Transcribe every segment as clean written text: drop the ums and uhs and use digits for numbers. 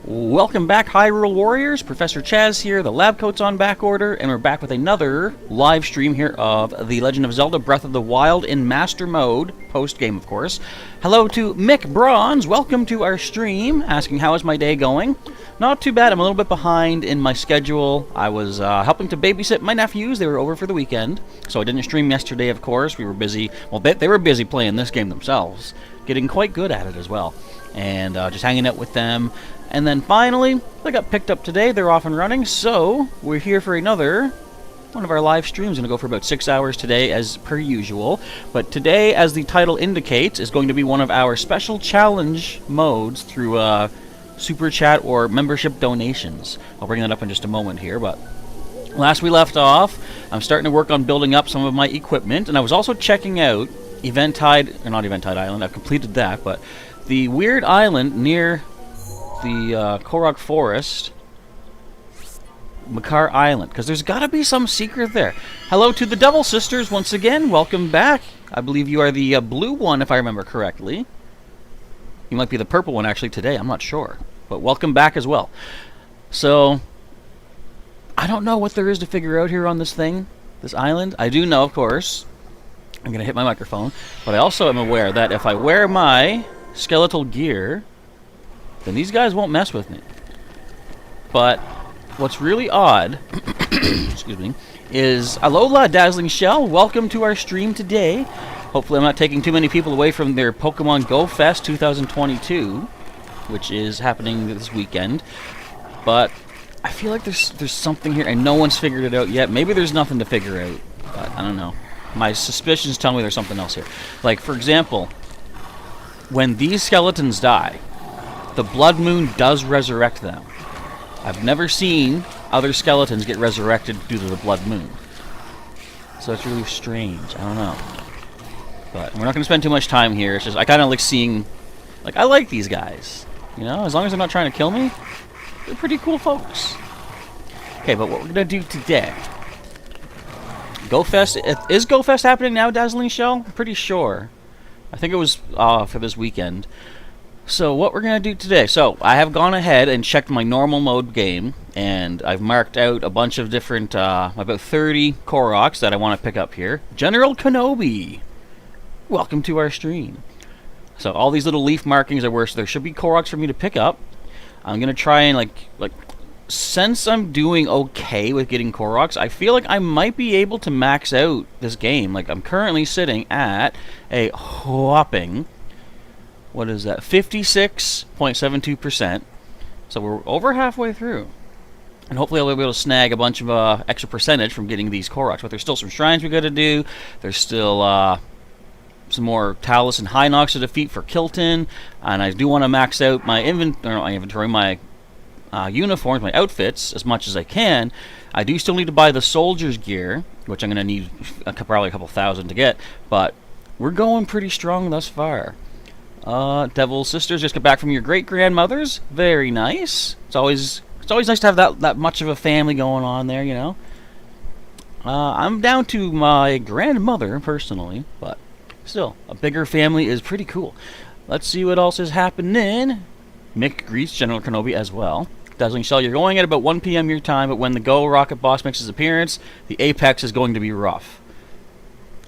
Welcome back, Hyrule Warriors. Professor Chaz here, the lab coat's on back order, and we're back with another live stream here of The Legend of Zelda Breath of the Wild in Master Mode, post-game, of course. Hello to Mick Bronze, welcome to our stream, asking how is my day going. Not too bad, I'm a little bit behind in my schedule. I was helping to babysit my nephews, they were over for the weekend, so I didn't stream yesterday, of course. We were busy, well, they were busy playing this game themselves, getting quite good at it as well, and just hanging out with them. And then finally, they got picked up today. They're off and running, so we're here for another one of our live streams. Going to go for about 6 hours today, as per usual. But today, as the title indicates, is going to be one of our special challenge modes through Super Chat or membership donations. I'll bring that up in just a moment here, but last we left off, I'm starting to work on building up some of my equipment, and I was also checking out Eventide, or not Eventide Island, I've completed that, but the weird island near the Korok Forest, Makar Island, because there's got to be some secret there. Hello to the Devil Sisters once again. Welcome back. I believe you are the blue one, if I remember correctly. You might be the purple one, actually, today. I'm not sure. But welcome back as well. So, I don't know what there is to figure out here on this thing, this island. I do know, of course, I'm going to hit my microphone, but I also am aware that if I wear my skeletal gear, then these guys won't mess with me. But what's really odd, excuse me, is Alola Dazzling Shell, welcome to our stream today. Hopefully I'm not taking too many people away from their Pokemon Go Fest 2022, which is happening this weekend. But I feel like there's something here, and no one's figured it out yet. Maybe there's nothing to figure out, but I don't know. My suspicions tell me there's something else here. Like, for example, when these skeletons die, the Blood Moon does resurrect them. I've never seen other skeletons get resurrected due to the Blood Moon. So it's really strange. I don't know. But we're not going to spend too much time here. It's just, I kind of like seeing, like, I like these guys. You know, as long as they're not trying to kill me, they're pretty cool folks. Okay, but what we're going to do today. Go Fest, is Go Fest happening now, Dazzling Shell? I'm pretty sure. I think it was for this weekend. So what we're going to do today, so I have gone ahead and checked my normal mode game, and I've marked out a bunch of different, about 30 Koroks that I want to pick up here. General Kenobi, welcome to our stream. So all these little leaf markings are where, so there should be Koroks for me to pick up. I'm going to try and, like, since I'm doing okay with getting Koroks, I feel like I might be able to max out this game. Like, I'm currently sitting at a whopping, what is that, 56.72%. So we're over halfway through. And hopefully I'll be able to snag a bunch of extra percentage from getting these Koroks. But there's still some shrines we got to do. There's still some more Talus and Hinox to defeat for Kilton. And I do want to max out my inventory, my uniforms, my outfits, as much as I can. I do still need to buy the soldier's gear, which I'm going to need probably a couple thousand to get. But we're going pretty strong thus far. Devil Sisters, just got back from your great-grandmothers. Very nice. It's always nice to have that much of a family going on there, you know. I'm down to my grandmother, personally, but still, a bigger family is pretty cool. Let's see what else is happening. Mick greets General Kenobi as well. Dazzling Shell, you're going at about 1 p.m. your time, but when the Go Rocket Boss makes his appearance, the Apex is going to be rough.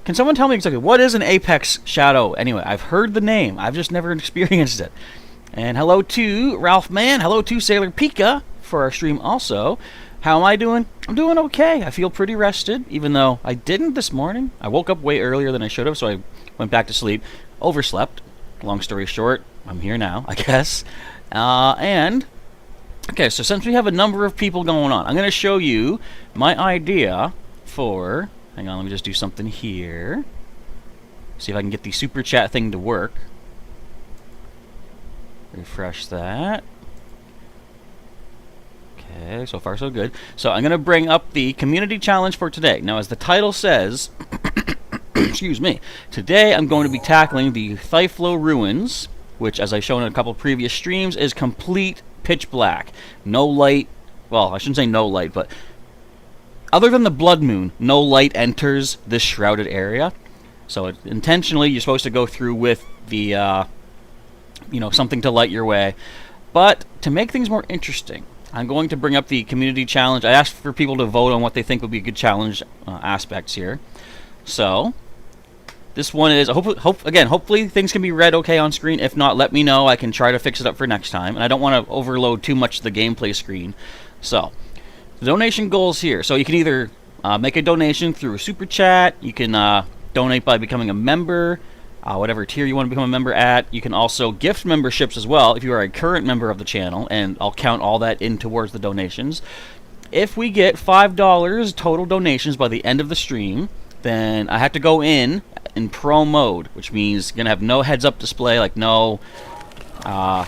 Can someone tell me exactly what is an Apex Shadow? Anyway, I've heard the name. I've just never experienced it. And hello to Ralph Mann. Hello to Sailor Pika for our stream also. How am I doing? I'm doing okay. I feel pretty rested, even though I didn't this morning. I woke up way earlier than I should have, so I went back to sleep. Overslept. Long story short, I'm here now, I guess. Okay, so since we have a number of people going on, I'm going to show you my idea for... Hang on, let me just do something here. See if I can get the super chat thing to work. Refresh that. Okay, so far so good. So I'm going to bring up the community challenge for today. Now, as the title says, excuse me, today I'm going to be tackling the Thyphlo Ruins, which, as I've shown in a couple previous streams, is complete pitch black. No light. Well, I shouldn't say no light, but other than the Blood Moon, no light enters this shrouded area. So intentionally, you're supposed to go through with the, something to light your way. But to make things more interesting, I'm going to bring up the community challenge. I asked for people to vote on what they think would be good challenge aspects here. So this one is, hopefully things can be read okay on screen. If not, let me know. I can try to fix it up for next time. And I don't want to overload too much of the gameplay screen. So, the donation goals here. So you can either make a donation through a super chat. You can donate by becoming a member, whatever tier you want to become a member at. You can also gift memberships as well if you are a current member of the channel, and I'll count all that in towards the donations. If we get $5 total donations by the end of the stream, then I have to go in pro mode, which means you're going to have no heads-up display, like no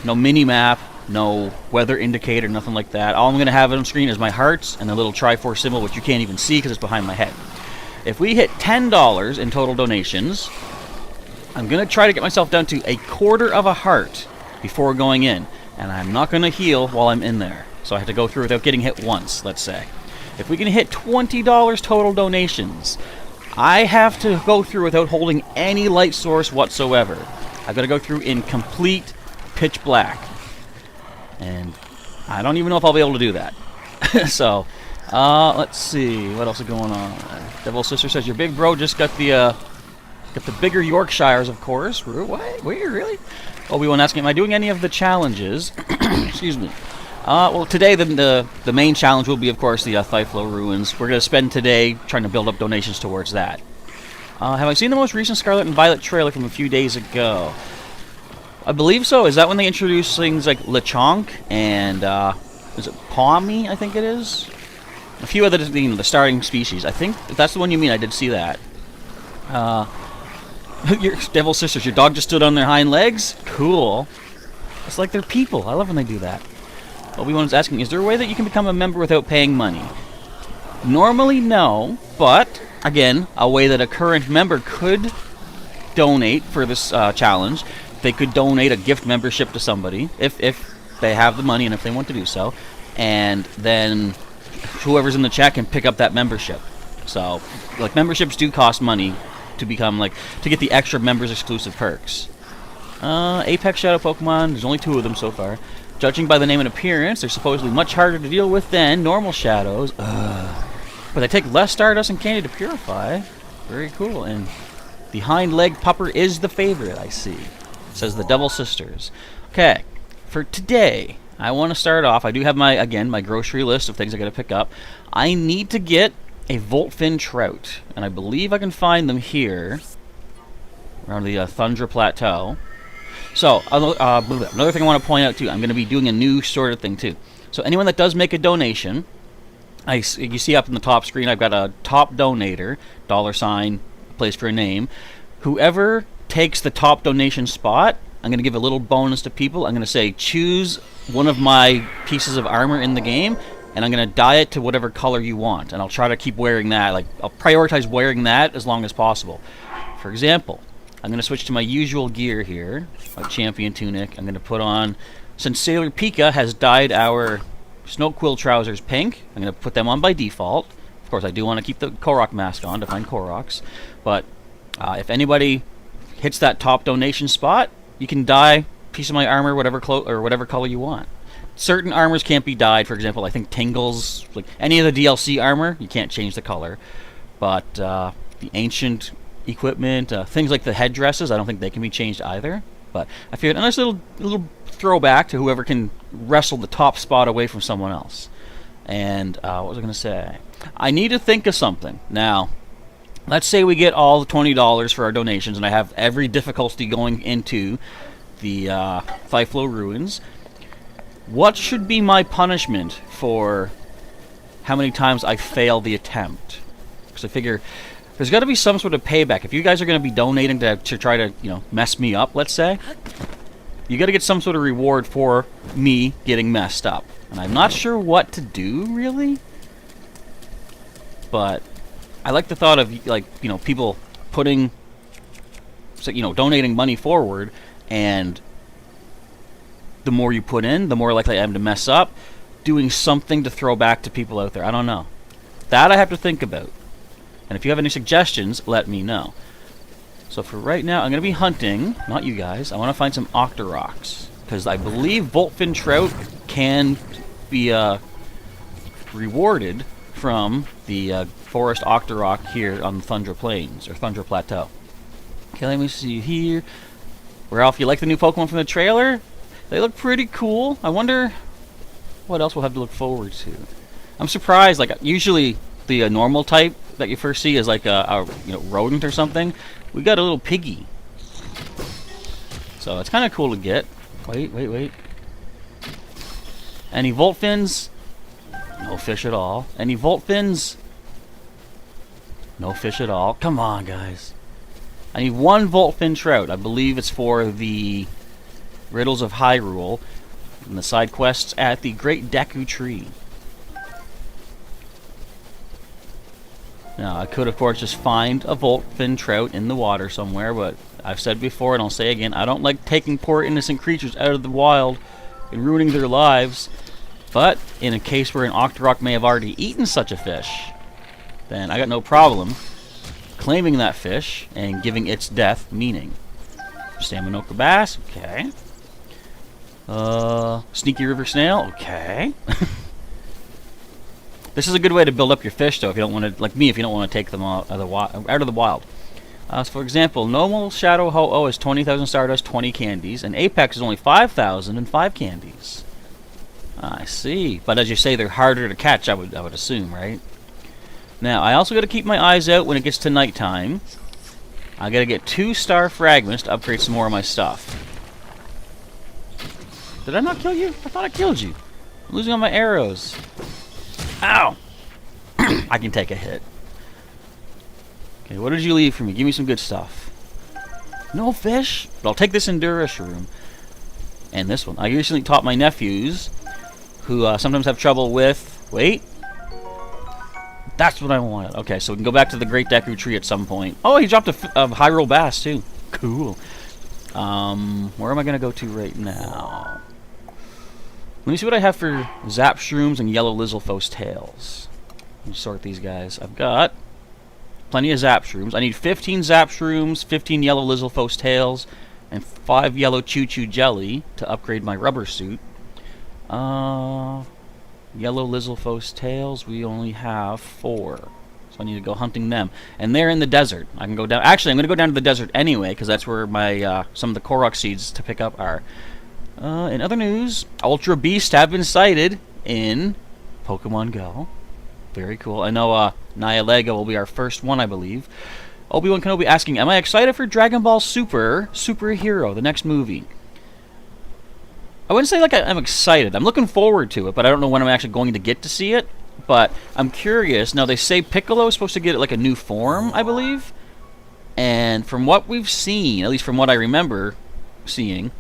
mini-map, no weather indicator, nothing like that. All I'm going to have on screen is my hearts and a little Triforce symbol, which you can't even see because it's behind my head. If we hit $10 in total donations, I'm going to try to get myself down to a quarter of a heart before going in. And I'm not going to heal while I'm in there. So I have to go through without getting hit once, let's say. If we can hit $20 total donations, I have to go through without holding any light source whatsoever. I've got to go through in complete pitch black. And I don't even know if I'll be able to do that. So, let's see. What else is going on? Devil Sister says, your big bro just got the bigger Yorkshires, of course. What? Wait, really? Obi-Wan asking, am I doing any of the challenges? Excuse me. Well, today the main challenge will be, of course, the Thyphlo ruins. We're going to spend today trying to build up donations towards that. Have I seen the most recent Scarlet and Violet trailer from a few days ago? I believe so. Is that when they introduced things like Lechonk and, is it Palmy, I think it is? A few other, the starting species. I think if that's the one you mean, I did see that. Your Devil Sisters, your dog just stood on their hind legs? Cool. It's like they're people. I love when they do that. Obi-Wan's asking, is there a way that you can become a member without paying money? Normally, no, but, again, a way that a current member could donate for this challenge. They could donate a gift membership to somebody, if they have the money and if they want to do so, and then whoever's in the chat can pick up that membership. So, like, memberships do cost money to become, like, to get the extra members exclusive perks. Apex Shadow Pokemon, there's only 2 of them so far. Judging by the name and appearance, they're supposedly much harder to deal with than normal shadows. But they take less Stardust and Candy to purify. Very cool. And the hind leg pupper is the favorite, I see. Says the Devil Sisters. Okay, for today, I want to start off. I do have my grocery list of things I got to pick up. I need to get a Voltfin Trout, and I believe I can find them here around the Thundra Plateau. So, another thing I want to point out too, I'm going to be doing a new sort of thing too. So anyone that does make a donation, you see up in the top screen, I've got a top donator, $, place for a name. Whoever takes the top donation spot, I'm going to give a little bonus to people. I'm going to say, choose one of my pieces of armor in the game, and I'm going to dye it to whatever color you want. And I'll try to keep wearing that. Like, I'll prioritize wearing that as long as possible. For example, I'm going to switch to my usual gear here, my champion tunic. I'm going to put on, since Sailor Pika has dyed our Snow Quill trousers pink, I'm going to put them on by default. Of course, I do want to keep the Korok mask on to find Koroks. But if anybody hits that top donation spot, you can dye a piece of my armor whatever color you want. Certain armors can't be dyed. For example, I think Tingle's, like any of the DLC armor, you can't change the color. But the ancient equipment, things like the headdresses, I don't think they can be changed either. But I figured a nice little throwback to whoever can wrestle the top spot away from someone else. And what was I going to say? I need to think of something. Now, let's say we get all the $20 for our donations, and I have every difficulty going into the Thyphlo ruins. What should be my punishment for how many times I fail the attempt? Because I figure there's got to be some sort of payback. If you guys are going to be donating to try to, mess me up, let's say, you got to get some sort of reward for me getting messed up. And I'm not sure what to do, really. But I like the thought of, people putting, donating money forward, and the more you put in, the more likely I am to mess up, doing something to throw back to people out there. I don't know. That I have to think about. And if you have any suggestions, let me know. So for right now, I'm going to be hunting, not you guys, I want to find some Octoroks. because I believe Voltfin trout can be rewarded from the Forest Octorok here on the Thundra Plains, or Thundra Plateau. Okay, let me see here. Ralph, you like the new Pokemon from the trailer? They look pretty cool. I wonder what else we'll have to look forward to. I'm surprised, like, usually the normal type that you first see is like a rodent or something. We got a little piggy. So it's kind of cool to get. Wait. Any Voltfins? No fish at all. Any Voltfins? No fish at all. Come on, guys. I need one Voltfin trout. I believe it's for the Riddles of Hyrule and the side quests at the Great Deku Tree. Now, I could, of course, just find a Voltfin trout in the water somewhere, but I've said before, and I'll say again, I don't like taking poor innocent creatures out of the wild and ruining their lives. But in a case where an Octorok may have already eaten such a fish, then I got no problem claiming that fish and giving its death meaning. Salmonocca bass, okay. Sneaky river snail, okay. This is a good way to build up your fish, though, if you don't want to, like me, if you don't want to take them out of the wild. So for example, normal Shadow Ho-Oh is 20,000 Stardust, 20 candies, and Apex is only 5,000 and 5 candies. I see. But as you say, they're harder to catch, I would assume, right? Now, I also got to keep my eyes out when it gets to nighttime. I got to get 2 star fragments to upgrade some more of my stuff. Did I not kill you? I thought I killed you. I'm losing all my arrows. Ow! I can take a hit. Okay, what did you leave for me? Give me some good stuff. No fish? But I'll take this Endura Shroom. And this one. I recently taught my nephews, who sometimes have trouble with... Wait. That's what I wanted. Okay, so we can go back to the Great Deku Tree at some point. Oh, he dropped a Hyrule Bass, too. Cool. Where am I going to go to right now? Let me see what I have for Zap Shrooms and Yellow Lizalfos Tails. Let me sort these guys. I've got plenty of Zap Shrooms. I need 15 Zap Shrooms, 15 Yellow Lizalfos Tails, and 5 Yellow Choo Choo Jelly to upgrade my rubber suit. Yellow Lizalfos Tails, we only have 4. So I need to go hunting them. And they're in the desert. I can go down... Actually, I'm going to go down to the desert anyway, because that's where my some of the Korok seeds to pick up are. In other news, Ultra Beasts have been sighted in Pokemon Go. Very cool. I know Nihilego will be our first one, I believe. Obi-Wan Kenobi asking, am I excited for Dragon Ball Superhero, the next movie? I wouldn't say like I'm excited. I'm looking forward to it, but I don't know when I'm actually going to get to see it. But I'm curious. Now, they say Piccolo is supposed to get like a new form, I believe. And from what we've seen, at least from what I remember seeing,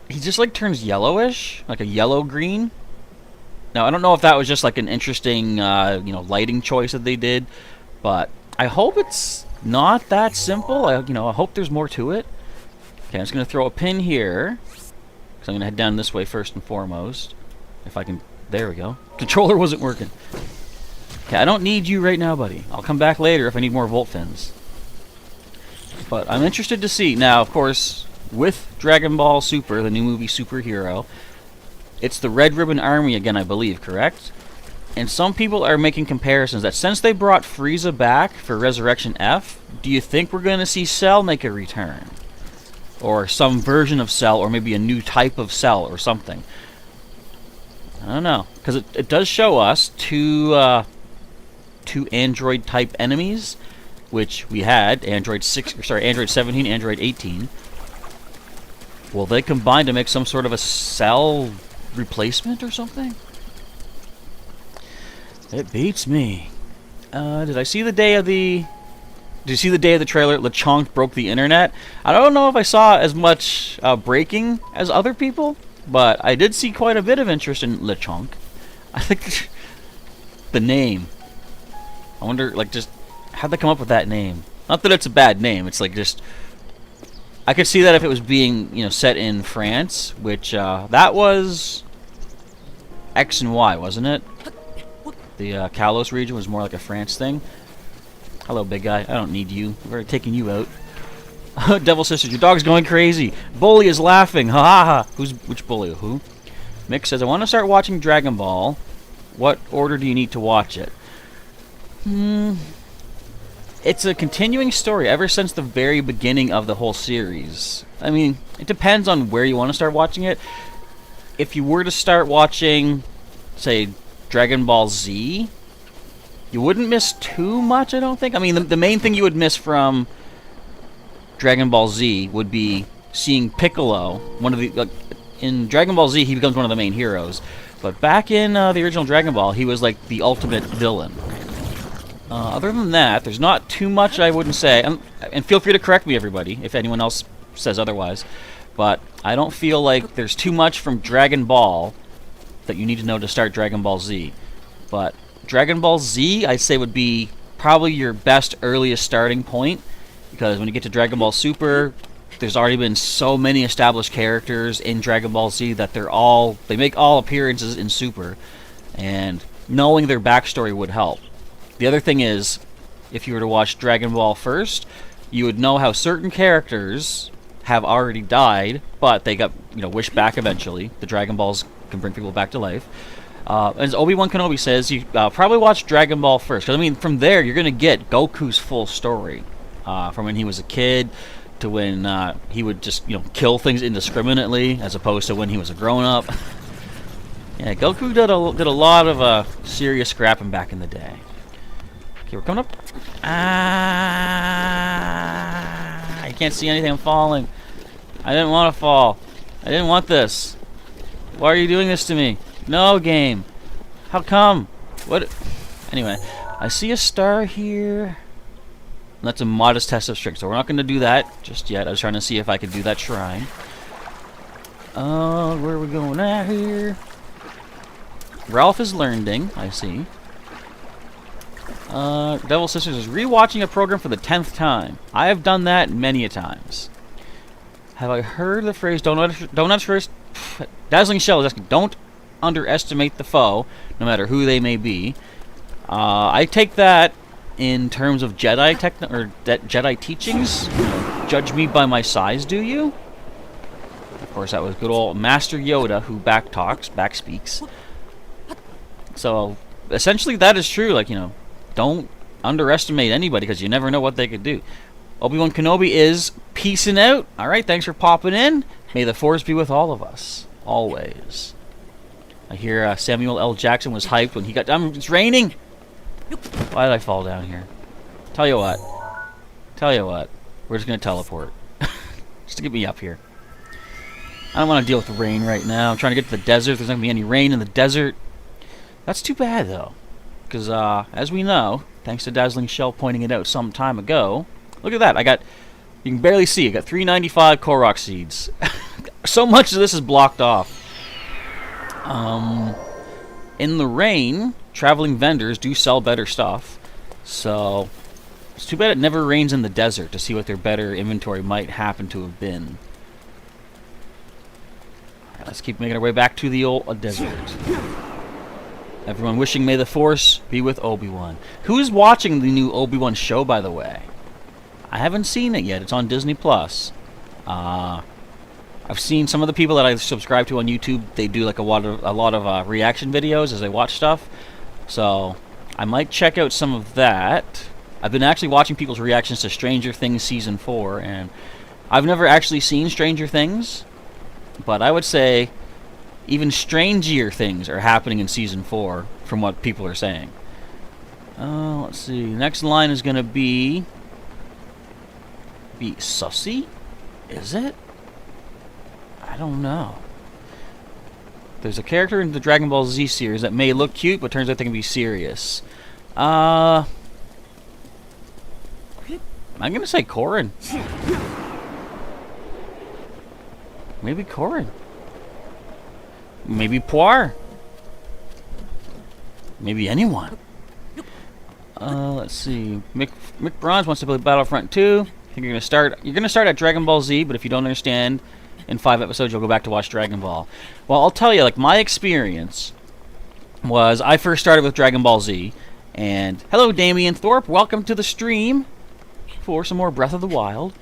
he just like turns yellowish, like a yellow-green. Now, I don't know if that was just like an interesting, lighting choice that they did, but I hope it's not that simple. I hope there's more to it. Okay, I'm just going to throw a pin here, because I'm going to head down this way first and foremost. If I can... There we go. Controller wasn't working. Okay, I don't need you right now, buddy. I'll come back later if I need more Voltfins. But I'm interested to see. Now, of course, with Dragon Ball Super, the new movie Superhero, it's the Red Ribbon Army again, I believe, correct? And some people are making comparisons that since they brought Frieza back for Resurrection F, do you think we're going to see Cell make a return? Or some version of Cell, or maybe a new type of Cell or something. I don't know. Because it does show us two Android-type enemies, which we had, Android 17, Android 18. Will they combine to make some sort of a Cell replacement or something? It beats me. Did I see the day of the... Did you see the day of the trailer? Lechonk broke the internet. I don't know if I saw as much breaking as other people, but I did see quite a bit of interest in Lechonk. I think the name. I wonder, like, just how'd they come up with that name? Not that it's a bad name. It's like just... I could see that if it was being, set in France, which that was X and Y, wasn't it? The Kalos region was more like a France thing. Hello, big guy. I don't need you. I've already taken you out. Devil Sisters, your dog's going crazy. Bully is laughing. Ha ha ha. Which bully? Who? Mick says, I want to start watching Dragon Ball. What order do you need to watch it? It's a continuing story ever since the very beginning of the whole series. I mean, it depends on where you want to start watching it. If you were to start watching, say, Dragon Ball Z, you wouldn't miss too much, I don't think. I mean, the main thing you would miss from Dragon Ball Z would be seeing Piccolo. In Dragon Ball Z, he becomes one of the main heroes. But back in the original Dragon Ball, he was like the ultimate villain. Other than that, there's not too much I wouldn't say. And feel free to correct me, everybody, if anyone else says otherwise. But I don't feel like there's too much from Dragon Ball that you need to know to start Dragon Ball Z. But Dragon Ball Z, I'd say, would be probably your best, earliest starting point. Because when you get to Dragon Ball Super, there's already been so many established characters in Dragon Ball Z that they make all appearances in Super. And knowing their backstory would help. The other thing is, if you were to watch Dragon Ball first, you would know how certain characters have already died, but they got wished back eventually. The Dragon Balls can bring people back to life. As Obi-Wan Kenobi says, you probably watch Dragon Ball first. Because, I mean, from there, you're going to get Goku's full story. From when he was a kid to when he would just kill things indiscriminately, as opposed to when he was a grown-up. Yeah, Goku did a lot of serious scrapping back in the day. Okay, we're coming up. I can't see anything. I'm falling. I didn't want to fall. I didn't want this. Why are you doing this to me? No, game. How come? What? Anyway, I see a star here. That's a modest test of strength, so we're not going to do that just yet. I was trying to see if I could do that shrine. Where are we going at here? Ralph is learning, I see. Devil Sisters is rewatching a program for the 10th time. I have done that many a times. Have I heard the phrase, Dazzling Shell is asking, don't underestimate the foe, no matter who they may be. I take that in terms of Jedi Jedi teachings. Judge me by my size, do you? Of course, that was good old Master Yoda who backspeaks. So, essentially that is true, don't underestimate anybody, because you never know what they could do. Obi-Wan Kenobi is peacing out. Alright, thanks for popping in. May the Force be with all of us. Always. I hear Samuel L. Jackson was hyped when he got done. It's raining! Why did I fall down here? Tell you what. We're just going to teleport. Just to get me up here. I don't want to deal with the rain right now. I'm trying to get to the desert. There's not going to be any rain in the desert. That's too bad, though. Because, as we know, thanks to Dazzling Shell pointing it out some time ago, look at that. You can barely see. I got 395 Korok seeds. So much of this is blocked off. In the rain, traveling vendors do sell better stuff. So, it's too bad it never rains in the desert to see what their better inventory might happen to have been. Alright, let's keep making our way back to the old desert. Everyone wishing may the Force be with Obi-Wan. Who's watching the new Obi-Wan show, by the way? I haven't seen it yet. It's on Disney+. I've seen some of the people that I subscribe to on YouTube. They do like a lot of reaction videos as they watch stuff. So I might check out some of that. I've been actually watching people's reactions to Stranger Things Season 4, and I've never actually seen Stranger Things, but I would say even stranger things are happening in Season 4 from what people are saying. Let's see. Next line is going to be Sussy? Is it? I don't know. There's a character in the Dragon Ball Z series that may look cute, but turns out they can be serious. I'm gonna say Corrin. Maybe Corrin. Maybe Poir. Maybe anyone. Let's see. Mick Bronze wants to play Battlefront 2. I think you're gonna start at Dragon Ball Z, but if you don't understand, in 5 episodes you'll go back to watch Dragon Ball. Well, I'll tell you, like, my experience was I first started with Dragon Ball Z, and hello Damien Thorpe, welcome to the stream for some more Breath of the Wild.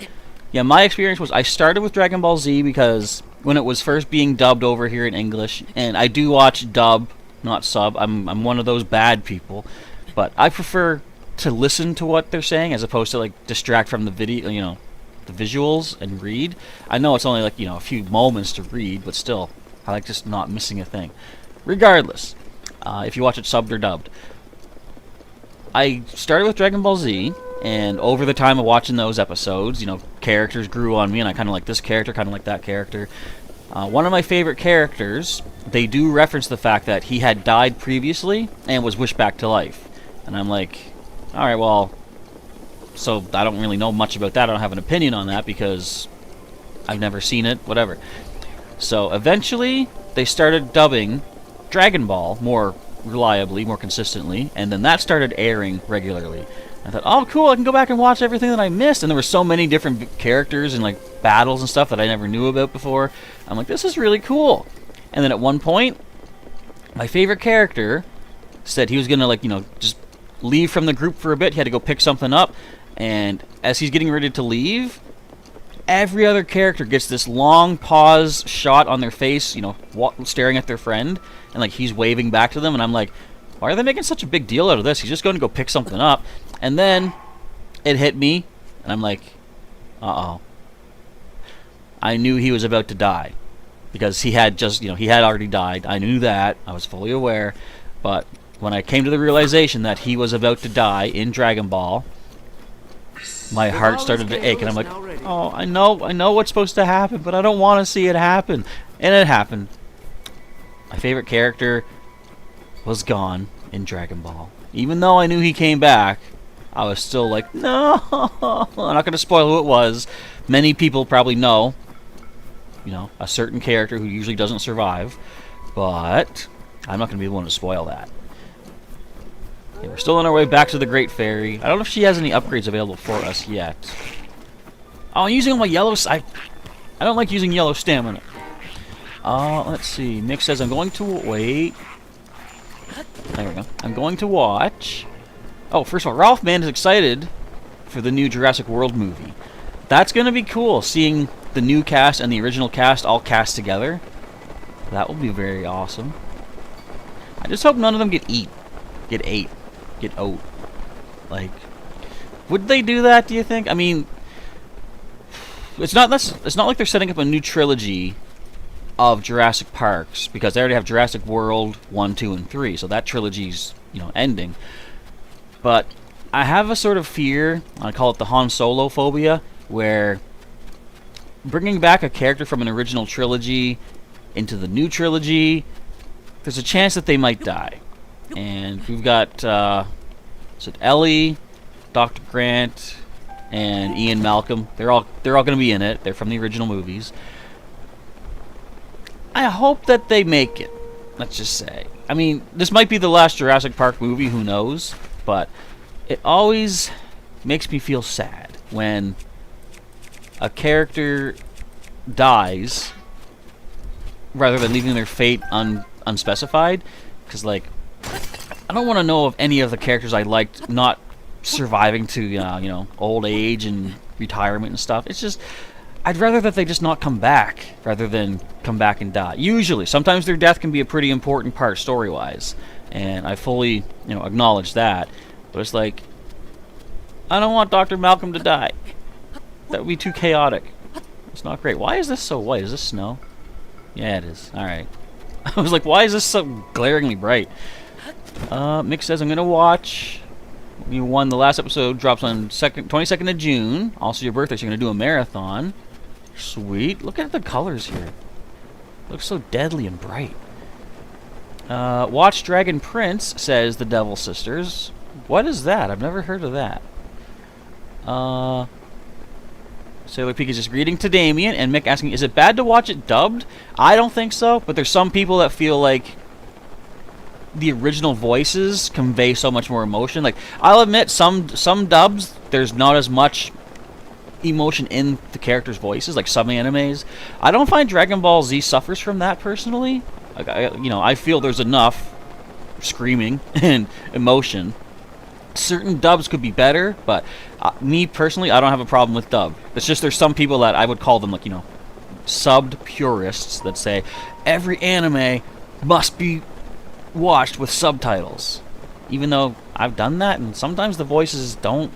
Yeah, my experience was I started with Dragon Ball Z because when it was first being dubbed over here in English, and I do watch dub, not sub. I'm one of those bad people, but I prefer to listen to what they're saying as opposed to like distract from the video, the visuals and read. I know it's only like, a few moments to read, but still, I like just not missing a thing. Regardless, if you watch it subbed or dubbed. I started with Dragon Ball Z, and over the time of watching those episodes, characters grew on me, and I kind of like this character, kind of like that character. One of my favorite characters, they do reference the fact that he had died previously and was wished back to life. And I'm like, alright, well, so I don't really know much about that. I don't have an opinion on that because I've never seen it, whatever. So eventually, they started dubbing Dragon Ball more reliably, more consistently, and then that started airing regularly. I thought, oh cool, I can go back and watch everything that I missed, and there were so many different characters and like battles and stuff that I never knew about before. I'm like, this is really cool. And then at one point, my favorite character said he was gonna just leave from the group for a bit. He had to go pick something up, and as he's getting ready to leave, every other character gets this long pause shot on their face, staring at their friend, and like he's waving back to them, and I'm like, why are they making such a big deal out of this? He's just going to go pick something up. And then it hit me, and I'm like, uh-oh. I knew he was about to die because he had just, he had already died. I knew that. I was fully aware. But when I came to the realization that he was about to die in Dragon Ball, my heart started to ache, and I'm like, oh, I know what's supposed to happen, but I don't want to see it happen. And it happened. My favorite character was gone in Dragon Ball. Even though I knew he came back, I was still like, no. I'm not going to spoil who it was. Many people probably know, a certain character who usually doesn't survive, but I'm not going to be the one to spoil that. Okay, we're still on our way back to the Great Fairy. I don't know if she has any upgrades available for us yet. Oh, I'm using all my yellow... I don't like using yellow stamina. Let's see. Mick says I'm going to wait. There we go. I'm going to watch... Oh, first of all, Ralph Mann is excited for the new Jurassic World movie. That's going to be cool, seeing the new cast and the original cast all cast together. That will be very awesome. I just hope none of them get ate. Like, would they do that, do you think? I mean, it's not like they're setting up a new trilogy of Jurassic Parks, because they already have Jurassic World 1, 2, and 3, so that trilogy's, ending. But I have a sort of fear, I call it the Han Solo phobia, where bringing back a character from an original trilogy into the new trilogy, there's a chance that they might die. And we've got is it Ellie, Dr. Grant, and Ian Malcolm. They're all going to be in it. They're from the original movies. I hope that they make it. Let's just say. I mean, this might be the last Jurassic Park movie. Who knows? But it always makes me feel sad when a character dies rather than leaving their fate unspecified. Because, like, I don't want to know of any of the characters I liked not surviving to, old age and retirement and stuff. It's just, I'd rather that they just not come back rather than come back and die. Usually. Sometimes their death can be a pretty important part story-wise. And I fully, acknowledge that. But it's like, I don't want Dr. Malcolm to die. That would be too chaotic. It's not great. Why is this so white? Is this snow? Yeah, it is. Alright. I was like, why is this so glaringly bright? Mick says, I'm going to watch. You won the last episode. Drops on 22nd of June. Also your birthday, so you're going to do a marathon. Sweet. Look at the colors here. Looks so deadly and bright. Watch Dragon Prince, says the Devil Sisters. What is that? I've never heard of that. Sailor Peak is just greeting to Damien, and Mick asking, is it bad to watch it dubbed? I don't think so, but there's some people that feel like the original voices convey so much more emotion. Like, I'll admit, some dubs, there's not as much emotion in the characters' voices, like some animes. I don't find Dragon Ball Z suffers from that, personally. Like, I feel there's enough screaming and emotion. certain dubs could be better, but me personally, I don't have a problem with dub. It's just there's some people that I would call them, like, you know, subbed purists that say every anime must be watched with subtitles. Even though I've done that, and sometimes the voices don't,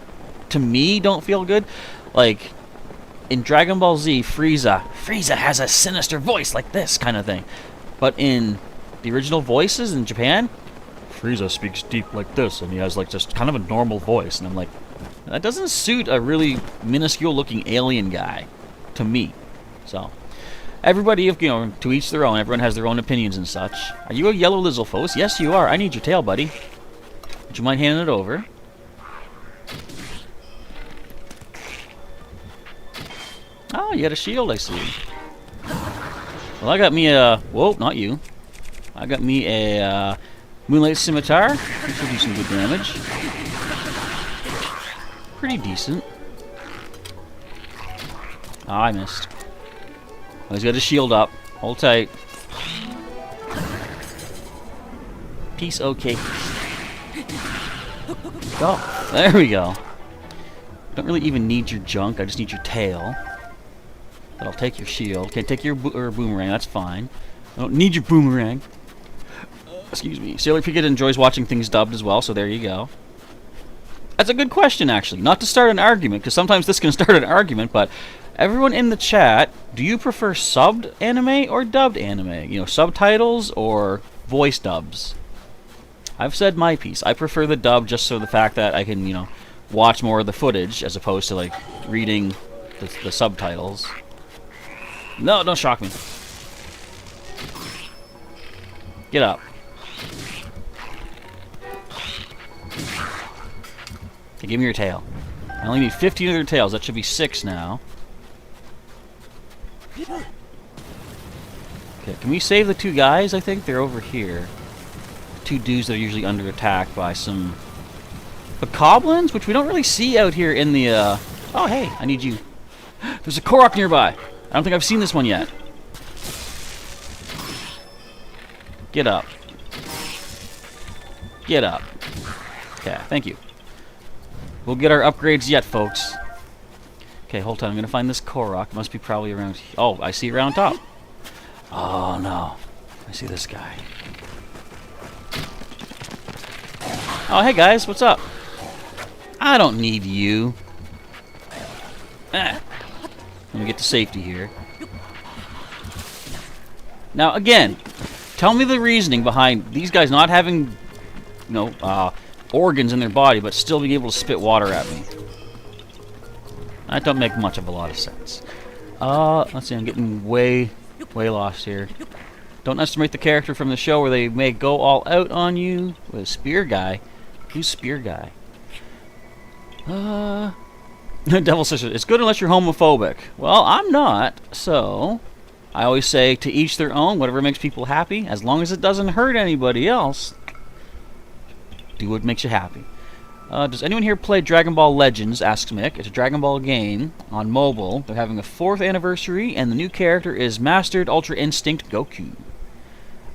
to me, don't feel good. Like, in Dragon Ball Z, Frieza has a sinister voice like this kind of thing. But in the original voices in Japan, Frieza speaks deep like this, and he has like just kind of a normal voice, and I'm like, that doesn't suit a really minuscule looking alien guy, to me. So, everybody, you know, to each their own. Everyone has their own opinions and such. Are you a yellow Lizalfos? Yes, you are. I need your tail, buddy. Would you mind handing it over? Oh, you got a shield, I see. Well, I got me a... Whoa, not you. I got me a Moonlight Scimitar. Which will do some good damage. Pretty decent. Oh, I missed. Oh, he's got his shield up. Hold tight. Piece okay. Oh, there we go. Don't really even need your junk. I just need your tail. But I'll take your shield. Can't take your boomerang. That's fine. I don't need your boomerang. Excuse me. Sailor Piglet enjoys watching things dubbed as well, so there you go. That's a good question, actually. Not to start an argument, because sometimes this can start an argument, but everyone in the chat, do you prefer subbed anime or dubbed anime? You know, subtitles or voice dubs? I've said my piece. I prefer the dub just so the fact that I can, you know, watch more of the footage as opposed to, like, reading the subtitles. No, don't shock me. Get up. Okay, give me your tail. I only need 15 of their tails. That should be 6 now. Okay, can we save the 2 guys? I think they're over here. 2 dudes that are usually under attack by some bokoblins, which we don't really see out here in the, Oh, hey, I need you. There's a Korok nearby. I don't think I've seen this one yet. Get up. Get up. Okay, thank you. We'll get our upgrades yet, folks. Okay, hold on. I'm going to find this Korok. It must be probably around... Oh, I see it around top. Oh, no. I see this guy. Oh, hey, guys. What's up? I don't need you. Let me get to safety here. Now, again, tell me the reasoning behind these guys not having, you know, organs in their body, but still being able to spit water at me. That don't make much of a lot of sense. Let's see, I'm getting way lost here. Don't underestimate the character from the show where they may go all out on you with a spear guy. Who's spear guy? Devil Sister, it's good unless you're homophobic. Well, I'm not, so I always say to each their own, whatever makes people happy, as long as it doesn't hurt anybody else, do what makes you happy. Does anyone here play Dragon Ball Legends, asks Mick. It's a Dragon Ball game on mobile. They're having a 4th anniversary, and the new character is Mastered Ultra Instinct Goku.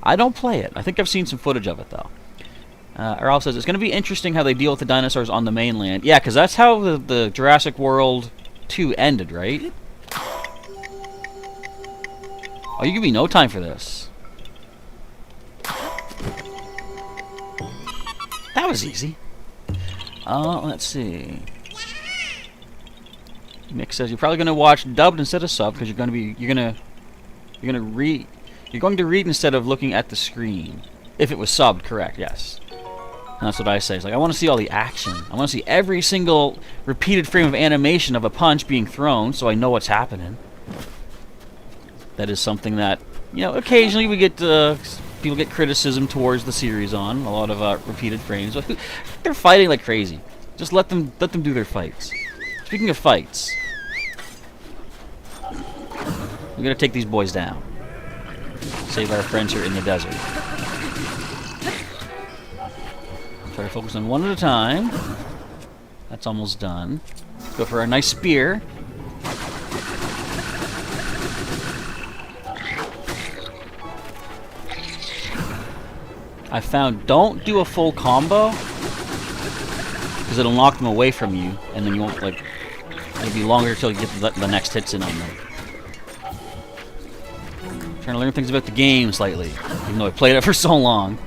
I don't play it. I think I've seen some footage of it, though. Ralph says, it's going to be interesting how they deal with the dinosaurs on the mainland. Yeah, because that's how the Jurassic World 2 ended, right? Oh, you give me no time for this. That was easy. Let's see. Mick says you're probably going to watch dubbed instead of sub because you're going to read instead of looking at the screen. If it was subbed, correct? Yes. And that's what I say. It's like I want to see all the action. I want to see every single repeated frame of animation of a punch being thrown, so I know what's happening. That is something that, you know, occasionally we get people get criticism towards the series on a lot of repeated frames. They're fighting like crazy. Just let them do their fights. Speaking of fights, we gotta take these boys down. Save our friends here in the desert. Try to focus on one at a time. That's almost done. Let's go for a nice spear. I found don't do a full combo. because it'll knock them away from you, and then you won't, like, it'll be longer until you get the next hits in on them. Trying to learn things about the game slightly, even though I played it for so long.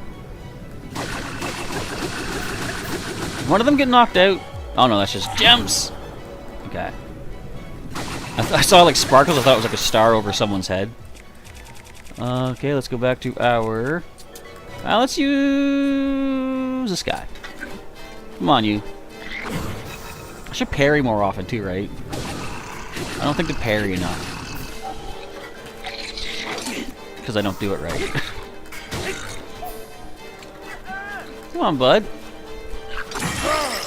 One of them get knocked out. Oh no, that's just gems. Okay. I saw like sparkles. I thought it was like a star over someone's head. Okay, let's go back to our... let's use this guy. Come on, you. I should parry more often too, right? I don't think to parry enough. Because I don't do it right. Come on, bud.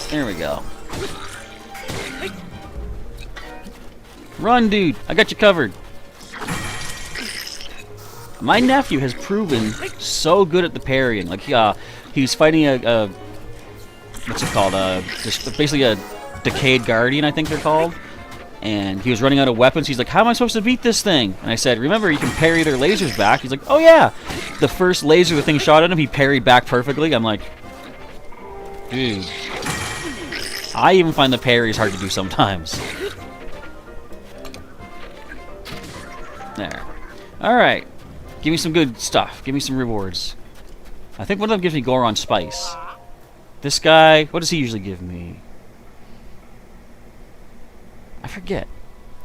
There we go. Run, dude. I got you covered. My nephew has proven so good at the parrying. Like, he was fighting a what's it called? Just basically a decayed guardian, I think they're called. And he was running out of weapons. He's like, how am I supposed to beat this thing? And I said, remember, you can parry their lasers back. He's like, oh yeah. The first laser the thing shot at him, he parried back perfectly. I'm like, dude. I even find the parries hard to do sometimes. There. Alright. Give me some good stuff. Give me some rewards. I think one of them gives me Goron Spice. This guy, what does he usually give me? I forget.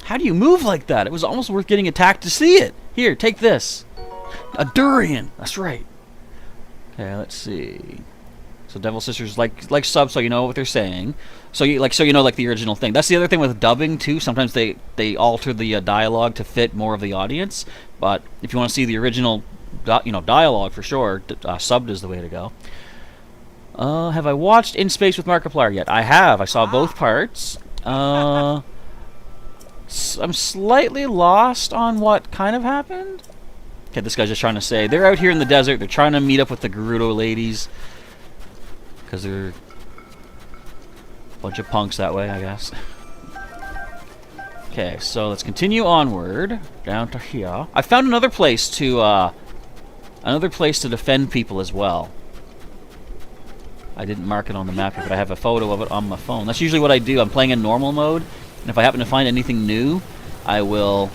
How do you move like that? It was almost worth getting attacked to see it. Here, take this. A durian. That's right. Okay, let's see. So Devil Sisters like sub, so you know what they're saying. So you know like the original thing. That's the other thing with dubbing too. Sometimes they alter the dialogue to fit more of the audience. But if you want to see the original, dialogue for sure, subbed is the way to go. Have I watched In Space with Markiplier yet? I have. I saw both parts. I'm slightly lost on what kind of happened. Okay, this guy's just trying to say they're out here in the desert. They're trying to meet up with the Gerudo ladies. Because they're a bunch of punks that way, I guess. Okay, so let's continue onward down to here. I found another place to defend people as well. I didn't mark it on the map here, but I have a photo of it on my phone. That's usually what I do. I'm playing in normal mode, and if I happen to find anything new, I will...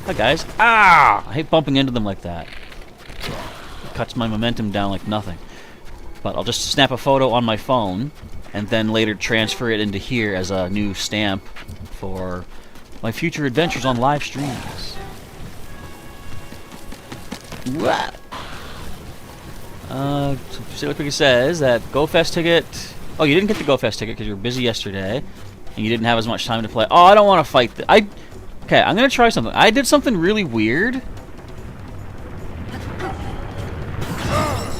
Hi, guys. Ah! I hate bumping into them like that. It cuts my momentum down like nothing. But I'll just snap a photo on my phone, and then later transfer it into here as a new stamp for my future adventures on live streams. What? So it says that GoFest ticket... Oh, you didn't get the GoFest ticket because you were busy yesterday, and you didn't have as much time to play. Oh, I don't want to fight Okay, I'm going to try something. I did something really weird.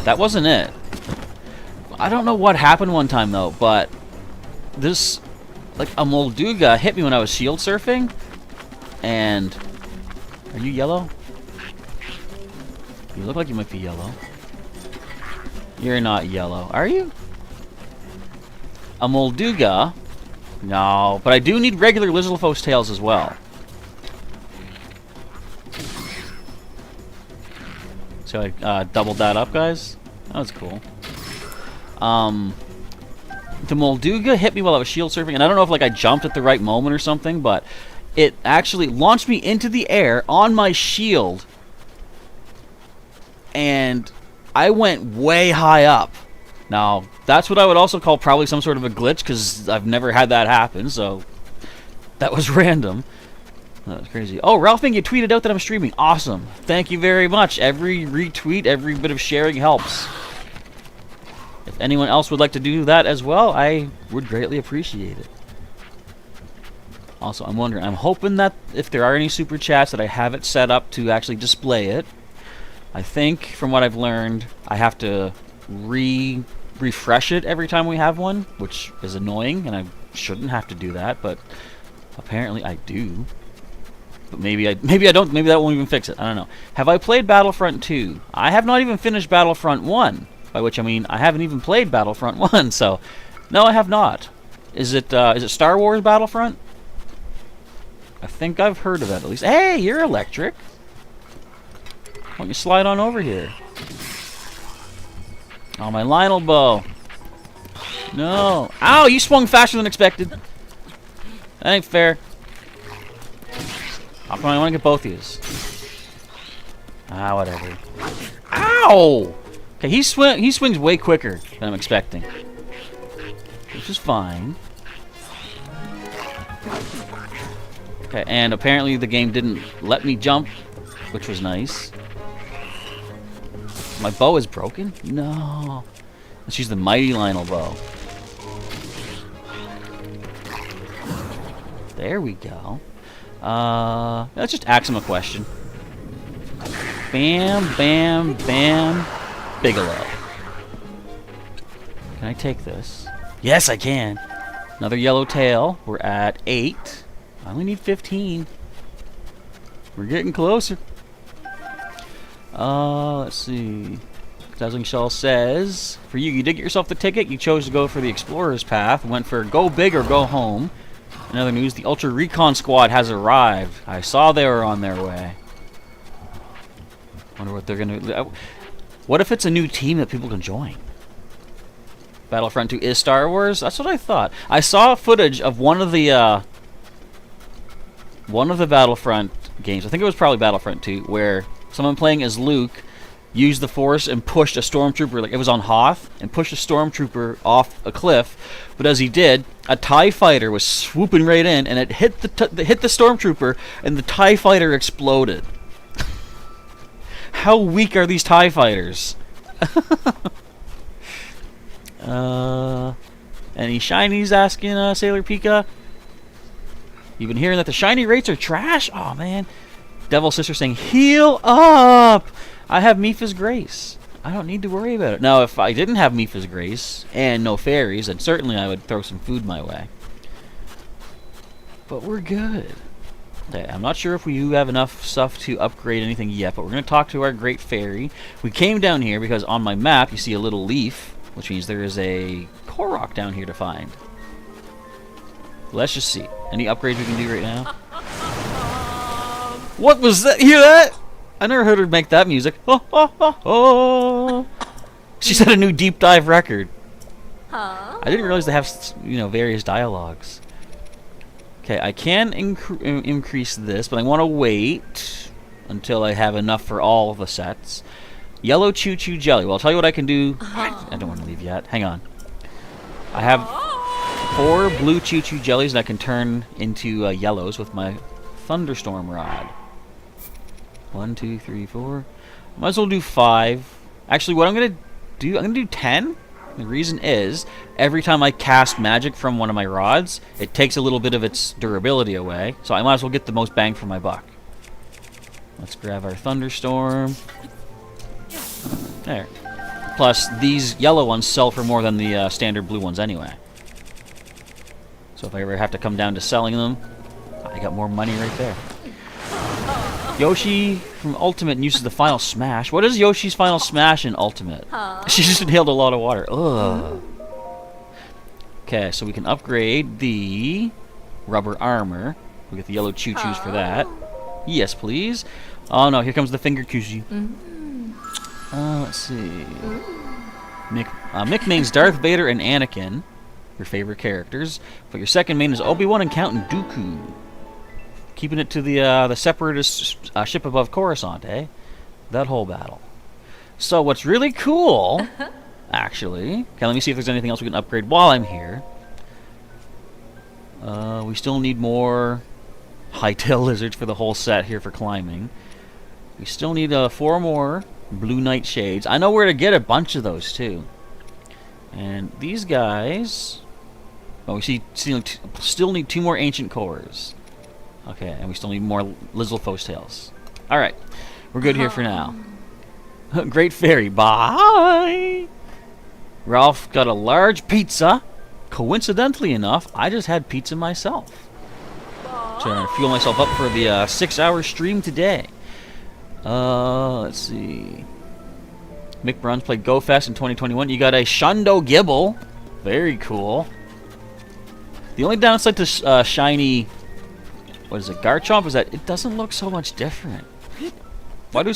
That wasn't it. I don't know what happened one time, though, but this... Like, a Molduga hit me when I was shield surfing, and... Are you yellow? You look like you might be yellow. You're not yellow, are you? A Molduga? No, but I do need regular Lizalfos tails as well. So I doubled that up, guys. That was cool. The Molduga hit me while I was shield surfing, and I don't know if I jumped at the right moment or something, but it actually launched me into the air on my shield, and I went way high up. Now, that's what I would also call probably some sort of a glitch, because I've never had that happen, so that was random. That was crazy. Oh, Ralphing, you tweeted out that I'm streaming. Awesome. Thank you very much. Every retweet, every bit of sharing helps. If anyone else would like to do that as well, I would greatly appreciate it. Also, I'm wondering, I'm hoping that if there are any super chats that I have it set up to actually display it. I think, from what I've learned, I have to refresh it every time we have one, which is annoying, and I shouldn't have to do that, but apparently I do. But maybe I don't. Maybe that won't even fix it. I don't know. Have I played Battlefront 2? I have not even finished Battlefront 1, by which I mean I haven't even played Battlefront 1. So, no, I have not. Is it Star Wars Battlefront? I think I've heard of it at least. Hey, you're electric. Why don't you slide on over here? Oh, my Lionel bow. No. Ow, you swung faster than expected. That ain't fair. How come I want to get both of these? Ah, whatever. Ow! Okay, he swings way quicker than I'm expecting. Which is fine. Okay, and apparently the game didn't let me jump, which was nice. My bow is broken? No. Let's use the Mighty Lionel bow. There we go. Let's just ask him a question. Bam, bam, bam. Bigelow. Can I take this? Yes, I can. Another yellow tail. We're at 8. I only need 15. We're getting closer. Let's see. Dazzling Shell says, for you did get yourself the ticket. You chose to go for the Explorer's Path. Went for go big or go home. In other news, the Ultra Recon Squad has arrived. I saw they were on their way. Wonder what they're going to... What if it's a new team that people can join? Battlefront 2 is Star Wars? That's what I thought. I saw footage of one of the Battlefront games. I think it was probably Battlefront 2, where someone playing as Luke used the Force and pushed a stormtrooper, like it was on Hoth, and pushed a stormtrooper off a cliff. But as he did, a TIE fighter was swooping right in, and it hit the stormtrooper, and the TIE fighter exploded. How weak are these TIE fighters? Any shinies, asking Sailor Pika? You've been hearing that the shiny rates are trash? Oh man. Devil Sister saying, heal up! I have Mipha's Grace. I don't need to worry about it. Now, if I didn't have Mipha's Grace and no fairies, then certainly I would throw some food my way. But we're good. Okay, I'm not sure if we have enough stuff to upgrade anything yet, but we're going to talk to our Great Fairy. We came down here because on my map you see a little leaf, which means there is a Korok down here to find. Let's just see. Any upgrades we can do right now? What was that? Hear that? I never heard her make that music. Oh, oh, oh, oh. She set a new deep dive record. I didn't realize they have, various dialogues. Okay, I can increase this, but I want to wait until I have enough for all the sets. Yellow Choo Choo Jelly. Well, I'll tell you what I can do. I don't want to leave yet. Hang on. I have 4 blue Choo Choo Jellies that I can turn into yellows with my Thunderstorm Rod. 1, 2, 3, 4. Might as well do 5. Actually, what I'm going to do, I'm going to do 10. The reason is, every time I cast magic from one of my rods, it takes a little bit of its durability away. So I might as well get the most bang for my buck. Let's grab our Thunderstorm. There. Plus, these yellow ones sell for more than the standard blue ones anyway. So if I ever have to come down to selling them, I got more money right there. Yoshi from Ultimate uses the Final Smash. What is Yoshi's Final Smash in Ultimate? She just inhaled a lot of water. Ugh. Okay, so we can upgrade the rubber armor. We get the yellow choo-choos for that. Yes, please. Oh no, here comes the finger Kushi. Let's see. Mick mains Darth Vader and Anakin, your favorite characters. But your second main is Obi-Wan and Count Dooku. Keeping it to the Separatist ship above Coruscant, eh? That whole battle. So what's really cool, actually... Okay, let me see if there's anything else we can upgrade while I'm here. We still need more hightail lizards for the whole set here for climbing. We still need 4 more blue nightshades. I know where to get a bunch of those, too. And these guys... Oh, we still need 2 more ancient cores. Okay, and we still need more Lizalfos tails. Alright, we're good here for now. Great Fairy, bye! Ralph got a large pizza. Coincidentally enough, I just had pizza myself. Trying to fuel myself up for the 6-hour stream today. Let's see. Mick Bruns played Go Fest in 2021. You got a Shundo Gibble. Very cool. The only downside to shiny... What is it, Garchomp? Is that it doesn't look so much different. Why do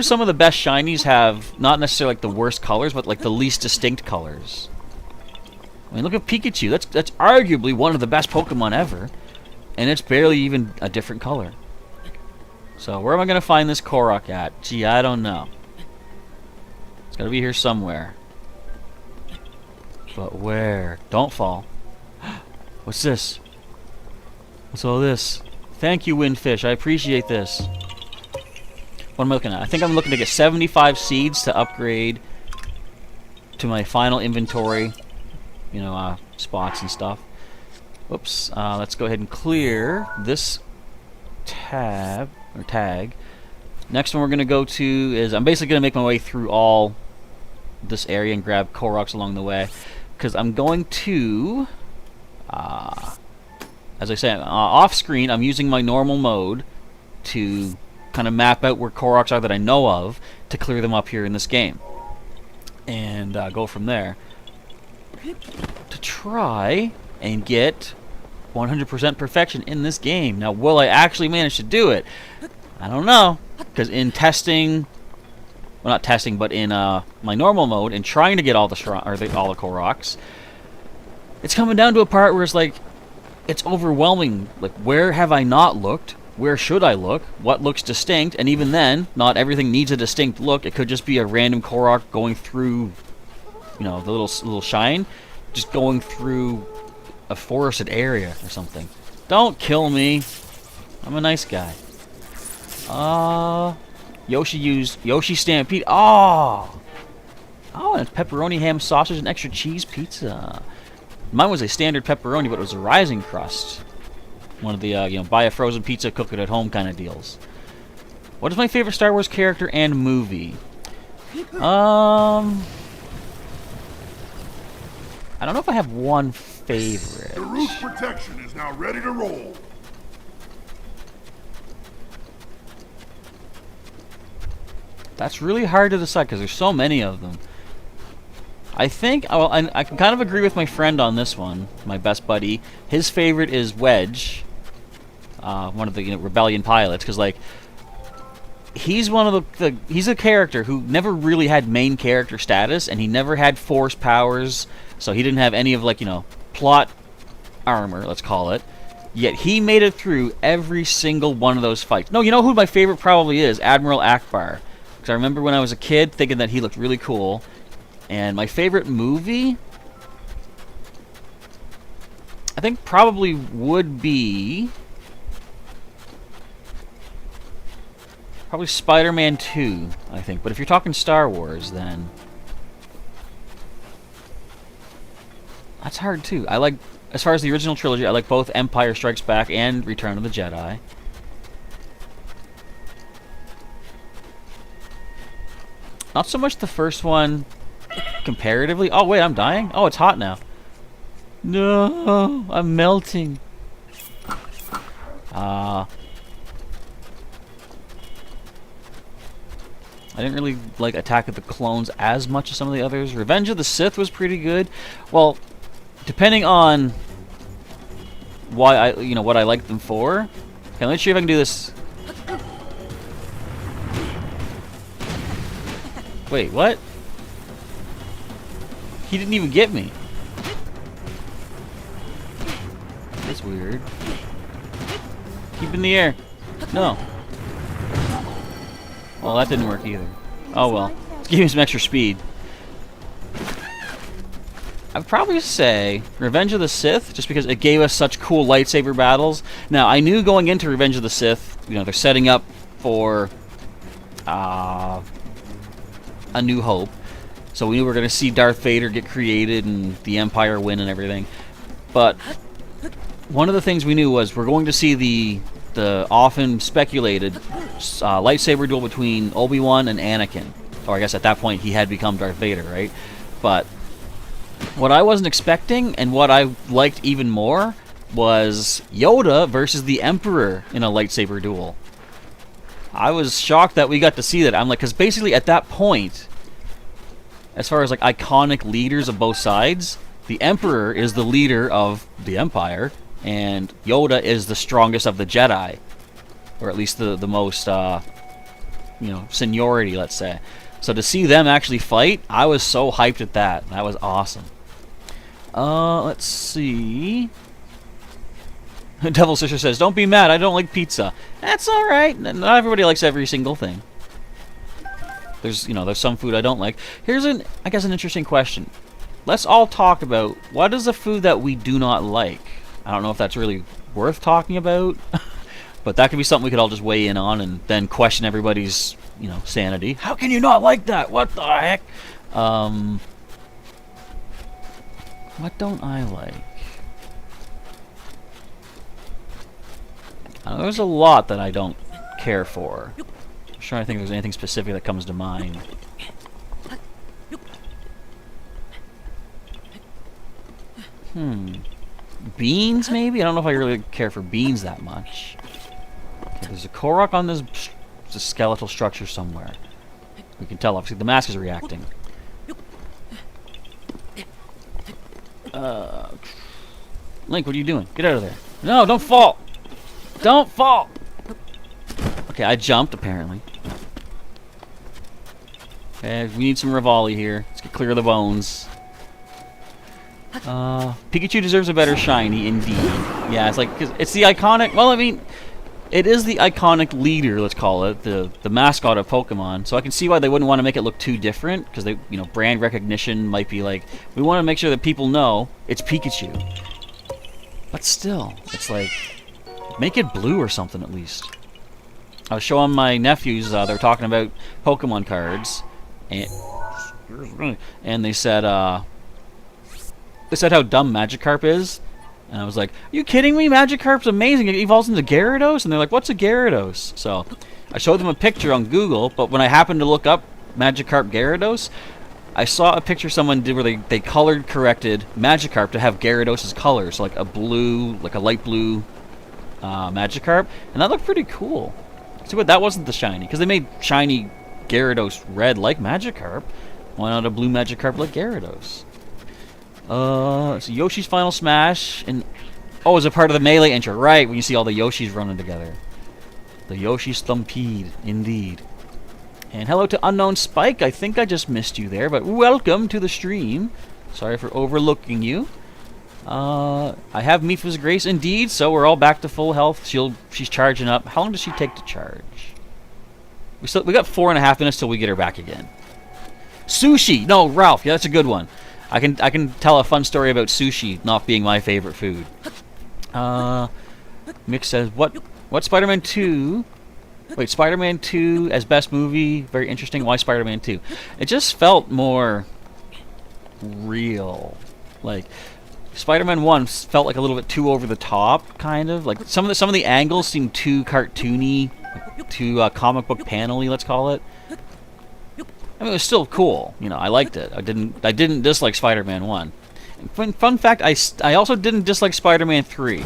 some of the best shinies have not necessarily like the worst colors, but like the least distinct colors? I mean, look at Pikachu. That's arguably one of the best Pokemon ever. And it's barely even a different color. So, where am I going to find this Korok at? Gee, I don't know. It's got to be here somewhere. But where? Don't fall. What's this? What's all this? Thank you, Windfish. I appreciate this. What am I looking at? I think I'm looking to get 75 seeds to upgrade to my final inventory. You know, spots and stuff. Whoops. Let's go ahead and clear this tab, or tag. Next one we're going to go to is, I'm basically going to make my way through all this area and grab Koroks along the way. Because I'm going to, as I said, off screen, I'm using my normal mode to kind of map out where Koroks are that I know of to clear them up here in this game. And go from there to try and get 100% perfection in this game. Now, will I actually manage to do it? I don't know, because in testing, well, not testing, but in my normal mode, and trying to get all the all the Koroks, it's coming down to a part where it's like, it's overwhelming. Like, where have I not looked? Where should I look? What looks distinct? And even then, not everything needs a distinct look. It could just be a random Korok going through, you know, the little shine, just going through a forested area or something. Don't kill me. I'm a nice guy. Yoshi Stampede. Oh, and it's pepperoni, ham, sausage, and extra cheese pizza. Mine was a standard pepperoni, but it was a rising crust. One of the, you know, buy a frozen pizza, cook it at home kind of deals. What is my favorite Star Wars character and movie? I don't know if I have one favorite. The roof protection is now ready to roll. That's really hard to decide because there's so many of them. I think, well, I can kind of agree with my friend on this one, my best buddy. His favorite is Wedge, one of the, you know, Rebellion pilots, because like he's one of he's a character who never really had main character status, and he never had force powers, so he didn't have any of, like, you know, plot armor, let's call it. Yet he made it through every single one of those fights. No, you know who my favorite probably is? Admiral Akbar. Because I remember when I was a kid thinking that he looked really cool. And my favorite movie, I think probably would be probably Spider-Man 2, I think. But if you're talking Star Wars, then that's hard too. I like, as far as the original trilogy, I like both Empire Strikes Back and Return of the Jedi. Not so much the first one comparatively. Oh wait, I'm dying? Oh, it's hot now. No, I'm melting. I didn't really like Attack of the Clones as much as some of the others. Revenge of the Sith was pretty good. Well, depending on why what I like them for. Okay, let's see if I can do this. Wait, what? He didn't even get me. That's weird. Keep in the air. No. Well, that didn't work either. Oh well. Let's give him some extra speed. I'd probably say Revenge of the Sith, just because it gave us such cool lightsaber battles. Now, I knew going into Revenge of the Sith, you know, they're setting up for A New Hope. So we knew we were going to see Darth Vader get created and the Empire win and everything. But one of the things we knew was we're going to see the often speculated lightsaber duel between Obi-Wan and Anakin. Or I guess at that point he had become Darth Vader, right? But what I wasn't expecting, and what I liked even more, was Yoda versus the Emperor in a lightsaber duel. I was shocked that we got to see that. I'm like, because basically at that point, as far as like iconic leaders of both sides, the Emperor is the leader of the Empire, and Yoda is the strongest of the Jedi, or at least the most, seniority, let's say. So to see them actually fight, I was so hyped at that. That was awesome. Let's see. Devil Sister says, "Don't be mad. I don't like pizza." That's all right. Not everybody likes every single thing. There's some food I don't like. Here's I guess an interesting question. Let's all talk about what is the food that we do not like. I don't know if that's really worth talking about, but that could be something we could all just weigh in on and then question everybody's, sanity. How can you not like that? What the heck? What don't I like? There's a lot that I don't care for. I'm trying to think if there's anything specific that comes to mind. Beans, maybe? I don't know if I really care for beans that much. Okay, there's a Korok on this skeletal structure somewhere. We can tell, obviously, the mask is reacting. Link, what are you doing? Get out of there. No, don't fall! Don't fall! Okay, I jumped, apparently. Okay, we need some Rivali here. Let's get clear of the bones. Pikachu deserves a better shiny, indeed. Yeah, it's like, 'cause it's the iconic, well, I mean, it is the iconic leader, let's call it, the mascot of Pokemon, so I can see why they wouldn't want to make it look too different, because they, brand recognition might be like, we want to make sure that people know it's Pikachu. But still, it's like, make it blue or something at least. I was showing my nephews, they were talking about Pokemon cards, and they said how dumb Magikarp is, and I was like, are you kidding me? Magikarp's amazing, it evolves into Gyarados? And they're like, what's a Gyarados? So, I showed them a picture on Google, but when I happened to look up Magikarp Gyarados, I saw a picture someone did where they colored corrected Magikarp to have Gyarados' color, so like a blue, like a light blue Magikarp, and that looked pretty cool. See, but that wasn't the shiny, because they made shiny Gyarados red like Magikarp. Why not a blue Magikarp like Gyarados? So Yoshi's Final Smash, and is a part of the Melee intro, right, when you see all the Yoshis running together. The Yoshi Stampede, indeed. And hello to Unknown Spike, I think I just missed you there, but welcome to the stream. Sorry for overlooking you. I have Mifa's Grace, indeed, so we're all back to full health. She's charging up. How long does she take to charge? We got 4.5 minutes till we get her back again. Sushi! No, Ralph, yeah, that's a good one. I can tell a fun story about sushi not being my favorite food. Mick says, what Spider-Man 2? Wait, Spider-Man 2 as best movie, very interesting. Why Spider-Man 2? It just felt more real. Like, Spider-Man 1 felt like a little bit too over the top, kind of. Like, some of the angles seemed too cartoony, too comic book panel-y, let's call it. I mean, it was still cool. I liked it. I didn't dislike Spider-Man 1. And fun fact, I also didn't dislike Spider-Man 3.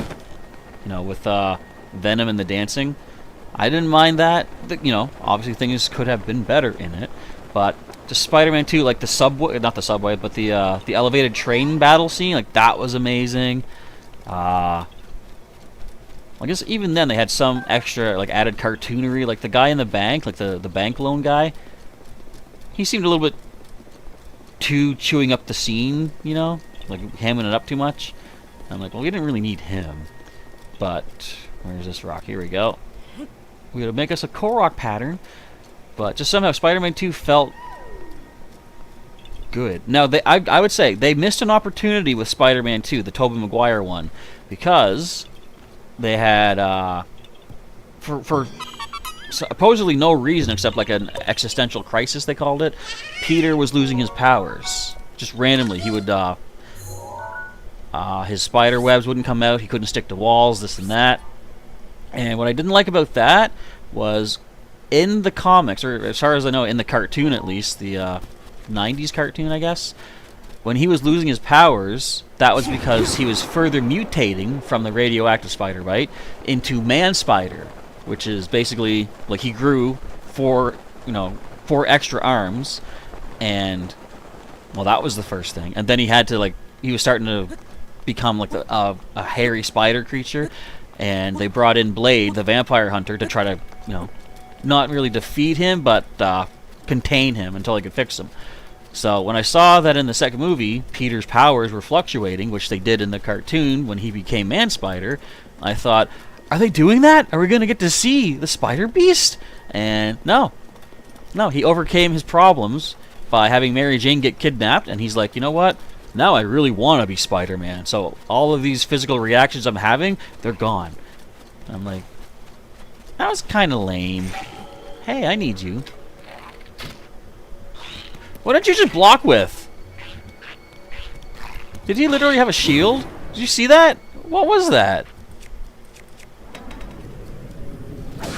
With Venom and the dancing. I didn't mind that. Obviously things could have been better in it. But just Spider-Man 2, like the subway, not the subway, but the elevated train battle scene, like that was amazing. I guess even then they had some extra, like, added cartoonery. Like the guy in the bank, like the bank loan guy. He seemed a little bit too chewing up the scene, like hamming it up too much. I'm like, well, we didn't really need him. But where's this rock? Here we go. We gotta make us a Korok pattern, but just somehow Spider-Man 2 felt good. Now, I would say they missed an opportunity with Spider-Man 2, the Tobey Maguire one, because they had for supposedly no reason except like an existential crisis, they called it. Peter was losing his powers just randomly. He would his spider webs wouldn't come out. He couldn't stick to walls. This and that. And what I didn't like about that was in the comics, or as far as I know, in the cartoon at least, the 90s cartoon, I guess, when he was losing his powers, that was because he was further mutating from the radioactive spider bite into man spider, which is basically like he grew four extra arms, and well, that was the first thing. And then he had to he was starting to become like a hairy spider creature. And they brought in Blade, the vampire hunter, to try to, not really defeat him, but contain him until they could fix him. So when I saw that in the second movie, Peter's powers were fluctuating, which they did in the cartoon when he became Man Spider, I thought, are they doing that? Are we going to get to see the Spider Beast? And no. No, he overcame his problems by having Mary Jane get kidnapped, and he's like, you know what? Now I really want to be Spider-Man. So all of these physical reactions I'm having, they're gone. I'm like, that was kind of lame. Hey, I need you. What did you just block with? Did he literally have a shield? Did you see that? What was that?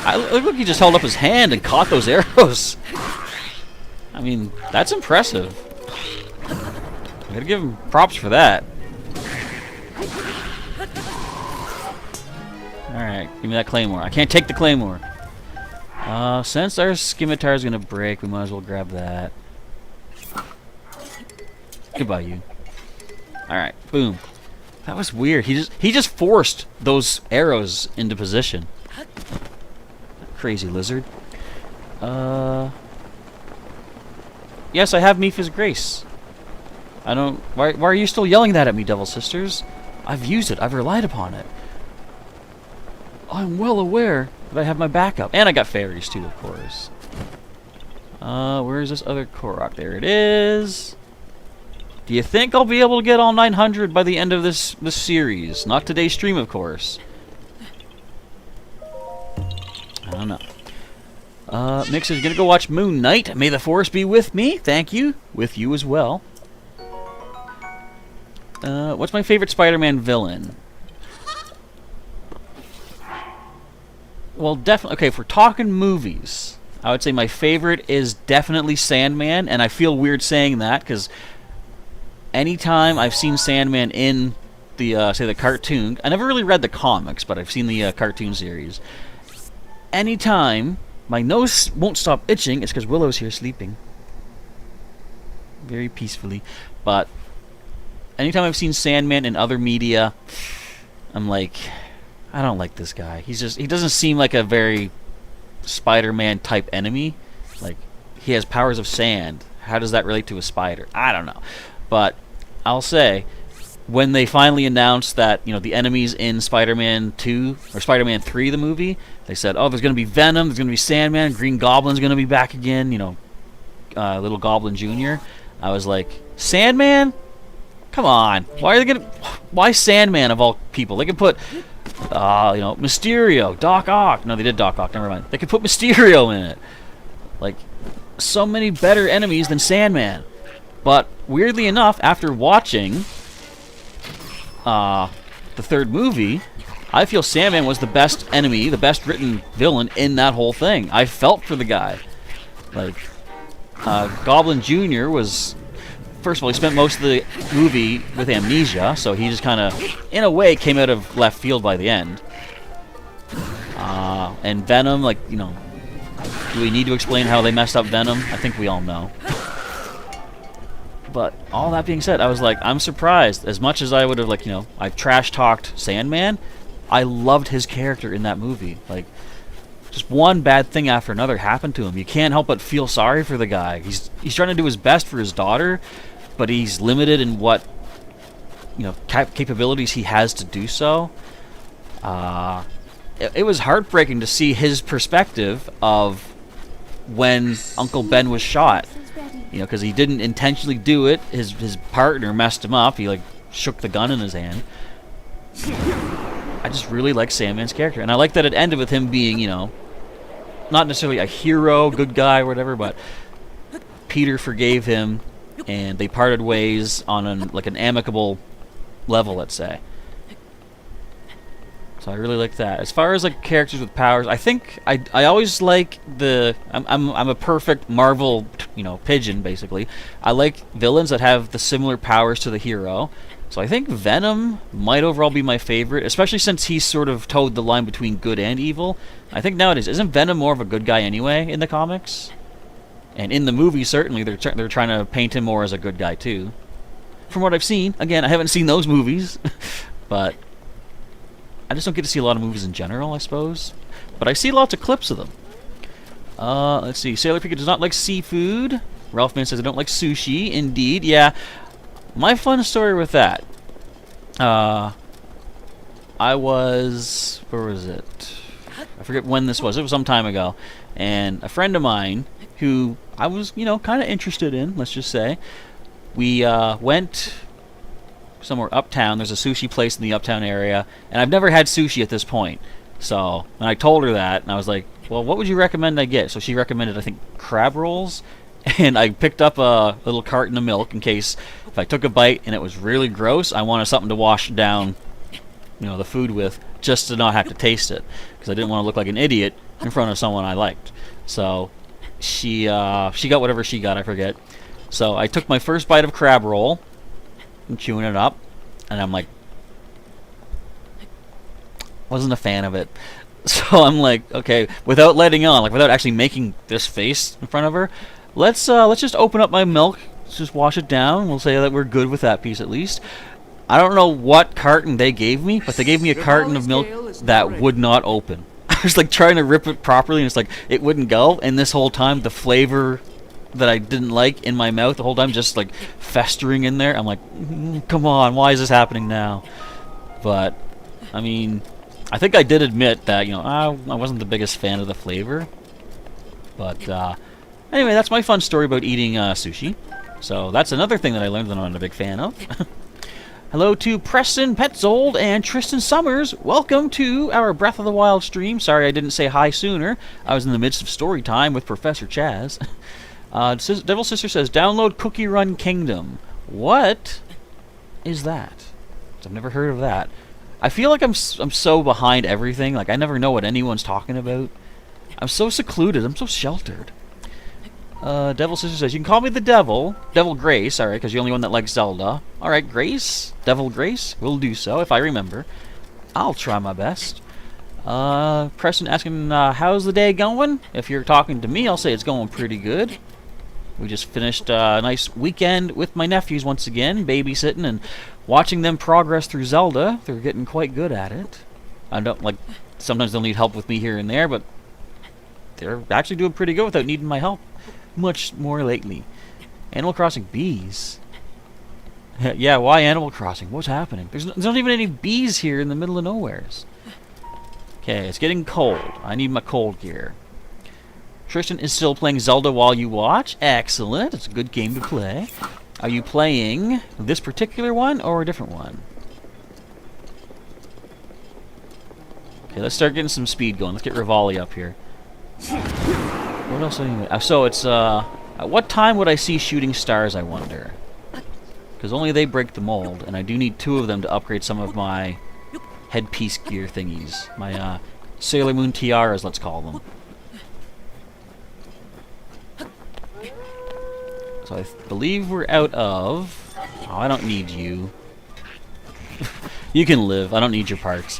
Look like he just held up his hand and caught those arrows. I mean, that's impressive. I gotta give him props for that. Alright, give me that claymore. I can't take the claymore. Since our scimitar is gonna break, we might as well grab that. Goodbye, you. Alright, boom. That was weird. He just forced those arrows into position. Crazy lizard. Yes, I have Mipha's Grace. I don't... Why are you still yelling that at me, Devil Sisters? I've used it. I've relied upon it. I'm well aware that I have my backup. And I got fairies, too, of course. Where is this other Korok? There it is. Do you think I'll be able to get all 900 by the end of this series? Not today's stream, of course. I don't know. Mixer's gonna go watch Moon Knight. May the Force be with me. Thank you. With you as well. What's my favorite Spider-Man villain? Well, definitely. Okay, if we're talking movies, I would say my favorite is definitely Sandman, and I feel weird saying that because anytime I've seen Sandman in the say the cartoon, I never really read the comics, but I've seen the cartoon series. Anytime my nose won't stop itching, it's because Willow's here sleeping very peacefully. But anytime I've seen Sandman in other media, I'm like, I don't like this guy. He doesn't seem like a very Spider-Man type enemy. Like, he has powers of sand. How does that relate to a spider? I don't know. But I'll say, when they finally announced that, you know, the enemies in Spider-Man 2 or Spider-Man 3, the movie, they said, oh, there's going to be Venom, there's going to be Sandman, Green Goblin's going to be back again, you know, Little Goblin Jr. I was like, Sandman? Come on. Why Sandman of all people? They could put, you know, Mysterio, Doc Ock. No, they did Doc Ock, never mind. They could put Mysterio in it. Like, so many better enemies than Sandman. But, weirdly enough, after watching the third movie, I feel Sandman was the best enemy, the best written villain in that whole thing. I felt for the guy. Like, Goblin Jr. was... First of all, he spent most of the movie with amnesia, so he just kind of, in a way, came out of left field by the end. And Venom, like, you know, do we need to explain how they messed up Venom? I think we all know. But all that being said, I was like, I'm surprised. As much as I would have, like, you know, I trash-talked Sandman, I loved his character in that movie. Like, just one bad thing after another happened to him. You can't help but feel sorry for the guy. He's trying to do his best for his daughter, but he's limited in what, you know, capabilities he has to do so. It was heartbreaking to see his perspective of when Uncle Ben was shot. You know, because he didn't intentionally do it. His partner messed him up. He, like, shook the gun in his hand. I just really like Sandman's character. And I like that it ended with him being, you know, not necessarily a hero, good guy, or whatever, but Peter forgave him, and they parted ways on an amicable level, let's say. So I really like that. As far as like characters with powers, I think I always like I'm a perfect Marvel, you know, pigeon basically. I like villains that have the similar powers to the hero. So I think Venom might overall be my favorite, especially since he's sort of towed the line between good and evil. I think nowadays, isn't Venom more of a good guy anyway in the comics? And in the movie, certainly, they're trying to paint him more as a good guy too. From what I've seen, again, I haven't seen those movies, but I just don't get to see a lot of movies in general, I suppose. But I see lots of clips of them. Let's see. Sailor Pika does not like seafood. Ralphman says I don't like sushi. Indeed, yeah. My fun story with that. I was... Where was it? I forget when this was. It was some time ago. And a friend of mine, who I was, you know, kind of interested in, let's just say, we went somewhere uptown. There's a sushi place in the uptown area. And I've never had sushi at this point. So, and I told her that, and I was like, well, what would you recommend I get? So she recommended, I think, crab rolls. And I picked up a little carton of milk in case if I took a bite and it was really gross, I wanted something to wash down, you know, the food with, just to not have to taste it, because I didn't want to look like an idiot in front of someone I liked. So she got whatever she got, I forget. So I took my first bite of crab roll and chewing it up, and I'm like, wasn't a fan of it. So I'm like, okay, without letting on, like without actually making this face in front of her, let's just open up my milk. Let's just wash it down. We'll say that we're good with that piece at least. I don't know what carton they gave me, but they gave me a carton of milk that would not open. I was like trying to rip it properly, and it's like it wouldn't go. And this whole time, the flavor that I didn't like in my mouth the whole time, just like festering in there. I'm like, come on, why is this happening now? But I mean, I think I did admit that, you know, I wasn't the biggest fan of the flavor. But anyway, that's my fun story about eating sushi. So that's another thing that I learned that I'm not a big fan of. Hello to Preston Petzold and Tristan Summers. Welcome to our Breath of the Wild stream. Sorry I didn't say hi sooner. I was in the midst of story time with Professor Chaz. Devil Sister says, download Cookie Run Kingdom. What is that? I've never heard of that. I feel like I'm so behind everything. Like, I never know what anyone's talking about. I'm so secluded. I'm so sheltered. Devil Sister says, you can call me the Devil. Devil Grace, alright, because you're the only one that likes Zelda. Alright, Grace. Devil Grace. We'll do so, if I remember. I'll try my best. Preston asking, how's the day going? If you're talking to me, I'll say it's going pretty good. We just finished a nice weekend with my nephews once again, babysitting and watching them progress through Zelda. They're getting quite good at it. I don't, like, sometimes they'll need help with me here and there, but they're actually doing pretty good without needing my help much more lately. Animal Crossing bees. Yeah, why Animal Crossing? What's happening? There's not even any bees here in the middle of nowheres. Okay, it's getting cold. I need my cold gear. Tristan is still playing Zelda while you watch. Excellent. It's a good game to play. Are you playing this particular one or a different one? Okay, let's start getting some speed going. Let's get Rivali up here. What else do I need? So it's, at what time would I see shooting stars, I wonder? Because only they break the mold, and I do need 2 of them to upgrade some of my headpiece gear thingies. My, Sailor Moon tiaras, let's call them. So I believe we're out of... Oh, I don't need you. You can live. I don't need your parts.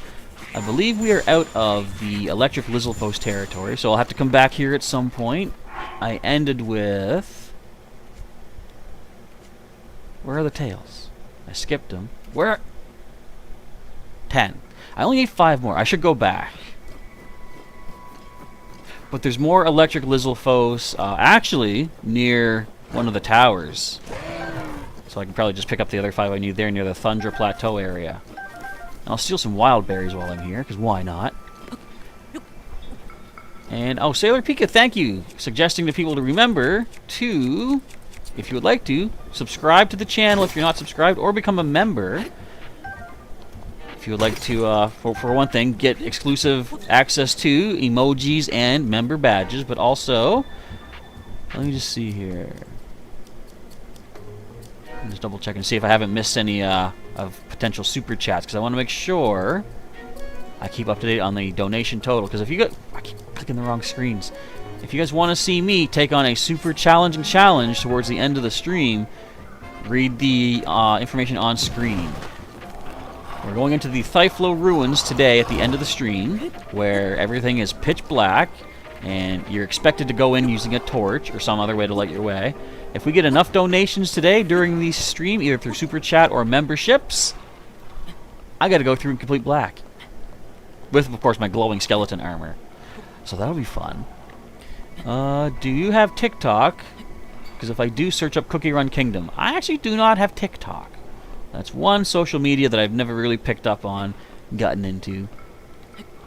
I believe we are out of the Electric Lizalfos territory, so I'll have to come back here at some point. I ended with... Where are the tails? I skipped them. Where? 10. I only need 5 more. I should go back. But there's more Electric Lizalfos, actually, near one of the towers. So I can probably just pick up the other 5 I need there near the Thundra Plateau area. And I'll steal some wild berries while I'm here, because why not? And, oh, Sailor Pika, thank you. Suggesting to people to remember to, if you would like to, subscribe to the channel if you're not subscribed, or become a member. If you would like to, for one thing, get exclusive access to emojis and member badges, but also, let me just see here. Just double check and see if I haven't missed any of potential super chats, because I want to make sure I keep up to date on the donation total. Because if you got, I keep clicking the wrong screens. If you guys want to see me take on a super challenging challenge towards the end of the stream, read the information on screen. We're going into the Thyphlo ruins today at the end of the stream, where everything is pitch black, and you're expected to go in using a torch or some other way to light your way. If we get enough donations today during the stream, either through Super Chat or memberships, I gotta go through in complete black. With, of course, my glowing skeleton armor. So that'll be fun. Do you have TikTok? Because if I do search up Cookie Run Kingdom, I actually do not have TikTok. That's one social media that I've never really picked up on, gotten into.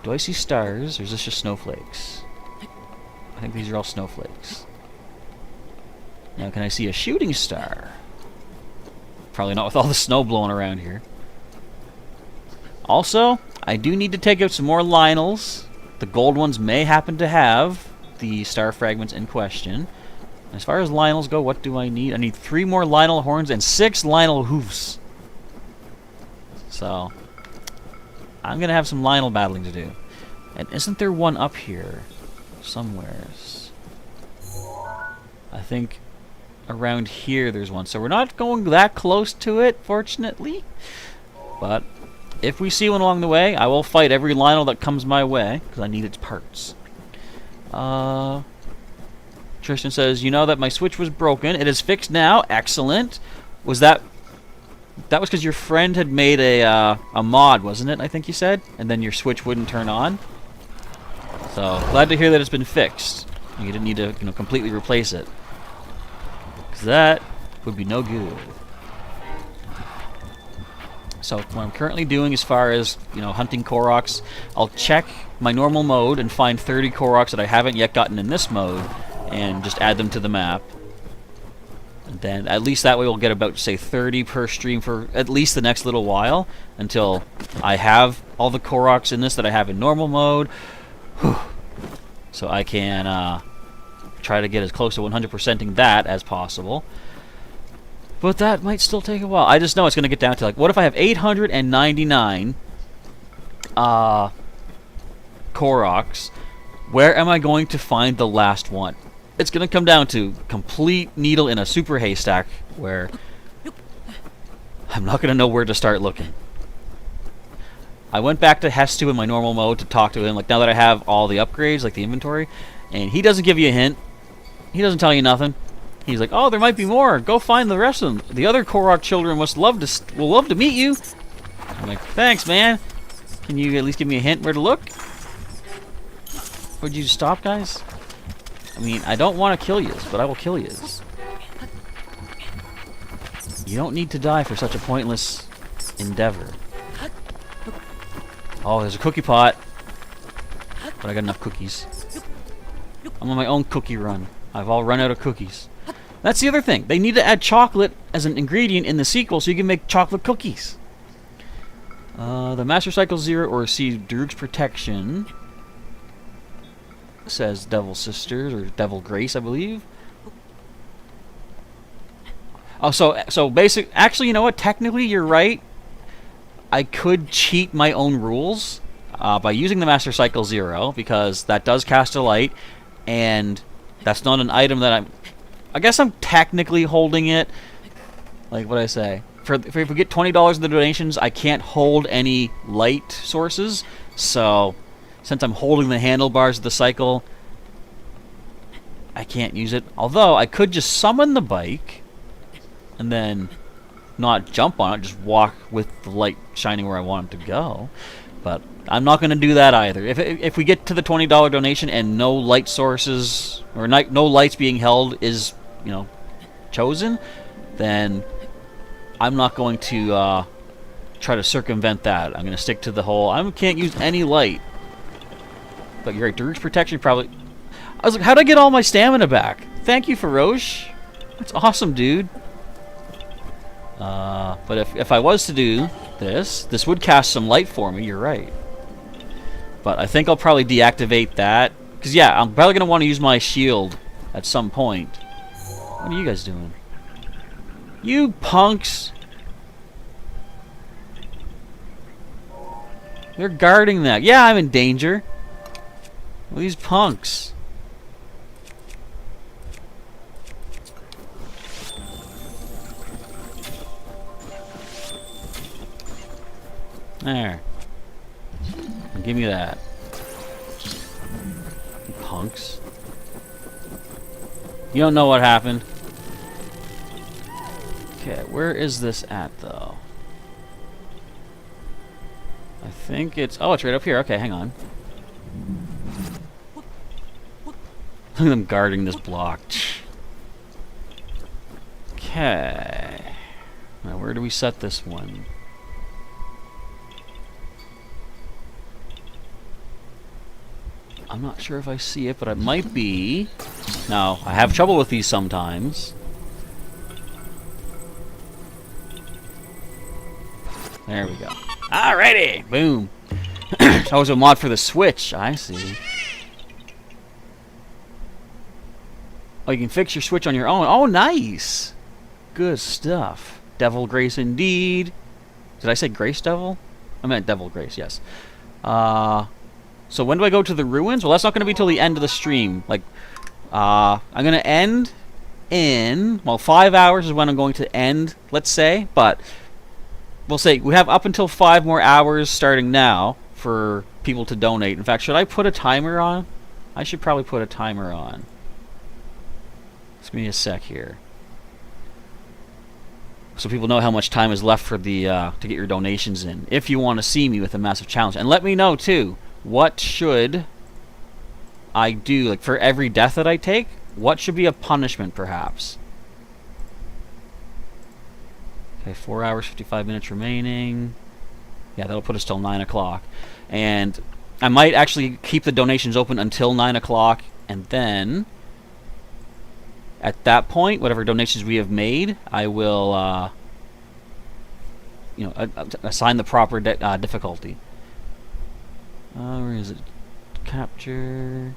Do I see stars, or is this just snowflakes? I think these are all snowflakes. Now, can I see a shooting star? Probably not with all the snow blowing around here. Also, I do need to take out some more Lionels. The gold ones may happen to have the star fragments in question. As far as Lionels go, what do I need? I need 3 more Lionel horns and 6 Lionel hoofs. So, I'm going to have some Lionel battling to do. And isn't there one up here somewheres? I think around here there's one. So we're not going that close to it, fortunately. But if we see one along the way, I will fight every Lionel that comes my way, because I need its parts. Tristan says, you know that my Switch was broken. It is fixed now. Excellent. Was that... That was because your friend had made a mod, wasn't it? I think you said? And then your Switch wouldn't turn on? So, glad to hear that it's been fixed. You didn't need to, completely replace it. Because that would be no good. So, what I'm currently doing as far as, hunting Koroks, I'll check my normal mode and find 30 Koroks that I haven't yet gotten in this mode, and just add them to the map. And then, at least that way we'll get about, say, 30 per stream for at least the next little while, until I have all the Koroks in this that I have in normal mode. So I can try to get as close to 100%ing that as possible. But that might still take a while. I just know it's going to get down to, like, what if I have 899 Koroks? Where am I going to find the last one? It's going to come down to complete needle in a super haystack, where I'm not going to know where to start looking. I went back to Hestu in my normal mode to talk to him, like, now that I have all the upgrades, like the inventory, and he doesn't give you a hint. He doesn't tell you nothing. He's like, oh, there might be more. Go find the rest of them. The other Korok children will love to meet you. I'm like, thanks, man. Can you at least give me a hint where to look? Would you stop, guys? I mean, I don't want to kill yous, but I will kill yous. You don't need to die for such a pointless endeavor. Oh, there's a cookie pot. But I got enough cookies. I'm on my own cookie run. I've all run out of cookies. That's the other thing. They need to add chocolate as an ingredient in the sequel so you can make chocolate cookies. The Master Cycle Zero or receive Daruk's protection. Says Devil Sisters, or Devil Grace, I believe. Oh, so basic... Actually, you know what? Technically, you're right. I could cheat my own rules by using the Master Cycle Zero, because that does cast a light, and that's not an item that I'm... I guess I'm technically holding it. Like, what I say? If we get $20 in the donations, I can't hold any light sources, so... Since I'm holding the handlebars of the cycle, I can't use it. Although, I could just summon the bike, and then not jump on it, just walk with the light shining where I want it to go. But I'm not going to do that either. If we get to the $20 donation and no light sources, or no lights being held is, chosen, then I'm not going to try to circumvent that. I'm going to stick to the whole, I can't use any light. But you're right, Daruk's protection probably... I was like, how'd I get all my stamina back? Thank you, Faroche. That's awesome, dude. But if I was to do this would cast some light for me, you're right. But I think I'll probably deactivate that. Because, yeah, I'm probably going to want to use my shield at some point. What are you guys doing? You punks! They're guarding that. Yeah, I'm in danger. Well, these punks. There. Give me that. Punks. You don't know what happened. Okay, where is this at, though? I think it's... Oh, it's right up here. Okay, hang on. Look at them guarding this block. Okay. Now, where do we set this one? I'm not sure if I see it, but it might be. Now, I have trouble with these sometimes. There we go. Alrighty! Boom. That was a mod for the Switch. I see. Oh, you can fix your Switch on your own. Oh, nice! Good stuff. Devil Grace indeed. Did I say Grace Devil? I meant Devil Grace, yes. So when do I go to the ruins? Well, that's not going to be till the end of the stream. Like, I'm going to end in... Well, 5 hours is when I'm going to end, let's say. But we'll say we have up until 5 more hours starting now for people to donate. In fact, should I put a timer on? I should probably put a timer on. Just give me a sec here. So people know how much time is left for the to get your donations in. If you want to see me with a massive challenge. And let me know, too. What should I do? Like, for every death that I take, what should be a punishment, perhaps? Okay, 4 hours, 55 minutes remaining. Yeah, that'll put us till 9 o'clock. And I might actually keep the donations open until 9 o'clock, and then at that point, whatever donations we have made, I will, assign the proper difficulty. Where is it? Capture.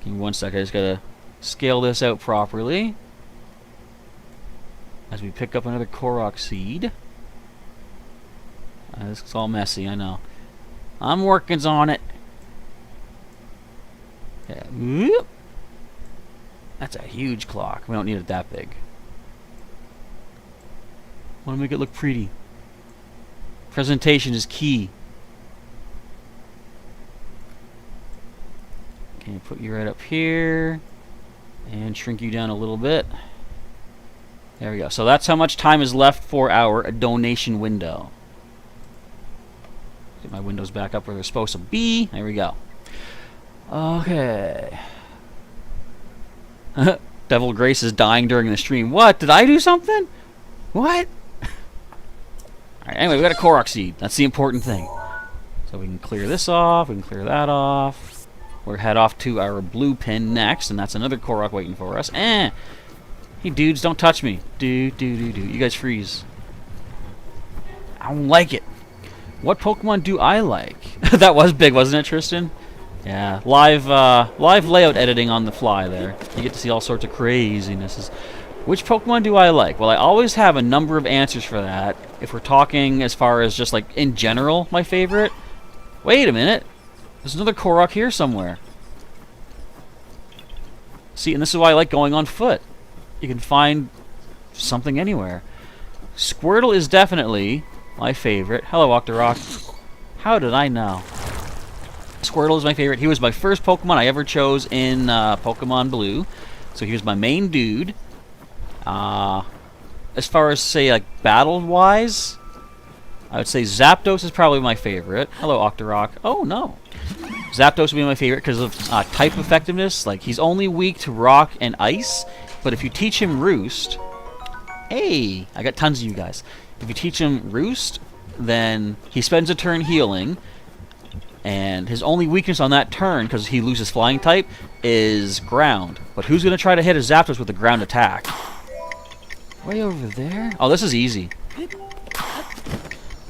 Give me 1 second. I just gotta scale this out properly as we pick up another Korok seed. This is all messy, I know. I'm working on it. Yeah. Whoop. That's a huge clock. We don't need it that big. Want to make it look pretty. Presentation is key. Okay, put you right up here and shrink you down a little bit. There we go. So that's how much time is left for our donation window. Get my windows back up where they're supposed to be. There we go. Okay. Devil Grace is dying during the stream. What? Did I do something? What? Alright, anyway, we got a Korok seed. That's the important thing. So we can clear this off. We can clear that off. We'll head off to our blue pin next, and that's another Korok waiting for us. Hey, dudes, don't touch me. You guys freeze. I don't like it. What Pokemon do I like? That was big, wasn't it, Tristan? Yeah, live layout editing on the fly there. You get to see all sorts of crazinesses. Which Pokemon do I like? Well, I always have a number of answers for that. If we're talking as far as just, like, in general, my favorite. Wait a minute. There's another Korok here somewhere. See, and this is why I like going on foot. You can find something anywhere. Squirtle is definitely my favorite. Hello, Octorok. How did I know? Squirtle is my favorite. He was my first Pokemon I ever chose in Pokemon Blue. So he was my main dude. As far as, say, like, battle-wise, I would say Zapdos is probably my favorite. Hello, Octorok. Oh, no. Zapdos would be my favorite because of type effectiveness. Like, he's only weak to rock and ice, but if you teach him Roost... Hey! I got tons of you guys. If you teach him Roost, then he spends a turn healing, and his only weakness on that turn, because he loses flying type, is ground. But who's going to try to hit a Zapdos with a ground attack? Way over there? Oh, this is easy.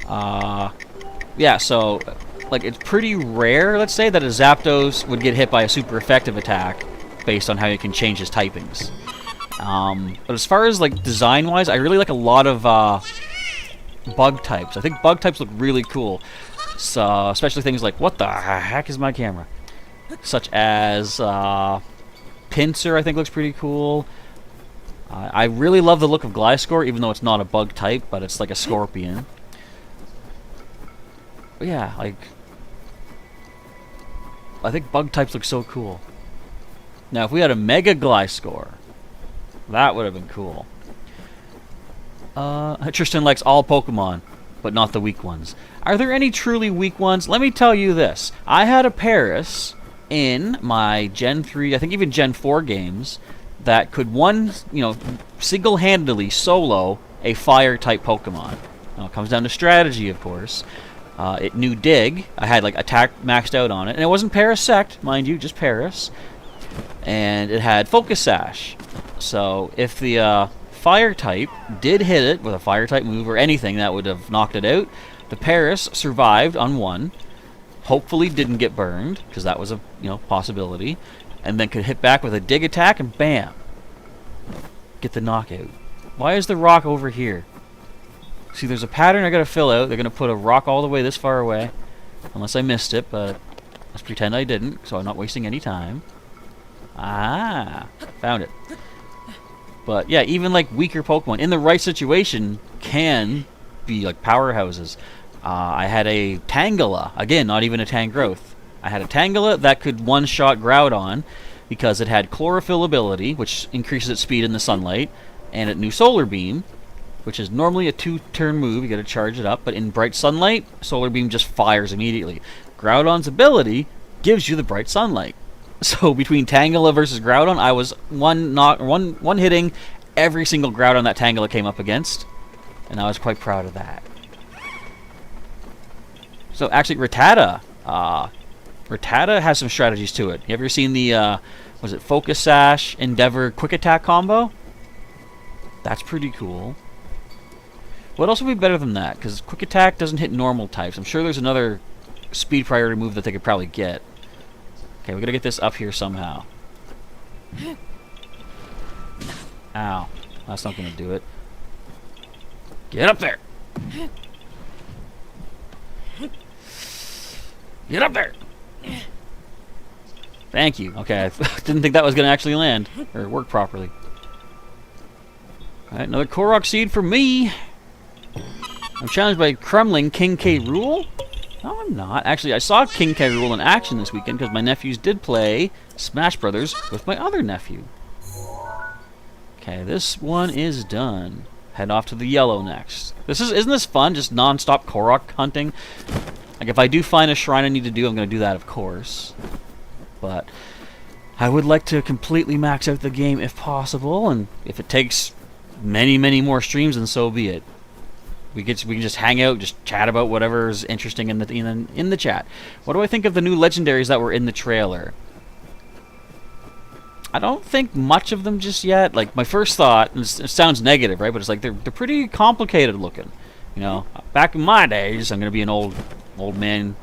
Yeah, so, like, it's pretty rare, let's say, that a Zapdos would get hit by a super effective attack based on how you can change his typings. But as far as, like, design-wise, I really like a lot of bug types. I think bug types look really cool. So, especially things like, what the heck is my camera? Such as Pinsir, I think looks pretty cool. I really love the look of Gliscor, even though it's not a bug type, but it's like a scorpion. But yeah, like, I think bug types look so cool. Now, if we had a Mega Gliscor, that would have been cool. Tristan likes all Pokemon, but not the weak ones. Are there any truly weak ones? Let me tell you this. I had a Paris in my Gen 3, I think even Gen 4 games, that could single-handedly solo a fire-type Pokemon. Now, it comes down to strategy, of course. It knew Dig. I had like attack maxed out on it, and it wasn't Parasect, mind you, just Paras. And it had Focus Sash. So if the fire type did hit it with a fire type move or anything that would have knocked it out, the Paras survived on 1. Hopefully didn't get burned, because that was a possibility, and then could hit back with a Dig attack and bam, get the knockout. Why is the rock over here? See, there's a pattern I gotta fill out. They're gonna put a rock all the way this far away. Unless I missed it, but let's pretend I didn't, so I'm not wasting any time. Ah, found it. But yeah, even like weaker Pokemon, in the right situation, can be like powerhouses. I had a Tangela. Again, not even a Tangrowth. I had a Tangela that could one-shot Groudon because it had Chlorophyll ability, which increases its speed in the sunlight, and it knew Solar Beam, which is normally a 2-turn move. You got to charge it up, but in bright sunlight, Solar Beam just fires immediately. Groudon's ability gives you the bright sunlight. So between Tangela versus Groudon, I was one hitting every single Groudon that Tangela came up against, and I was quite proud of that. So actually, Rattata has some strategies to it. You ever seen the was it Focus Sash Endeavor Quick Attack combo? That's pretty cool. What else would be better than that? Because Quick Attack doesn't hit normal types. I'm sure there's another speed priority move that they could probably get. Okay, we gotta get this up here somehow. Ow. That's not gonna do it. Get up there! Get up there! Thank you. Okay, I didn't think that was gonna actually land or work properly. Alright, another Korok Seed for me! I'm challenged by Kremling King K. Rool? No, I'm not. Actually, I saw King K. Rool in action this weekend because my nephews did play Smash Brothers with my other nephew. Okay, this one is done. Head off to the yellow next. Isn't this fun? Just non-stop Korok hunting. Like if I do find a shrine I need to do, I'm going to do that, of course. But I would like to completely max out the game if possible, and if it takes many, many more streams, then so be it. We can just hang out, just chat about whatever is interesting in the chat. What do I think of the new legendaries that were in the trailer? I don't think much of them just yet. Like my first thought, and it sounds negative, right? But it's like they're pretty complicated looking. You know, back in my days, I'm gonna be an old man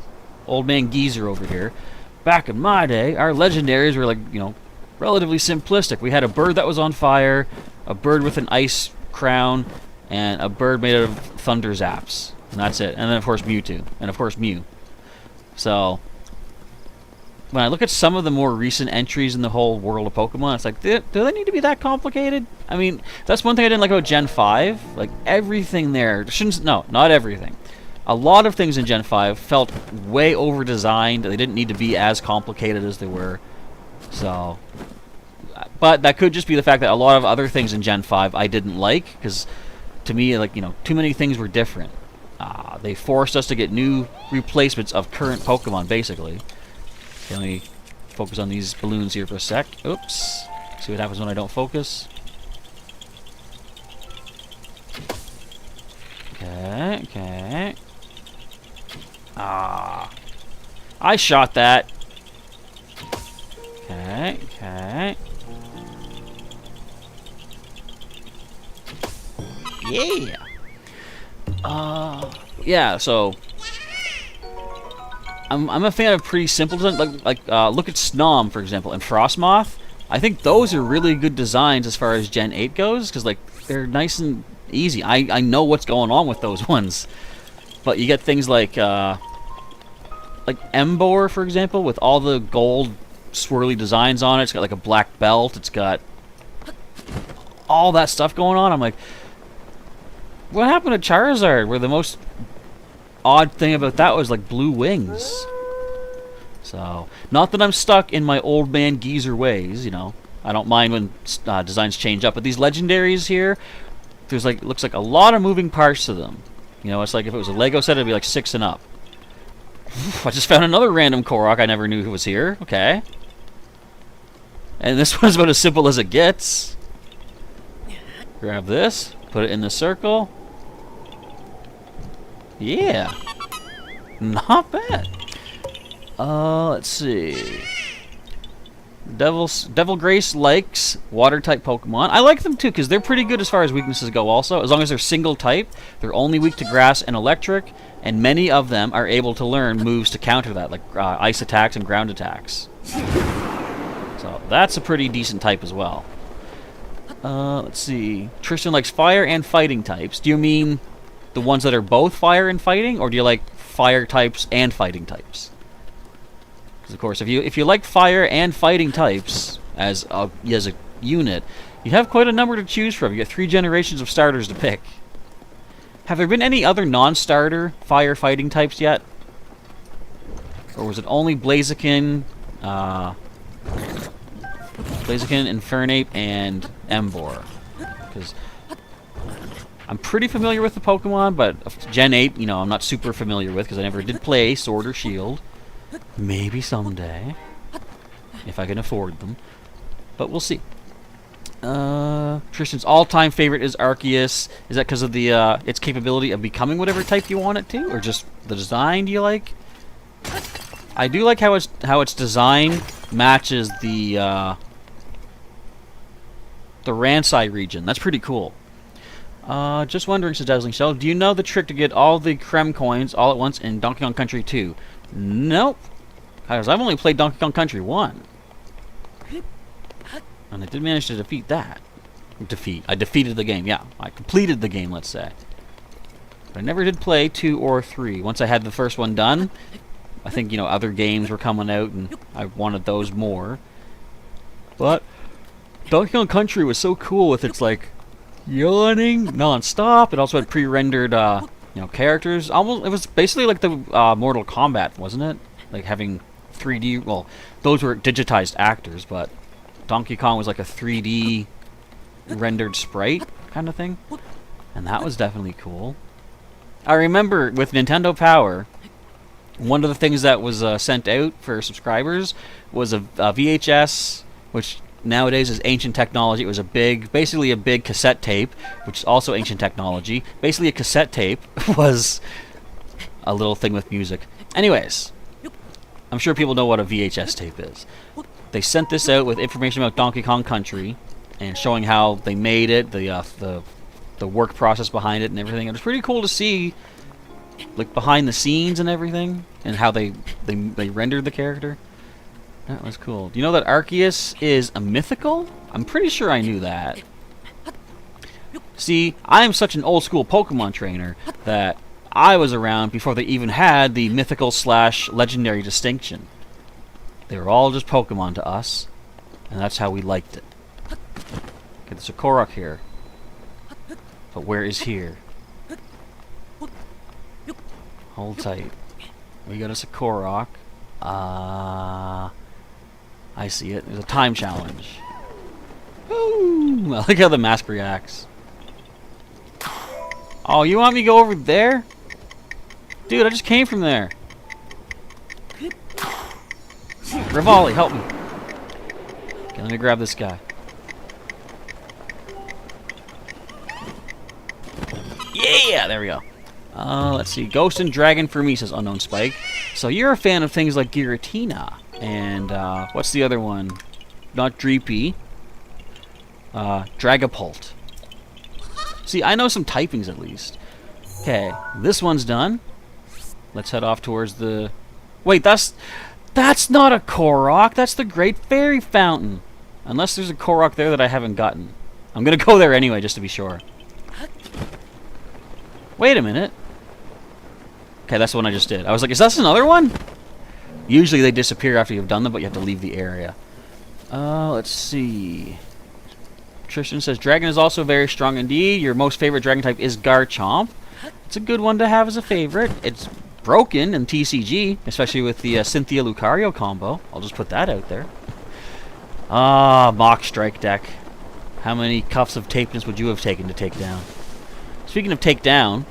geezer over here. Back in my day, our legendaries were like, relatively simplistic. We had a bird that was on fire, a bird with an ice crown, and a bird made out of thunder zaps, and that's it. And then of course Mewtwo, and of course Mew. So when I look at some of the more recent entries in the whole world of Pokemon, it's like, do they need to be that complicated? I mean, that's one thing I didn't like about Gen 5. Like everything there, not everything. A lot of things in Gen 5 felt way over-designed. They didn't need to be as complicated as they were. So, but that could just be the fact that a lot of other things in Gen 5 I didn't like, because to me, like, too many things were different. They forced us to get new replacements of current Pokemon, basically. Okay, let me focus on these balloons here for a sec. Oops. See what happens when I don't focus. Okay. I shot that. Okay. Yeah. Yeah, so I'm a fan of pretty simple design. Like look at Snom, for example, and Frostmoth. I think those are really good designs as far as Gen 8 goes, because like they're nice and easy. I know what's going on with those ones. But you get things like Embor, for example, with all the gold swirly designs on it. It's got like a black belt. It's got all that stuff going on. I'm like, what happened to Charizard? Where the most odd thing about that was like blue wings. So, not that I'm stuck in my old man geezer ways, I don't mind when designs change up, but these legendaries here, there's like, looks like a lot of moving parts to them. It's like if it was a Lego set, it'd be like 6 and up. I just found another random Korok I never knew who was here. Okay. And this one's about as simple as it gets. Grab this, put it in the circle. Yeah. Not bad. Let's see. Devil Grace likes water-type Pokemon. I like them too, because they're pretty good as far as weaknesses go also. As long as they're single-type, they're only weak to grass and electric, and many of them are able to learn moves to counter that, like ice attacks and ground attacks. So that's a pretty decent type as well. Let's see. Tristan likes fire and fighting types. Do you mean the ones that are both fire and fighting, or do you like fire types and fighting types? Because of course, if you like fire and fighting types as a unit, you have quite a number to choose from. You get 3 generations of starters to pick. Have there been any other non-starter fire fighting types yet? Or was it only Blaziken, Infernape, and Emboar? Because I'm pretty familiar with the Pokemon, but Gen 8, you know, I'm not super familiar with because I never did play Sword or Shield. Maybe someday, if I can afford them. But we'll see. Tristan's all-time favorite is Arceus. Is that because of the its capability of becoming whatever type you want it to, or just the design? Do you like? I do like how its design matches the Ransai region. That's pretty cool. Just wondering, says Dazzling Shell, do you know the trick to get all the Creme coins all at once in Donkey Kong Country 2? Nope. Because I've only played Donkey Kong Country 1. And I did manage to defeat that. I defeated the game, yeah. I completed the game, let's say. But I never did play 2 or 3. Once I had the first one done, I think, you know, other games were coming out and I wanted those more. But Donkey Kong Country was so cool with its, like, yawning non-stop. It also had pre-rendered, you know, characters. Almost, it was basically like the Mortal Kombat, wasn't it? Like having 3D, well, those were digitized actors, but Donkey Kong was like a 3D rendered sprite kind of thing. And that was definitely cool. I remember with Nintendo Power, one of the things that was sent out for subscribers was a VHS, which nowadays is ancient technology. It was basically a big cassette tape, which is also ancient technology. Basically a cassette tape was a little thing with music. Anyways, I'm sure people know what a VHS tape is. They sent this out with information about Donkey Kong Country and showing how they made it, the work process behind it and everything. It was pretty cool to see, like, behind the scenes and everything, and how they rendered the character. That was cool. Do you know that Arceus is a mythical? I'm pretty sure I knew that. See, I am such an old school Pokemon trainer that I was around before they even had the mythical / legendary distinction. They were all just Pokemon to us, and that's how we liked it. Okay, there's a Korok here. But where is here? Hold tight. We got us a Korok. I see it. There's a time challenge. Woo! I like how the mask reacts. Oh, you want me to go over there? Dude, I just came from there. Rivali, help me. Okay, let me grab this guy. Yeah, there we go. Let's see. Ghost and Dragon for me, says Unknown Spike. So you're a fan of things like Giratina. And, what's the other one? Not Dreepy. Dragapult. See, I know some typings at least. Okay, this one's done. Let's head off towards the... Wait, that's not a Korok. That's the Great Fairy Fountain. Unless there's a Korok there that I haven't gotten. I'm gonna go there anyway, just to be sure. Wait a minute. Okay, that's the one I just did. I was like, is that another one? Usually they disappear after you've done them, but you have to leave the area. Let's see. Tristan says, Dragon is also very strong indeed. Your most favorite Dragon type is Garchomp. It's a good one to have as a favorite. It's broken in TCG, especially with the Cynthia Lucario combo. I'll just put that out there. Mock Strike deck. How many cuffs of tapeness would you have taken to take down? Speaking of take down,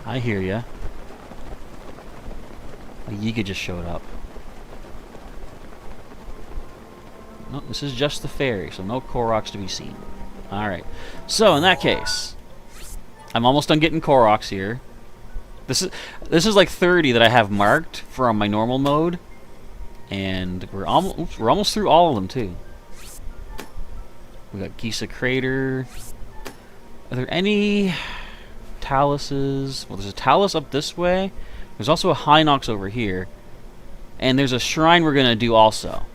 I hear ya. A Yiga just showed up. No, this is just the fairy, so no Koroks to be seen. Alright. So, in that case, I'm almost done getting Koroks here. This is like 30 that I have marked from my normal mode. And we're almost through all of them, too. We got Gisa Crater. Are there any taluses? Well, there's a talus up this way. There's also a Hinox over here. And there's a shrine we're going to do also.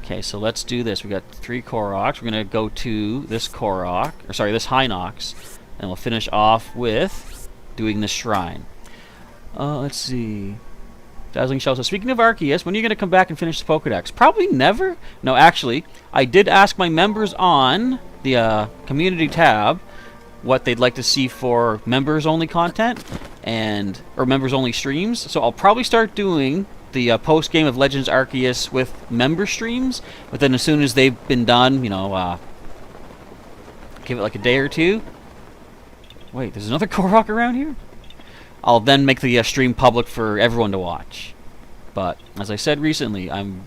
Okay, so let's do this. We got 3 Koroks. We're going to go to this Korok, or sorry, this Hinox, and we'll finish off with doing the shrine. Let's see. Dazzling Shell says, speaking of Arceus, when are you going to come back and finish the Pokedex? Probably never. No, actually, I did ask my members on the community tab what they'd like to see for members-only content or members-only streams. So I'll probably start doing the post-game of Legends Arceus with member streams, but then as soon as they've been done, you know, give it like a day or two. Wait, there's another Korok around here? I'll then make the stream public for everyone to watch. But as I said recently, I'm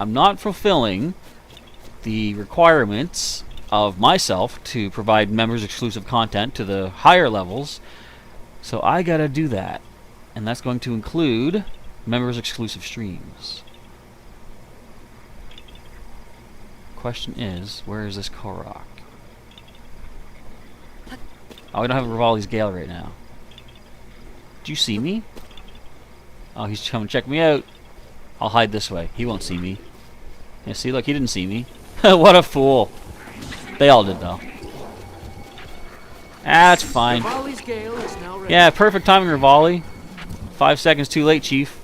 not fulfilling the requirements of myself to provide members exclusive content to the higher levels, so I gotta do that, and that's going to include members exclusive streams. Question is, where is this Korok? Oh, we don't have Rivali's Gale right now. Did you see me? Oh, he's coming to check me out. I'll hide this way. He won't see me. Yeah, see, look, he didn't see me. What a fool. They all did, though. That's fine. Yeah, perfect timing, Rivali. 5 seconds too late, Chief.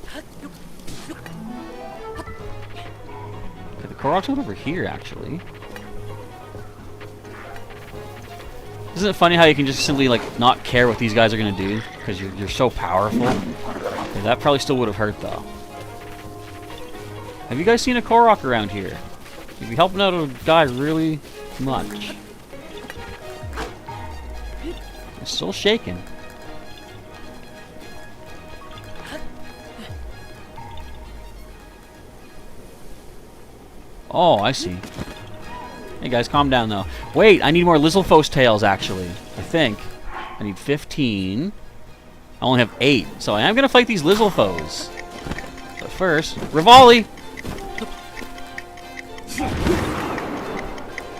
Okay, the Korok's over here, actually. Isn't it funny how you can just simply, like, not care what these guys are going to do? Because you're so powerful. Okay, that probably still would have hurt, though. Have you guys seen a Korok around here? You'd be helping out a guy really much. It's still shaking. Oh, I see. Hey guys, calm down though. Wait, I need more Lizalfos tails actually. I think. I need 15. I only have 8, so I am gonna fight these Lizalfos. But first, Rivali!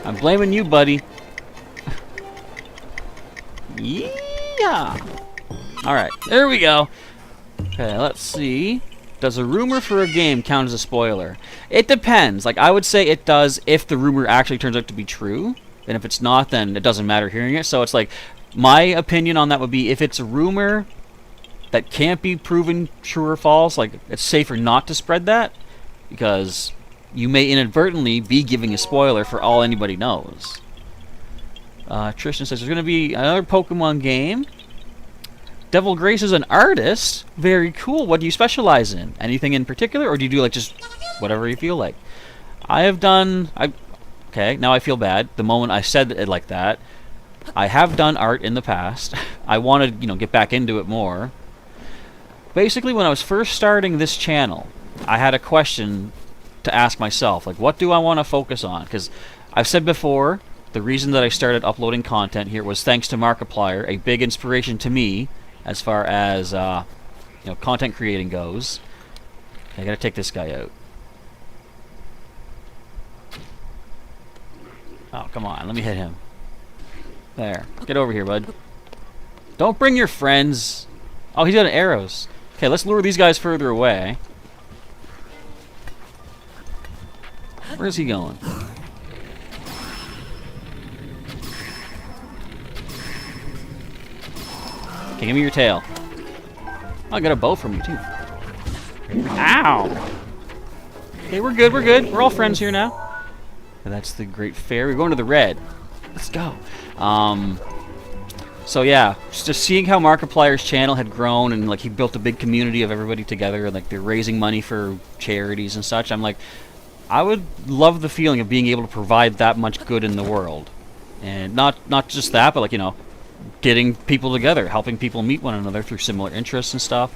I'm blaming you, buddy. Yeah! Alright, there we go. Okay, let's see. Does a rumor for a game count as a spoiler? It depends. Like, I would say it does if the rumor actually turns out to be true. And if it's not, then it doesn't matter hearing it. So it's like, my opinion on that would be, if it's a rumor that can't be proven true or false, like, it's safer not to spread that. Because you may inadvertently be giving a spoiler for all anybody knows. Tristan says, there's going to be another Pokemon game. Devil Grace is an artist. Very cool. What do you specialize in? Anything in particular, or do you do like just whatever you feel like? I have done. Okay, now I feel bad. The moment I said it like that, I have done art in the past. I want to, get back into it more. Basically, when I was first starting this channel, I had a question to ask myself, like, what do I want to focus on? Because I've said before, the reason that I started uploading content here was thanks to Markiplier, a big inspiration to me. As far as content creating goes. I gotta take this guy out. Oh, come on, let me hit him. There, get over here, bud. Don't bring your friends. Oh, he's got arrows. Okay, let's lure these guys further away. Where's he going? Okay, give me your tail. Oh, I got a bow from you, too. Ow! Okay, we're good, we're good. We're all friends here now. And that's the Great Fair. We're going to the red. Let's go. So, yeah, just seeing how Markiplier's channel had grown and, like, he built a big community of everybody together and, like, they're raising money for charities and such. I'm like, I would love the feeling of being able to provide that much good in the world. And not just that, but, like, getting people together, helping people meet one another through similar interests and stuff.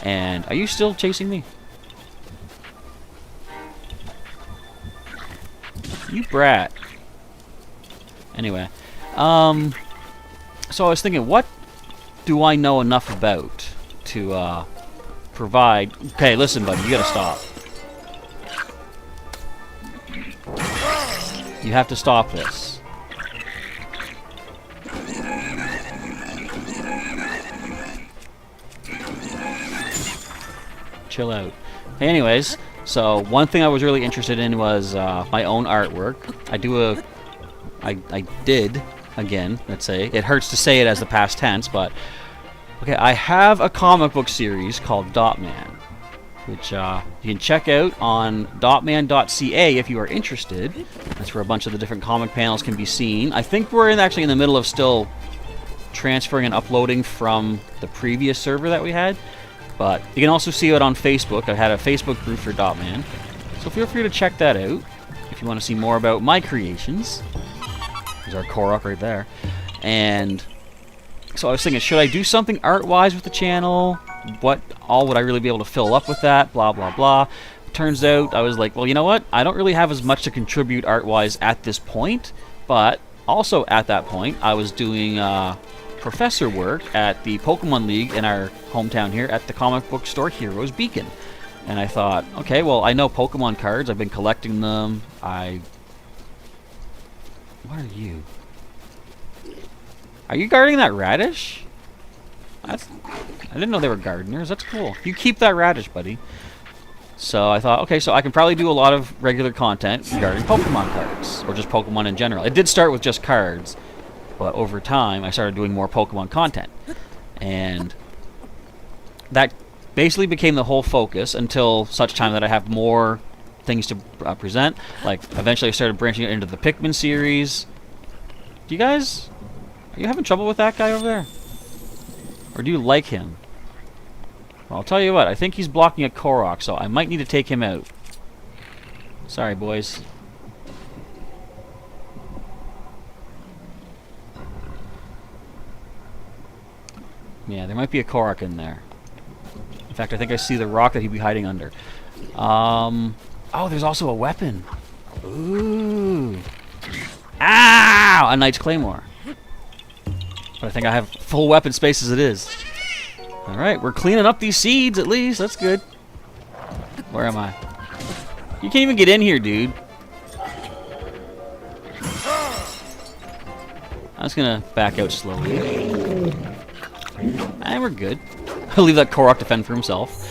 And are you still chasing me? You brat. Anyway, so I was thinking, what do I know enough about to provide... Okay, listen, buddy, you gotta stop. You have to stop this. Chill out. Anyways, so one thing I was really interested in was my own artwork. I did, again, let's say. It hurts to say it as the past tense, but... Okay, I have a comic book series called Dotman, which you can check out on dotman.ca if you are interested. That's where a bunch of the different comic panels can be seen. I think we're actually in the middle of still transferring and uploading from the previous server that we had. But you can also see it on Facebook. I had a Facebook group for Dotman. So feel free to check that out if you want to see more about my creations. There's our Korok right there. And so I was thinking, should I do something art-wise with the channel? What all would I really be able to fill up with that? Blah, blah, blah. Turns out, I was like, well, you know what? I don't really have as much to contribute art-wise at this point. But also at that point, I was doing professor work at the Pokemon League in our hometown here at the comic book store Heroes Beacon. And I thought, okay, well, I know Pokemon cards. I've been collecting them. What are you? Are you guarding that radish? I didn't know they were gardeners. That's cool. You keep that radish, buddy. So I thought, okay, so I can probably do a lot of regular content regarding Pokemon cards, or just Pokemon in general. It did start with just cards, but over time I started doing more Pokemon content. And that basically became the whole focus until such time that I have more things to present. Like, eventually I started branching it into the Pikmin series. Do you guys... Are you having trouble with that guy over there? Or do you like him? Well, I'll tell you what, I think he's blocking a Korok, so I might need to take him out. Sorry, boys. Yeah, there might be a Korok in there. In fact, I think I see the rock that he'd be hiding under. Oh, there's also a weapon. Ooh. Ow! A Knight's Claymore. But I think I have full weapon space as it is. Alright, we're cleaning up these seeds at least. That's good. Where am I? You can't even get in here, dude. I'm just gonna back out slowly. And we're good. I'll leave that Korok to fend for himself.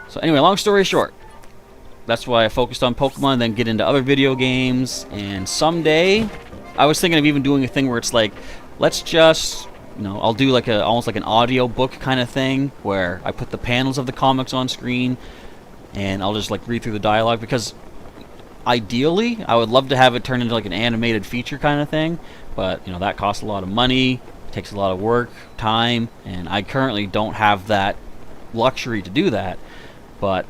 So anyway, long story short. That's why I focused on Pokemon, then get into other video games. And someday, I was thinking of even doing a thing where it's like, let's just... You know, I'll do like almost like an audio book kind of thing where I put the panels of the comics on screen and I'll just like read through the dialogue, because ideally I would love to have it turn into like an animated feature kind of thing, but you know, that costs a lot of money, takes a lot of work, time, and I currently don't have that luxury to do that. But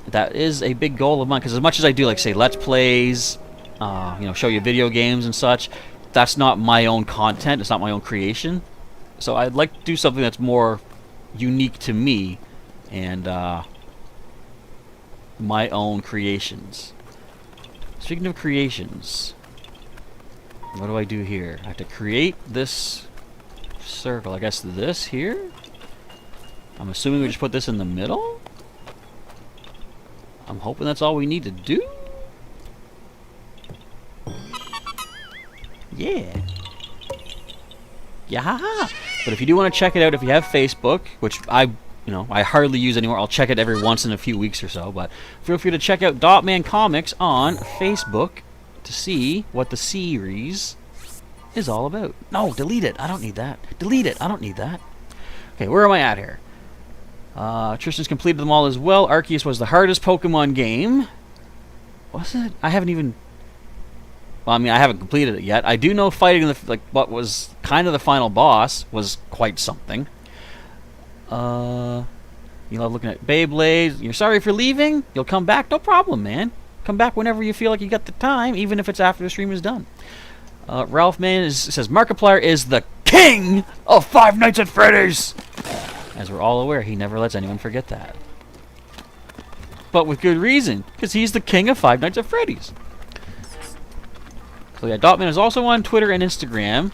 that is a big goal of mine, because as much as I do like say let's plays, you know, show you video games and such, that's not my own content, it's not my own creation. So I'd like to do something that's more unique to me and my own creations. Speaking of creations, what do I do here? I have to create this circle. I guess this here? I'm assuming we just put this in the middle? I'm hoping that's all we need to do? Yeah. Yeah. But if you do want to check it out, if you have Facebook, which I hardly use anymore. I'll check it every once in a few weeks or so, but feel free to check out Dotman Comics on Facebook to see what the series is all about. No, delete it. I don't need that. Delete it. I don't need that. Okay, where am I at here? Tristan's completed them all as well. Arceus was the hardest Pokemon game. Was it? I haven't even... Well, I mean, I haven't completed it yet. I do know fighting what was kind of the final boss was quite something. You love looking at Beyblades. You're sorry for leaving? You'll come back? No problem, man. Come back whenever you feel like you got the time, even if it's after the stream is done. Ralph Man says Markiplier is the king of Five Nights at Freddy's. As we're all aware, he never lets anyone forget that. But with good reason, because he's the king of Five Nights at Freddy's. So yeah, Dotman is also on Twitter and Instagram.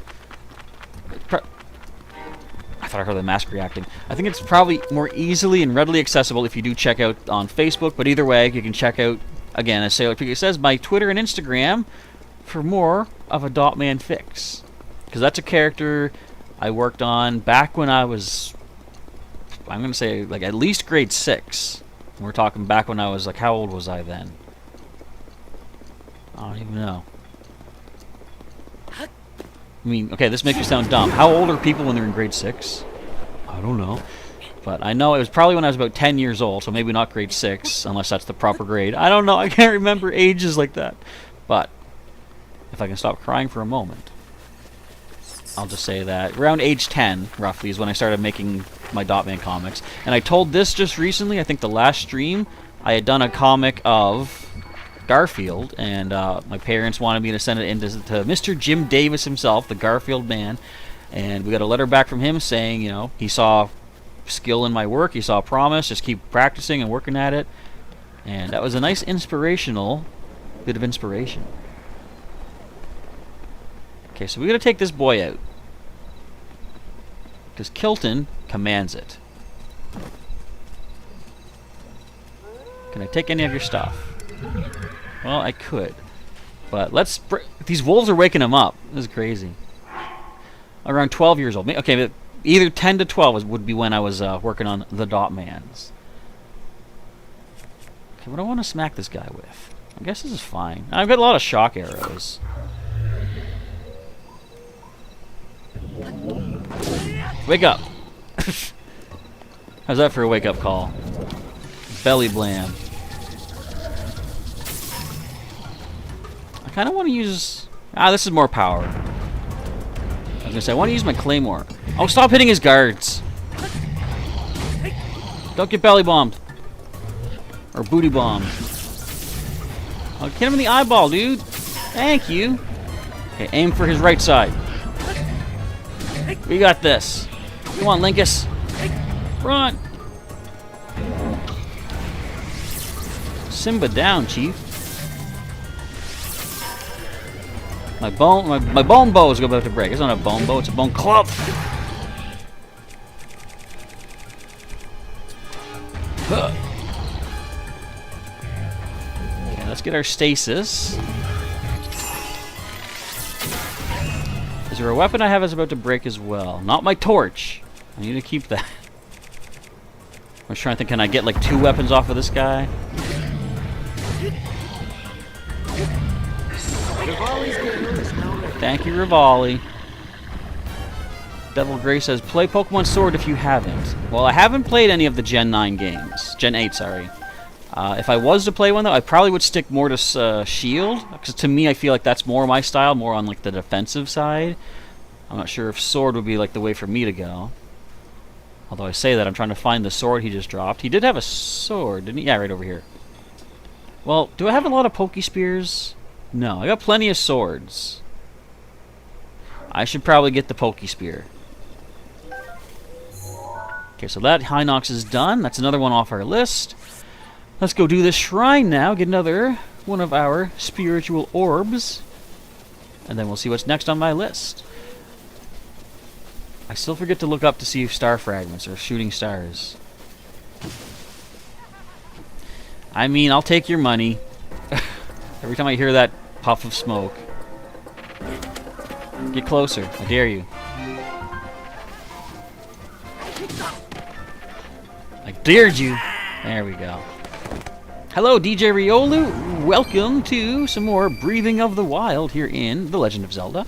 I thought I heard the mask reacting. I think it's probably more easily and readily accessible if you do check out on Facebook, but either way, you can check out, again, as Sailor Pig says, my Twitter and Instagram for more of a Dotman fix. Because that's a character I worked on back when I was, I'm going to say, like, at least grade 6. We're talking back when I was, like, how old was I then? I don't even know. I mean, okay, this makes me sound dumb. How old are people when they're in grade 6? I don't know. But I know it was probably when I was about 10 years old, so maybe not grade 6, unless that's the proper grade. I don't know, I can't remember ages like that. But, if I can stop crying for a moment, I'll just say that around age 10, roughly, is when I started making my Dotman comics. And I told this just recently, I think the last stream, I had done a comic of Garfield, and my parents wanted me to send it in to Mr. Jim Davis himself, the Garfield man, and we got a letter back from him saying, you know, he saw skill in my work, he saw promise, just keep practicing and working at it, and that was a nice inspirational bit of inspiration. Okay, so we gotta take this boy out, because Kilton commands it. Can I take any of your stuff? Well, I could. But let's... These wolves are waking him up. This is crazy. Around 12 years old. Okay, but either 10 to 12 would be when I was working on the Dotmans. Okay, what do I want to smack this guy with? I guess this is fine. I've got a lot of shock arrows. Wake up! How's that for a wake-up call? Belly blam. I kind of want to use... this is more power. I was going to say, I want to use my claymore. Oh, stop hitting his guards. Don't get belly bombed. Or booty bombed. Oh, hit him in the eyeball, dude. Thank you. Okay, aim for his right side. We got this. Come on, Linkus. Run. Simba down, Chief. My bone bow is about to break. It's not a bone bow, it's a bone club. Okay, let's get our stasis. Is there a weapon I have that's about to break as well? Not my torch. I need to keep that. I was trying to think, can I get like 2 weapons off of this guy? Thank you, Rivali. Devil Gray says, play Pokemon Sword if you haven't. Well, I haven't played any of the Gen 9 games. Gen 8, sorry. If I was to play one, though, I probably would stick more to Shield. Because to me, I feel like that's more my style, more on like the defensive side. I'm not sure if Sword would be like the way for me to go. Although I say that, I'm trying to find the sword he just dropped. He did have a sword, didn't he? Yeah, right over here. Well, do I have a lot of Pokespears? No, I got plenty of swords. I should probably get the Pokespear. Okay, so that Hinox is done. That's another one off our list. Let's go do this shrine now. Get another one of our spiritual orbs. And then we'll see what's next on my list. I still forget to look up to see if star fragments or shooting stars. I mean, I'll take your money. Every time I hear that puff of smoke. Get closer. I dare you. I dared you. There we go. Hello, DJ Riolu. Welcome to some more Breathing of the Wild here in The Legend of Zelda.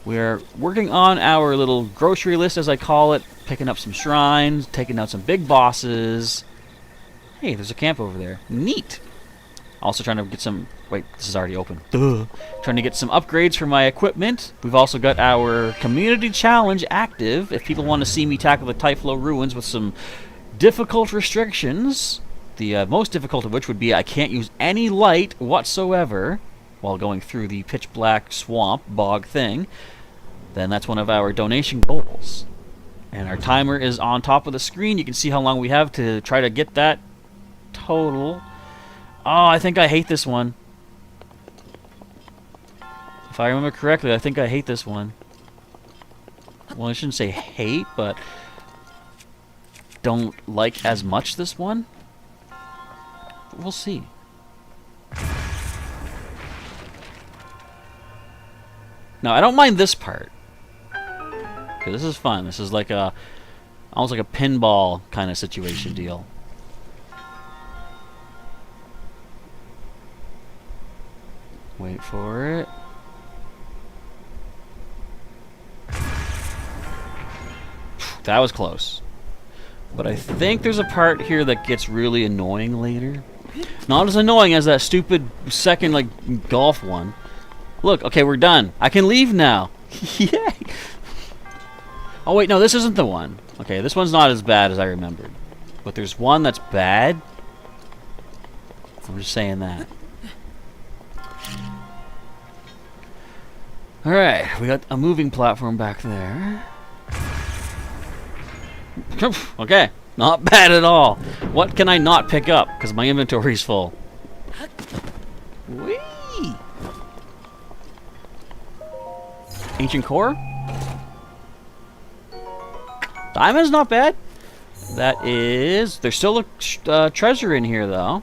We're working on our little grocery list, as I call it. Picking up some shrines, taking out some big bosses. Hey, there's a camp over there. Neat. Also trying to get some... Wait, this is already open. Duh. Trying to get some upgrades for my equipment. We've also got our community challenge active. If people want to see me tackle the Thyphlo ruins with some difficult restrictions, the most difficult of which would be I can't use any light whatsoever while going through the pitch black swamp bog thing, then that's one of our donation goals. And our timer is on top of the screen. You can see how long we have to try to get that total. Oh, I think I hate this one. If I remember correctly, I think I hate this one. Well, I shouldn't say hate, but don't like as much this one. We'll see. Now, I don't mind this part. Okay, this is fun. This is like a almost like a pinball kind of situation deal. Wait for it. That was close. But I think there's a part here that gets really annoying later. Not as annoying as that stupid second, like, golf one. Look, okay, we're done. I can leave now. Yay! Oh, wait, no, this isn't the one. Okay, this one's not as bad as I remembered. But there's one that's bad. I'm just saying that. Alright, we got a moving platform back there. Okay, not bad at all. What can I not pick up? Because my inventory's full. Whee! Ancient core? Diamond's not bad. That is... There's still a treasure in here, though.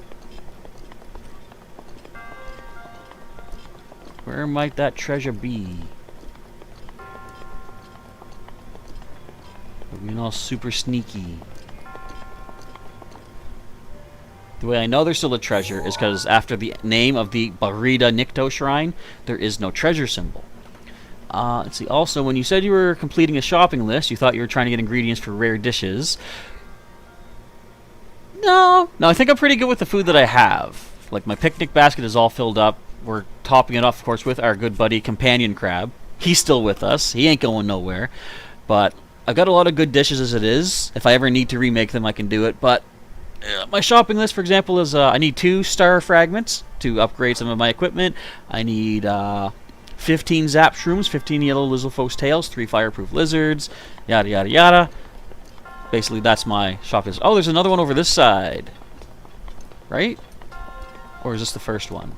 Where might that treasure be? Being all super sneaky. The way I know there's still a treasure is because after the name of the Barida Nikto Shrine, there is no treasure symbol. Let's see. Also, when you said you were completing a shopping list, you thought you were trying to get ingredients for rare dishes. No, I think I'm pretty good with the food that I have. Like, my picnic basket is all filled up. We're topping it off, of course, with our good buddy Companion Crab. He's still with us. He ain't going nowhere. But I've got a lot of good dishes as it is. If I ever need to remake them, I can do it. But my shopping list, for example, is I need 2 star fragments to upgrade some of my equipment. I need 15 zap shrooms, 15 yellow lizalfos tails, 3 fireproof lizards, yada yada yada. Basically, that's my shopping list. Oh, there's another one over this side. Right? Or is this the first one?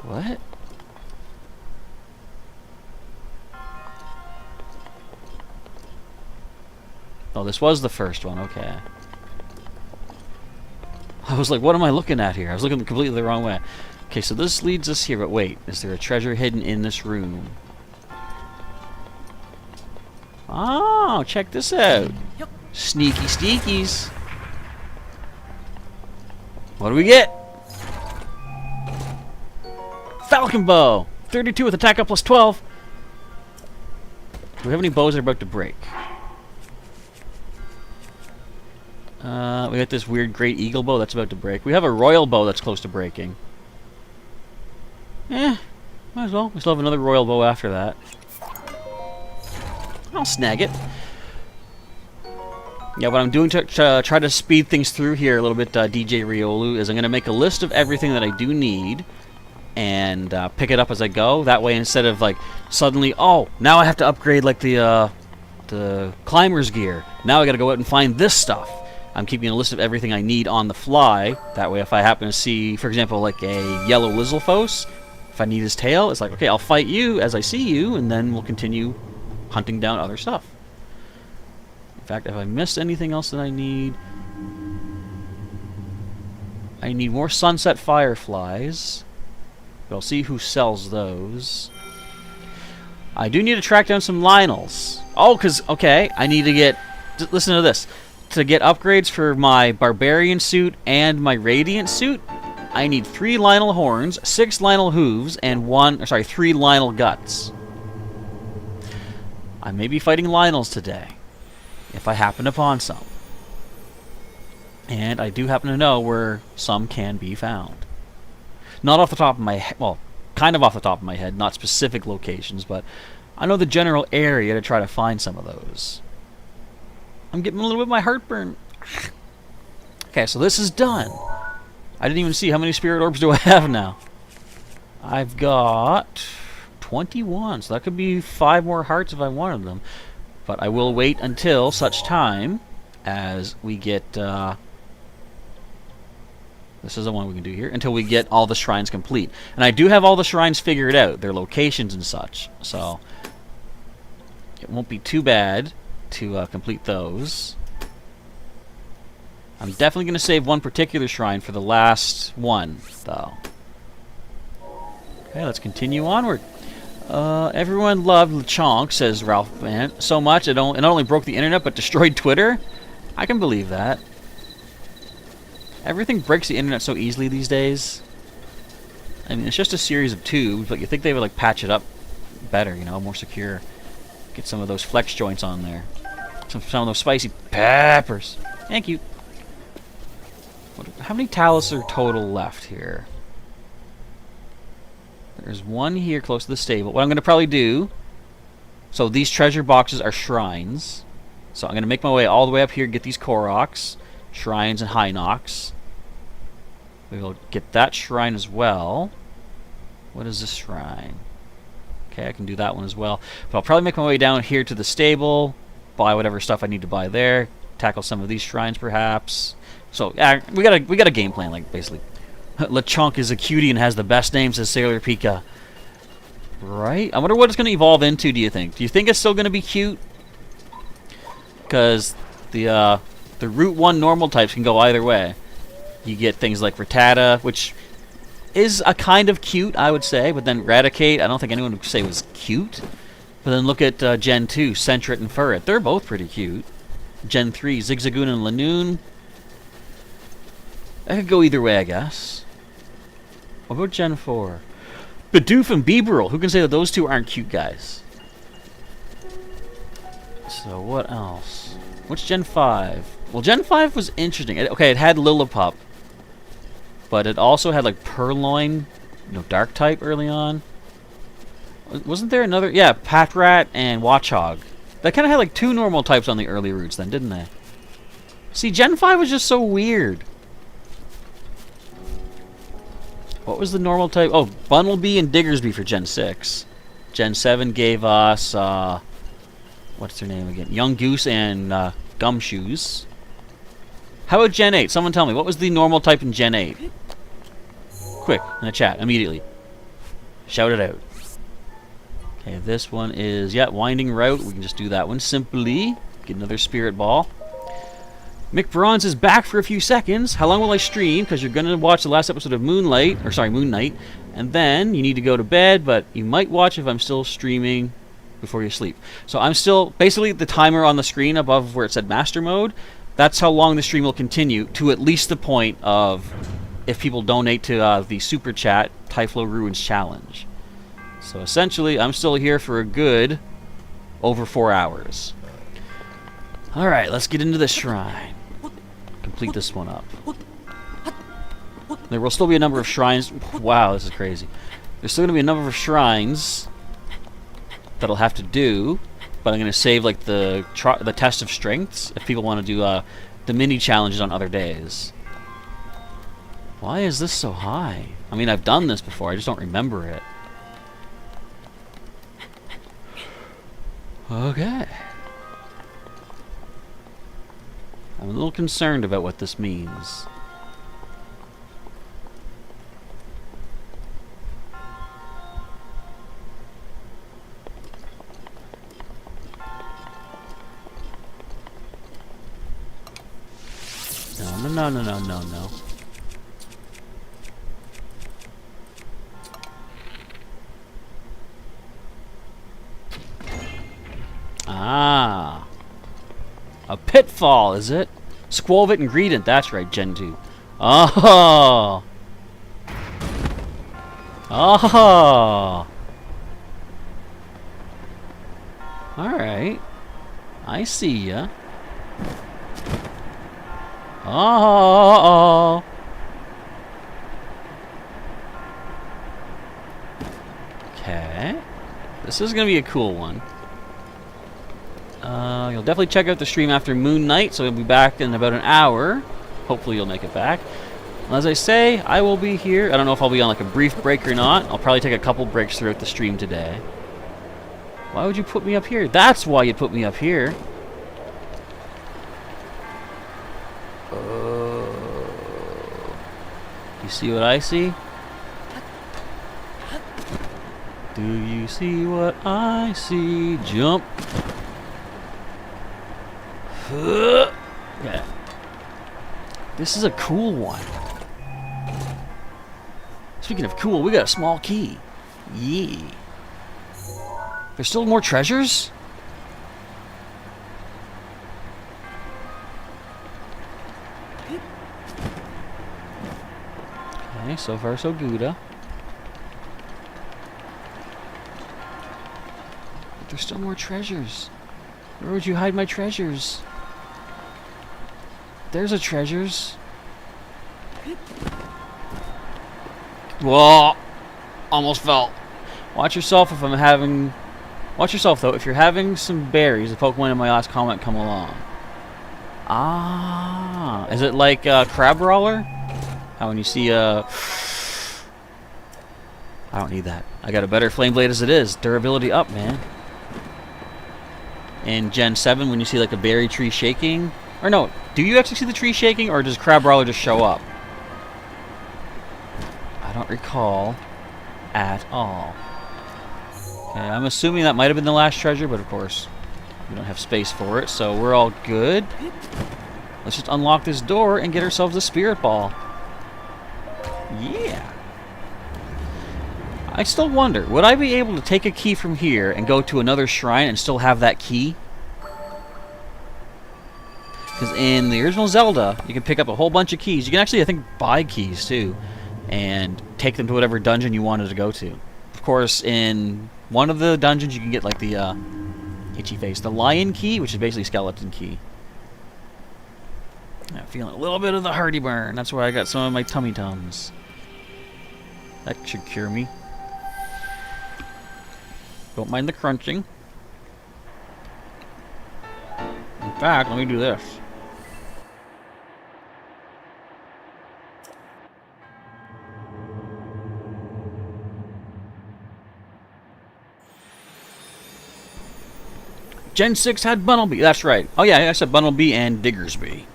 What? Oh, this was the first one, okay. I was like, what am I looking at here? I was looking completely the wrong way. Okay, so this leads us here, but wait, is there a treasure hidden in this room? Oh, check this out. Sneaky sneakies. What do we get? Falcon bow! 32 with attack up plus 12. Do we have any bows that are about to break? We got this weird great eagle bow that's about to break. We have a royal bow that's close to breaking. Might as well. We still have another royal bow after that. I'll snag it. Yeah, what I'm doing to try to speed things through here a little bit, DJ Riolu, is I'm going to make a list of everything that I do need and pick it up as I go. That way, instead of like suddenly, oh, now I have to upgrade like the climber's gear. Now I got to go out and find this stuff. I'm keeping a list of everything I need on the fly. That way, if I happen to see, for example, like a yellow lizalfos, if I need his tail, it's like, okay, I'll fight you as I see you, and then we'll continue hunting down other stuff. In fact, if I missed anything else that I need more sunset fireflies. But I'll see who sells those. I do need to track down some Lionels. Oh, because, okay, I need to get... Listen to this. To get upgrades for my Barbarian suit and my Radiant suit, I need 3 Lionel horns, 6 Lionel hooves, and 3 Lionel guts. I may be fighting Lionels today, if I happen upon some. And I do happen to know where some can be found. Not off the top of my head, well, kind of off the top of my head, not specific locations, but I know the general area to try to find some of those. I'm getting a little bit of my heartburn. Okay, so this is done. I didn't even see how many spirit orbs do I have now. I've got 21, so that could be 5 more hearts if I wanted them. But I will wait until such time as we get the This is the one we can do here until we get all the shrines complete. And I do have all the shrines figured out, their locations and such. So it won't be too bad to complete those. I'm definitely going to save one particular shrine for the last one, though. Okay, let's continue onward. Everyone loved Lechonk, says Ralph Bant, so much it not only broke the internet but destroyed Twitter. I can believe that. Everything breaks the internet so easily these days. I mean, it's just a series of tubes, but you think they would like patch it up better, you know, more secure. Get some of those flex joints on there. Some of those spicy peppers. Thank you. How many talus are total left here? There's one here close to the stable. What I'm going to probably do... So these treasure boxes are shrines. So I'm going to make my way all the way up here, get these Koroks, shrines, and Hinox. We will get that shrine as well. What is this shrine? Okay, I can do that one as well. But I'll probably make my way down here to the stable, buy whatever stuff I need to buy there, tackle some of these shrines perhaps. So yeah, we got a game plan, like basically. Lechonk is a cutie and has the best name, says Sailor Pika. Right? I wonder what it's going to evolve into, do you think? Do you think it's still going to be cute? Because the Route 1 normal types can go either way. You get things like Rattata, which is a kind of cute, I would say, but then Raticate, I don't think anyone would say was cute. But then look at Gen 2, Sentret and Furret. They're both pretty cute. Gen 3, Zigzagoon and Lanoon. I could go either way, I guess. What about Gen 4? Bidoof and Bibarel. Who can say that those two aren't cute guys? So what else? What's Gen 5? Well, Gen 5 was interesting. Okay, it had Lillipup. But it also had like Purloin, Dark type early on. Wasn't there another? Yeah, Patrat and Watchog. They kind of had like two normal types on the early routes then, didn't they? See, Gen 5 was just so weird. What was the normal type? Oh, Bunnelby and Diggersby for Gen 6. Gen 7 gave us, what's their name again? Young Goose and Gumshoes. How about Gen 8? Someone tell me, what was the normal type in Gen 8? Quick, in the chat, immediately. Shout it out. Okay, this one is, yeah, Winding Route. We can just do that one simply. Get another Spirit Ball. Mick Bronze is back for a few seconds. How long will I stream? Because you're going to watch the last episode of Moon Knight, and then you need to go to bed, but you might watch if I'm still streaming before you sleep. So I'm still, basically the timer on the screen above where it said Master Mode, that's how long the stream will continue, to at least the point of if people donate to the Super Chat Thyphlo Ruins Challenge. So essentially, I'm still here for a good over 4 hours. Alright, let's get into the shrine. Complete this one up. There will still be a number of shrines. Wow, this is crazy. There's still going to be a number of shrines that I'll have to do, but I'm going to save like the test of strengths if people want to do the mini challenges on other days. Why is this so high? I mean, I've done this before, I just don't remember it. Okay. I'm a little concerned about what this means. No. Ah. A pitfall, is it? Squolvit and Greedent, that's right, Gen 2. Oh! Oh! Alright. I see ya. Oh! Okay. This is gonna be a cool one. You'll definitely check out the stream after Moon Knight, so we'll be back in about an hour. Hopefully you'll make it back. As I say, I will be here. I don't know if I'll be on like a brief break or not. I'll probably take a couple breaks throughout the stream today. Why would you put me up here? That's why you put me up here. You see what I see? Do you see what I see? Jump. Yeah. This is a cool one. Speaking of cool, we got a small key. Yeah. There's still more treasures? Okay, so far so good. But there's still more treasures. Where would you hide my treasures? There's a treasures. Whoa! Almost fell. Watch yourself if I'm having... Watch yourself, though. If you're having some berries, the Pokemon in my last comment come along. Ah. Is it like Crab Brawler? How when you see I don't need that. I got a better Flame Blade as it is. Durability up, man. In Gen 7, when you see like a berry tree shaking... Or no, do you actually see the tree shaking, or does Crab Brawler just show up? I don't recall at all. Okay, I'm assuming that might have been the last treasure, but of course, we don't have space for it, so we're all good. Let's just unlock this door and get ourselves a Spirit Ball. Yeah. I still wonder, would I be able to take a key from here and go to another shrine and still have that key? Because in the original Zelda, you can pick up a whole bunch of keys. You can actually, I think, buy keys, too. And take them to whatever dungeon you wanted to go to. Of course, in one of the dungeons, you can get, like, the, itchy face. The lion key, which is basically skeleton key. I'm feeling a little bit of the hearty burn. That's why I got some of my tummy tums. That should cure me. Don't mind the crunching. In fact, let me do this. Gen 6 had Bunnelby. That's right. Oh yeah, I said Bunnelby and Diggersby.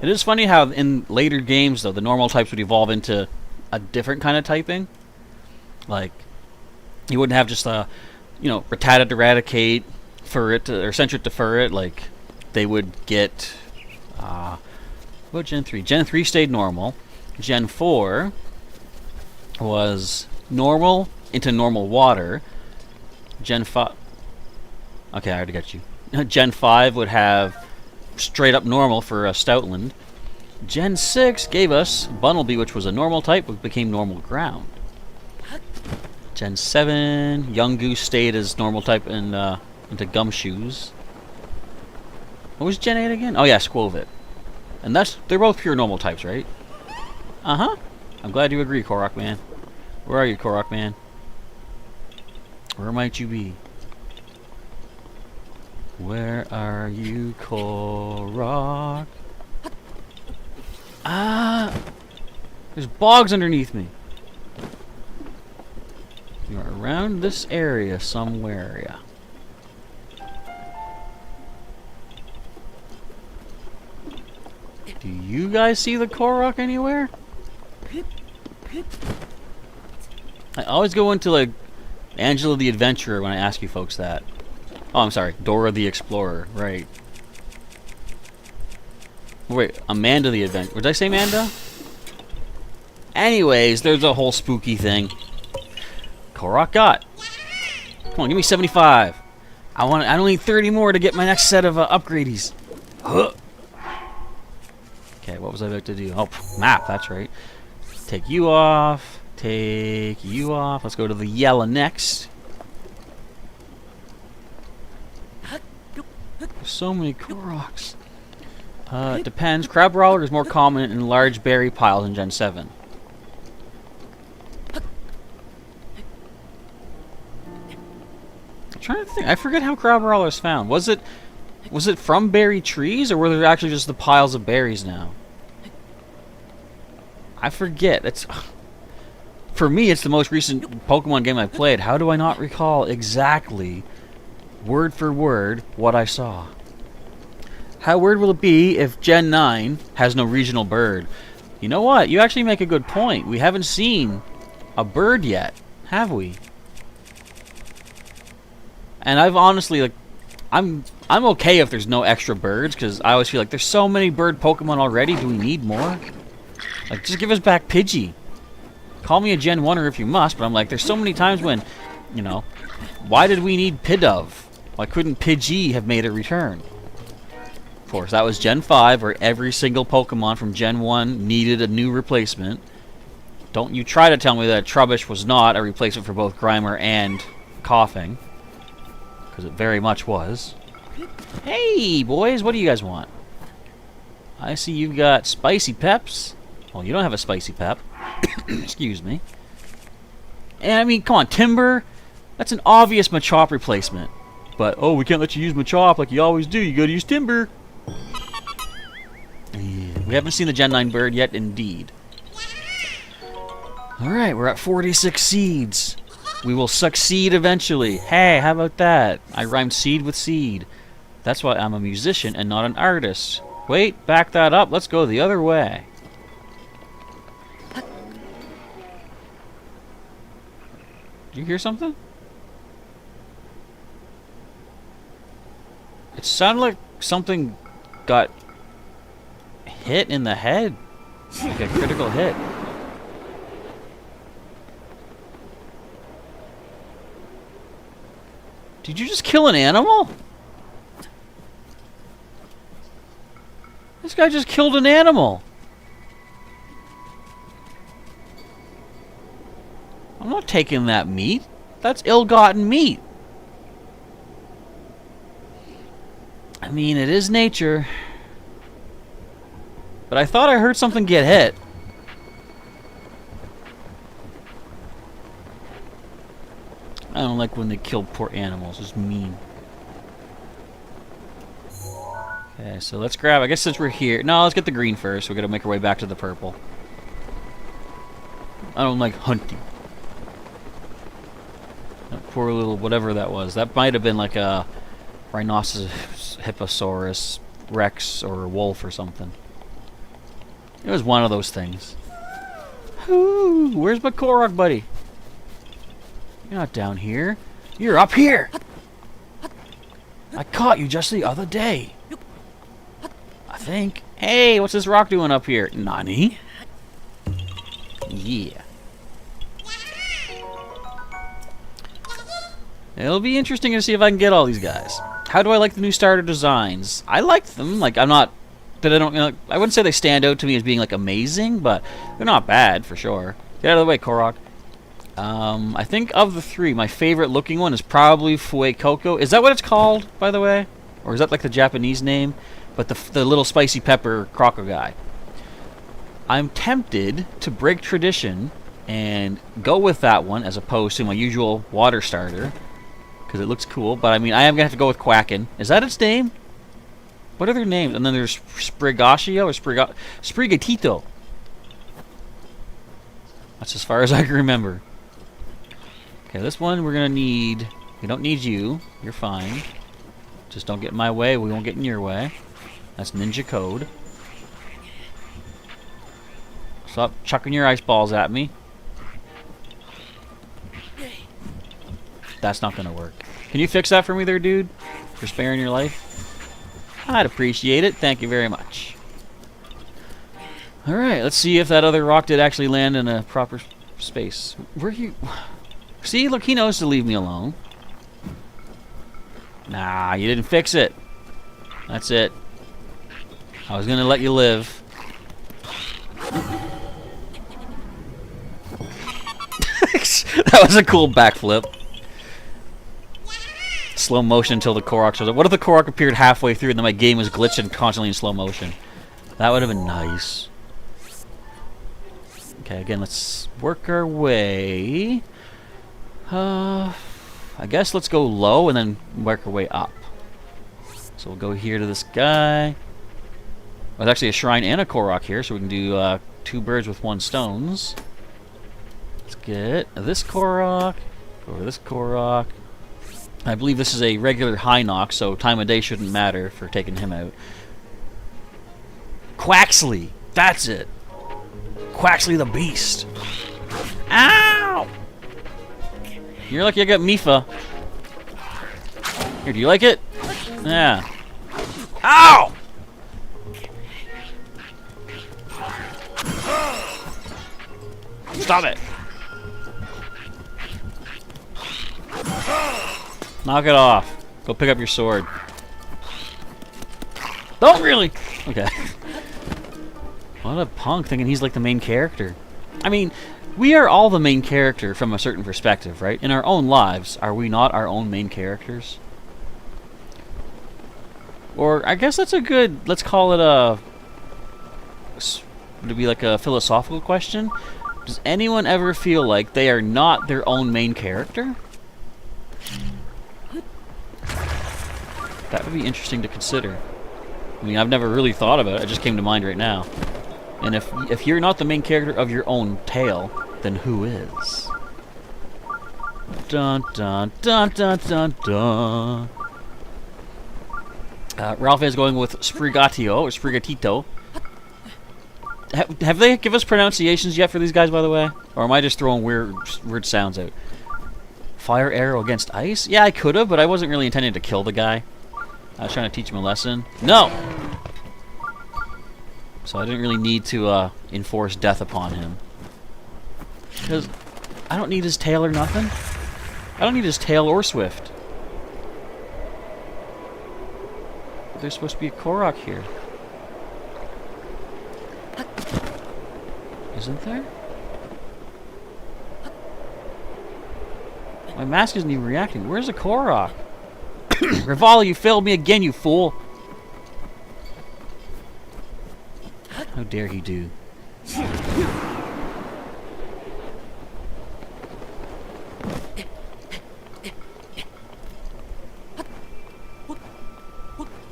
It is funny how in later games, though, the normal types would evolve into a different kind of typing. Like, you wouldn't have just a, you know, Rattata to Raticate, Furret or Sentret to Furret. Like, they would get, what Gen 3? Gen 3 stayed normal. Gen 4 was normal into normal water. Gen 5... Okay, I already got you. Gen 5 would have straight up normal for Stoutland. Gen 6 gave us Bunnelby, which was a normal type, but became normal ground. Gen 7, Young Goose stayed as normal type and into Gumshoes. What was Gen 8 again? Oh yeah, Squovit. And they're both pure normal types, right? Uh-huh. I'm glad you agree, Korok Man. Where are you, Korok Man? Where might you be? Where are you, Korok? Ah! There's bogs underneath me. You're around this area somewhere, yeah. Do you guys see the Korok anywhere? I always go into, like, Angela the Adventurer when I ask you folks that. Oh, I'm sorry. Dora the Explorer. Right. Wait, Amanda the Adventurer. Did I say Amanda? Anyways, there's a whole spooky thing. Korok got. Come on, give me 75. I don't need 30 more to get my next set of upgradies. Huh. Okay, what was I about to do? Oh, map, that's right. Take you off. Take you off. Let's go to the yellow next. There's so many Koroks. It depends. Crab Brawler is more common in large berry piles in Gen 7. I'm trying to think. I forget how Crab Brawler is found. Was it from berry trees, or were there actually just the piles of berries now? I forget. It's for me, it's the most recent Pokemon game I've played. How do I not recall exactly, word for word, what I saw? How weird will it be if Gen 9 has no regional bird? You know what? You actually make a good point. We haven't seen a bird yet, have we? And I've honestly, like, I'm okay if there's no extra birds, because I always feel like there's so many bird Pokemon already. Do we need more? Like, just give us back Pidgey. Call me a Gen 1er if you must, but I'm like, there's so many times when, you know, why did we need Pidove? Why couldn't Pidgey have made a return? Of course, that was Gen 5, where every single Pokemon from Gen 1 needed a new replacement. Don't you try to tell me that Trubbish was not a replacement for both Grimer and Coughing. Because it very much was. Hey, boys, what do you guys want? I see you've got Spicy Peps. Well, you don't have a Spicy Pep. Excuse me. And, I mean, come on, Timber. That's an obvious Machop replacement. But, oh, we can't let you use Machop like you always do. You gotta use Timber. Yeah, we haven't seen the Gen 9 bird yet, indeed. Alright, we're at 46 seeds. We will succeed eventually. Hey, how about that? I rhymed seed with seed. That's why I'm a musician and not an artist. Wait, back that up. Let's go the other way. Did you hear something? It sounded like something got hit in the head. Like a critical hit. Did you just kill an animal? This guy just killed an animal. I'm not taking that meat. That's ill-gotten meat. I mean, it is nature. But I thought I heard something get hit. I don't like when they kill poor animals. It's mean. Okay, so let's grab... I guess since we're here... No, let's get the green first. We're going to make our way back to the purple. I don't like hunting. That poor little whatever that was. That might have been like a rhinoceros, hipposaurus, rex, or wolf or something. It was one of those things. Ooh, where's my Korok buddy? You're not down here. You're up here! I caught you just the other day. I think. Hey, what's this rock doing up here? Nani? Yeah. It'll be interesting to see if I can get all these guys. How do I like the new starter designs? I like them. Like, I'm not... That I don't... You know, I wouldn't say they stand out to me as being, like, amazing, but they're not bad, for sure. Get out of the way, Korok. I think of the three, my favorite looking one is probably Fuecoco. Is that what it's called, by the way? Or is that, like, the Japanese name? But the little spicy pepper croco guy. I'm tempted to break tradition and go with that one as opposed to my usual water starter. Because it looks cool, but I mean, I am going to have to go with Quacken. Is that its name? What are their names? And then there's Sprigatito or Sprigatito. That's as far as I can remember. Okay, this one we're going to need... We don't need you. You're fine. Just don't get in my way. We won't get in your way. That's ninja code. Stop chucking your ice balls at me. That's not going to work. Can you fix that for me there, dude? For sparing your life? I'd appreciate it. Thank you very much. Alright, let's see if that other rock did actually land in a proper space. Where are you? See, look, he knows to leave me alone. Nah, you didn't fix it. That's it. I was going to let you live. That was a cool backflip. Slow motion until the Korok shows up. What if the Korok appeared halfway through and then my game was glitching constantly in slow motion? That would have been nice. Okay, again, let's work our way. I guess let's go low and then work our way up. So we'll go here to this guy. There's actually a shrine and a Korok here, so we can do two birds with one stones. Let's get this Korok. Go over this Korok. I believe this is a regular Hinox, so time of day shouldn't matter for taking him out. Quaxley! That's it! Quaxley the Beast. Ow! You're lucky I got Mifa. Here, do you like it? Yeah. Ow! Stop it! Knock it off. Go pick up your sword. Don't really! Okay. What a punk, thinking he's like the main character. I mean, we are all the main character from a certain perspective, right? In our own lives, are we not our own main characters? Or, I guess that's a good, let's call it a, would it be like a philosophical question? Does anyone ever feel like they are not their own main character? That would be interesting to consider. I mean, I've never really thought about it. It just came to mind right now. And if you're not the main character of your own tale, then who is? Dun dun dun dun dun dun. Ralph is going with Sprigatito or Sprigatito. Have they give us pronunciations yet for these guys, by the way? Or am I just throwing weird sounds out? Fire arrow against ice? Yeah, I could have, but I wasn't really intending to kill the guy. I was trying to teach him a lesson. No! So I didn't really need to enforce death upon him. Because I don't need his tail or nothing. I don't need his tail or Swift. But there's supposed to be a Korok here. Isn't there? My mask isn't even reacting. Where's the Korok? Rivali, you failed me again, you fool! How dare he do?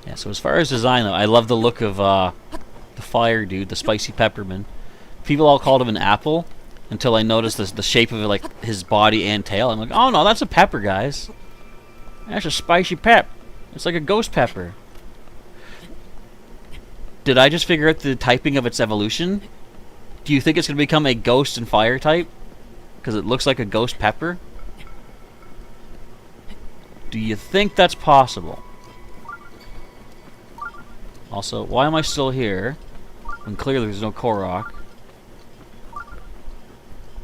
Yeah, so as far as design, though, I love the look of the fire dude, the spicy peppermint. People all called him an apple until I noticed the shape of it, like his body and tail. I'm like, oh no, that's a pepper, guys. That's a spicy pep. It's like a ghost pepper. Did I just figure out the typing of its evolution? Do you think it's going to become a ghost and fire type? Because it looks like a ghost pepper? Do you think that's possible? Also, why am I still here? When clearly there's no Korok.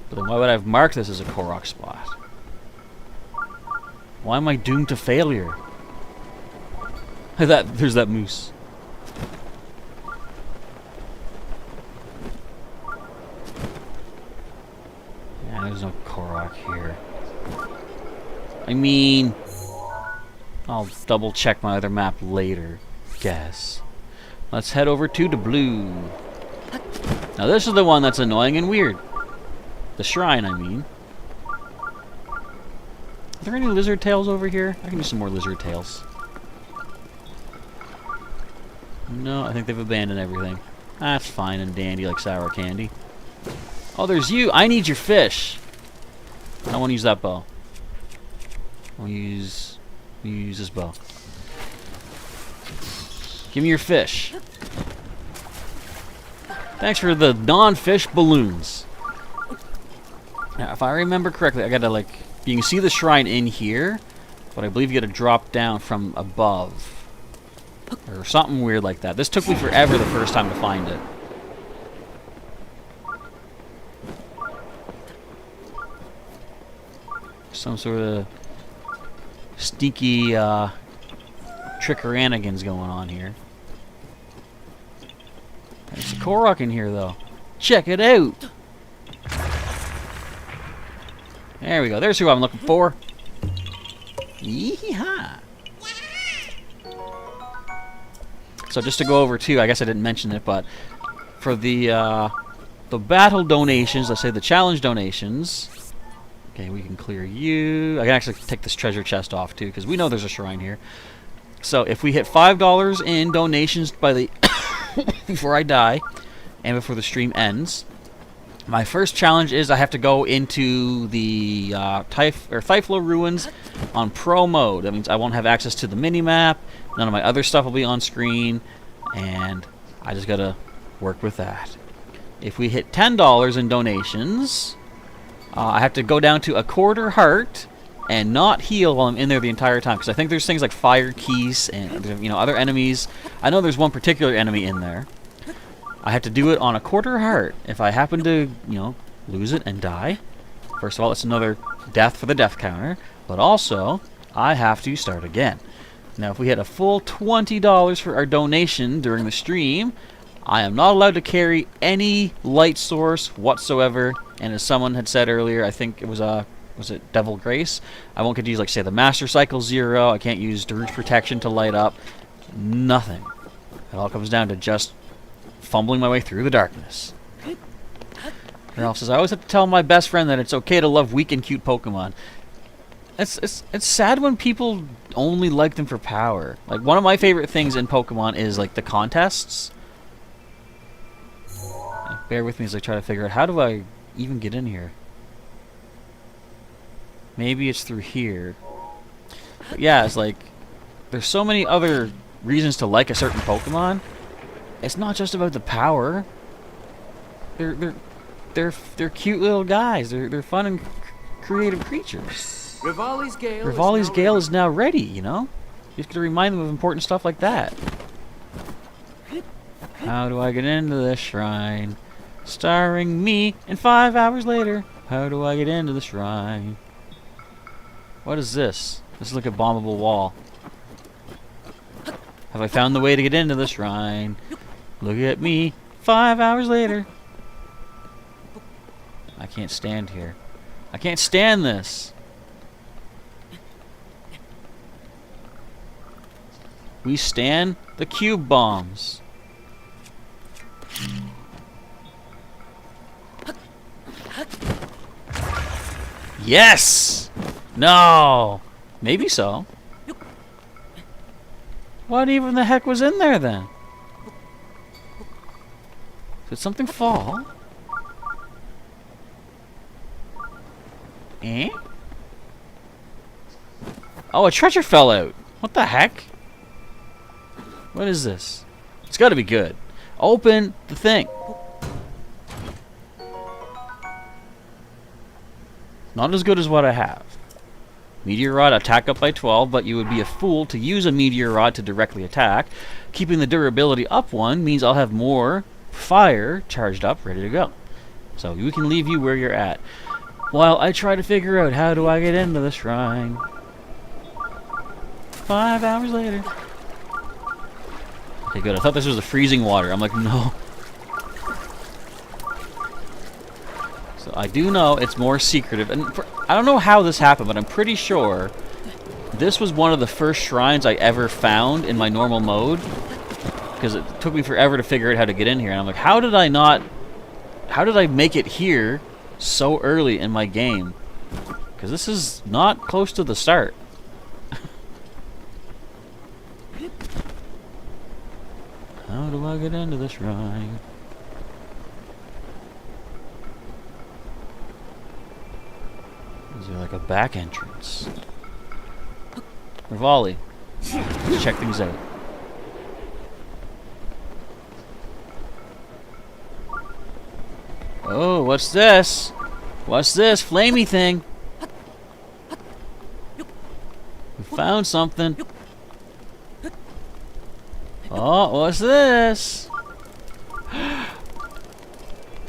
But then why would I have marked this as a Korok spot? Why am I doomed to failure? There's that moose. Yeah, there's no Korok here. I mean, I'll double check my other map later, guess. Let's head over to the blue. Now this is the one that's annoying and weird. The shrine, I mean. Are there any lizard tails over here? I can use some more lizard tails. No, I think they've abandoned everything. That's fine and dandy like sour candy. Oh, there's you! I need your fish! I want to use that bow. I'll use this bow. Give me your fish. Thanks for the non-fish balloons. Now, if I remember correctly, I gotta, like... You can see the shrine in here, but I believe you gotta drop down from above. Or something weird like that. This took me forever the first time to find it. Some sort of sneaky trickeranigans going on here. There's a Korok in here, though. Check it out! There we go. There's who I'm looking for. Yeehaw! So just to go over too, I guess I didn't mention it, but for the battle donations, let's say the challenge donations. Okay, we can clear you. I can actually take this treasure chest off too, because we know there's a shrine here. So if we hit $5 in donations by the before I die and before the stream ends, my first challenge is I have to go into the Thyphlo ruins on pro mode. That means I won't have access to the mini-map. None of my other stuff will be on screen. And I just gotta work with that. If we hit $10 in donations, I have to go down to a quarter heart and not heal while I'm in there the entire time. Because I think there's things like fire keys and other enemies. I know there's one particular enemy in there. I have to do it on a quarter heart. If I happen to, lose it and die, first of all, it's another death for the death counter. But also, I have to start again. Now, if we hit a full $20 for our donation during the stream, I am not allowed to carry any light source whatsoever. And as someone had said earlier, I think it was it Devil Grace? I won't get to use, like, say, the Master Cycle Zero. I can't use Dirge Protection to light up. Nothing. It all comes down to just fumbling my way through the darkness. Ralph says, I always have to tell my best friend that it's okay to love weak and cute Pokemon. It's sad when people only like them for power. Like, one of my favorite things in Pokemon is, like, the contests. Bear with me as I try to figure out, how do I even get in here? Maybe it's through here. But yeah, it's like, there's so many other reasons to like a certain Pokemon. It's not just about the power. They're cute little guys. They're fun and creative creatures. Rivali's Gale is now ready, You just got to remind them of important stuff like that. How do I get into this shrine? Starring me, and 5 hours later, how do I get into the shrine? What is this? This is like a bombable wall. Have I found the way to get into the shrine? Look at me, 5 hours later. I can't stand here. I can't stand this. We stand the cube bombs. Yes! No! Maybe so. What even the heck was in there then? Did something fall? Eh? Oh, a treasure fell out. What the heck? What is this? It's got to be good. Open the thing. Not as good as what I have. Meteor Rod, attack up by 12, but you would be a fool to use a Meteor Rod to directly attack. Keeping the durability up 1 means I'll have more fire charged up, ready to go. So we can leave you where you're at. While I try to figure out, how do I get into the shrine? 5 hours later. Okay, good. I thought this was the freezing water. I'm like, no. So I do know it's more secretive. And I don't know how this happened, but I'm pretty sure this was one of the first shrines I ever found in my normal mode. Because it took me forever to figure out how to get in here. And I'm like, how did I make it here so early in my game? Because this is not close to the start. How do I get into the shrine? Is there like a back entrance? Rivali, let's check things out. Oh, what's this? What's this flamey thing? We found something. Oh, what's this? I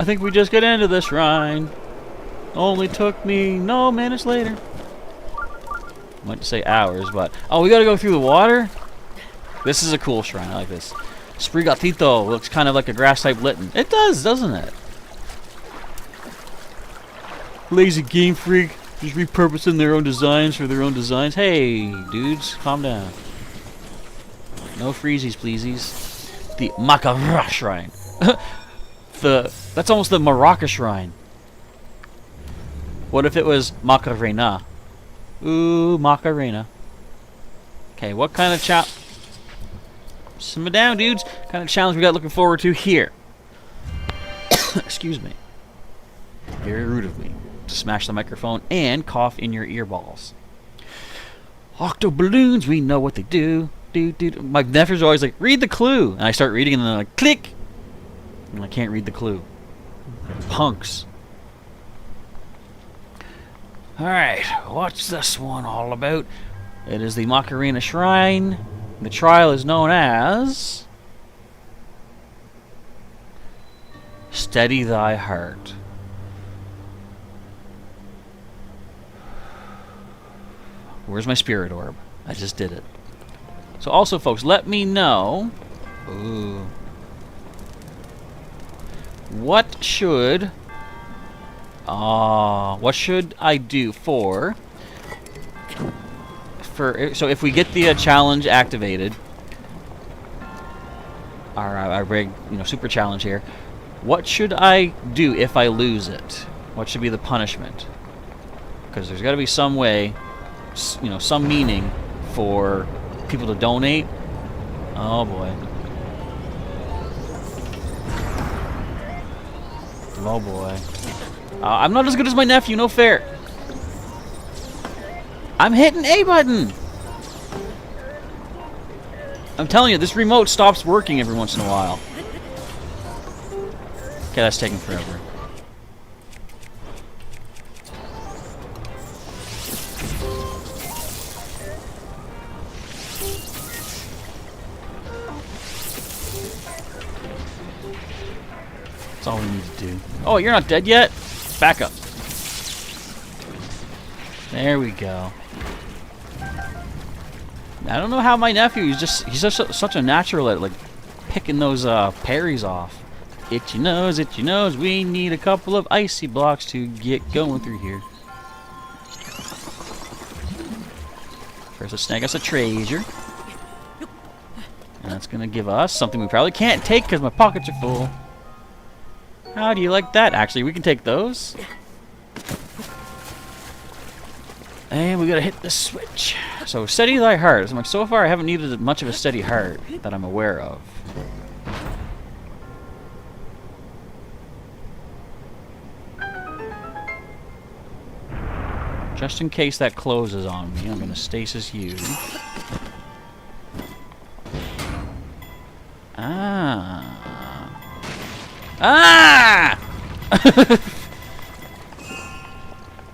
think we just got into the shrine. Only took me no minutes later. I might say hours, but... Oh, we gotta go through the water? This is a cool shrine. I like this. Sprigatito looks kind of like a grass-type Litten. It does, doesn't it? Lazy Game Freak. Just repurposing their own designs for their own designs. Hey, dudes, calm down. No freezies, pleasies. The Makara Shrine. That's almost the Maraca Shrine. What if it was Macarena? Ooh, Macarena. Okay, what kind of simmer down, dudes. What kind of challenge we got looking forward to here? Excuse me. Very rude of me to smash the microphone and cough in your earballs. Octo balloons, we know what they do. My nephew's always like, read the clue. And I start reading and then like, click. And I can't read the clue. Punks. Alright, what's this one all about? It is the Macarena Shrine. The trial is known as... Steady Thy Heart. Where's my spirit orb? I just did it. So also, folks, let me know... Ooh. What should I do for so if we get the challenge activated, our big, super challenge here, what should I do if I lose it? What should be the punishment? Because there's got to be some way, some meaning for people to donate. Oh boy. Oh boy. I'm not as good as my nephew, no fair. I'm hitting A button. I'm telling you, this remote stops working every once in a while. Okay, that's taking forever. That's all we need to do. Oh, you're not dead yet? Back up. There we go. I don't know how my nephew, he's just such a natural at like picking those parries off. Itchy nose, we need a couple of icy blocks to get going through here. First let's snag us a treasure. And that's gonna give us something we probably can't take because my pockets are full. How do you like that? Actually, we can take those. And we gotta hit the switch. So, steady thy heart. So, so far, I haven't needed much of a steady heart that I'm aware of. Just in case that closes on me, I'm gonna stasis you. Ah!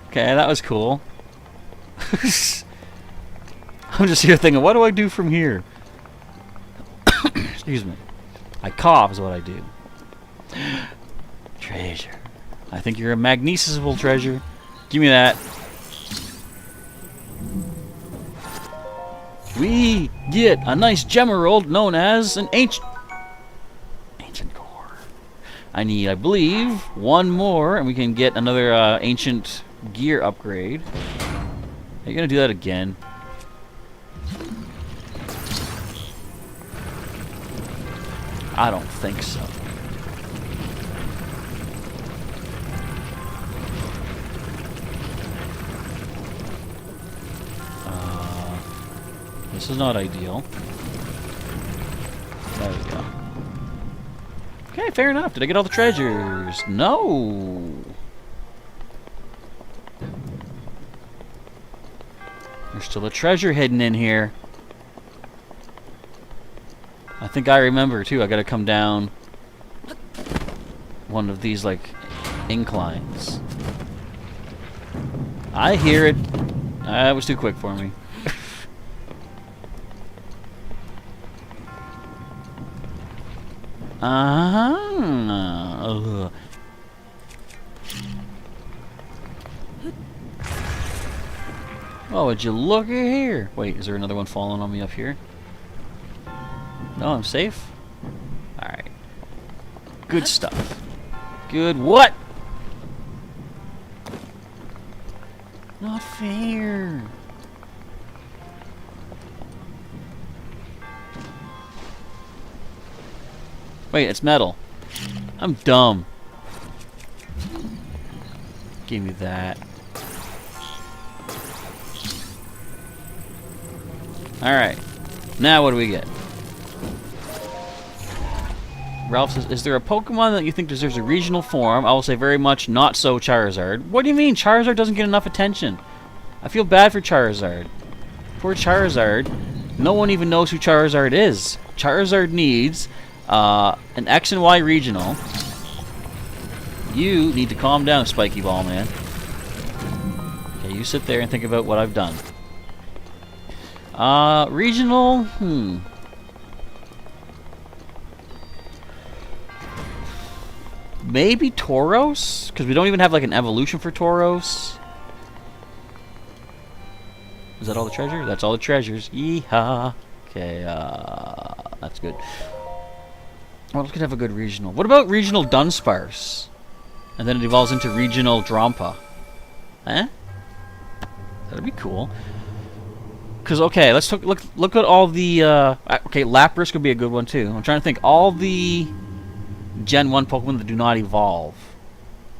Okay, that was cool. I'm just here thinking, what do I do from here? Excuse me. I cough is what I do. Treasure. I think you're a magnificent treasure. Give me that. We get a nice gemerald known as an ancient core. I need, I believe, one more, and we can get another ancient gear upgrade. Are you gonna do that again? I don't think so. This is not ideal. There we go. Okay, fair enough. Did I get all the treasures? No! There's still a treasure hidden in here. I think I remember, too. I gotta come down one of these, like, inclines. I hear it. That was too quick for me. Oh, would you look at here? Wait, is there another one falling on me up here? No, I'm safe? Alright. Good stuff. Good what? Not fair. Wait, it's metal. I'm dumb. Give me that. Alright. Now what do we get? Ralph says, is there a Pokemon that you think deserves a regional form? I will say very much not so Charizard. What do you mean? Charizard doesn't get enough attention. I feel bad for Charizard. Poor Charizard. No one even knows who Charizard is. Charizard needs an X and Y regional. You need to calm down, Spiky Ball Man. Okay, you sit there and think about what I've done. Regional? Maybe Tauros? Because we don't even have like an evolution for Tauros. Is that all the treasure? That's all the treasures. Yeehaw. Okay, that's good. What else could have a good regional? What about regional Dunsparce? And then it evolves into regional Drampa. Eh? That'd be cool. Because, okay, let's look at all the... okay, Lapras could be a good one, too. I'm trying to think. All the Gen 1 Pokemon that do not evolve.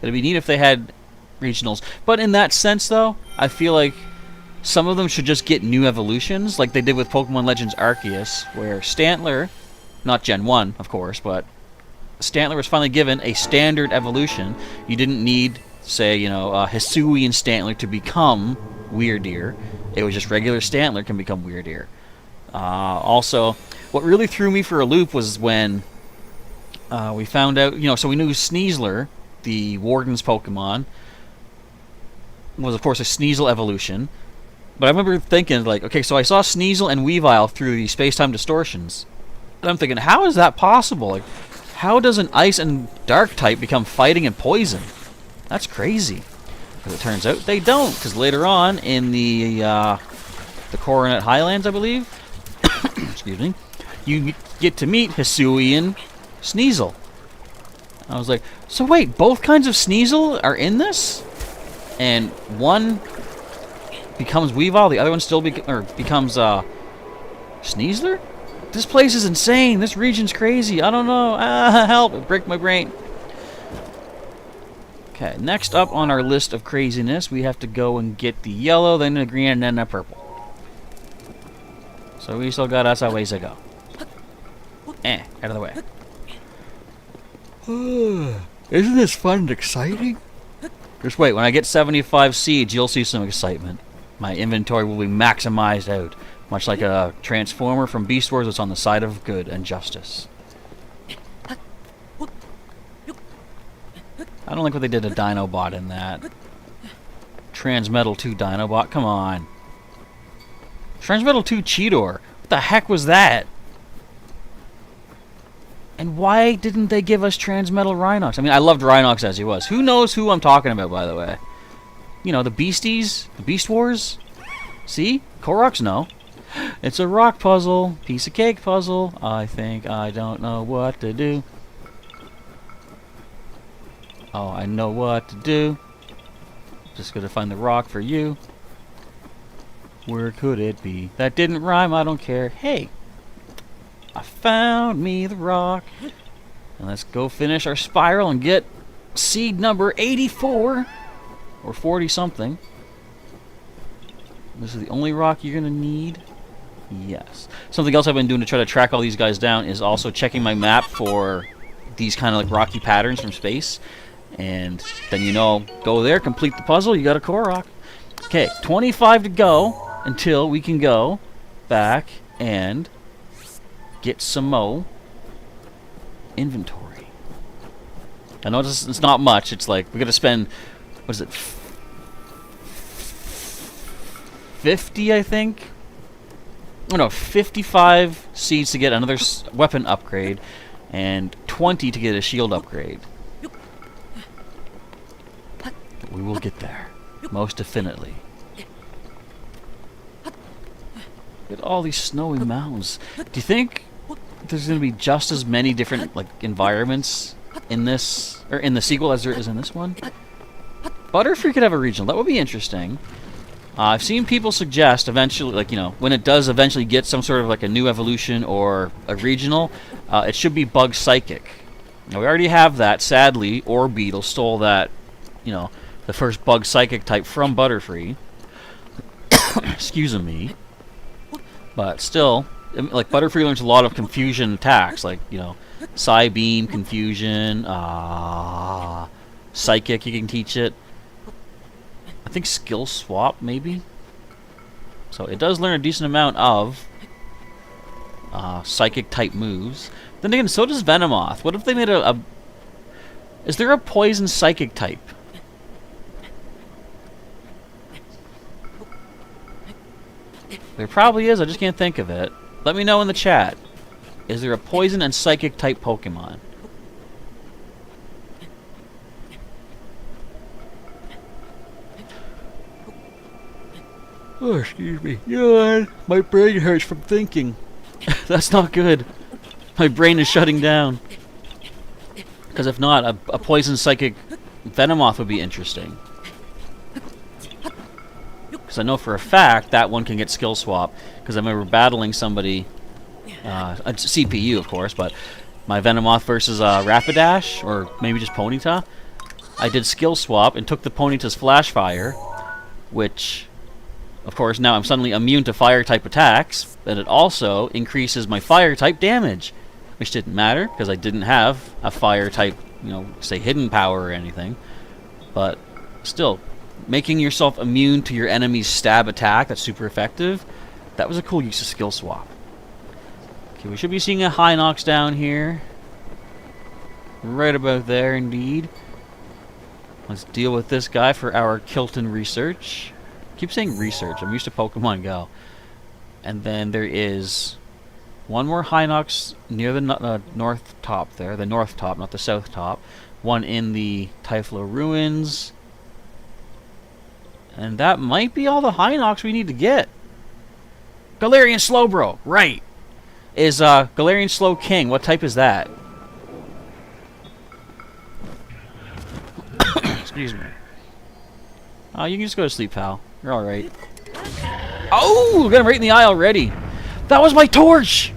It'd be neat if they had regionals. But in that sense, though, I feel like some of them should just get new evolutions, like they did with Pokemon Legends Arceus, where Stantler, not Gen 1, of course, but Stantler was finally given a standard evolution. You didn't need, say, you know, Hisuian Stantler to become Weirdeer. It was just regular Stantler can become Weirdeer. Also, what really threw me for a loop was when we found out, you know, so we knew Sneasler, the Warden's Pokemon, was of course a Sneasel evolution. But I remember thinking, like, okay, so I saw Sneasel and Weavile through the space-time distortions. And I'm thinking, how is that possible? Like, how does an Ice and Dark type become fighting and poison? That's crazy. But it turns out they don't, because later on in the Coronet Highlands, I believe, excuse me, you get to meet Hisuian Sneasel. I was like, so wait, both kinds of Sneasel are in this? And one becomes Weavile, the other one still becomes Sneasler? This place is insane. This region's crazy. I don't know. Help! It break my brain. Okay, next up on our list of craziness, we have to go and get the yellow, then the green, and then the purple. So we still got us a ways to go. Out of the way. Isn't this fun and exciting? Just wait, when I get 75 seeds, you'll see some excitement. My inventory will be maximized out, much like a Transformer from Beast Wars that's on the side of good and justice. I don't like what they did to Dinobot in that. Transmetal 2 Dinobot, come on. Transmetal 2 Cheetor, what the heck was that? And why didn't they give us Transmetal Rhinox? I mean, I loved Rhinox as he was. Who knows who I'm talking about, by the way? You know, the Beasties? The Beast Wars? See? Koroks, no. It's a rock puzzle. Piece of cake puzzle. I think I don't know what to do. Oh, I know what to do. Just gonna find the rock for you. Where could it be? That didn't rhyme, I don't care. Hey! I found me the rock. And let's go finish our spiral and get seed number 84. Or 40 something. This is the only rock you're gonna need. Yes. Something else I've been doing to try to track all these guys down is also checking my map for these kind of like rocky patterns from space. And then, you know, go there, complete the puzzle, you got a Korok. Okay, 25 to go until we can go back and get some more inventory. I know it's not much. It's like we're gonna spend, what is it, 50, I think? Oh no, 55 seeds to get another weapon upgrade, and 20 to get a shield upgrade. But we will get there, most definitely. Look at all these snowy mountains. Do you think there's going to be just as many different like environments in this, or in the sequel, as there is in this one? Butterfree could have a regional. That would be interesting. I've seen people suggest eventually, like, you know, when it does eventually get some sort of like a new evolution or a regional, it should be Bug Psychic. Now, we already have that, sadly. Orbeetle stole that, you know, the first Bug Psychic type from Butterfree. Excuse me. But still, like, Butterfree learns a lot of confusion attacks, like, you know, Psybeam, Confusion, Psychic, you can teach it. I think Skill Swap, maybe? So it does learn a decent amount of Psychic-type moves. Then again, so does Venomoth. What if they made a Is there a poison psychic type? There probably is, I just can't think of it. Let me know in the chat. Is there a poison and psychic type Pokemon? Oh, excuse me. Yawn. My brain hurts from thinking. That's not good. My brain is shutting down. Because if not, a poison psychic Venomoth would be interesting. Because I know for a fact that one can get skill swap. Because I remember battling somebody, a CPU of course, but my Venomoth versus Rapidash, or maybe just Ponyta. I did skill swap and took the Ponyta's Flash Fire, which, of course, now I'm suddenly immune to fire type attacks, but it also increases my fire type damage, which didn't matter because I didn't have a fire type, you know, say hidden power or anything. But still, making yourself immune to your enemy's stab attack, that's super effective. That was a cool use of skill swap. Okay, we should be seeing a Hinox down here. Right about there, indeed. Let's deal with this guy for our Kilton research. I keep saying research. I'm used to Pokemon Go. And then there is one more Hinox near the north top there. The north top, not the south top. One in the Thyphlo ruins. And that might be all the Hinox we need to get. Galarian Slowbro, right. Is Galarian Slow King. What type is that? Excuse me. Oh, you can just go to sleep, pal. You're alright. Oh! Got him right in the eye already. That was my torch!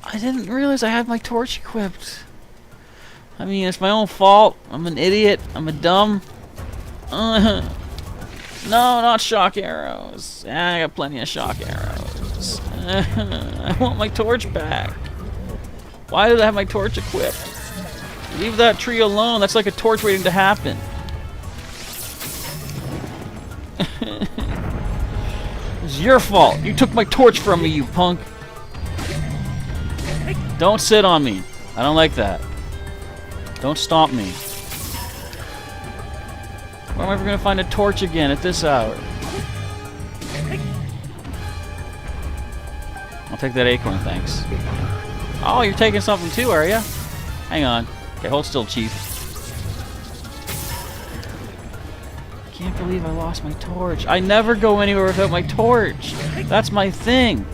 I didn't realize I had my torch equipped. I mean, it's my own fault. I'm an idiot. I'm a dumb. No, not shock arrows. I got plenty of shock arrows. I want my torch back. Why did I have my torch equipped? Leave that tree alone. That's like a torch waiting to happen. It's your fault. You took my torch from me, you punk. Don't sit on me. I don't like that. Don't stomp me. Where am I ever going to find a torch again at this hour? I'll take that acorn, thanks. Oh, you're taking something too, are you? Hang on. Okay, hold still, Chief. I can't believe I lost my torch. I never go anywhere without my torch. That's my thing.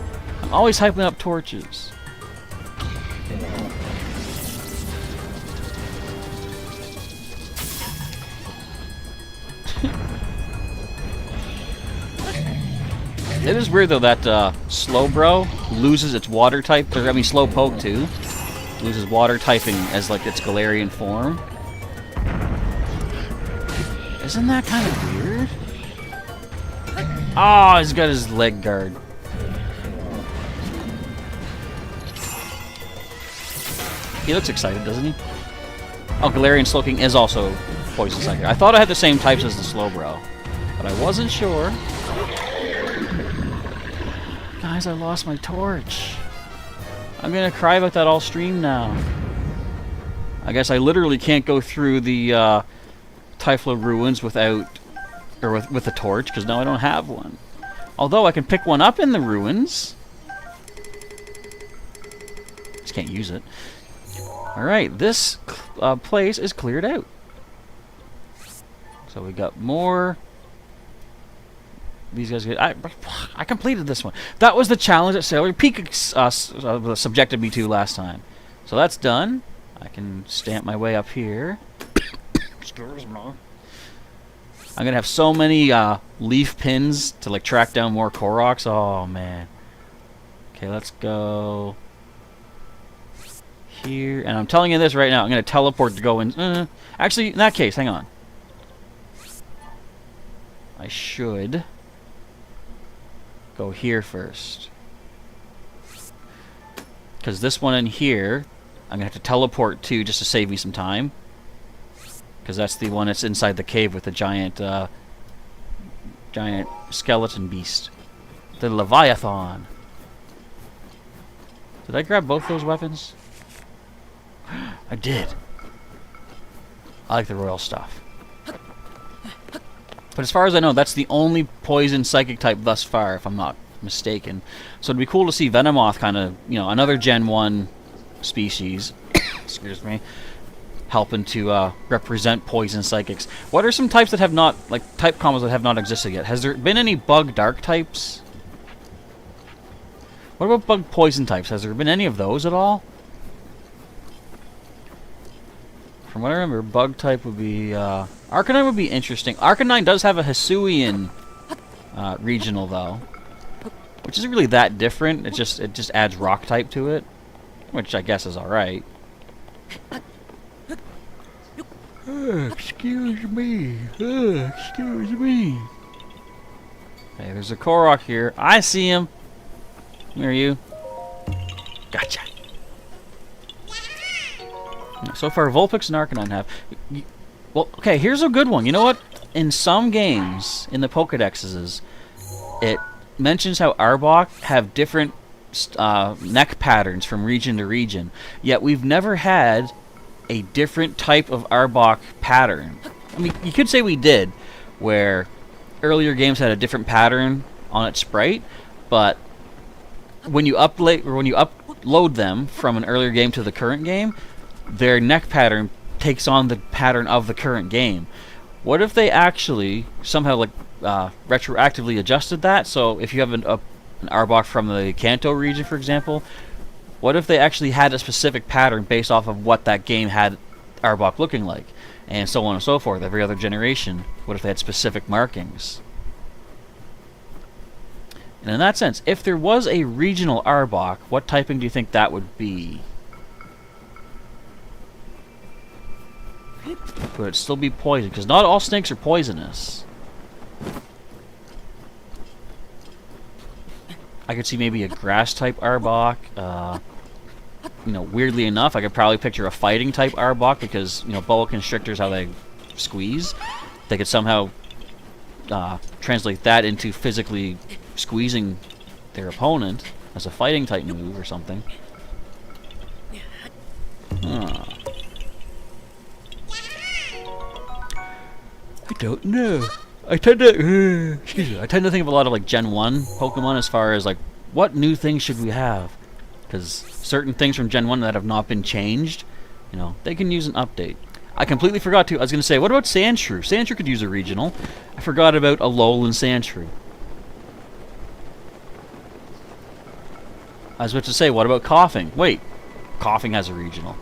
I'm always hyping up torches. It is weird though that Slowbro loses its water type, or I mean Slowpoke too, loses water typing as like its Galarian form. Isn't that kind of weird? Oh, he's got his leg guard. He looks excited, doesn't he? Oh, Galarian Slowking is also Poison Psychic. I thought I had the same types as the Slowbro, but I wasn't sure. Guys, I lost my torch. I'm gonna cry about that all stream now. I guess I literally can't go through the Thyphlo ruins without, or with a torch, because now I don't have one. Although I can pick one up in the ruins. Just can't use it. Alright, this place is cleared out. So we got more. These guys get. I completed this one. That was the challenge that Sailor Peak subjected me to last time. So that's done. I can stamp my way up here. Excuse me. I'm gonna have so many leaf pins to like track down more Koroks. Oh man. Okay, let's go here. And I'm telling you this right now. I'm gonna teleport to go in. Actually, in that case, hang on. I should go here first. Because this one in here, I'm going to have to teleport to just to save me some time. Because that's the one that's inside the cave with the giant skeleton beast. The Leviathan. Did I grab both those weapons? I did. I like the royal stuff. But as far as I know, that's the only poison psychic type thus far, if I'm not mistaken. So it'd be cool to see Venomoth kind of, you know, another Gen 1 species, excuse me, helping to represent poison psychics. What are some types that have not, like, type combos that have not existed yet? Has there been any bug dark types? What about bug poison types? Has there been any of those at all? From what I remember, bug type would be, Arcanine would be interesting. Arcanine does have a Hisuian regional, though, which isn't really that different. It just adds rock type to it, which I guess is alright. Excuse me. Excuse me. Okay, there's a Korok here. I see him. Where are you? Gotcha. So far, Vulpix and Arcanine have. Well, okay, here's a good one. You know what? In some games, in the Pokedexes, it mentions how Arbok have different neck patterns from region to region. Yet we've never had a different type of Arbok pattern. I mean, you could say we did, where earlier games had a different pattern on its sprite, but when you upload them from an earlier game to the current game, their neck pattern takes on the pattern of the current game. What if they actually somehow like retroactively adjusted that? So if you have an Arbok from the Kanto region, for example, what if they actually had a specific pattern based off of what that game had Arbok looking like, and so on and so forth? Every other generation, what if they had specific markings? And in that sense, if there was a regional Arbok, what typing do you think that would be? Would it still be poison? Because not all snakes are poisonous. I could see maybe a grass-type Arbok. You know, weirdly enough, I could probably picture a fighting-type Arbok because, you know, boa constrictors, how they squeeze. They could somehow translate that into physically squeezing their opponent as a fighting-type move or something. I don't know. I tend to think of a lot of like Gen 1 Pokemon as far as like what new things should we have, because certain things from Gen 1 that have not been changed, you know, they can use an update. I completely forgot to. I was going to say, what about Sandshrew? Sandshrew could use a regional. I forgot about Alolan Sandshrew. I was about to say, what about Coughing? Wait, Coughing has a regional.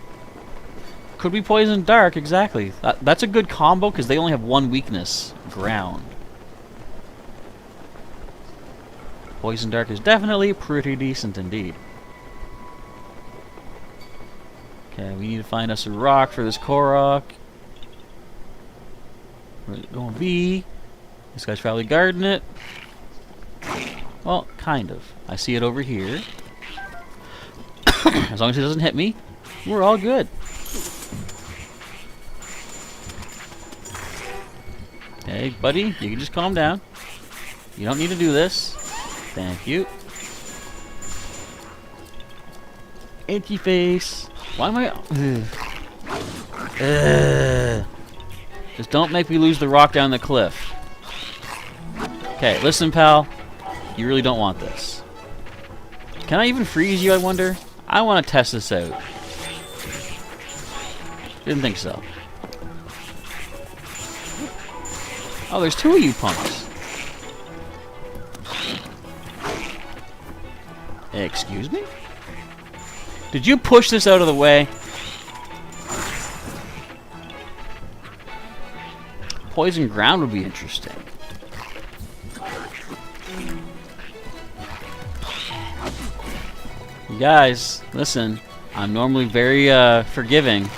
Could be Poison Dark, exactly. That's a good combo because they only have one weakness, ground. Poison Dark is definitely pretty decent indeed. Okay, we need to find us a rock for this Korok. Where's it going to be? This guy's probably guarding it. Well, kind of. I see it over here. As long as it doesn't hit me, we're all good. Hey, buddy, you can just calm down. You don't need to do this. Thank you. Anti-face. Why am I... Just don't make me lose the rock down the cliff. Okay, listen, pal. You really don't want this. Can I even freeze you, I wonder? I want to test this out. Didn't think so. Oh, there's two of you punks. Excuse me? Did you push this out of the way? Poison ground would be interesting. You guys, listen. I'm normally very forgiving.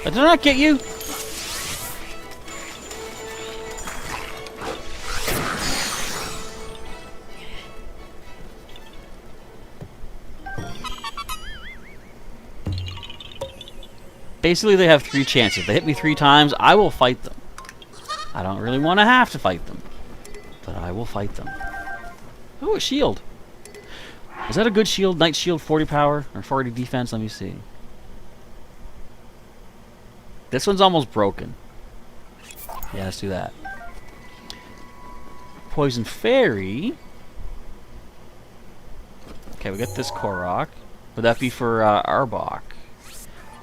Did I not get you? Basically, they have 3 chances. If they hit me 3 times, I will fight them. I don't really want to have to fight them, but I will fight them. Ooh, a shield. Is that a good shield? Knight shield, 40 power or 40 defense? Let me see. This one's almost broken. Yeah, let's do that. Poison Fairy. Okay, we got this Korok. Would that be for Arbok?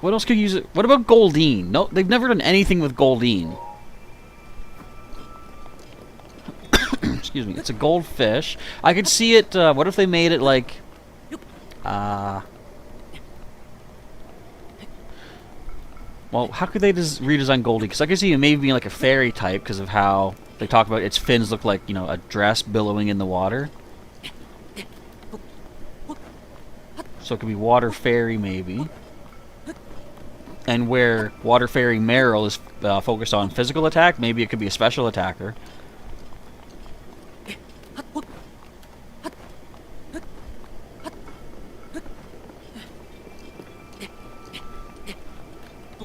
What else could you use it? What about Goldeen? No, they've never done anything with Goldeen. Excuse me. It's a goldfish. I could see it. What if they made it like? Well, how could they redesign Goldie? Because I could see it maybe being like a fairy type because of how they talk about its fins look like, you know, a dress billowing in the water. So it could be Water Fairy maybe. And where Water Fairy Meryl is focused on physical attack, maybe it could be a special attacker.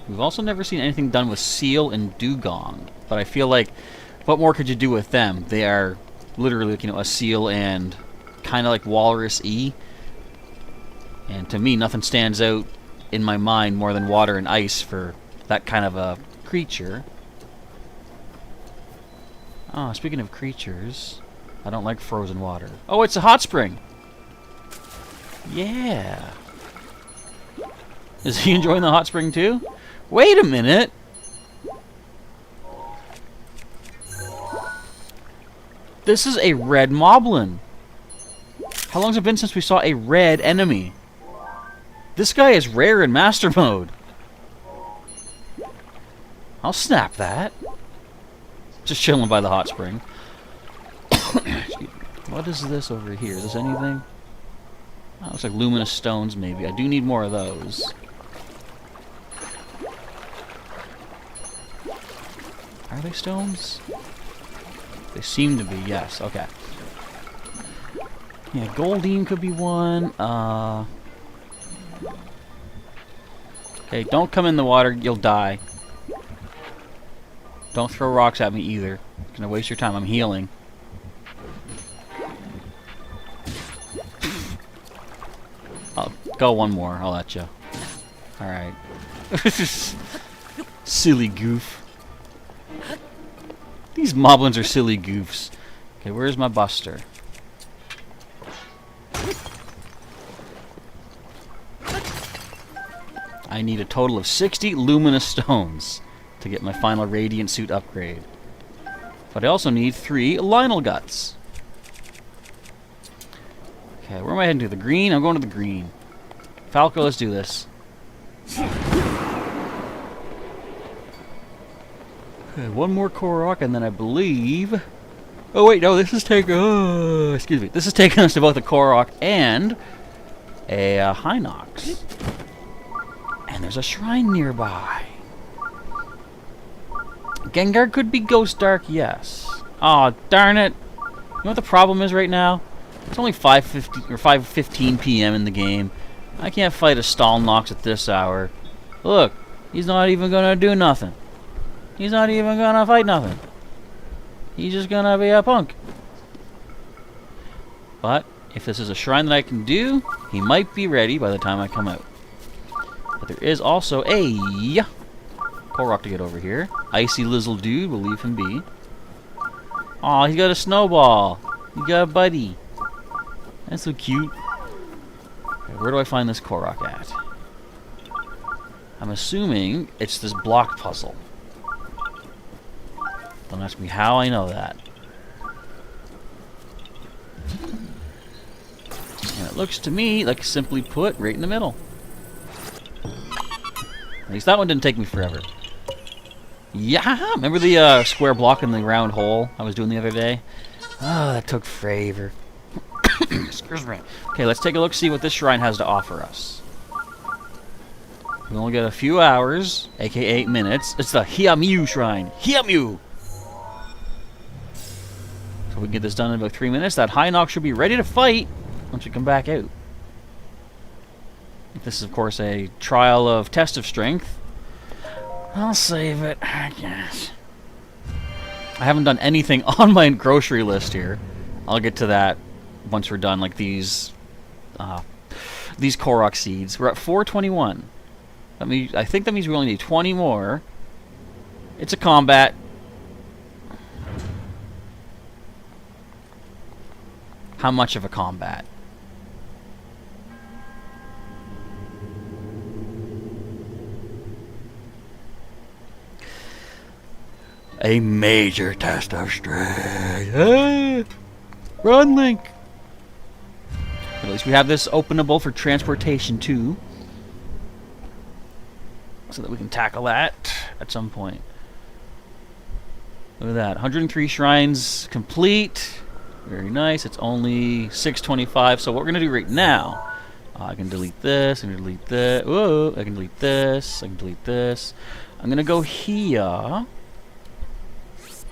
We've also never seen anything done with Seal and Dugong, but I feel like, what more could you do with them? They are literally, you know, a seal and kind of like Walrus E. And to me, nothing stands out in my mind more than water and ice for that kind of a creature. Oh, speaking of creatures, I don't like frozen water. Oh, it's a hot spring. Yeah. Is he enjoying the hot spring too? Wait a minute. This is a red moblin. How long has it been since we saw a red enemy? This guy is rare in Master Mode. I'll snap that. Just chilling by the hot spring. What is this over here? Is this anything? Oh, looks like luminous stones, maybe. I do need more of those. Are they stones? They seem to be, yes. Okay. Yeah, Goldeen could be one. Okay, don't come in the water. You'll die. Don't throw rocks at me either. It's gonna waste your time. I'm healing. I'll go one more. I'll let you. Alright. Silly goof. These moblins are silly goofs. Okay, where's my buster? I need a total of 60 luminous stones to get my final radiant suit upgrade. But I also need 3 Lionel guts. Okay, where am I heading to? The green? I'm going to the green. Falco, let's do this. Okay, one more Korok, and then I believe... Oh wait, no, this is taking... Oh, excuse me. This is taking us to both a Korok and a Hinox. And there's a shrine nearby. Gengar could be Ghost Dark, yes. Aw, darn it. You know what the problem is right now? It's only 5:50 or 5:15 p.m. in the game. I can't fight a Stalnox at this hour. Look, he's not even gonna do nothing. He's not even gonna fight nothing. He's just gonna be a punk. But if this is a shrine that I can do, he might be ready by the time I come out. But there is also a Korok to get over here. Icy Lizzle Dude, we'll leave him be. Aw, he's got a snowball. He got a buddy. That's so cute. Okay, where do I find this Korok at? I'm assuming it's this block puzzle. Don't ask me how I know that. And it looks to me like simply put right in the middle. At least that one didn't take me forever. Yeah, remember the square block in the round hole I was doing the other day? Oh, that took forever. Excuse me. Okay, let's take a look, see what this shrine has to offer us. We only got a few hours, aka 8 minutes. It's the Hiamyu shrine. Hiamyu! So we can get this done in about 3 minutes. That Hinox should be ready to fight once we come back out. This is, of course, a trial of test of strength. I'll save it, I guess. I haven't done anything on my grocery list here. I'll get to that once we're done, like these Korok seeds. We're at 421. I think that means we only need 20 more. It's a combat. How much of a combat? A major test of strength. Ah! Run, Link! At least we have this openable for transportation too, so that we can tackle that at some point. Look at that, 103 shrines complete. Very nice. It's only 625. So what we're gonna do right now, I can delete this. I can delete this. Whoa! I can delete this. I can delete this. I'm gonna go here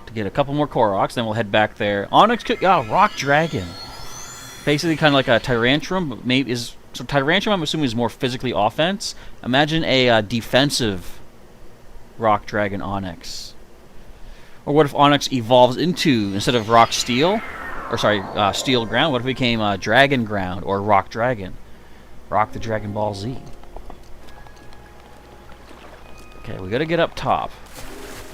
to get a couple more Koroks, then we'll head back there. Onyx, Rock Dragon. Basically kind of like a Tyrantrum, but maybe is... So Tyrantrum, I'm assuming, is more physically offense. Imagine a defensive Rock Dragon Onyx. Or what if Onyx evolves into, instead of Rock Steel, or sorry, Steel Ground, what if it became Dragon Ground, or Rock Dragon? Rock the Dragon Ball Z. Okay, we gotta get up top.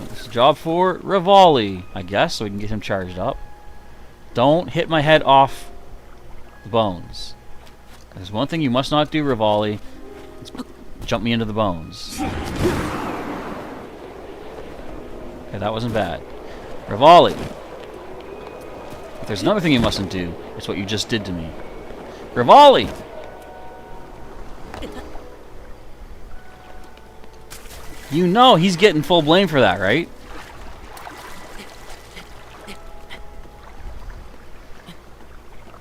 This is a job for Rivali, I guess, so we can get him charged up. Don't hit my head off the bones. There's one thing you must not do, Rivali. It's jump me into the bones. Okay, that wasn't bad. Rivali. If there's another thing you mustn't do, it's what you just did to me. Rivali! You know he's getting full blame for that, right?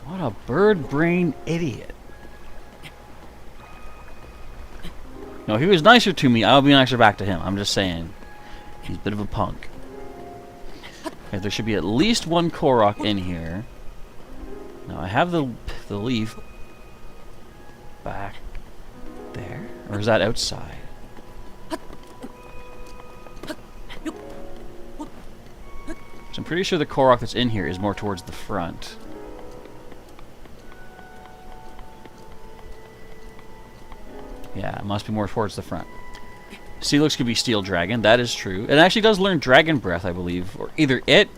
What a bird brain idiot. No, he was nicer to me. I'll be nicer back to him. I'm just saying. He's a bit of a punk. Okay, there should be at least one Korok in here. Now I have the leaf back there. Or is that outside? So I'm pretty sure the Korok that's in here is more towards the front. Yeah, it must be more towards the front. Steelix could be Steel Dragon, that is true. It actually does learn Dragon Breath, I believe. Or either it,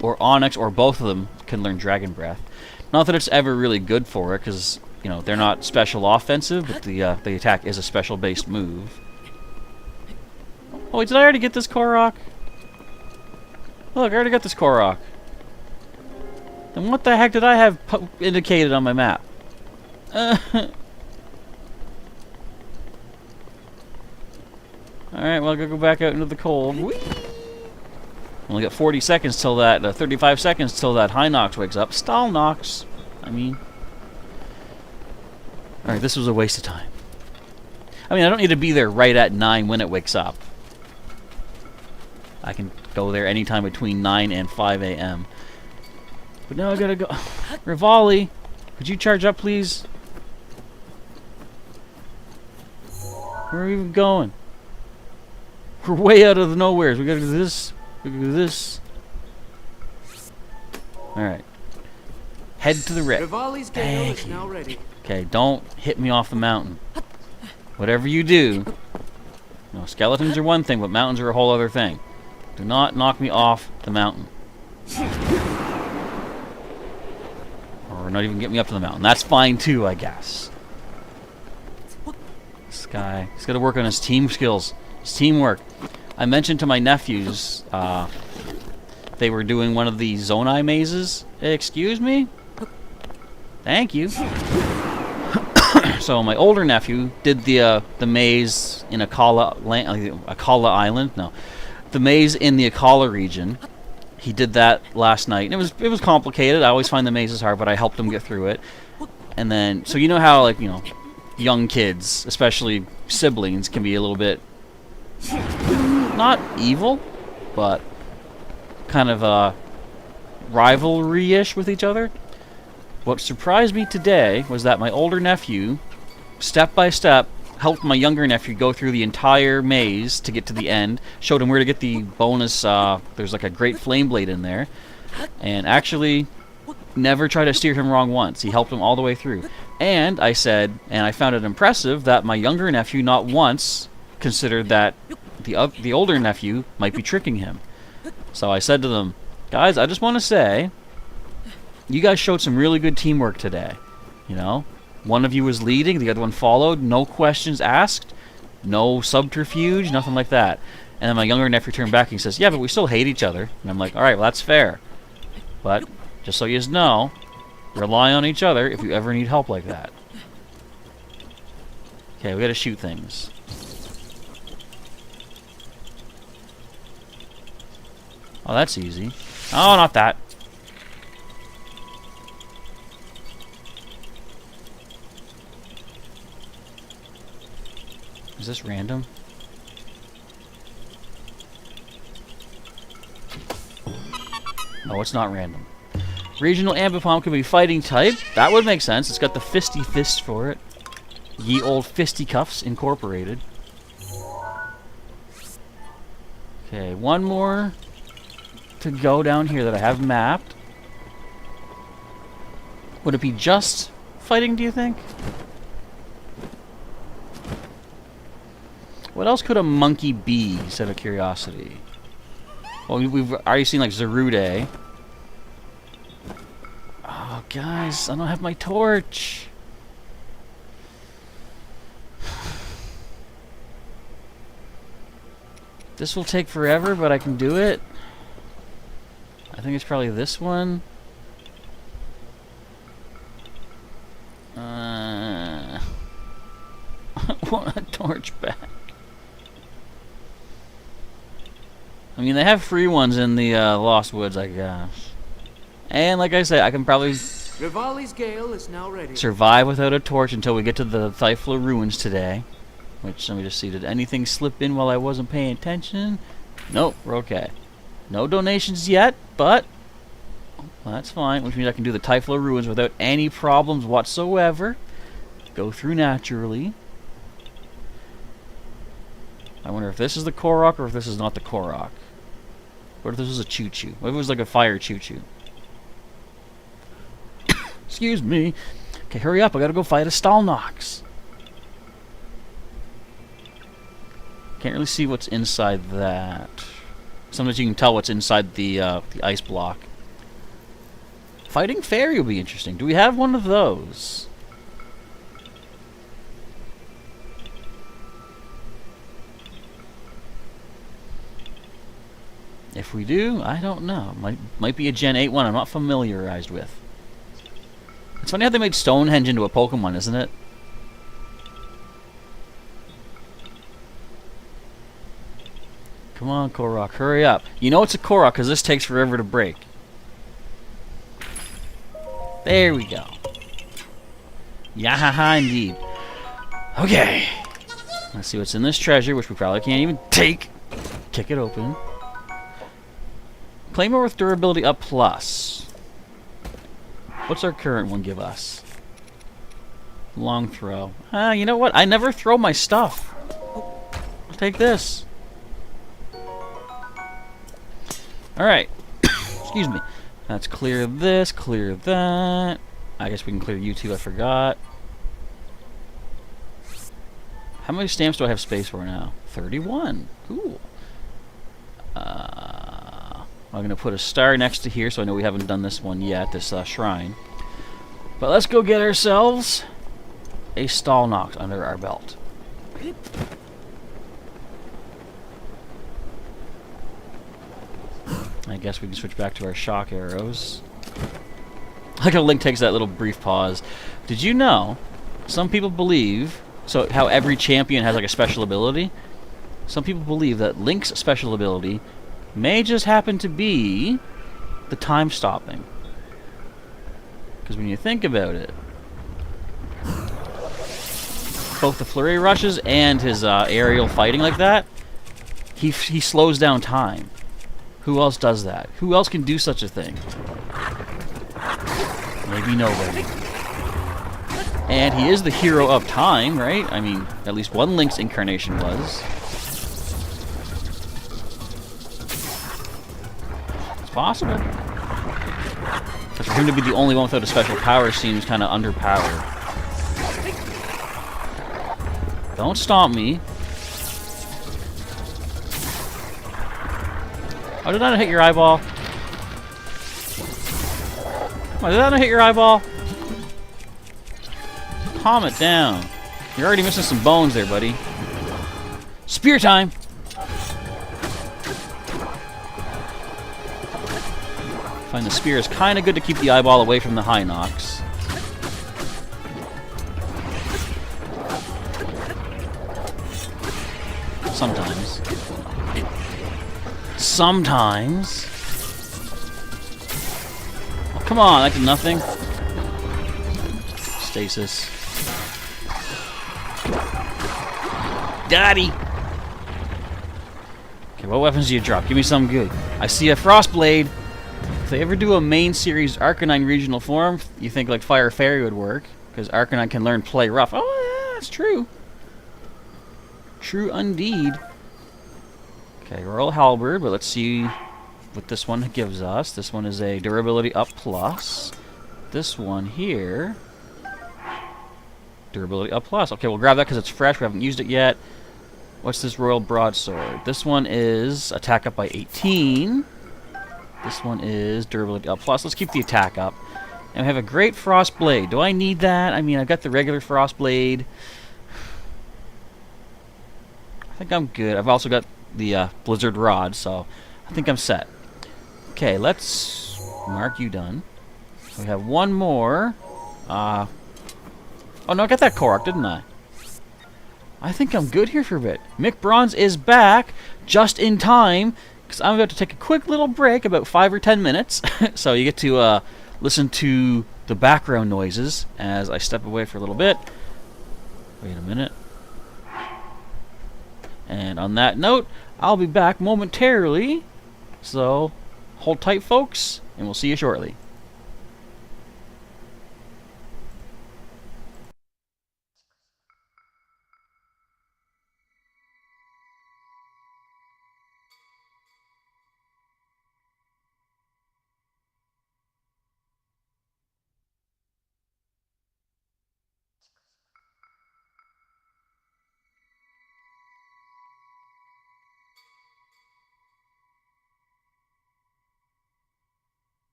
or Onyx, or both of them can learn Dragon Breath. Not that it's ever really good for it, because, you know, they're not special offensive, but the attack is a special-based move. Oh, wait, did I already get this Korok? Look, I already got this Korok. Then what the heck did I have indicated on my map? Alright, well, I'll go back out into the cold. Whee! Only got 40 seconds till that, 35 seconds till that High Nox wakes up. Stall Nox, I mean. Alright, this was a waste of time. I mean, I don't need to be there right at 9 when it wakes up. I can go there anytime between 9 and 5 a.m. But now I gotta go. Rivali, could you charge up, please? Where are we even going? We're way out of the nowheres. We gotta do this. We gotta do this. Alright. Head to the red. Thank you. Okay, don't hit me off the mountain. Whatever you do. No, skeletons are one thing, but mountains are a whole other thing. Do not knock me off the mountain. Or not even get me up to the mountain. That's fine too, I guess. This guy, he's got to work on his team skills. His teamwork. I mentioned to my nephews, they were doing one of the Zonai mazes. Excuse me? Thank you. So my older nephew did the maze in Akala Island. No. The maze in the Akala region. He did that last night. And it was complicated. I always find the mazes hard, but I helped him get through it. And then, so you know how, like, you know, young kids, especially siblings, can be a little bit not evil, but kind of rivalry-ish with each other. What surprised me today was that my older nephew, step by step, helped my younger nephew go through the entire maze to get to the end. Showed him where to get the bonus, there's like a great flame blade in there. And actually never tried to steer him wrong once. He helped him all the way through. And I said, and I found it impressive that my younger nephew not once considered that the older nephew might be tricking him. So I said to them, guys, I just want to say, you guys showed some really good teamwork today. You know, one of you was leading, the other one followed, no questions asked, no subterfuge, nothing like that. And then my younger nephew turned back and he says, yeah, but we still hate each other. And I'm like, all right, well, that's fair. But just so you know, rely on each other if you ever need help like that. Okay, we gotta shoot things. Oh, that's easy. Oh, not that. Is this random? No, it's not random. Regional Ambipom can be fighting type. That would make sense. It's got the fisty fist for it. Ye old fisticuffs incorporated. Okay, one more to go down here that I have mapped. Would it be just fighting, do you think? What else could a monkey be, out of curiosity? Well, we've already seen, like, Zerude. Oh, guys, I don't have my torch. This will take forever, but I can do it. I think it's probably this one. I want a torch back. I mean, they have free ones in the Lost Woods, I guess. And like I said, I can probably Rivali's Gale is now ready. survive without a torch until we get to the Thyphlo ruins today. Which, let me just see, did anything slip in while I wasn't paying attention? Nope, we're okay. No donations yet, but well, that's fine, which means I can do the Thyphlo ruins without any problems whatsoever. Go through naturally. I wonder if this is the Korok or if this is not the Korok. What if this was a choo-choo? What if it was like a fire choo-choo? Excuse me. Okay, hurry up. I gotta go fight a Stalnox. Can't really see what's inside that. Sometimes you can tell what's inside the ice block. Fighting Fairy will be interesting. Do we have one of those? If we do, I don't know. Might be a Gen 8 one I'm not familiarized with. It's funny how they made Stonehenge into a Pokemon, isn't it? Come on, Korok, hurry up. You know it's a Korok because this takes forever to break. There we go. Yahaha, indeed. Okay. Let's see what's in this treasure, which we probably can't even take. Kick it open. Claymore with durability up plus. What's our current one give us? Long throw. You know what? I never throw my stuff. I'll take this. Alright. Excuse me. Let's clear this, clear that. I guess we can clear you two, I forgot. How many stamps do I have space for now? 31. Cool. I'm going to put a star next to here so I know we haven't done this one yet, this shrine. But let's go get ourselves a Stalnox under our belt. I guess we can switch back to our shock arrows. Like how Link takes that little brief pause. Did you know some people believe, so how every champion has like a special ability? Some people believe that Link's special ability may just happen to be the time stopping. Because when you think about it, both the flurry rushes and his aerial fighting like that, he slows down time. Who else does that? Who else can do such a thing? Maybe nobody. And he is the hero of time, right? I mean, at least one Link's incarnation was. It's possible. Because for him to be the only one without a special power seems kind of underpowered. Don't stomp me. Oh, did that not hit your eyeball? Oh, did that not hit your eyeball? Calm it down. You're already missing some bones there, buddy. Spear time! Find the spear is kind of good to keep the eyeball away from the high knocks. Sometimes. Sometimes. Oh, come on, that did nothing. Stasis. Daddy! Okay, what weapons do you drop? Give me something good. I see a Frostblade. If they ever do a main series Arcanine regional form, you think like Fire Fairy would work, because Arcanine can learn Play Rough. Oh, yeah, that's true. True indeed. Okay, Royal Halberd, but let's see what this one gives us. This one is a durability up plus. This one here, durability up plus. Okay, we'll grab that because it's fresh. We haven't used it yet. What's this Royal Broadsword? This one is attack up by 18. This one is durability up plus. Let's keep the attack up. And we have a great Frost Blade. Do I need that? I mean, I've got the regular Frost Blade. I think I'm good. I've also got the Blizzard Rod, so I think I'm set. Okay, let's mark you done. We have one more. Oh no, I got that Korok, didn't I? I think I'm good here for a bit. Mick Bronze is back just in time, because I'm about to take a quick little break, about 5 or 10 minutes. So you get to listen to the background noises as I step away for a little bit. Wait a minute. And on that note, I'll be back momentarily. So hold tight, folks, and we'll see you shortly.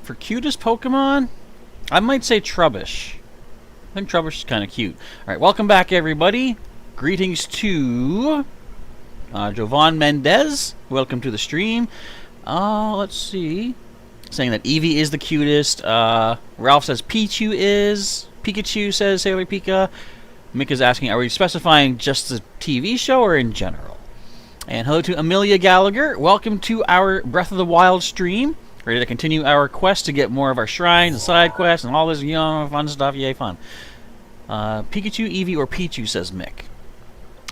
For cutest Pokemon, I might say Trubbish. I think Trubbish is kind of cute. Alright, welcome back, everybody. Greetings to Jovan Mendez. Welcome to the stream. Let's see. Saying that Eevee is the cutest. Ralph says Pichu is. Pikachu says Sailor Pika. Mick is asking, are we specifying just the TV show or in general? And hello to Amelia Gallagher. Welcome to our Breath of the Wild stream. Ready to continue our quest to get more of our shrines and side quests and all this fun stuff. Yay, fun. Pikachu, Eevee, or Pichu, says Mick.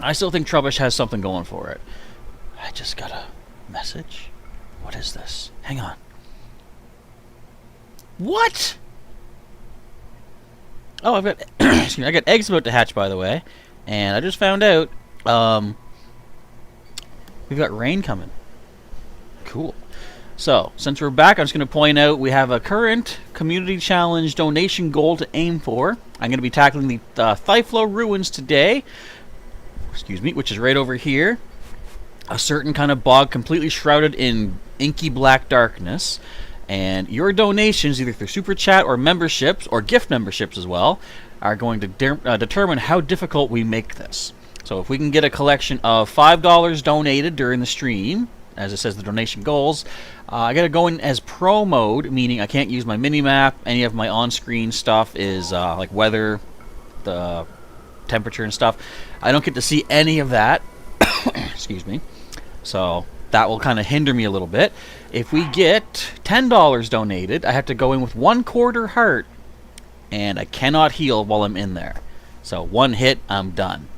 I still think Trubbish has something going for it. I just got a message. What is this? Hang on. What? Oh, I've got excuse me, I got eggs about to hatch, by the way, and I just found out we've got rain coming. Cool. So, since we're back, I'm just going to point out we have a current community challenge donation goal to aim for. I'm going to be tackling the Thyphlo ruins today. Excuse me, which is right over here. A certain kind of bog completely shrouded in inky black darkness. And your donations, either through Super Chat or memberships, or gift memberships as well, are going to determine how difficult we make this. So if we can get a collection of $5 donated during the stream, as it says the donation goals, I got to go in as pro mode, meaning I can't use my mini-map. Any of my on-screen stuff is like weather, the temperature and stuff. I don't get to see any of that. Excuse me. So that will kind of hinder me a little bit. If we get $10 donated, I have to go in with 1/4 heart, and I cannot heal while I'm in there. So one hit, I'm done.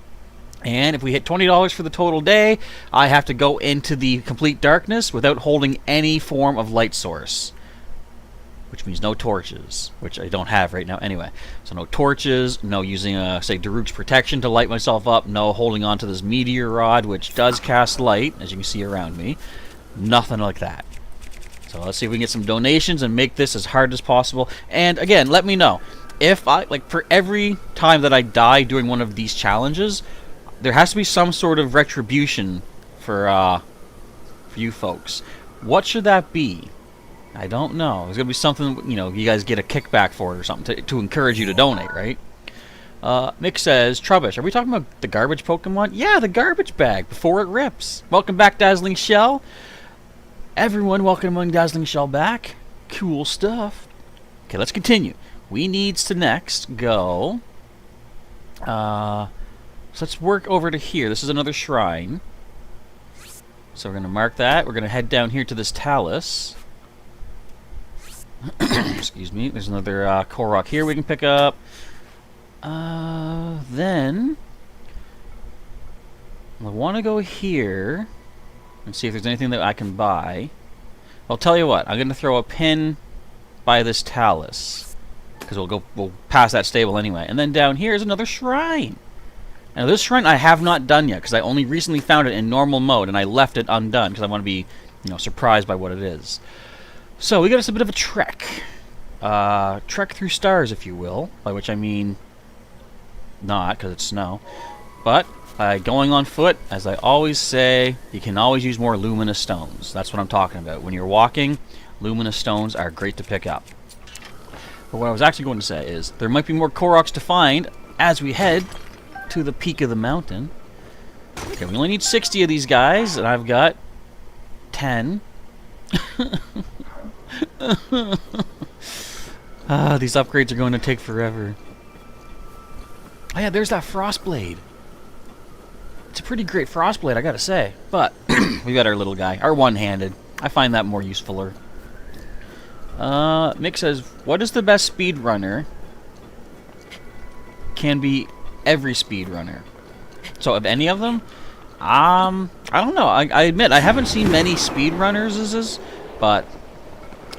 And if we hit $20 for the total day, I have to go into the complete darkness without holding any form of light source. Which means no torches, which I don't have right now anyway. So no torches, no using, say, Daruk's protection to light myself up, no holding on to this meteor rod, which does cast light, as you can see around me. Nothing like that. So let's see if we can get some donations and make this as hard as possible. And again, let me know. If I, like, for every time that I die doing one of these challenges, there has to be some sort of retribution for you folks. What should that be? I don't know. There's going to be something, you know, you guys get a kickback for it or something to encourage you to donate, right? Mick says, Trubbish, are we talking about the garbage Pokemon? Yeah, the garbage bag, before it rips. Welcome back, Dazzling Shell. Everyone, welcome Dazzling Shell back. Cool stuff. Okay, let's continue. We needs to next go... so let's work over to here. This is another shrine. So we're going to mark that. We're going to head down here to this talus. Excuse me. There's another Korok here we can pick up. Then I want to go here and see if there's anything that I can buy. I'll tell you what. I'm going to throw a pin by this talus because we'll pass that stable anyway. And then down here is another shrine. Now this shrine I have not done yet because I only recently found it in normal mode and I left it undone because I want to be, you know, surprised by what it is. So we got us a bit of a trek. Trek through stars, if you will, by which I mean not because it's snow. But going on foot, as I always say, you can always use more luminous stones. That's what I'm talking about. When you're walking, luminous stones are great to pick up. But what I was actually going to say is there might be more Koroks to find as we head to the peak of the mountain. Okay, we only need 60 of these guys, and I've got 10. These upgrades are going to take forever. Oh yeah, there's that Frostblade. It's a pretty great Frostblade, I gotta say. But we got our little guy, our one-handed. I find that more usefuler. Mick says, what is the best speedrunner? Can be every speedrunner. So of any of them, I don't know. I admit I haven't seen many speedrunners, but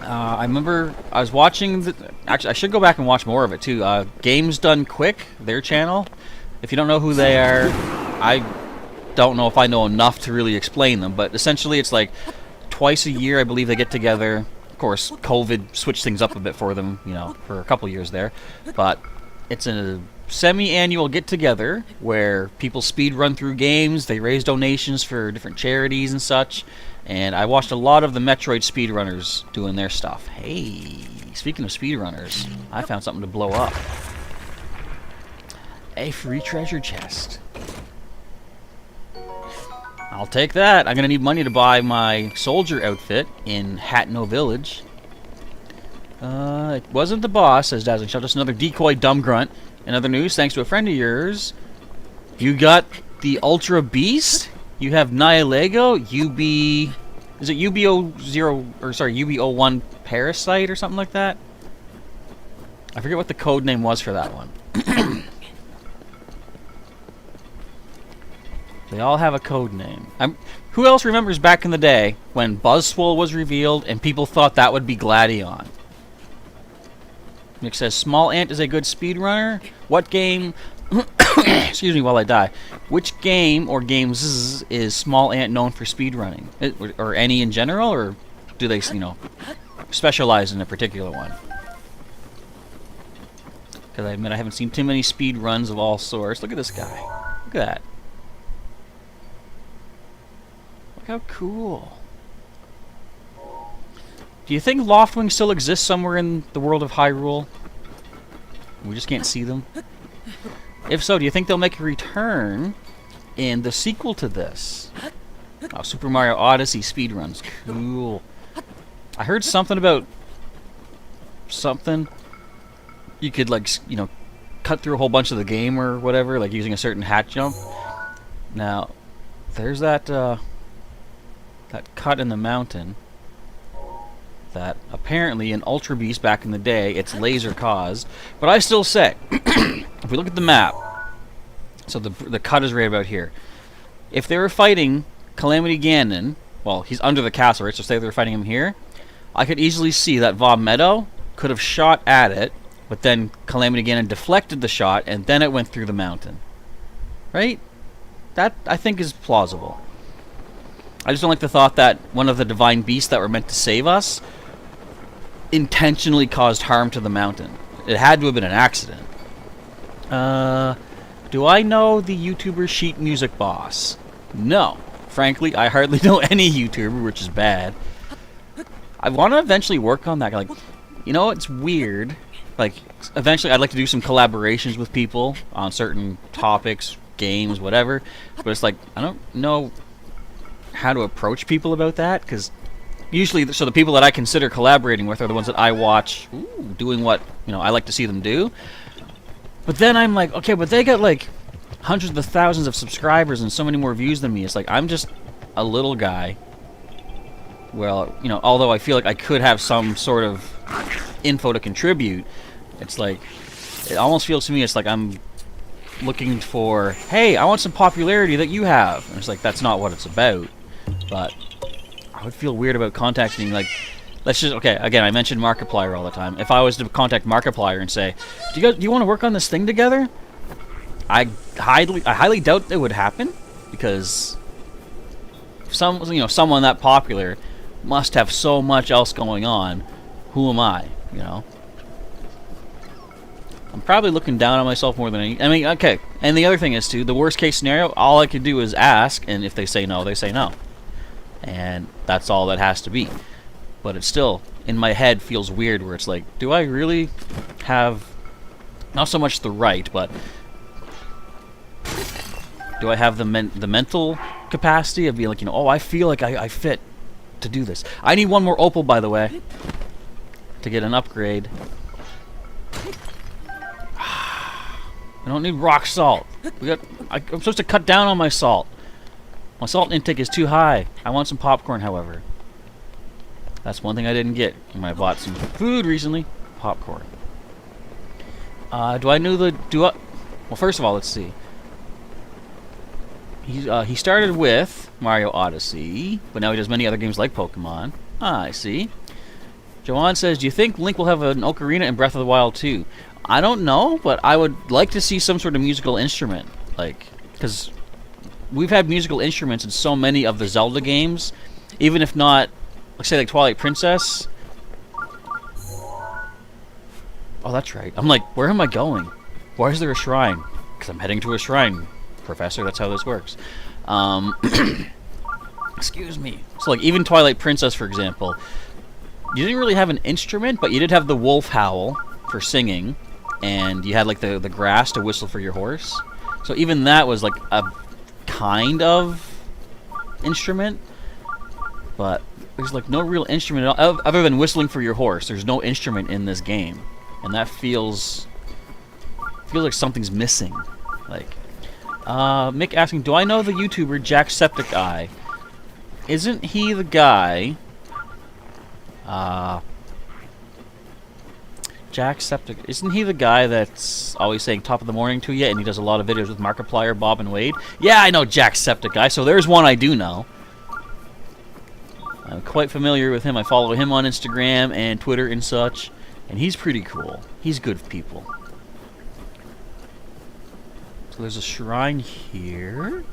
I remember I was watching. Actually, I should go back and watch more of it too. Games Done Quick, their channel. If you don't know who they are, I don't know if I know enough to really explain them. But essentially, it's like twice a year, I believe they get together. Of course, COVID switched things up a bit for them, you know, for a couple years there. But it's a semi-annual get-together where people speed run through games. They raise donations for different charities and such. And I watched a lot of the Metroid speedrunners doing their stuff. Hey, speaking of speedrunners, I found something to blow up. A free treasure chest. I'll take that. I'm going to need money to buy my soldier outfit in Hatno Village. It wasn't the boss, says Dazzling Shell. Just another decoy dumb grunt. In other news, thanks to a friend of yours, you got the Ultra Beast? You have Nihilego, UB... Is it UB0... Or sorry, UB01 Parasite or something like that? I forget what the code name was for that one. They all have a code name. Who else remembers back in the day when Buzzswole was revealed and people thought that would be Gladion? Nick says, Small Ant is a good speedrunner. What game... Excuse me while I die. Which game or games is Small Ant known for speedrunning? Or any in general? Or do they, you know, specialize in a particular one? Because I admit I haven't seen too many speed runs of all sorts. Look at this guy. Look at that. Look how cool. Do you think Loftwing still exists somewhere in the world of Hyrule? We just can't see them? If so, do you think they'll make a return in the sequel to this? Oh, Super Mario Odyssey speedruns. Cool. I heard something about... something... You could, like, you know, cut through a whole bunch of the game or whatever, like using a certain hat jump. Now, there's that, that cut in the mountain that apparently in Ultra Beast back in the day, it's laser caused. But I still say, if we look at the map, so the cut is right about here. If they were fighting Calamity Ganon, well, he's under the castle, right? So say they were fighting him here, I could easily see that Va Meadow could have shot at it, but then Calamity Ganon deflected the shot, and then it went through the mountain. Right? That, I think, is plausible. I just don't like the thought that one of the divine beasts that were meant to save us intentionally caused harm to the mountain. It had to have been an accident. Do I know the YouTuber Sheet Music Boss? No. Frankly, I hardly know any YouTuber, which is bad. I want to eventually work on that. Like, you know, it's weird. Like, eventually I'd like to do some collaborations with people on certain topics, games, whatever. But it's like, I don't know how to approach people about that, because usually, so the people that I consider collaborating with are the ones that I watch doing what, you know, I like to see them do. But then I'm like, okay, but they got like hundreds of thousands of subscribers and so many more views than me. It's like, I'm just a little guy. Well, you know, although I feel like I could have some sort of info to contribute, it's like, it almost feels to me, it's like I'm looking for, hey, I want some popularity that you have. And it's like, that's not what it's about. But I would feel weird about contacting, like, let's just, okay, again, I mentioned Markiplier all the time. If I was to contact Markiplier and say, do you want to work on this thing together? I highly doubt it would happen, because someone that popular must have so much else going on. Who am I, you know? I'm probably looking down on myself more than any... I mean, okay, and the other thing is, too, the worst case scenario, all I could do is ask, and if they say no, they say no. And that's all that has to be. But it still, in my head, feels weird, where it's like, do I really have, not so much the right, but do I have the mental capacity of being like, you know, oh, I feel like I fit to do this. I need one more opal, by the way, to get an upgrade. I don't need rock salt. I'm supposed to cut down on my salt. My salt intake is too high. I want some popcorn, however. That's one thing I didn't get when I bought some food recently. Popcorn. Do I know the... Well, first of all, let's see. He started with Mario Odyssey, but now he does many other games like Pokemon. Ah, I see. Joanne says, do you think Link will have an ocarina in Breath of the Wild 2? I don't know, but I would like to see some sort of musical instrument. Like, because we've had musical instruments in so many of the Zelda games, even if not, let's say, like Twilight Princess. Oh, that's right. I'm like, where am I going? Why is there a shrine? Because I'm heading to a shrine, Professor. That's how this works. Excuse me. So, like, even Twilight Princess, for example, you didn't really have an instrument, but you did have the wolf howl for singing, and you had, like, the grass to whistle for your horse. So even that was, like, a kind of instrument, but there's, like, no real instrument at all, other than whistling for your horse. There's no instrument in this game, and that feels like something's missing. Like, Mick asking, do I know the YouTuber Jacksepticeye? Isn't he the guy... Jacksepticeye, isn't he the guy that's always saying top of the morning to you, and he does a lot of videos with Markiplier, Bob, and Wade? Yeah, I know Jacksepticeye, so there's one I do know. I'm quite familiar with him. I follow him on Instagram and Twitter and such, and he's pretty cool. He's good with people. So there's a shrine here.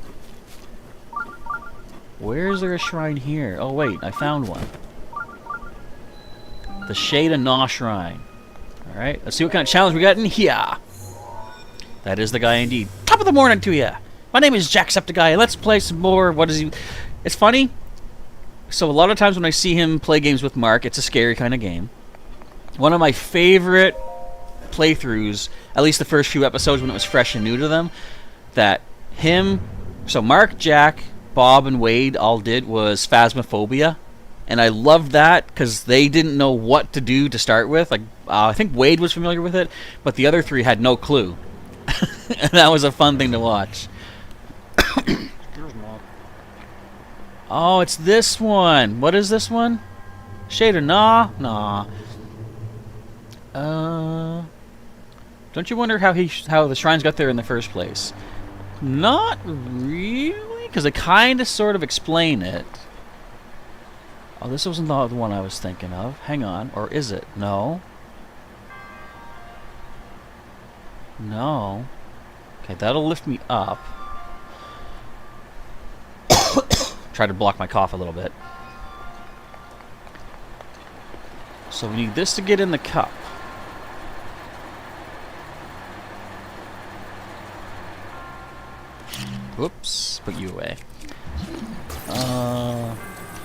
Where is there a shrine here? Oh wait, I found one. The Shade of Gnaw Shrine. Alright, let's see what kind of challenge we got in here. That is the guy indeed. Top of the morning to ya! My name is Jacksepticeye. Let's play some more. What is he... It's funny. So a lot of times when I see him play games with Mark, it's a scary kind of game. One of my favorite playthroughs, at least the first few episodes when it was fresh and new to them, that him... So Mark, Jack, Bob, and Wade all did was Phasmophobia. And I loved that because they didn't know what to do to start with. Like, I think Wade was familiar with it, but the other three had no clue. And that was a fun thing to watch. Oh, it's this one. What is this one? Shade of Gnaw? Nah. Don't you wonder how the shrines got there in the first place? Not really, because they kind of sort of explain it. Oh, this wasn't the one I was thinking of. Hang on. Or is it? No. No. Okay, that'll lift me up. Try to block my cough a little bit. So we need this to get in the cup. Whoops. Put you away.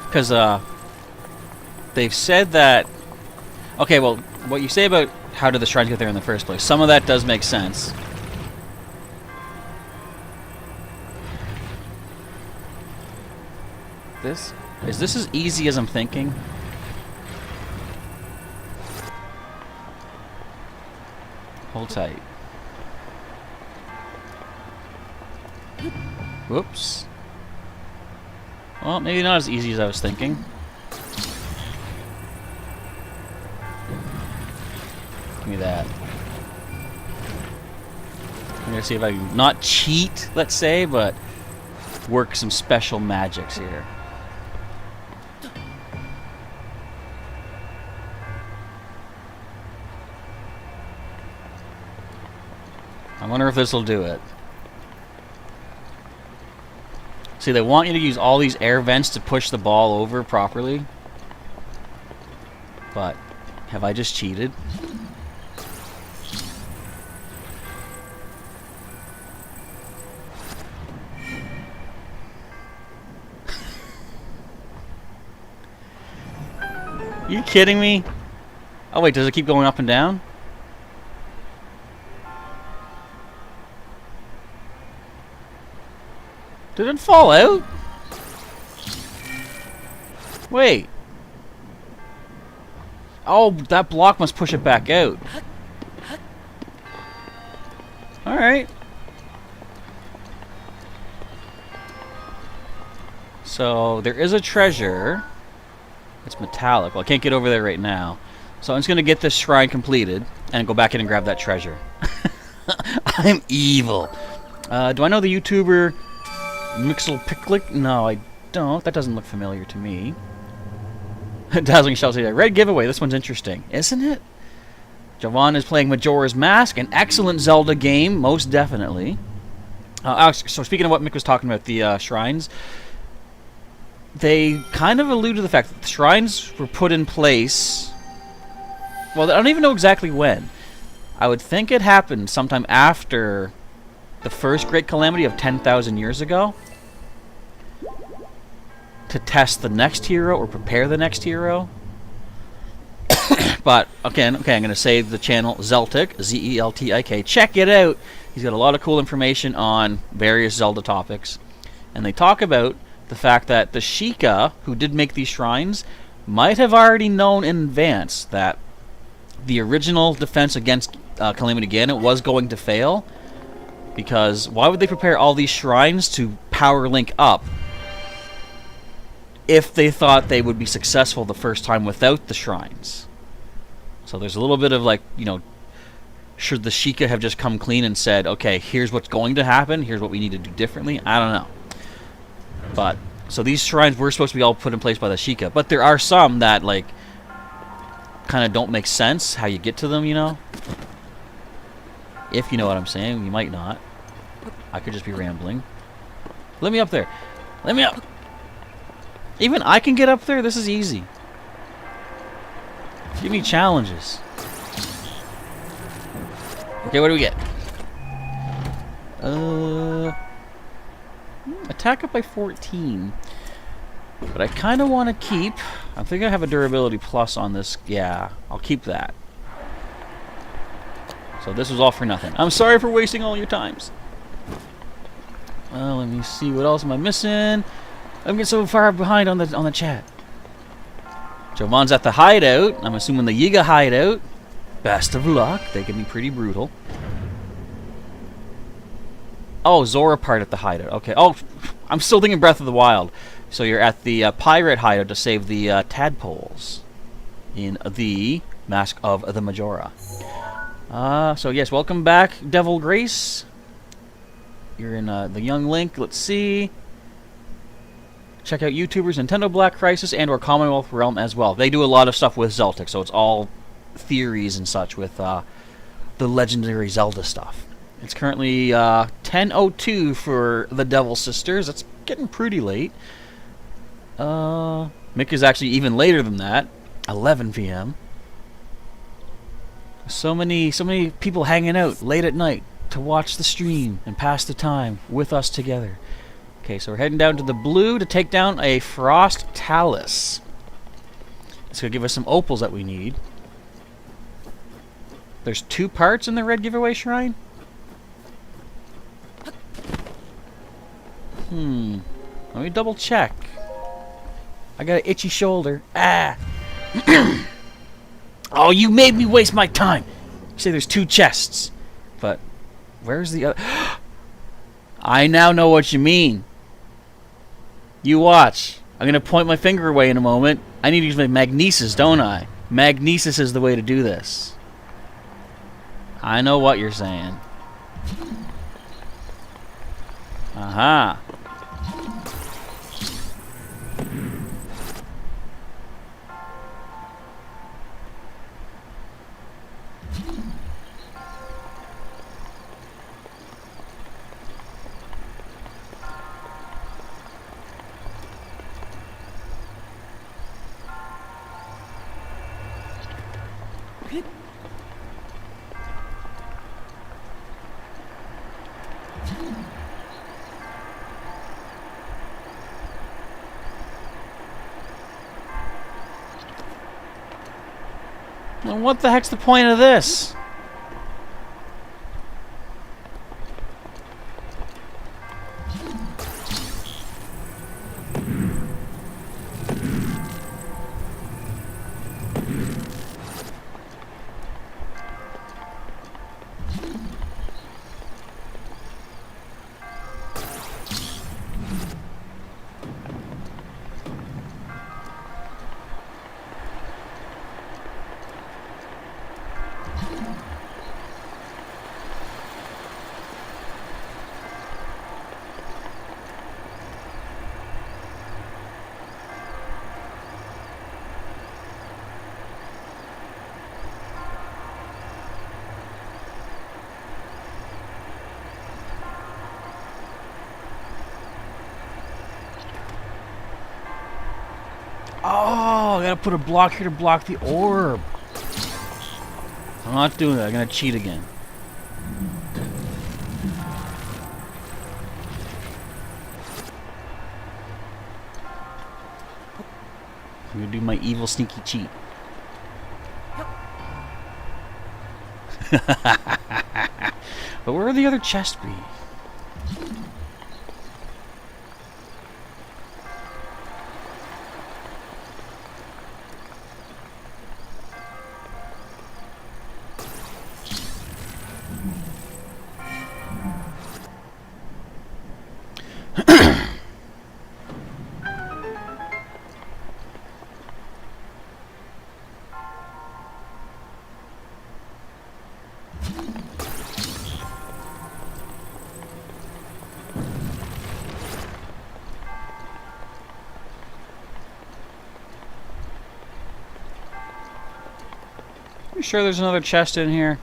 Because, they've said that... Okay, well, what you say about how did the shrines get there in the first place, some of that does make sense. Is this as easy as I'm thinking? Hold tight. Whoops. Well, maybe not as easy as I was thinking. Give me that. I'm gonna see if I can not cheat, let's say, but work some special magics here. I wonder if this will do it. See, they want you to use all these air vents to push the ball over properly. But have I just cheated? Are you kidding me? Oh wait, does it keep going up and down? Did it fall out? Wait. Oh, that block must push it back out. Alright. So, there is a treasure. It's metallic. Well, I can't get over there right now. So I'm just going to get this shrine completed and go back in and grab that treasure. I'm evil. Do I know the YouTuber Mixel Picklick? No, I don't. That doesn't look familiar to me. Dazzling Shell today. Red giveaway. This one's interesting, isn't it? Jovan is playing Majora's Mask, an excellent Zelda game, most definitely. So speaking of what Mick was talking about, the shrines, they kind of allude to the fact that the shrines were put in place. Well, I don't even know exactly when. I would think it happened sometime after the first Great Calamity of 10,000 years ago. to test the next hero or prepare the next hero. But again, okay, I'm going to save the channel Zeltic, Z-E-L-T-I-K. Check it out. He's got a lot of cool information on various Zelda topics. And they talk about the fact that the Sheikah, who did make these shrines, might have already known in advance that the original defense against Calamity Ganon was going to fail. Because why would they prepare all these shrines to power link up if they thought they would be successful the first time without the shrines? So there's a little bit of like, you know, should the Sheikah have just come clean and said, okay, here's what's going to happen, here's what we need to do differently? I don't know. But, so these shrines were supposed to be all put in place by the Sheikah, but there are some that, like, kind of don't make sense how you get to them, you know? If you know what I'm saying, you might not. I could just be rambling. Let me up there. Let me up. Even I can get up there? This is easy. Give me challenges. Okay, what do we get? Attack up by 14. But I kind of want to keep... I think I have a durability plus on this. Yeah, I'll keep that. So this was all for nothing. I'm sorry for wasting all your times. Well, let me see. What else am I missing? I'm getting so far behind on the chat. Jovan's at the hideout. I'm assuming the Yiga hideout. Best of luck. They can be pretty brutal. Oh, Zora part at the hideout. Okay. Oh, I'm still thinking Breath of the Wild. So you're at the pirate hideout to save the tadpoles in the Mask of the Majora. So yes, welcome back, Devil Grace. You're in the Young Link. Let's see. Check out YouTubers Nintendo Black Crisis and or Commonwealth Realm as well. They do a lot of stuff with Zeltic, so it's all theories and such with the legendary Zelda stuff. It's currently 10:02 for the Devil Sisters. It's getting pretty late. Mick is actually even later than that, 11 p.m. So many people hanging out late at night to watch the stream and pass the time with us together. Okay, so we're heading down to the blue to take down a Frost Talus. It's going to give us some opals that we need. There's 2 parts in the red giveaway shrine? Let me double check. I got an itchy shoulder. Ah! Oh, you made me waste my time! You say there's 2 chests. But, where's the other... I now know what you mean. You watch. I'm going to point my finger away in a moment. I need to use my magnesis, don't I? Magnesis is the way to do this. I know what you're saying. Aha. Well, what the heck's the point of this? Oh, I gotta put a block here to block the orb. I'm not doing that. I'm gonna cheat again. I'm gonna do my evil sneaky cheat. But where would the other chest be? You sure there's another chest in here?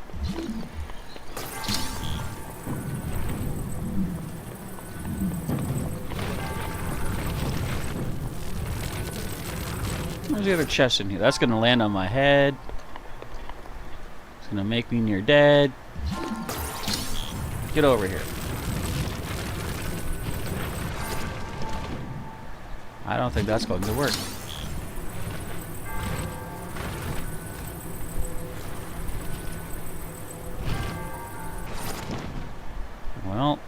Where's the other chest in here? That's gonna land on my head. It's gonna make me near dead. Get over here. I don't think that's going to work. Well.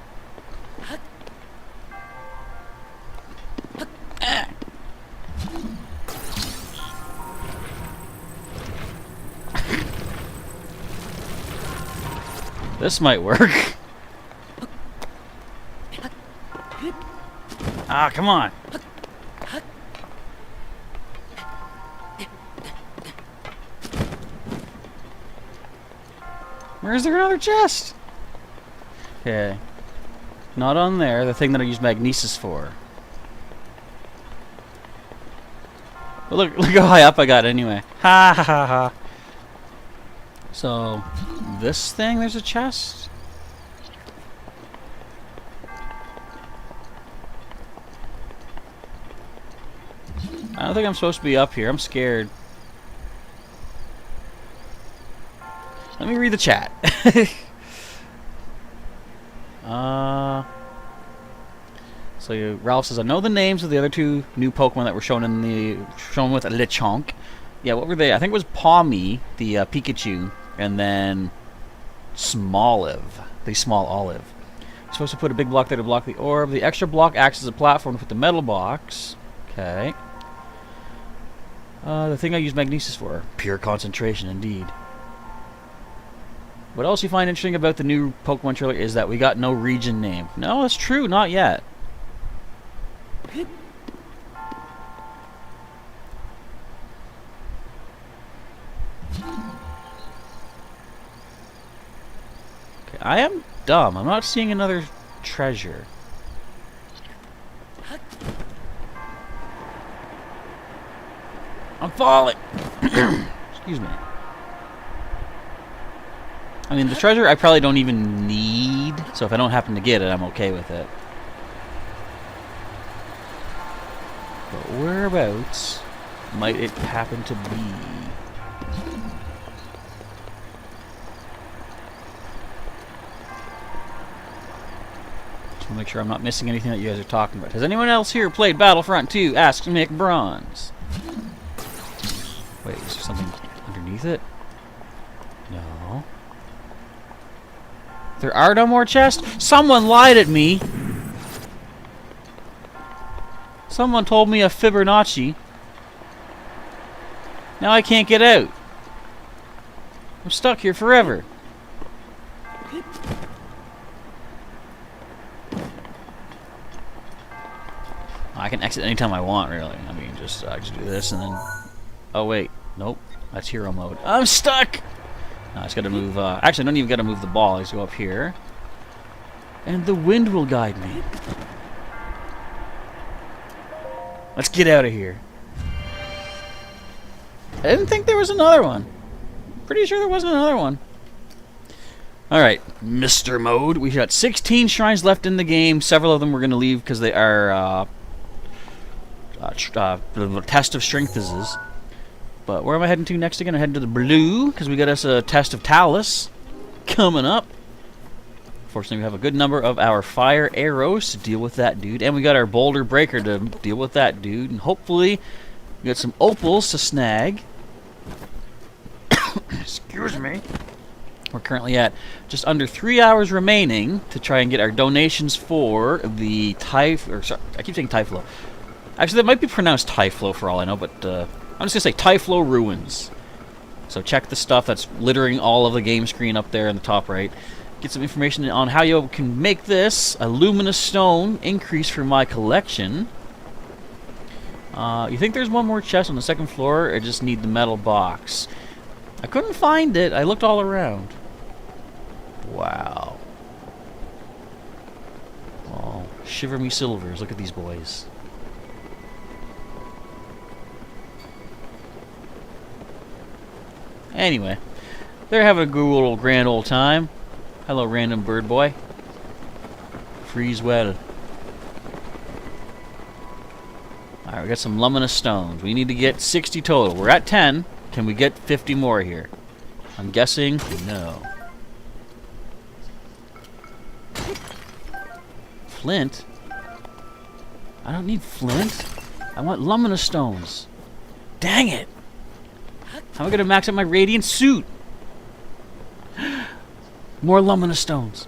This might work. Ah, come on. Where's there another chest? Okay. Not on there, the thing that I use magnesis for. But look how high up I got anyway. Ha ha ha ha. So, this thing, there's a chest? I don't think I'm supposed to be up here. I'm scared. Let me read the chat. So Ralph says, I know the names of the other two new Pokemon that were shown with Lechonk. Yeah, what were they? I think it was Pawmi, the Pikachu, and then Smoliv, the small olive. You're supposed to put a big block there to block the orb. The extra block acts as a platform to put the metal box. Okay. The thing I use magnesis for. Pure concentration, indeed. What else you find interesting about the new Pokemon trailer is that we got no region name. No, that's true, not yet. Okay, I am dumb. I'm not seeing another treasure. I'm falling! Excuse me. I mean, the treasure I probably don't even need, so if I don't happen to get it, I'm okay with it. But whereabouts might it happen to be? Just want to make sure I'm not missing anything that you guys are talking about. Has anyone else here played Battlefront 2? Ask Mick Bronze. Wait, is there something underneath it? No. There are no more chests? Someone lied at me! Someone told me a Fibonacci. Now I can't get out. I'm stuck here forever. I can exit anytime I want, really. I mean, just do this and then... Oh, wait. Nope. That's hero mode. I'm stuck! No, I just gotta move... actually, I don't even gotta move the ball. I just go up here. And the wind will guide me. Let's get out of here. I didn't think there was another one. Pretty sure there wasn't another one. Alright, Mr. Mode. We got 16 shrines left in the game. Several of them we're going to leave because they are the test of strength is. But where am I heading to next again? I'm heading to the blue because we got us a test of Talus coming up. Fortunately, we have a good number of our fire arrows to deal with that dude. And we got our boulder breaker to deal with that dude. And hopefully, We got some opals to snag. Excuse me. We're currently at just under 3 hours remaining to try and get our donations for the Sorry, I keep saying Thyphlo. Actually, that might be pronounced Thyphlo for all I know, but I'm just going to say Thyphlo Ruins. So check the stuff that's littering all of the game screen up there in the top right. Get some information on how you can make this a luminous stone increase for my collection. You think there's one more chest on the second floor? I just need the metal box. I couldn't find it. I looked all around. Wow. Oh, shiver me silvers. Look at these boys. Anyway, they're having a good little grand old time. Hello, random bird boy. Freeze well. Alright, we got some luminous stones. We need to get 60 total. We're at 10. Can we get 50 more here? I'm guessing no. Flint? I don't need flint. I want luminous stones. Dang it! How am I going to max out my radiant suit? More luminous stones.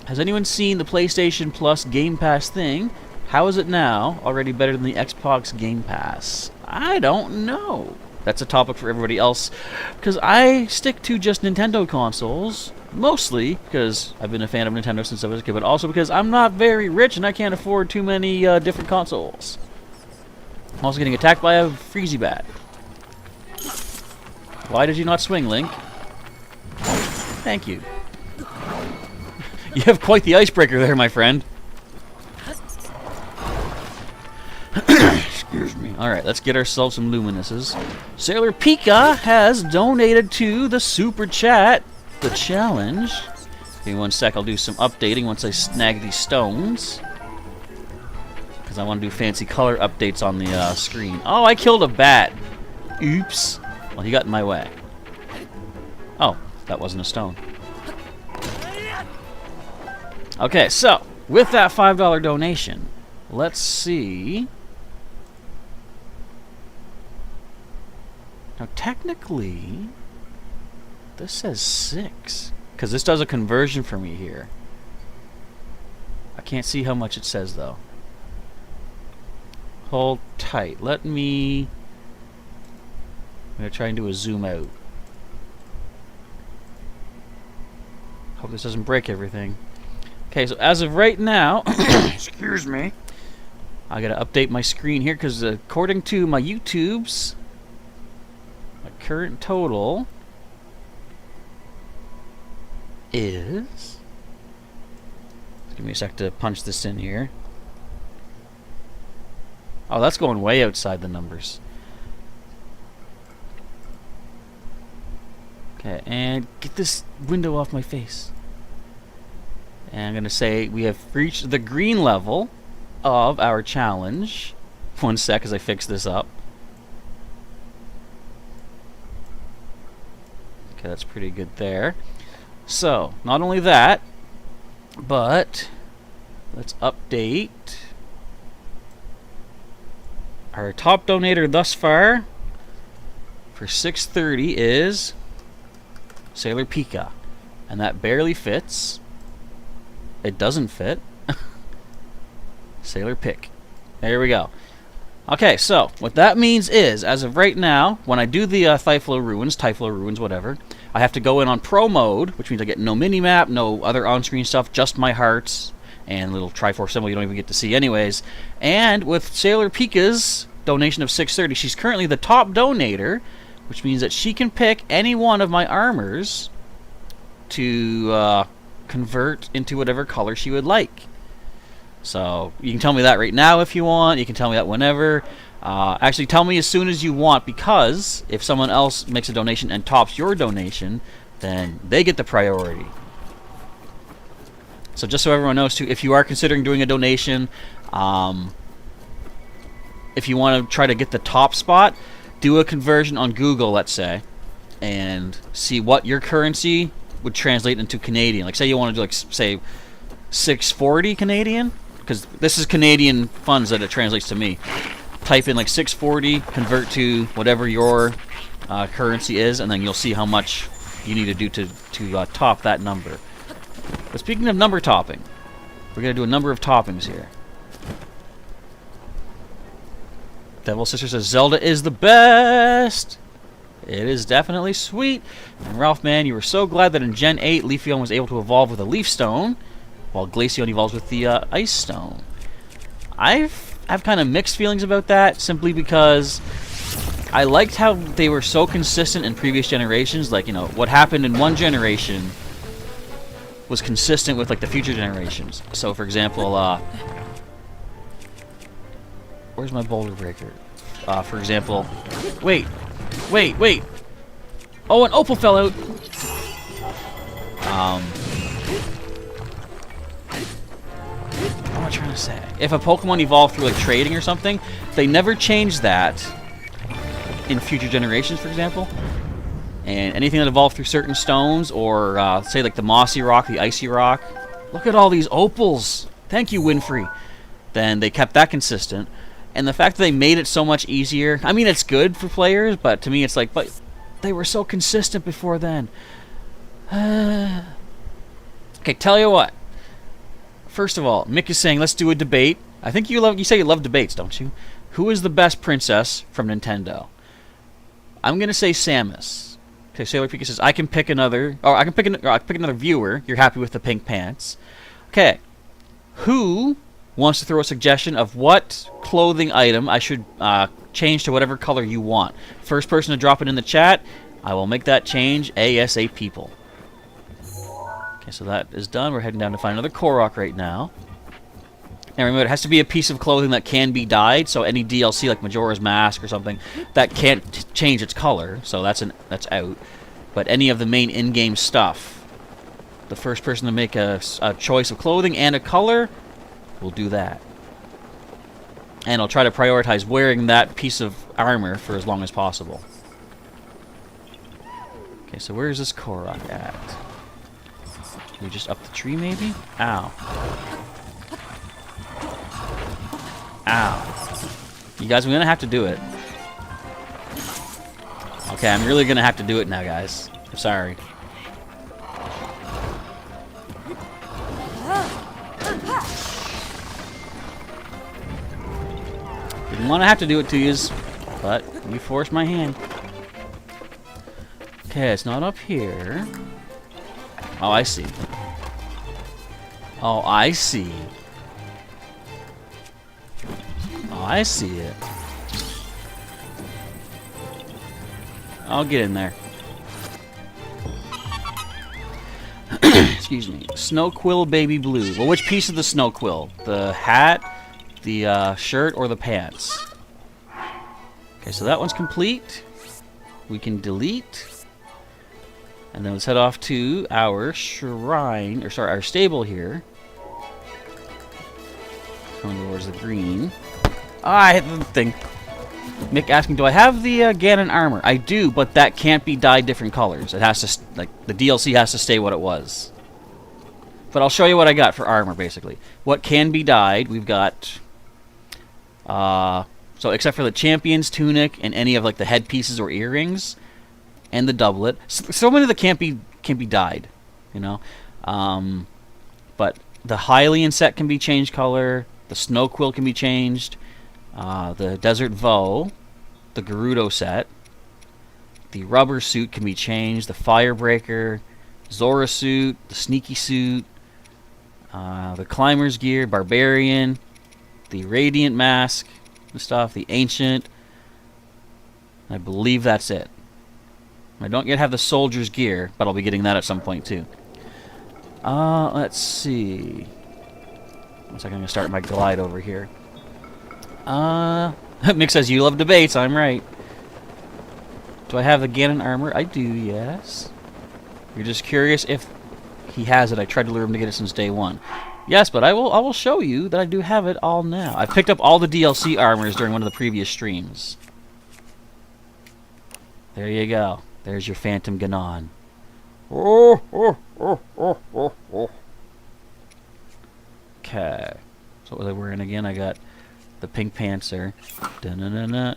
Has anyone seen the PlayStation Plus Game Pass thing? How is it now already better than the Xbox Game Pass? I don't know. That's a topic for everybody else, because I stick to just Nintendo consoles, mostly because I've been a fan of Nintendo since I was a kid, but also because I'm not very rich and I can't afford too many different consoles. I'm also getting attacked by a freezy bat. Why did you not swing, Link? Thank you. You have quite the icebreaker there, my friend. Excuse me. Alright, let's get ourselves some luminuses. Sailor Pika has donated to the Super Chat, the challenge. Give me 1 sec, I'll do some updating once I snag these stones. Because I want to do fancy color updates on the screen. Oh, I killed a bat. Oops. Well, he got in my way. Oh, that wasn't a stone. Okay, so, with that $5 donation, let's see. Now, technically, this says 6. Because this does a conversion for me here. I can't see how much it says, though. Hold tight. I'm going to try and do a zoom out. Hope this doesn't break everything. Okay, so as of right now, excuse me, I gotta update my screen here because according to my YouTube's, my current total is. Give me a sec to punch this in here. Oh, that's going way outside the numbers. Okay, and get this window off my face. And I'm going to say we have reached the green level of our challenge. 1 sec as I fix this up. Okay, that's pretty good there. So, not only that, but let's update. Our top donator thus far for 630 is Sailor Pika. And that barely fits. It doesn't fit. Sailor Pick. There we go. Okay, so what that means is, as of right now, when I do the Thyphlo Ruins, whatever, I have to go in on Pro Mode, which means I get no mini-map, no other on-screen stuff, just my hearts, and a little Triforce symbol you don't even get to see anyways. And with Sailor Pika's donation of 630, she's currently the top donator, which means that she can pick any one of my armors to convert into whatever color she would like. So you can tell me that right now if you want. You can tell me that whenever. Actually, tell me as soon as you want, because if someone else makes a donation and tops your donation, then they get the priority. So just so everyone knows too, if you are considering doing a donation, if you want to try to get the top spot, do a conversion on Google, let's say, and see what your currency would translate into Canadian. Like, say you want to do, like, say, 640 Canadian, because this is Canadian funds that it translates to me. type in like 640, convert to whatever your currency is, and then you'll see how much you need to do to top that number. But speaking of number topping, we're going to do a number of toppings here. Devil Sister says Zelda is the best. It is definitely sweet. And Ralph, man, you were so glad that in Gen 8, Leafeon was able to evolve with a Leaf Stone, while Glaceon evolves with the Ice Stone. I have kind of mixed feelings about that, simply because I liked how they were so consistent in previous generations. Like, you know, what happened in one generation was consistent with, like, the future generations. So, for example, where's my boulder breaker? For example, wait. Oh, an opal fell out. What am I trying to say? If a Pokemon evolved through like trading or something, they never changed that in future generations, for example. And anything that evolved through certain stones, or say like the mossy rock, the icy rock. Look at all these opals. Thank you, Winfrey. Then they kept that consistent. And the fact that they made it so much easier, I mean, it's good for players, but to me it's like, but they were so consistent before then. Okay, tell you what. First of all, Mick is saying, let's do a debate. I think you say you love debates, don't you? Who is the best princess from Nintendo? I'm going to say Samus. Okay, Sailor Pika says, I can pick another, or I can pick another viewer. You're happy with the pink pants. Okay. Who wants to throw a suggestion of what clothing item I should change to whatever color you want? First person to drop it in the chat, I will make that change ASAP, people. Okay, so that is done. We're heading down to find another Korok right now. And remember, it has to be a piece of clothing that can be dyed, so any DLC like Majora's Mask or something, that can't change its color, so that's out. But any of the main in-game stuff, the first person to make a choice of clothing and a color, we'll do that. And I'll try to prioritize wearing that piece of armor for as long as possible. Okay, so where is this Korok at? Can we just up the tree, maybe? Ow. Ow. You guys, I'm going to have to do it. Okay, I'm really going to have to do it now, guys. I'm sorry. Didn't want to have to do it to yous, but you forced my hand. Okay, it's not up here. Oh, I see. Oh, I see. Oh, I see it. I'll get in there. Excuse me. Snowquill Baby Blue. Well, which piece of the Snowquill? The hat, the shirt, or the pants? Okay, so that one's complete. We can delete. And then let's head off to our shrine, or sorry, our stable here. Going towards the green. Ah, I hit the thing. Mick asking, do I have the Ganon armor? I do, but that can't be dyed different colors. It has to, like, the DLC has to stay what it was. But I'll show you what I got for armor, basically. What can be dyed, we've got, so except for the Champion's tunic and any of, like, the headpieces or earrings, and the doublet. So many that can't be dyed, you know? But the Hylian set can be changed color, the Snowquill can be changed, the Desert Vow, the Gerudo set, the rubber suit can be changed, the Firebreaker, Zora suit, the Sneaky suit, the Climber's gear, Barbarian, the Radiant mask and stuff, the Ancient. I believe that's it. I don't yet have the Soldier's gear, but I'll be getting that at some point too. Let's see. One second, I'm going to start my glide over here. Mick says, you love debates, I'm right. Do I have the Ganon armor? I do, yes. You're just curious if he has it. I tried to lure him to get it since day one. Yes, but I will show you that I do have it all now. I picked up all the DLC armors during one of the previous streams. There you go. There's your Phantom Ganon. Okay. So what was I wearing again? I got The pink pants are... I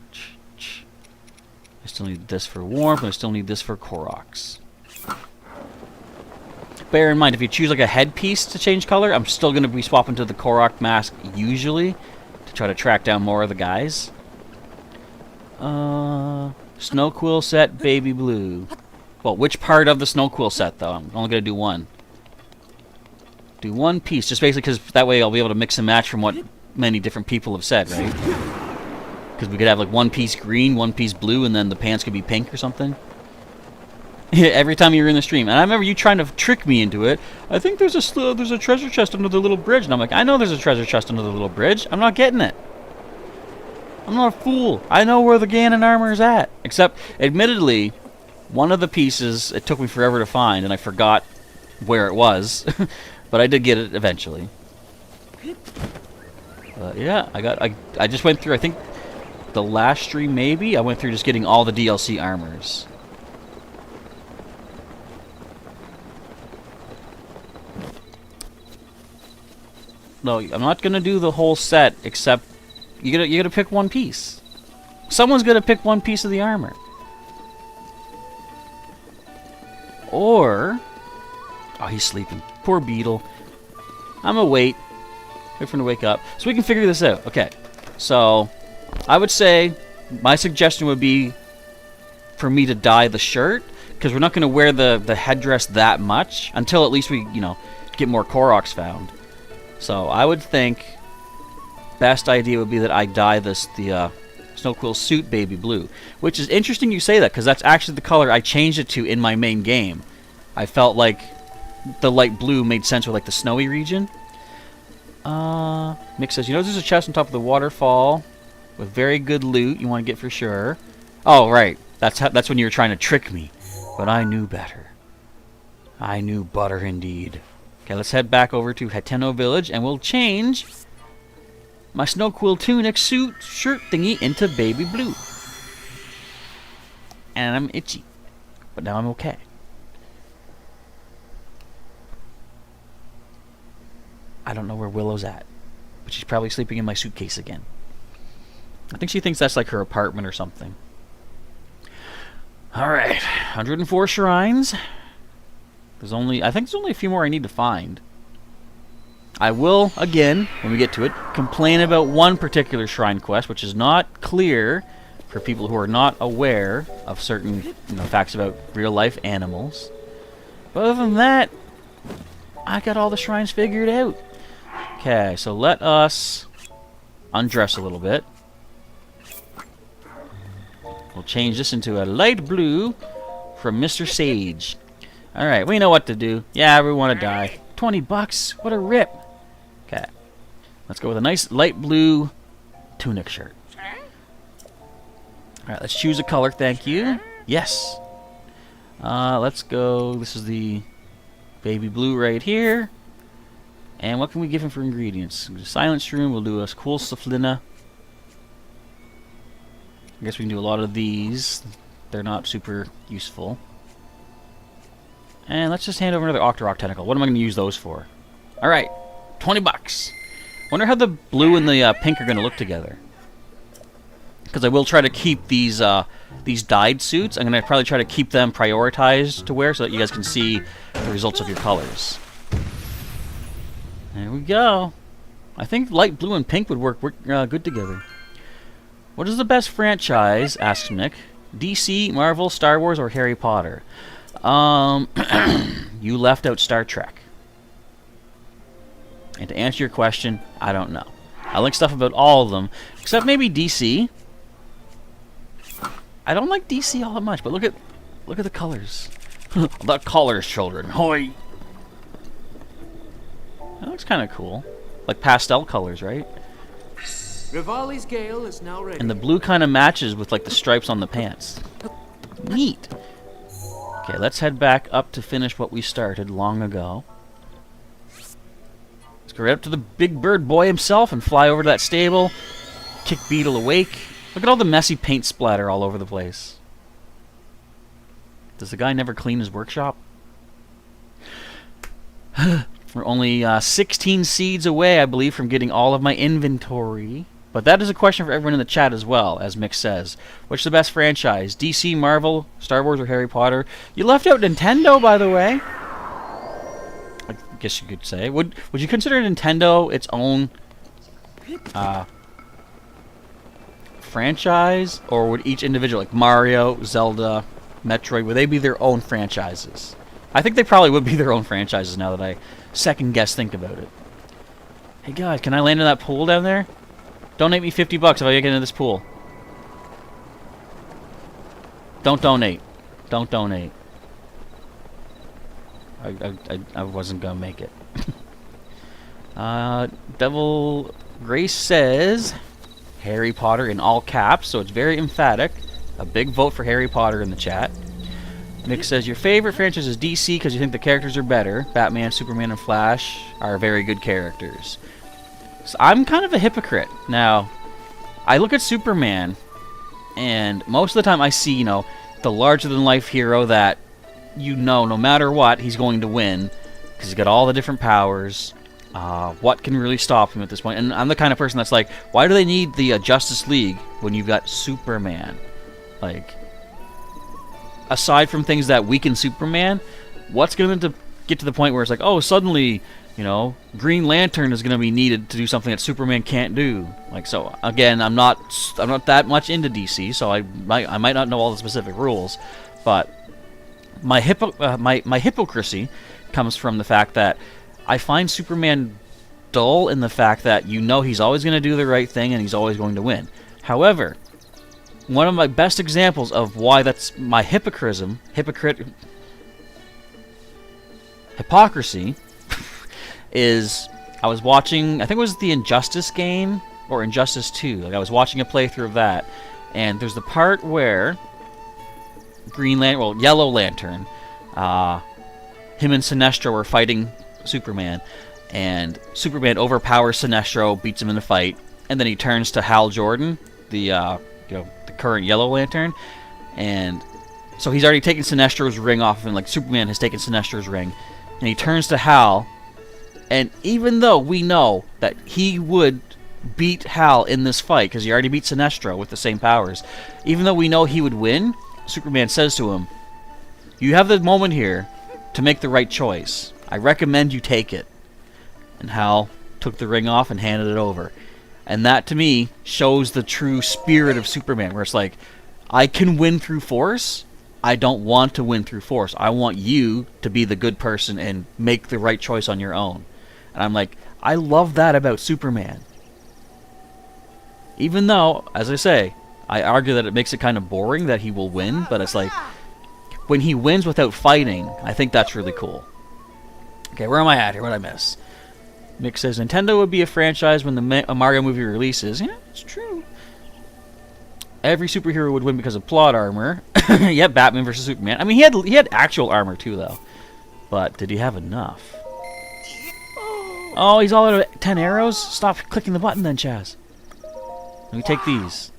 still need this for warmth, and I still need this for Koroks. Bear in mind, if you choose like a headpiece to change color, I'm still going to be swapping to the Korok mask usually to try to track down more of the guys. Snow Quill set, baby blue. Well, which part of the Snow Quill set, though? I'm only going to do one. Do one piece, just basically because that way I'll be able to mix and match from what many different people have said, right? Because we could have like one piece green, one piece blue, and then the pants could be pink or something. Every time you're in the stream. And I remember you trying to trick me into it. I think there's a treasure chest under the little bridge. And I'm like, I know there's a treasure chest under the little bridge. I'm not getting it. I'm not a fool. I know where the Ganon armor is at. Except, admittedly, one of the pieces, it took me forever to find, and I forgot where it was. But I did get it eventually. Yeah, I just went through, I think, the last stream maybe, I went through just getting all the DLC armors. No, I'm not gonna do the whole set, except you gotta pick one piece. Someone's gonna pick one piece of the armor. Or... oh, he's sleeping. Poor Beetle. I'm gonna wait for him to wake up, so we can figure this out. Okay, so I would say my suggestion would be for me to dye the shirt, because we're not gonna wear the headdress that much until at least we, you know, get more Koroks found. So I would think best idea would be that I dye the Snow Quill suit baby blue, which is interesting you say that, because that's actually the color I changed it to in my main game. I felt like the light blue made sense with like the snowy region. Mick says, you know there's a chest on top of the waterfall with very good loot you want to get for sure. Oh right, that's when you were trying to trick me, but I knew better. I knew butter indeed. Okay, let's head back over to Hateno Village, and we'll change my Snow Quill tunic suit shirt thingy into baby blue. And I'm itchy, but now I'm okay. I don't know where Willow's at, but she's probably sleeping in my suitcase again. I think she thinks that's like her apartment or something. Alright, 104 shrines. I think there's only a few more I need to find. I will, again, when we get to it, complain about one particular shrine quest, which is not clear for people who are not aware of certain, you know, facts about real-life animals. But other than that, I got all the shrines figured out. Okay, so let us undress a little bit. We'll change this into a light blue from Mr. Sage. Alright, we know what to do. Yeah, we want to die. 20 bucks? What a rip. Okay. Let's go with a nice light blue tunic shirt. Alright, let's choose a color, thank you. Yes. Let's go. This is the baby blue right here. And what can we give him for ingredients? Silent Shroom, we'll do a cool Saflina. I guess we can do a lot of these. They're not super useful. And let's just hand over another Octorok Tentacle. What am I going to use those for? Alright, 20 bucks. Wonder how the blue and the pink are going to look together. Because I will try to keep these dyed suits. I'm going to probably try to keep them prioritized to wear so that you guys can see the results of your colors. There we go. I think light blue and pink would work good together. What is the best franchise? Asks Nick. DC, Marvel, Star Wars, or Harry Potter? You left out Star Trek. And to answer your question, I don't know. I like stuff about all of them, except maybe DC. I don't like DC all that much, but look at the colors. The colors, children. Hoi. That looks kind of cool. Like pastel colors, right? Rivali's Gale is now ready. And the blue kind of matches with like the stripes on the pants. Neat. Okay, let's head back up to finish what we started long ago. Let's go right up to the big bird boy himself and fly over to that stable. Kick Beetle awake. Look at all the messy paint splatter all over the place. Does the guy never clean his workshop? We're only 16 seeds away, I believe, from getting all of my inventory. But that is a question for everyone in the chat as well, as Mick says. Which is the best franchise? DC, Marvel, Star Wars, or Harry Potter? You left out Nintendo, by the way. I guess you could say. Would you consider Nintendo its own franchise? Or would each individual, like Mario, Zelda, Metroid, would they be their own franchises? I think they probably would be their own franchises now that I second-guess think about it. Hey guys, can I land in that pool down there? Donate me $50 if I get into this pool. Don't donate. Don't donate. I wasn't gonna make it. Devil Grace says Harry Potter in all caps, so it's very emphatic. A big vote for Harry Potter in the chat. Nick says your favorite franchise is DC because you think the characters are better. Batman, Superman, and Flash are very good characters. So I'm kind of a hypocrite. Now, I look at Superman, and most of the time I see, you know, the larger-than-life hero that, you know, no matter what, he's going to win, because he's got all the different powers. What can really stop him at this point? And I'm the kind of person that's like, why do they need the Justice League when you've got Superman? Like, aside from things that weaken Superman, what's going to get to the point where it's like, oh, suddenly, you know, Green Lantern is going to be needed to do something that Superman can't do. Like, so again, I'm not that much into DC, so I might not know all the specific rules, but my hypocrisy comes from the fact that I find Superman dull in the fact that you know he's always going to do the right thing and he's always going to win. However, one of my best examples of why that's my hypocrisy is I was watching, I think it was the Injustice game or Injustice 2. Like I was watching a playthrough of that, and there's the part where Yellow Lantern, him and Sinestro were fighting Superman, and Superman overpowers Sinestro, beats him in a fight, and then he turns to Hal Jordan, the current Yellow Lantern, and so he's already taken Sinestro's ring off of him, like Superman has taken Sinestro's ring, and he turns to Hal. And even though we know that he would beat Hal in this fight, because he already beat Sinestro with the same powers, even though we know he would win, Superman says to him, you have the moment here to make the right choice. I recommend you take it. And Hal took the ring off and handed it over. And that, to me, shows the true spirit of Superman, where it's like, I can win through force. I don't want to win through force. I want you to be the good person and make the right choice on your own. And I'm like, I love that about Superman. Even though, as I say, I argue that it makes it kind of boring that he will win, but it's like, when he wins without fighting, I think that's really cool. Okay, where am I at here? What did I miss? Mick says, Nintendo would be a franchise when the Mario movie releases. Yeah, it's true. Every superhero would win because of plot armor. Yeah, Batman versus Superman. I mean, he had actual armor too, though. But did he have enough? Oh, he's all out of 10 arrows? Stop clicking the button then, Chaz. Let me take these.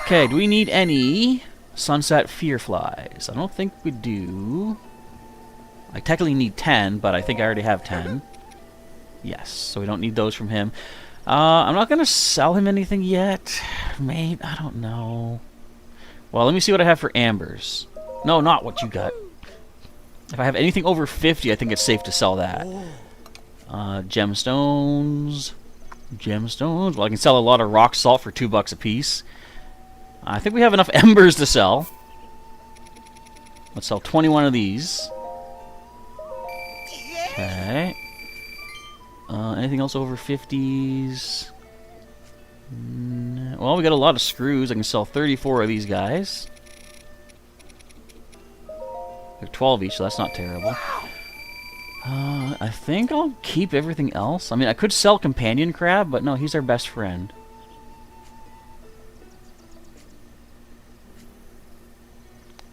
Okay, do we need any Sunset Fear Flies? I don't think we do. I technically need 10, but I think I already have 10. Yes, so we don't need those from him. I'm not going to sell him anything yet. Mate, I don't know. Well, let me see what I have for ambers. No, not what you got. If I have anything over 50, I think it's safe to sell that. Gemstones. Gemstones. Well, I can sell a lot of rock salt for $2 a piece. I think we have enough embers to sell. Let's sell 21 of these. Okay. Anything else over 50s? Well, we got a lot of screws. I can sell 34 of these guys. They're 12 each, so that's not terrible. I think I'll keep everything else. I mean, I could sell Companion Crab, but no, he's our best friend.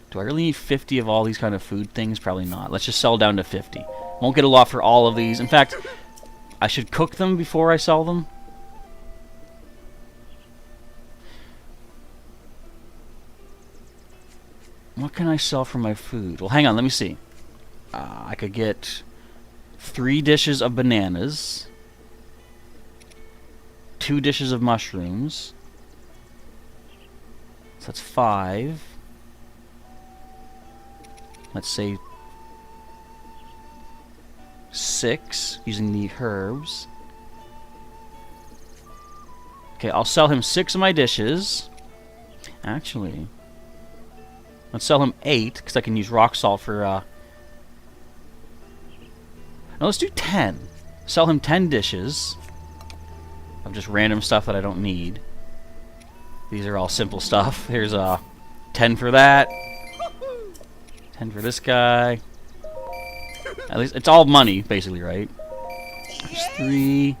Do I really need 50 of all these kind of food things? Probably not. Let's just sell down to 50. Won't get a lot for all of these. In fact, I should cook them before I sell them. What can I sell for my food? Well, hang on, let me see. I could get 3 dishes of bananas, 2 dishes of mushrooms. So that's 5. Let's say 6 using the herbs. Okay, I'll sell him 6 of my dishes. Actually, let's sell him 8 because I can use rock salt for. No, let's do 10. Sell him 10 dishes of just random stuff that I don't need. These are all simple stuff. Here's 10 for that. 10 for this guy. At least it's all money, basically, right? There's 3,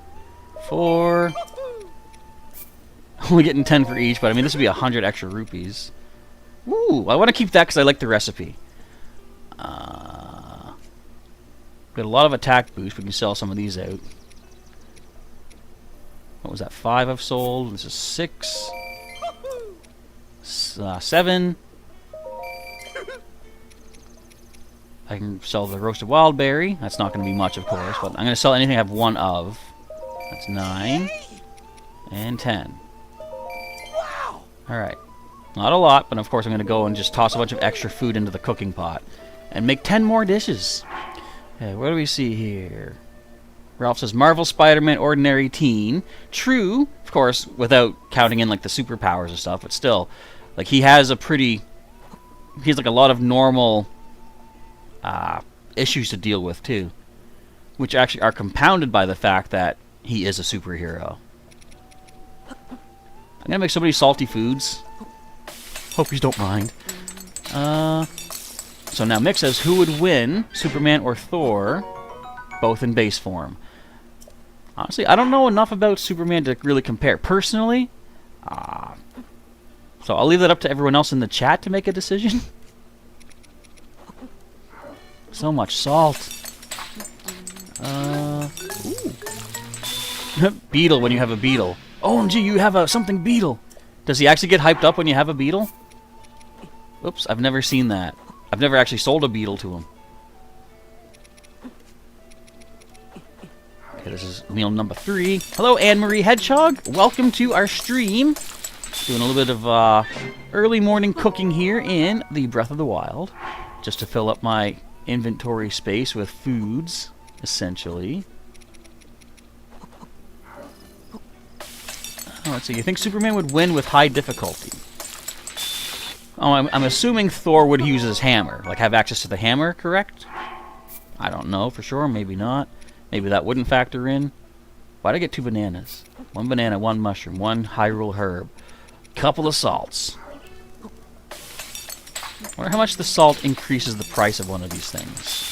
4. Only getting 10 for each, but I mean this would be 100 extra rupees. Ooh, I want to keep that because I like the recipe. Got a lot of attack boost. We can sell some of these out. What was that? 5 I've sold. This is 6. 7. I can sell the roasted wild berry. That's not going to be much, of course, but I'm going to sell anything I have 1 of. That's 9. And 10. Alright. Not a lot, but of course I'm going to go and just toss a bunch of extra food into the cooking pot. And make 10 more dishes. Okay, what do we see here? Ralph says, Marvel Spider-Man Ordinary Teen. True, of course, without counting in like the superpowers and stuff, but still. Like, he has a pretty... He has like a lot of normal issues to deal with, too. Which actually are compounded by the fact that he is a superhero. I'm gonna make so many salty foods. Hope you don't mind. So now Mick says, who would win, Superman or Thor, both in base form? Honestly, I don't know enough about Superman to really compare. Personally, so I'll leave that up to everyone else in the chat to make a decision. So much salt. Beetle when you have a beetle. OMG, you have a something beetle. Does he actually get hyped up when you have a beetle? Oops, I've never seen that. I've never actually sold a beetle to him. Okay, this is meal number 3. Hello, Anne-Marie Hedgehog. Welcome to our stream. Doing a little bit of early morning cooking here in the Breath of the Wild. Just to fill up my inventory space with foods, essentially. Oh, let's see. You think Superman would win with high difficulty? Oh, I'm assuming Thor would use his hammer. Like, have access to the hammer, correct? I don't know for sure. Maybe not. Maybe that wouldn't factor in. Why'd I get 2 bananas? 1 banana, 1 mushroom, 1 Hyrule herb. Couple of salts. Wonder how much the salt increases the price of one of these things.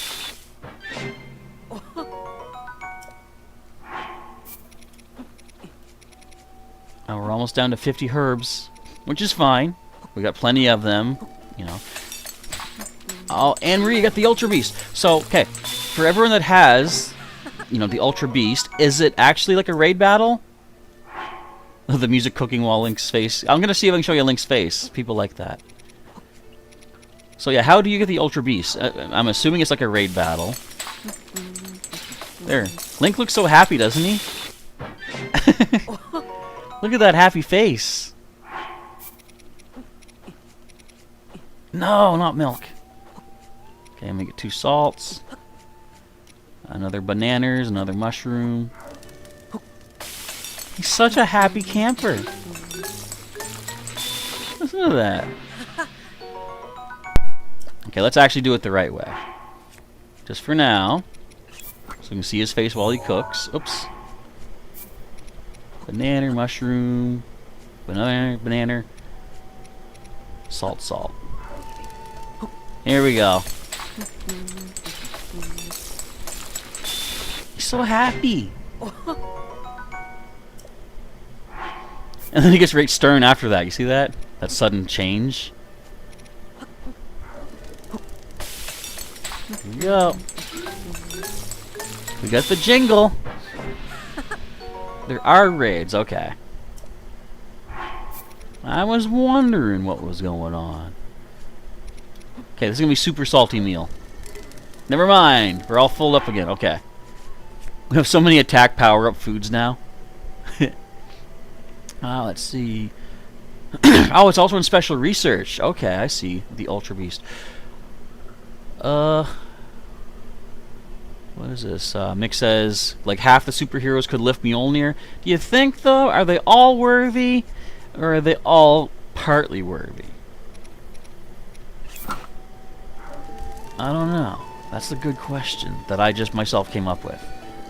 Oh, we're almost down to 50 herbs, which is fine. We got plenty of them, you know. Oh, Anne-Marie, you got the Ultra Beast. So, okay, for everyone that has, you know, the Ultra Beast, is it actually like a raid battle? The music cooking while Link's face. I'm going to see if I can show you Link's face. People like that. So, yeah, how do you get the Ultra Beast? I'm assuming it's like a raid battle. There. Link looks so happy, doesn't he? Look at that happy face. No, not milk. Okay, I'm gonna get 2 salts. Another bananas, another mushroom. He's such a happy camper. Listen to that. Okay, let's actually do it the right way. Just for now. So we can see his face while he cooks. Oops. Banana, mushroom, banana, salt, salt. Here we go. He's so happy. And then he gets right stern after that. You see that? That sudden change. Here we go. We got the jingle. There are raids, okay. I was wondering what was going on. Okay, this is gonna be super salty meal. Never mind, we're all full up again, okay. We have so many attack power-up foods now. Let's see. Oh, it's also in special research. Okay, I see. The Ultra Beast. What is this? Mick says, like, half the superheroes could lift Mjolnir. Do you think, though, are they all worthy? Or are they all partly worthy? I don't know. That's the good question that I just myself came up with.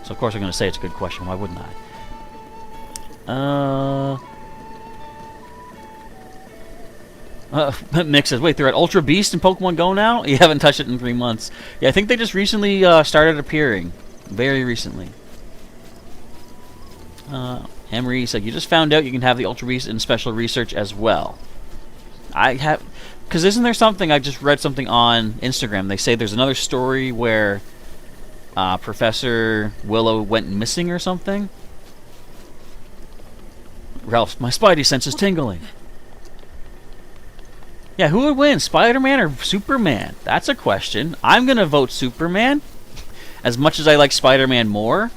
So, of course, I'm going to say it's a good question. Why wouldn't I? Mick says, wait, they're at Ultra Beast in Pokemon Go now? You haven't touched it in 3 months. Yeah, I think they just recently started appearing. Very recently. Emery said, you just found out you can have the Ultra Beast in special research as well. I have... Because isn't there something... I just read something on Instagram. They say there's another story where Professor Willow went missing or something. Ralph, my spidey sense is tingling. Yeah, who would win, Spider-Man or Superman? That's a question. I'm going to vote Superman. As much as I like Spider-Man more,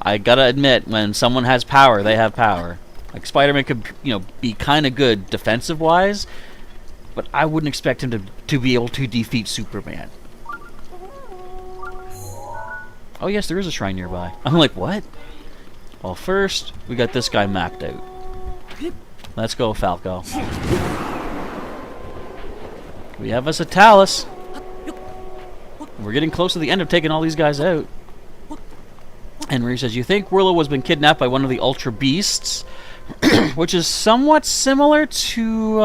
I gotta admit, when someone has power, they have power. Like, Spider-Man could, be kind of good defensive-wise, but I wouldn't expect him to be able to defeat Superman. Oh, yes, there is a shrine nearby. I'm like, what? Well, first, we got this guy mapped out. Let's go, Falco. We have us a Talus. We're getting close to the end of taking all these guys out. Henry says, you think Willow has been kidnapped by one of the Ultra Beasts? Which is somewhat similar to...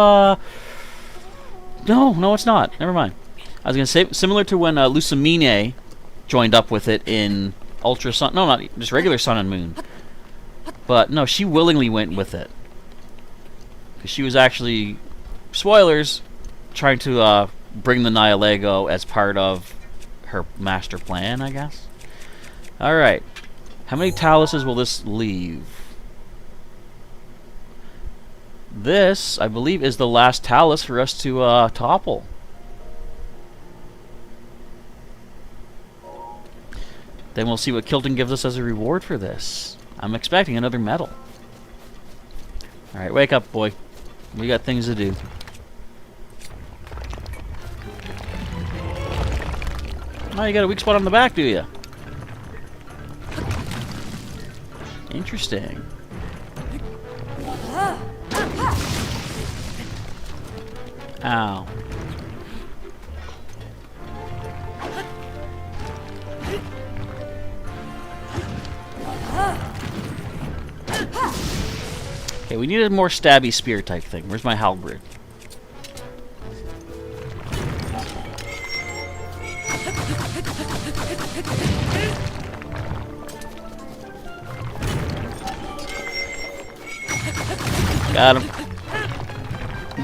No, it's not. Never mind. I was going to say, similar to when Lucamine joined up with it in Ultra Sun... No, not just regular Sun and Moon. But, no, she willingly went with it. Because she was actually... Spoilers... trying to bring the Nihilego as part of her master plan, I guess. Alright. How many Taluses will this leave? This, I believe, is the last Talus for us to topple. Then we'll see what Kilton gives us as a reward for this. I'm expecting another medal. Alright, wake up, boy. We got things to do. Oh, you got a weak spot on the back, do you? Interesting. Ow. Okay, we need a more stabby spear type thing. Where's my halberd? Got him.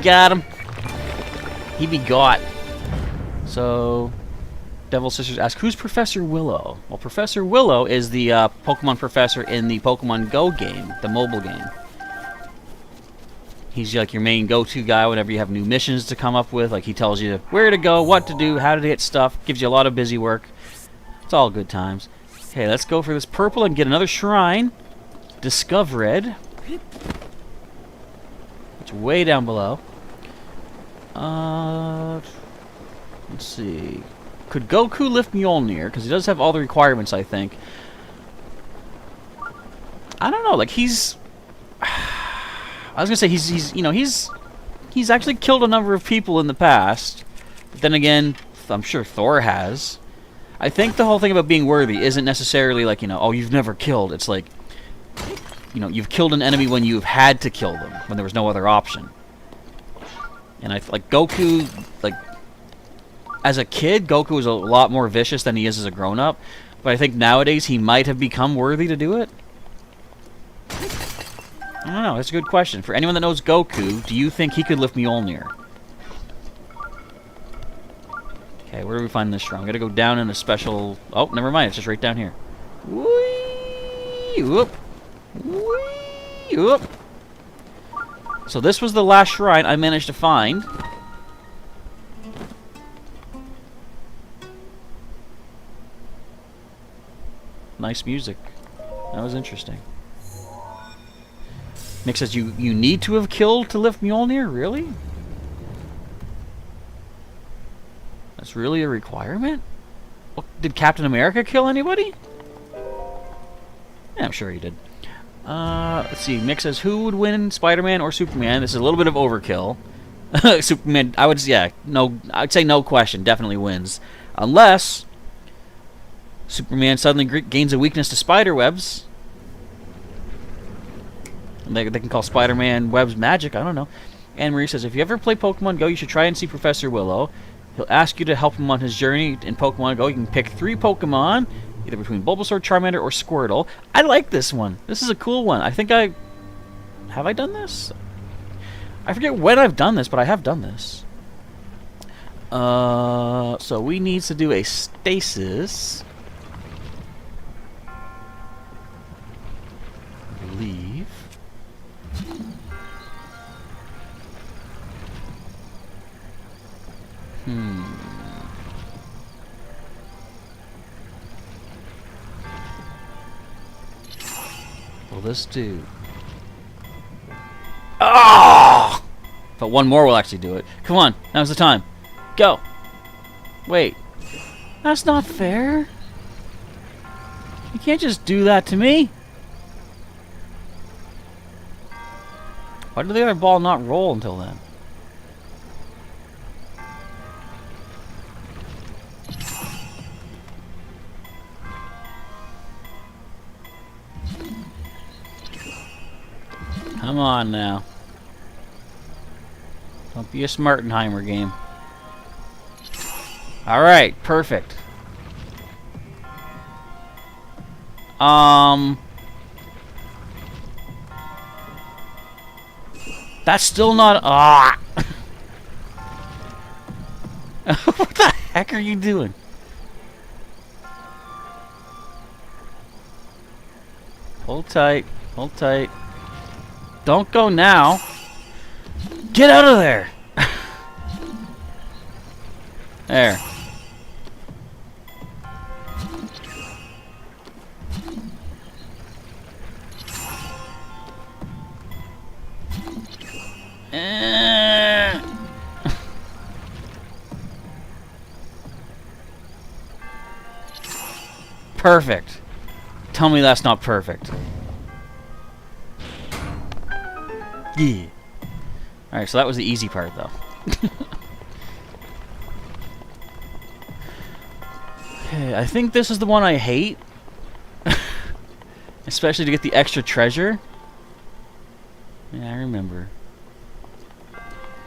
Got him. He be got. So, Devil Sisters ask, who's Professor Willow? Well, Professor Willow is the Pokemon professor in the Pokemon Go game, the mobile game. He's like your main go-to guy whenever you have new missions to come up with. Like, he tells you where to go, what to do, how to get stuff. Gives you a lot of busy work. It's all good times. Okay, let's go for this purple and get another shrine. Discovered. It's way down below. Let's see. Could Goku lift Mjolnir? Because he does have all the requirements, I think. I don't know. Like, he's... I was gonna say he's actually killed a number of people in the past. But then again, I'm sure Thor has. I think the whole thing about being worthy isn't necessarily like, oh, you've never killed. It's like, you've killed an enemy when you've had to kill them, when there was no other option. And I like Goku, like, as a kid, Goku was a lot more vicious than he is as a grown-up. But I think nowadays he might have become worthy to do it. I don't know, that's a good question. For anyone that knows Goku, do you think he could lift Mjolnir? Okay, where do we find this shrine? I'm gonna go down in a special... Oh, never mind, it's just right down here. Whee! Whoop! Whee! Whoop! So this was the last shrine I managed to find. Nice music. That was interesting. Nick says you need to have killed to lift Mjolnir? Really? That's really a requirement? Well, did Captain America kill anybody? Yeah, I'm sure he did. Let's see. Mick says, who would win, Spider-Man or Superman? This is a little bit of overkill. Superman, I'd say no question, definitely wins. Unless Superman suddenly gains a weakness to spider webs. They can call Spider-Man webs magic, I don't know. Anne Marie says, if you ever play Pokemon Go, you should try and see Professor Willow. He'll ask you to help him on his journey in Pokemon Go. You can pick 3 Pokemon, either between Bulbasaur, Charmander, or Squirtle. I like this one. This is a cool one. I think have I done this? I forget when I've done this, but I have done this. So we need to do a stasis. Leave. Will this do? Ah! But one more will actually do it. Come on, now's the time. Go. Wait. That's not fair. You can't just do that to me. Why did the other ball not roll until then? Come on now. Don't be a Smartenheimer game. Alright, perfect. That's still not... Ah! What the heck are you doing? Hold tight. Hold tight. Don't go now. Get out of there! There. Perfect. Tell me that's not perfect. Yeah. Alright, so that was the easy part, though. Okay, I think this is the one I hate. Especially to get the extra treasure. Yeah, I remember.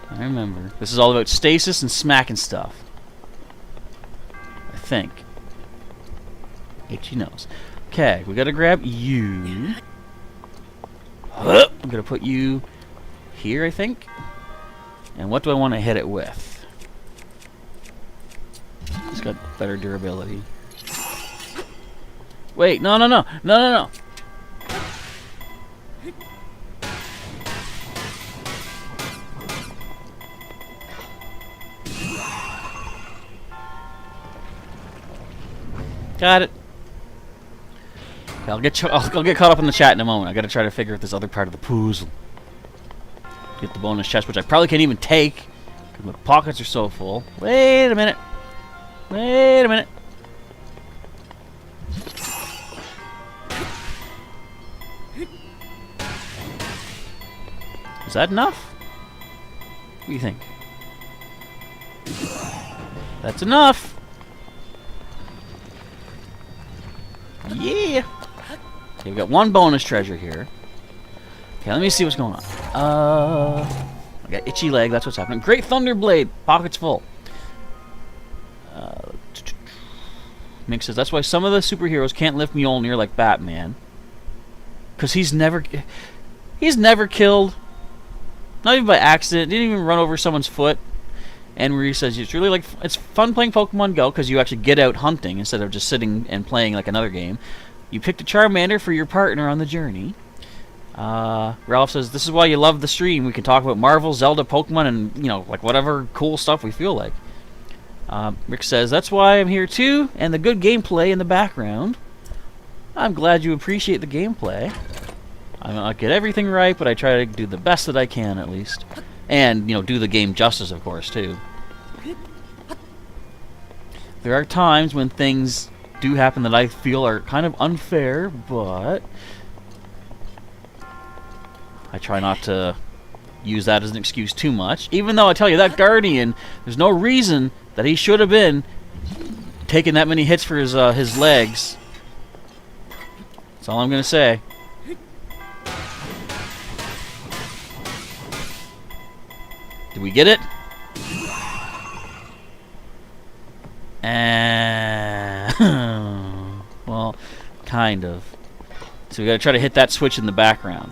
I remember. This is all about stasis and smacking stuff. I think. Itchy nose. Okay, we gotta grab you. I'm gonna put you here, I think. And what do I want to hit it with? It's got better durability. Wait, no, no, no. No, no, no. Got it. Okay, I'll get caught up in the chat in a moment. I gotta try to figure out this other part of the puzzle. Get the bonus chest, which I probably can't even take because my pockets are so full. Wait a minute. Wait a minute. Is that enough? What do you think? That's enough. Yeah. Okay, we've got one bonus treasure here. Okay, let me see what's going on. I got itchy leg, that's what's happening. Great Thunderblade, pockets full. Mick says, that's why some of the superheroes can't lift Mjolnir like Batman. Because he's never killed. Not even by accident, didn't even run over someone's foot. And Marie says, it's really like, it's fun playing Pokemon Go because you actually get out hunting instead of just sitting and playing like another game. You picked a Charmander for your partner on the journey. Ralph says, this is why you love the stream. We can talk about Marvel, Zelda, Pokemon, and, you know, like whatever cool stuff we feel like. Rick says, that's why I'm here too, and the good gameplay in the background. I'm glad you appreciate the gameplay. I might not get everything right, but I try to do the best that I can at least. And, you know, do the game justice, of course, too. There are times when things do happen that I feel are kind of unfair, but I try not to use that as an excuse too much. Even though I tell you, that Guardian, there's no reason that he should have been taking that many hits for his legs. That's all I'm going to say. Did we get it? Well, kind of. So we gotta try to hit that switch in the background.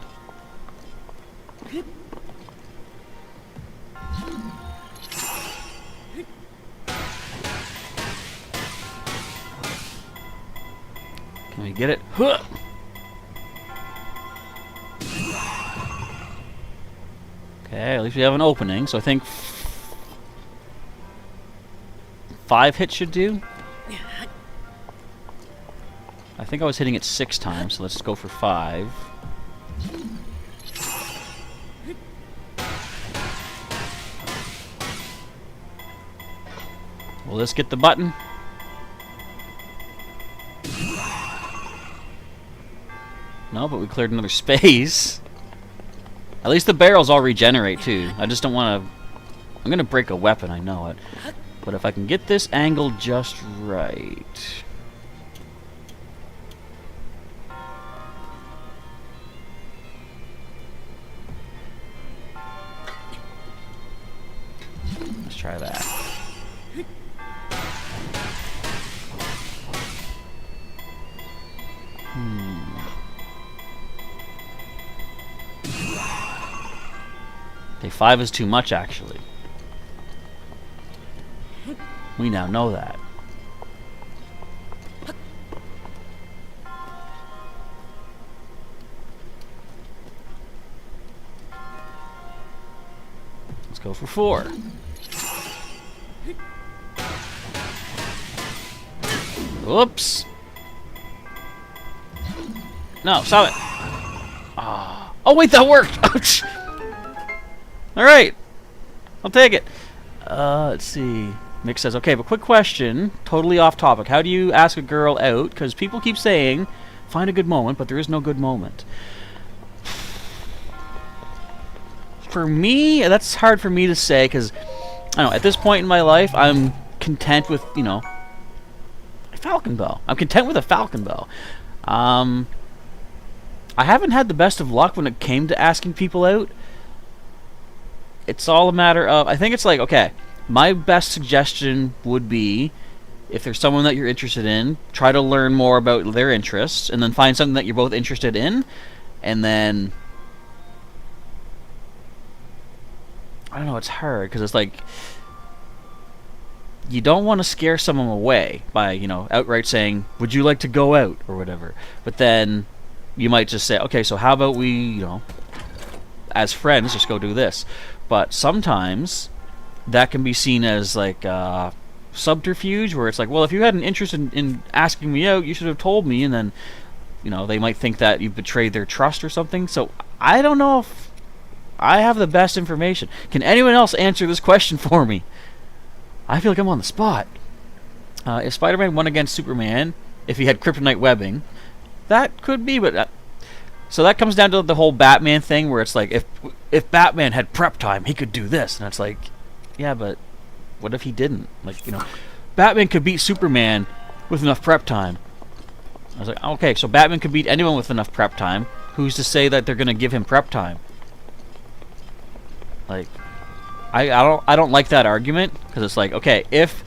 Can we get it? Huh! Okay, at least we have an opening, so I think 5 hits should do. I think I was hitting it 6 times, so let's go for 5. Will this get the button? No, but we cleared another space. At least the barrels all regenerate too. I just don't want to... I'm going to break a weapon, I know it. But if I can get this angle just right... Let's try that. Okay, 5 is too much, actually. We now know that. Let's go for 4. Whoops. No, stop it. Oh, wait, that worked. All right. I'll take it. Let's see. Mick says, okay, but quick question, totally off topic. How do you ask a girl out? Because people keep saying, find a good moment, but there is no good moment. For me, that's hard for me to say, because, I don't know, at this point in my life, I'm content with, you know, a falcon bow. I'm content with a falcon bow. I haven't had the best of luck when it came to asking people out. It's all a matter of, I think it's like, okay, my best suggestion would be, if there's someone that you're interested in, try to learn more about their interests, and then find something that you're both interested in, and then, I don't know, it's hard, because it's like, you don't want to scare someone away by, you know, outright saying, would you like to go out, or whatever, but then, you might just say, okay, so how about we, you know, as friends, just go do this. But sometimes that can be seen as like subterfuge, where it's like, well, if you had an interest in asking me out, you should have told me, and then, you know, they might think that you betrayed their trust or something. So I don't know if I have the best information. Can anyone else answer this question for me? I feel like I'm on the spot. If Spider-Man won against Superman, if he had kryptonite webbing, that could be, but... so that comes down to the whole Batman thing, where it's like, if Batman had prep time, he could do this. And it's like, yeah, but what if he didn't? Like, you know, Batman could beat Superman with enough prep time. I was like, okay, so Batman could beat anyone with enough prep time. Who's to say that they're going to give him prep time? Like, I don't like that argument, because it's like, okay, if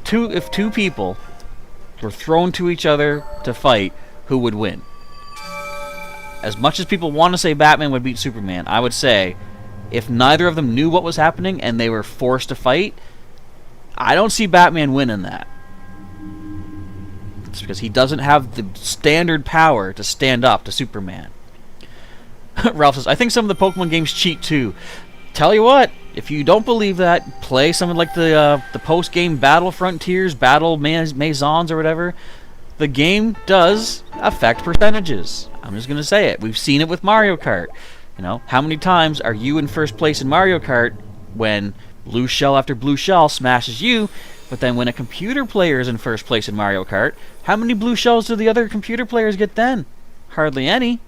two people were thrown to each other to fight, who would win? As much as people want to say Batman would beat Superman, I would say, if neither of them knew what was happening and they were forced to fight, I don't see Batman winning that. It's because he doesn't have the standard power to stand up to Superman. Ralph says, I think some of the Pokemon games cheat too. Tell you what, if you don't believe that, play something like the post-game Battle Frontiers, Battle Maisons, or whatever. The game does affect percentages. I'm just going to say it. We've seen it with Mario Kart. You know, how many times are you in first place in Mario Kart when blue shell after blue shell smashes you, but then when a computer player is in first place in Mario Kart, how many blue shells do the other computer players get then? Hardly any.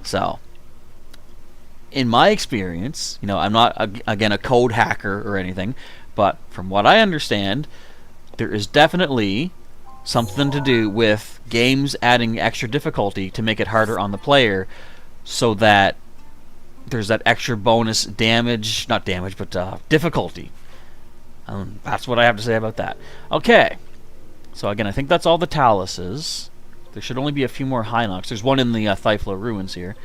So, in my experience, you know, I'm not, again, a code hacker or anything, but from what I understand, there is definitely something to do with games adding extra difficulty to make it harder on the player, so that there's that extra bonus damage, not damage, but difficulty. That's what I have to say about that. Okay, so again, I think that's all the Taluses. There should only be a few more Hinox. There's one in the Thyphlo ruins here.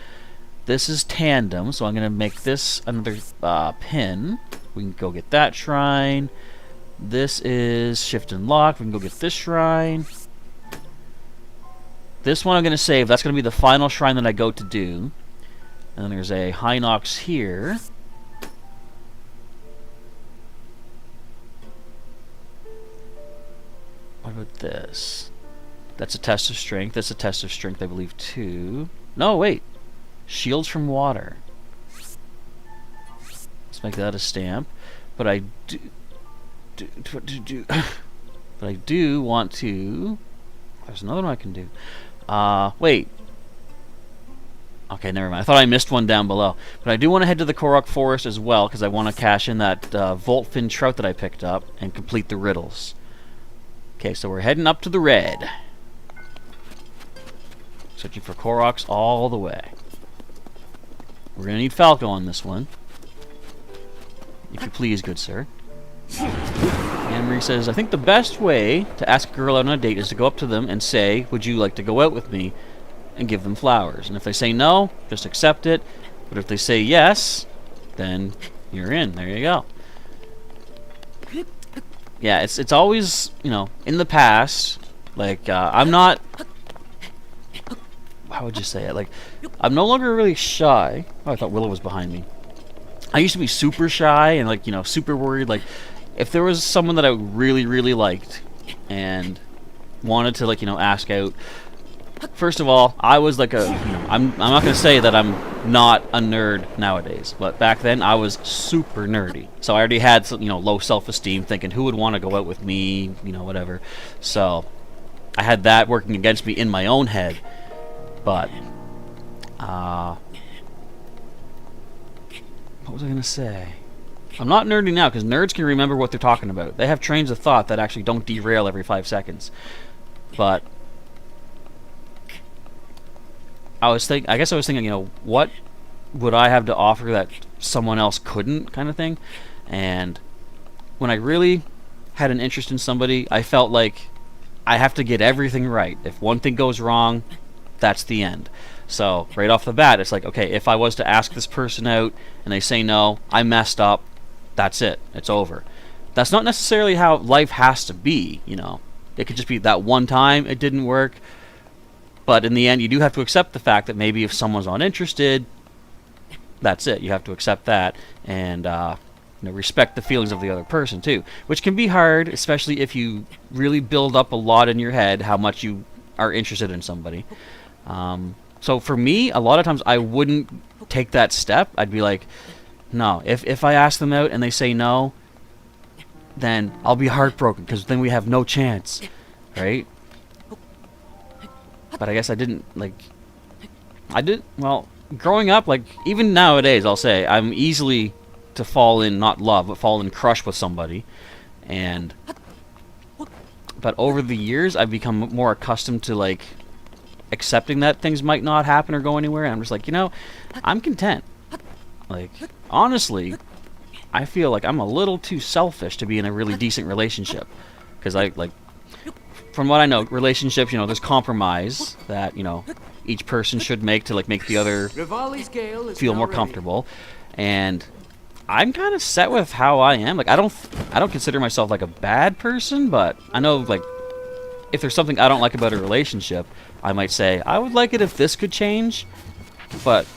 This is Tandem, so I'm going to make this another pin. We can go get that shrine. This is Shift and Lock. We can go get this shrine. This one I'm going to save. That's going to be the final shrine that I go to do. And then there's a Hinox here. What about this? That's a test of strength. That's a test of strength, I believe, too. No, wait. Shields from water. Let's make that a stamp. But I but I do want to... There's another one I can do. Wait. Okay, never mind. I thought I missed one down below. But I do want to head to the Korok Forest as well, because I want to cash in that Voltfin trout that I picked up and complete the riddles. Okay, so we're heading up to the red. Searching for Koroks all the way. We're going to need Falco on this one. If you please, good sir. Anne-Marie says, I think the best way to ask a girl out on a date is to go up to them and say, would you like to go out with me? And give them flowers. And if they say no, just accept it. But if they say yes, then you're in. There you go. Yeah, it's always, you know, in the past, like, I'm not... How would you say it? Like, I'm no longer really shy. Oh, I thought Willow was behind me. I used to be super shy and, like, you know, super worried. Like, if there was someone that I really, really liked and wanted to, like, you know, ask out, first of all, I was like a, you know, I'm not going to say that I'm not a nerd nowadays, but back then I was super nerdy. So I already had, you know, low self-esteem, thinking who would want to go out with me, you know, whatever. So I had that working against me in my own head. But, what was I going to say? I'm not nerdy now, because nerds can remember what they're talking about. They have trains of thought that actually don't derail every 5 seconds. But I guess I was thinking, you know, what would I have to offer that someone else couldn't, kind of thing. And when I really had an interest in somebody, I felt like I have to get everything right. If one thing goes wrong, that's the end. So right off the bat, it's like, okay, if I was to ask this person out and they say no, I messed up, that's it. It's over. That's not necessarily how life has to be, you know. It could just be that one time it didn't work. But in the end, you do have to accept the fact that maybe if someone's not interested, that's it. You have to accept that and you know, respect the feelings of the other person too, which can be hard, especially if you really build up a lot in your head how much you are interested in somebody. So for me, a lot of times I wouldn't take that step. I'd be like, no, if I ask them out and they say no, then I'll be heartbroken because then we have no chance, right? But I guess I didn't, like, well, growing up, like, even nowadays, I'll say, I'm easily to fall in, not love, but fall in crush with somebody. But over the years, I've become more accustomed to, like, accepting that things might not happen or go anywhere. And I'm just like, you know, I'm content. Like, honestly, I feel like I'm a little too selfish to be in a really decent relationship. Because from what I know, relationships, you know, there's compromise that, you know, each person should make to, like, make the other feel more comfortable. And I'm kind of set with how I am. Like, I don't consider myself, like, a bad person, but I know, like, if there's something I don't like about a relationship, I might say, I would like it if this could change. But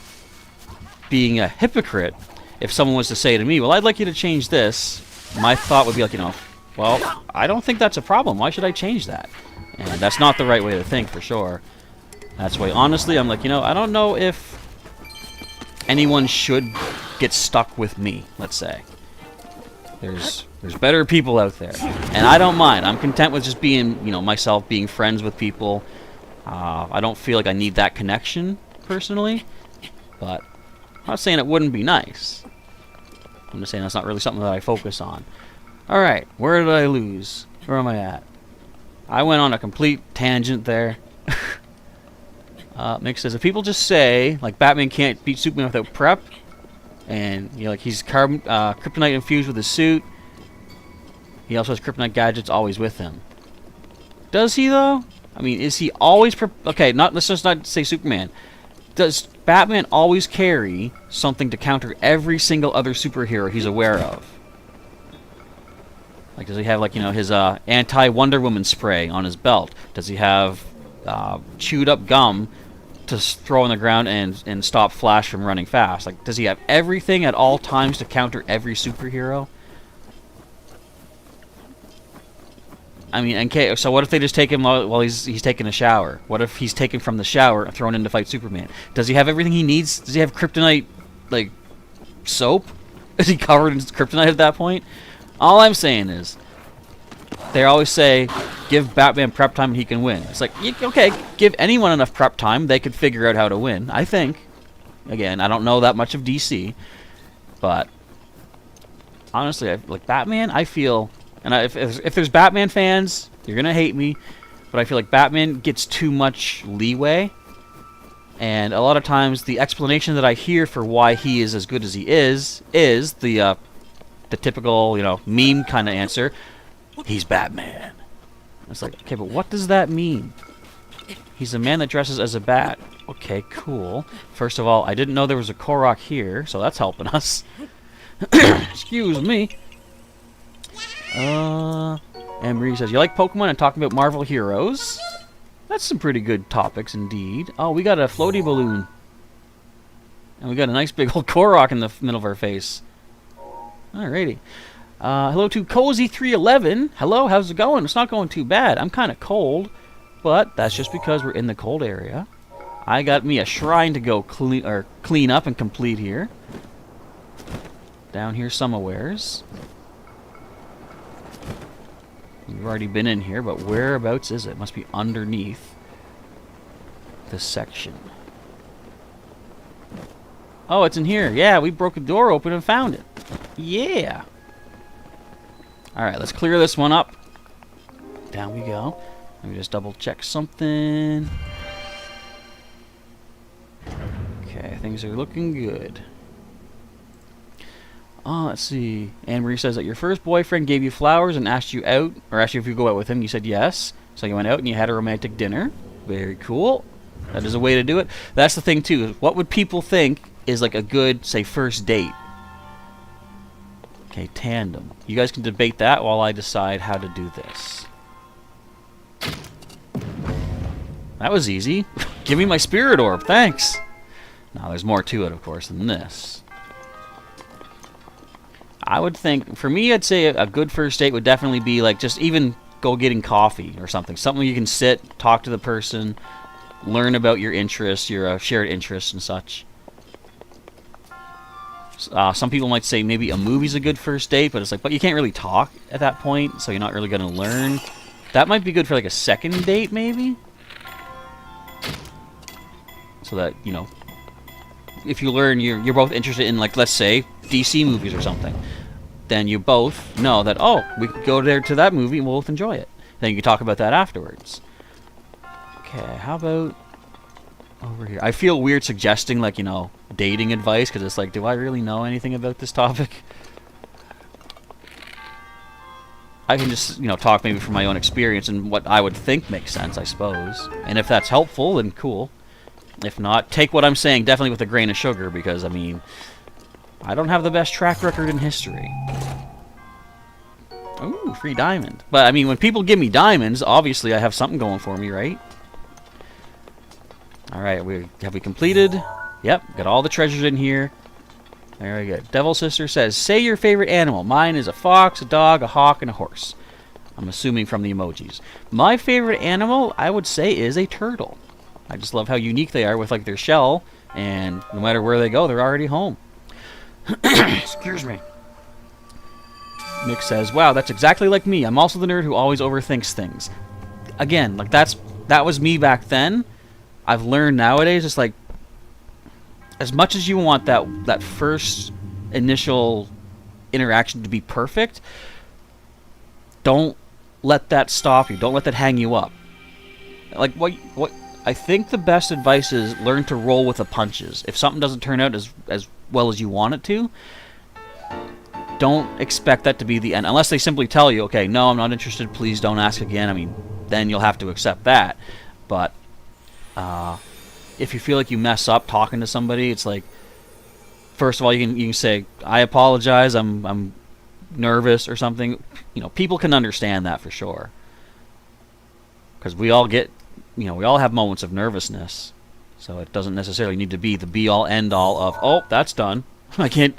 being a hypocrite, if someone was to say to me, well, I'd like you to change this, my thought would be like, you know, well, I don't think that's a problem. Why should I change that? And that's not the right way to think, for sure. That's why, honestly, I'm like, you know, I don't know if anyone should get stuck with me, let's say. There's better people out there. And I don't mind. I'm content with just being, you know, myself, being friends with people. I don't feel like I need that connection, personally. But I'm not saying it wouldn't be nice. I'm just saying that's not really something that I focus on. Alright, where did I lose? Where am I at? I went on a complete tangent there. Mick says, if people just say, like, Batman can't beat Superman without prep, and, you know, like, he's kryptonite infused with his suit, he also has kryptonite gadgets always with him. Does he, though? I mean, is he always... okay, let's just not say Superman. Does Batman always carry something to counter every single other superhero he's aware of? Like, does he have, like, you know, his anti-Wonder Woman spray on his belt? Does he have chewed up gum to throw on the ground and stop Flash from running fast? Like, does he have everything at all times to counter every superhero? I mean, okay, so what if they just take him while he's taking a shower? What if he's taken from the shower and thrown in to fight Superman? Does he have everything he needs? Does he have kryptonite, like, soap? Is he covered in kryptonite at that point? All I'm saying is, they always say, give Batman prep time and he can win. It's like, okay, give anyone enough prep time, they could figure out how to win, I think. Again, I don't know that much of DC, but honestly, like, Batman, I feel... And if there's Batman fans, you're going to hate me, but I feel like Batman gets too much leeway. And a lot of times, the explanation that I hear for why he is as good as he is the typical, you know, meme kind of answer. He's Batman. It's like, okay, but what does that mean? He's a man that dresses as a bat. Okay, cool. First of all, I didn't know there was a Korok here, so that's helping us. Excuse me. Emery says, you like Pokemon and talking about Marvel heroes? That's some pretty good topics indeed. Oh, we got a floaty balloon. And we got a nice big old Korok in the middle of our face. Alrighty. Hello to Cozy311. Hello, how's it going? It's not going too bad. I'm kind of cold, but that's just because we're in the cold area. I got me a shrine to go clean up and complete here. Down here somewheres. We've already been in here, but whereabouts is it? Must be underneath this section. Oh, it's in here. Yeah, we broke the door open and found it. Yeah. Alright, let's clear this one up. Down we go. Let me just double check something. Okay, things are looking good. Oh, let's see. Anne-Marie says that your first boyfriend gave you flowers and asked you out, or asked you if you go out with him. You said yes. So you went out and you had a romantic dinner. Very cool. That is a way to do it. That's the thing, too. What would people think is like a good, say, first date? Okay, tandem. You guys can debate that while I decide how to do this. That was easy. Give me my spirit orb. Thanks. Now, there's more to it, of course, than this. I would think, for me, I'd say a good first date would definitely be like just even go getting coffee or something. Something you can sit, talk to the person, learn about your interests, your shared interests and such. Some people might say maybe a movie's a good first date, but it's like, but you can't really talk at that point, so you're not really going to learn. That might be good for like a second date, maybe? So that, you know, if you learn you're both interested in, like, let's say, DC movies or something, then you both know that, oh, we could go there to that movie and we'll both enjoy it. Then you can talk about that afterwards. Okay, how about over here? I feel weird suggesting, like, you know, dating advice, because it's like, do I really know anything about this topic? I can just, you know, talk maybe from my own experience and what I would think makes sense, I suppose. And if that's helpful, then cool. If not, take what I'm saying definitely with a grain of sugar, because, I mean, I don't have the best track record in history. Ooh, free diamond. But, I mean, when people give me diamonds, obviously I have something going for me, right? Alright, have we completed? Yep, got all the treasures in here. Very good. Devil Sister says, say your favorite animal. Mine is a fox, a dog, a hawk, and a horse. I'm assuming from the emojis. My favorite animal, I would say, is a turtle. I just love how unique they are with like their shell, and no matter where they go, they're already home. Excuse me. Mick says, "Wow, that's exactly like me. I'm also the nerd who always overthinks things." Again, like that was me back then. I've learned nowadays, it's like, as much as you want that first initial interaction to be perfect, don't let that stop you. Don't let that hang you up. Like what I think the best advice is learn to roll with the punches. If something doesn't turn out as well as you want it to, don't expect that to be the end. Unless they simply tell you, okay, no, I'm not interested, please don't ask again. I mean, then you'll have to accept that. But if you feel like you mess up talking to somebody, it's like, first of all, you can say, I apologize, I'm nervous or something. You know, people can understand that for sure. Because we all get, we all have moments of nervousness. So it doesn't necessarily need to be the be-all, end-all of, oh, that's done. I can't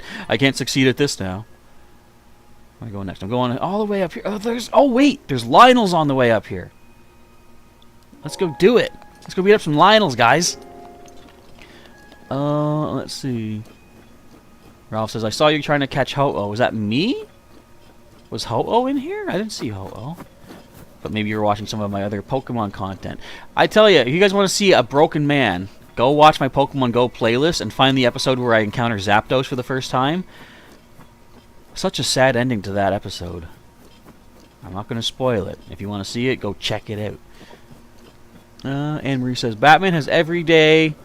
succeed at this now. Where am I going next? I'm going all the way up here. Oh, wait, there's Lionel's on the way up here. Let's go do it. Let's go beat up some Lionel's, guys. Let's see. Ralph says, I saw you trying to catch Ho-Oh. Was that me? Was Ho-Oh in here? I didn't see Ho-Oh. But maybe you were watching some of my other Pokemon content. I tell you, if you guys want to see a broken man, go watch my Pokemon Go playlist and find the episode where I encounter Zapdos for the first time. Such a sad ending to that episode. I'm not going to spoil it. If you want to see it, go check it out. Anne Marie says, Batman has every day...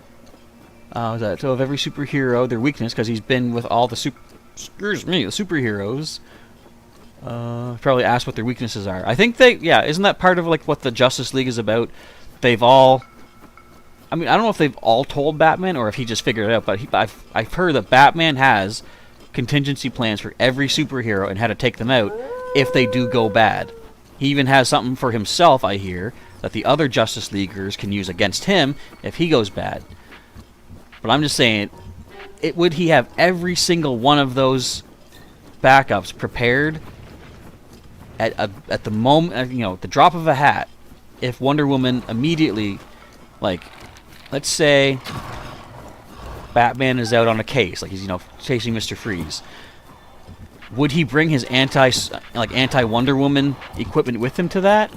of every superhero, their weakness, because he's been with all the superheroes. Probably asked what their weaknesses are. I think isn't that part of like what the Justice League is about? They've all... I mean, I don't know if they've all told Batman or if he just figured it out, but I've heard that Batman has contingency plans for every superhero and how to take them out if they do go bad. He even has something for himself, I hear, that the other Justice Leaguers can use against him if he goes bad. But I'm just saying, would he have every single one of those backups prepared at the moment, the drop of a hat, if Wonder Woman immediately, like, let's say Batman is out on a case, like he's, chasing Mr. Freeze. Would he bring his anti-Wonder Woman equipment with him to that?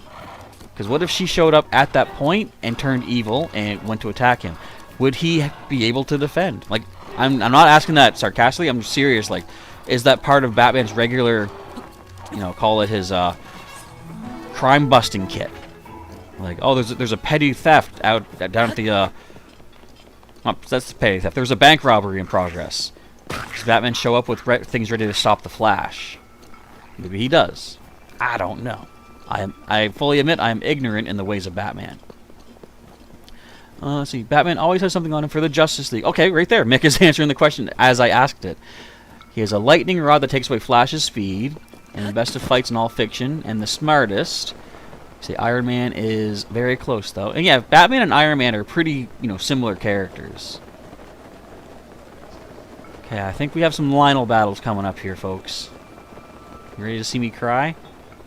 Because what if she showed up at that point and turned evil and went to attack him? Would he be able to defend? Like, I'm not asking that sarcastically. I'm serious. Like, is that part of Batman's regular, call it his crime-busting kit? Like, oh, there's a petty theft down at the that's the petty theft. There's a bank robbery in progress. Does Batman show up with things ready to stop the Flash? Maybe he does. I don't know. I fully admit I am ignorant in the ways of Batman. Let's see. Batman always has something on him for the Justice League. Okay, right there. Mick is answering the question as I asked it. He has a lightning rod that takes away Flash's speed, and the best of fights in all fiction, and the smartest. See, Iron Man is very close, though. And yeah, Batman and Iron Man are pretty, similar characters. Okay, I think we have some Lionel battles coming up here, folks. You ready to see me cry?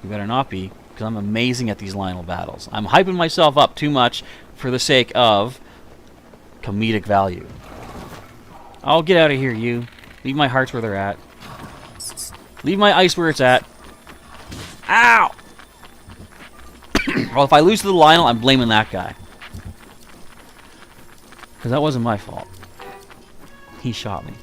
You better not be, because I'm amazing at these Lionel battles. I'm hyping myself up too much for the sake of comedic value. Oh, get out of here, you. Leave my hearts where they're at. Leave my ice where it's at. Ow! Well, if I lose to the Lionel, I'm blaming that guy. Because that wasn't my fault. He shot me.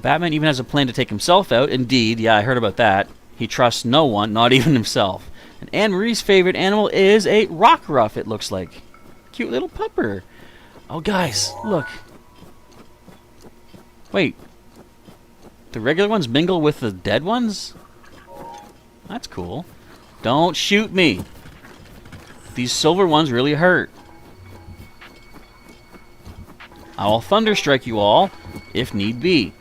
Batman even has a plan to take himself out. Indeed, yeah, I heard about that. He trusts no one, not even himself. And Anne-Marie's favorite animal is a rock ruff, it looks like. Cute little pupper. Oh, guys, look. Wait. The regular ones mingle with the dead ones? That's cool. Don't shoot me. These silver ones really hurt. I will thunder strike you all, if need be.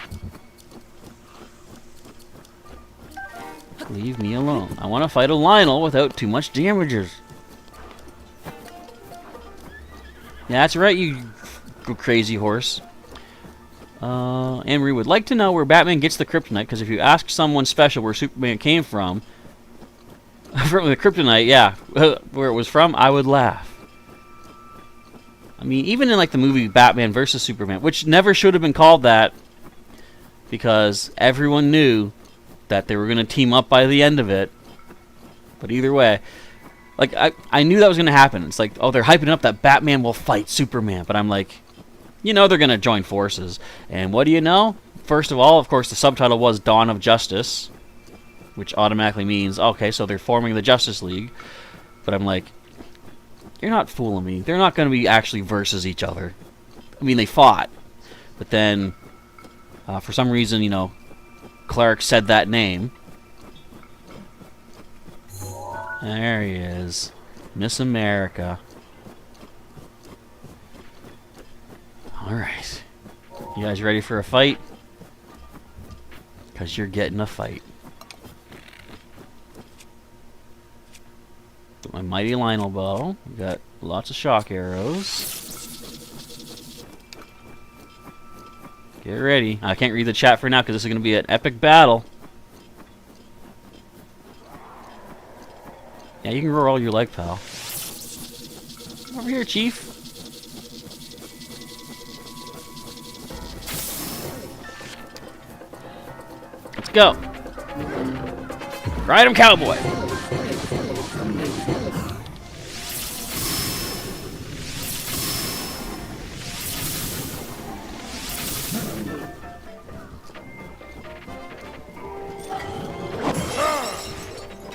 Leave me alone. I want to fight a Lionel without too much damages. Yeah, that's right, you crazy horse. Anne-Marie would like to know where Batman gets the kryptonite, because if you ask someone special where Superman came from the kryptonite, yeah, where it was from, I would laugh. I mean, even in like the movie Batman vs Superman, which never should have been called that, because everyone knew that they were going to team up by the end of it. But either way, like I knew that was going to happen. It's like, oh, they're hyping up that Batman will fight Superman, but I'm like, you know, they're going to join forces. And what do you know? First of all, of course, the subtitle was Dawn of Justice, which automatically means, okay, so they're forming the Justice League. But I'm like, you're not fooling me. They're not going to be actually versus each other. I mean, they fought. But then, for some reason, you know, Clark said that name. There he is. Miss America. Alright. You guys ready for a fight? Because you're getting a fight. Got my mighty Lionel bow. We got lots of shock arrows. Get ready. I can't read the chat for now because this is going to be an epic battle. Yeah, you can roar all you like, pal. Come over here, Chief. Let's go. Ride him, cowboy.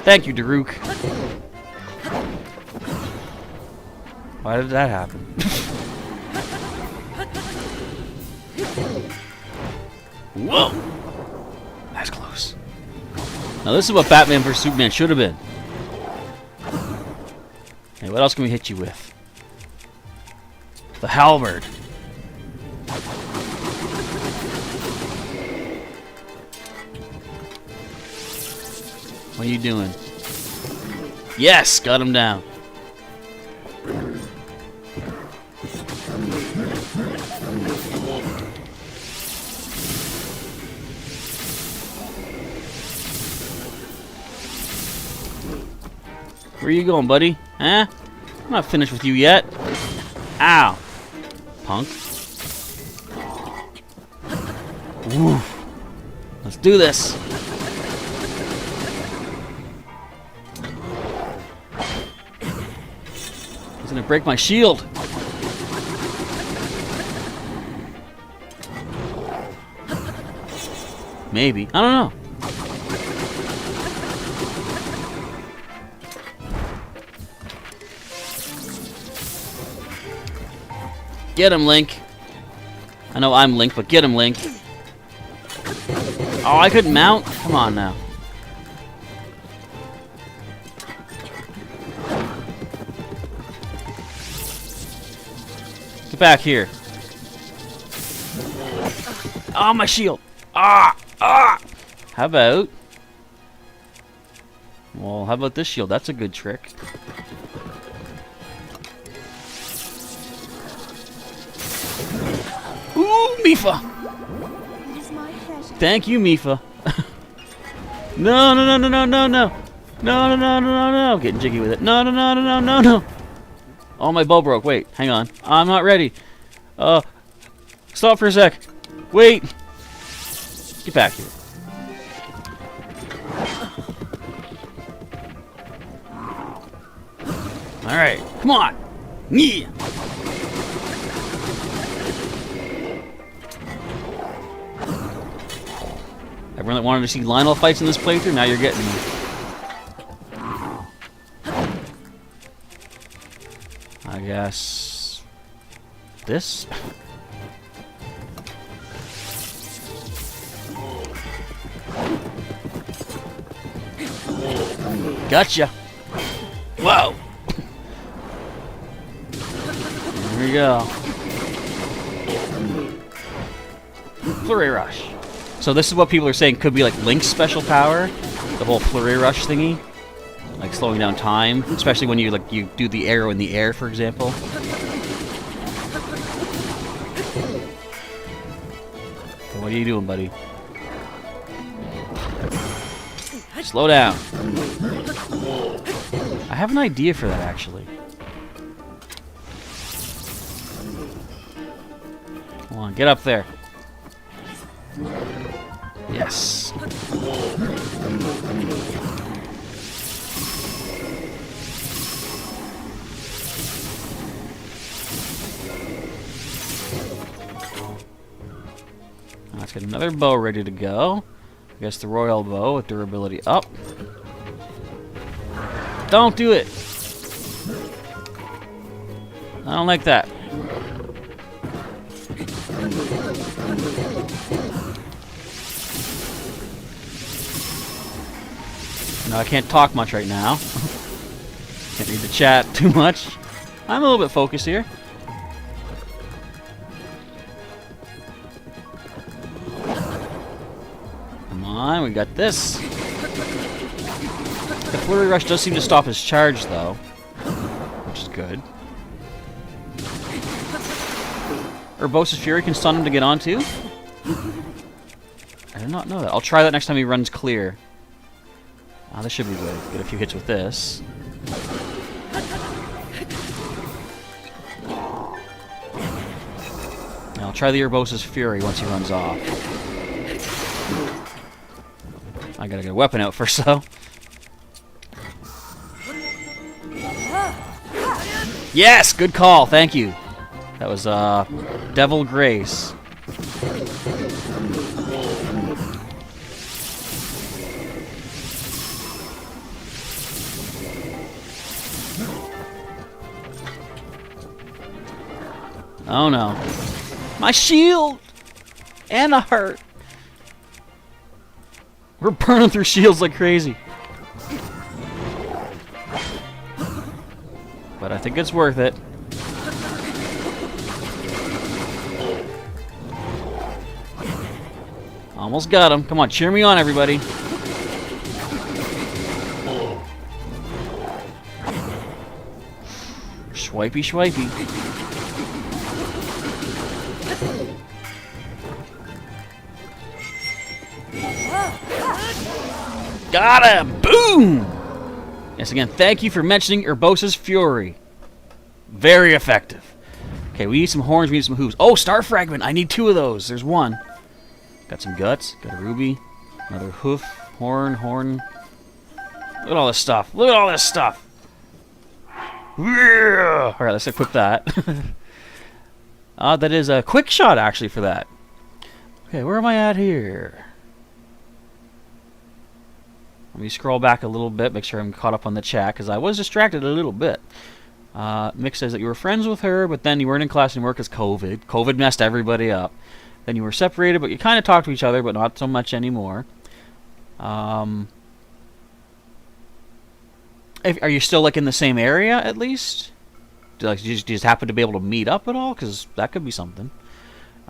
Thank you, Daruk. Why did that happen? Whoa! That's close. Now this is what Batman vs Superman should have been. Hey, what else can we hit you with? The halberd. What are you doing? Yes! Got him down. Where you going, buddy? Huh? I'm not finished with you yet. Ow. Punk. Woo. Let's do this. He's gonna break my shield. Maybe. I don't know. Get him, Link. I know I'm Link, but get him, Link. Oh, I couldn't mount? Come on now. Get back here. Oh, my shield. Ah! Ah! How about... Well, how about this shield? That's a good trick. Ooh, Mifa! It is my pleasure. Thank you, Mifa. No, no, no, no, no, no, no. No, no, no, no, no, no. Getting jiggy with it. No, no, no, no, no, no, no. Oh, my bow broke. Wait, hang on. I'm not ready. Stop for a sec. Wait. Get back here. Alright, come on. Yeah. Everyone that wanted to see Lionel fights in this playthrough, now you're getting them. I guess... this? Gotcha! Whoa! Here we go. Flurry Rush. So this is what people are saying could be like Link's special power, the whole Flurry Rush thingy, like slowing down time, especially when you you do the arrow in the air, for example. So what are you doing, buddy? Slow down. I have an idea for that, actually. on, get up there. Yes. Let's get another bow ready to go. I guess the royal bow with durability up. Don't do it! I don't like that. No, I can't talk much right now. Can't read the chat too much. I'm a little bit focused here. Come on, we got this. The Flurry Rush does seem to stop his charge, though, which is good. Urbosa's Fury can stun him to get on, too? I did not know that. I'll try that next time he runs clear. Ah, this should be good. Get a few hits with this. Now, I'll try the Urbosa's Fury once he runs off. I gotta get a weapon out first, though. Yes! Good call, thank you. That was, Devil Grace. Oh no. My shield! And a heart. We're burning through shields like crazy. But I think it's worth it. Almost got him. Come on, cheer me on, everybody. Swipey, swipey. Got him! Boom! Yes, again, thank you for mentioning Urbosa's Fury. Very effective. Okay, we need some horns, we need some hooves. Oh, Star Fragment! I need 2 of those. There's 1. Got some guts, got a ruby, another hoof, horn. Look at all this stuff. Look at all this stuff! Yeah! Alright, let's equip that. That is a quick shot, actually, for that. Okay, where am I at here? Let me scroll back a little bit, make sure I'm caught up on the chat, because I was distracted a little bit. Mick says that you were friends with her, but then you weren't in class anymore because COVID. COVID messed everybody up. Then you were separated, but you kind of talked to each other, but not so much anymore. Are you still, like, in the same area, at least? Do you just happen to be able to meet up at all? Because that could be something.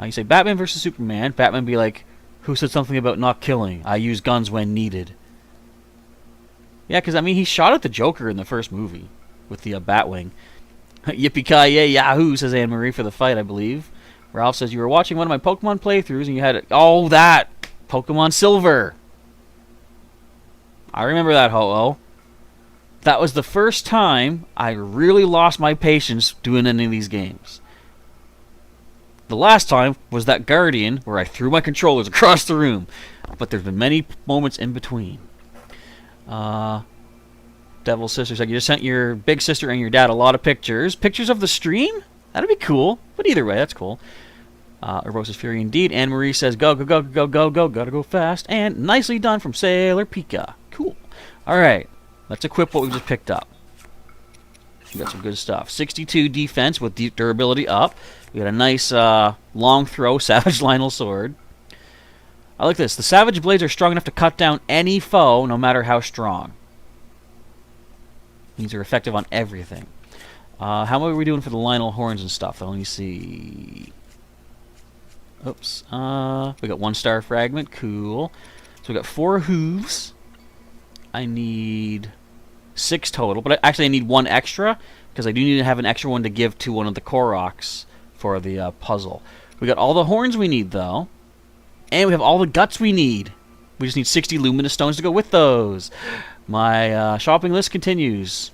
You say, Batman versus Superman. Batman be like, who said something about not killing? I use guns when needed. Yeah, because, I mean, he shot at the Joker in the first movie with the Batwing. Yippee-ki-yay, yahoo, says Anne-Marie for the fight, I believe. Ralph says, you were watching one of my Pokemon playthroughs and you had... Oh, that! Pokemon Silver! I remember that, Ho-Oh. That was the first time I really lost my patience doing any of these games. The last time was that Guardian, where I threw my controllers across the room. But there's been many moments in between. Devil's Sister said, you just sent your big sister and your dad a lot of pictures. Pictures of the stream? That'd be cool. But either way, that's cool. Urbosa's Fury indeed. Anne-Marie says, go, go, go, go, go, go, gotta go fast. And nicely done from Sailor Pika. Cool. Alright, let's equip what we just picked up. We got some good stuff. 62 defense with durability up. We got a nice long throw Savage Lionel sword. I like this. The Savage Blades are strong enough to cut down any foe, no matter how strong. These are effective on everything. How are we doing for the Lionel horns and stuff? Let me see. Oops. We got 1 star fragment. Cool. So we got 4 hooves. I need 6 total, but actually I need 1 extra because I do need to have an extra one to give to one of the Koroks for the puzzle. We got all the horns we need though. And we have all the guts we need. We just need 60 luminous stones to go with those. My shopping list continues.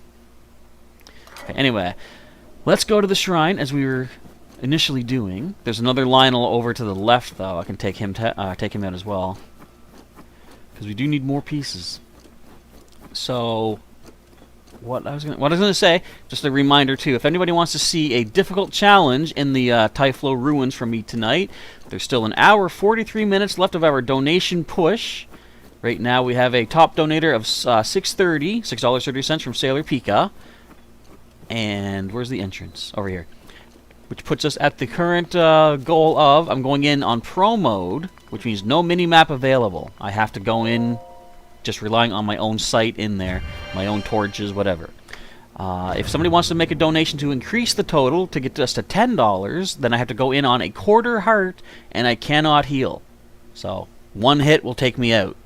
Okay, anyway, let's go to the shrine as we were initially doing. There's another Lionel over to the left, though. I can take him out as well, because we do need more pieces. So, what I was gonna say, just a reminder too. If anybody wants to see a difficult challenge in the Thyphlo ruins from me tonight, there's still an hour 43 minutes left of our donation push. Right now we have a top donator of $6.30 from Sailor Pika. And where's the entrance? Over here. Which puts us at the current goal of, I'm going in on pro mode, which means no mini-map available. I have to go in just relying on my own sight in there, my own torches, whatever. If somebody wants to make a donation to increase the total to get us to $10, then I have to go in on a quarter heart, and I cannot heal. So, one hit will take me out.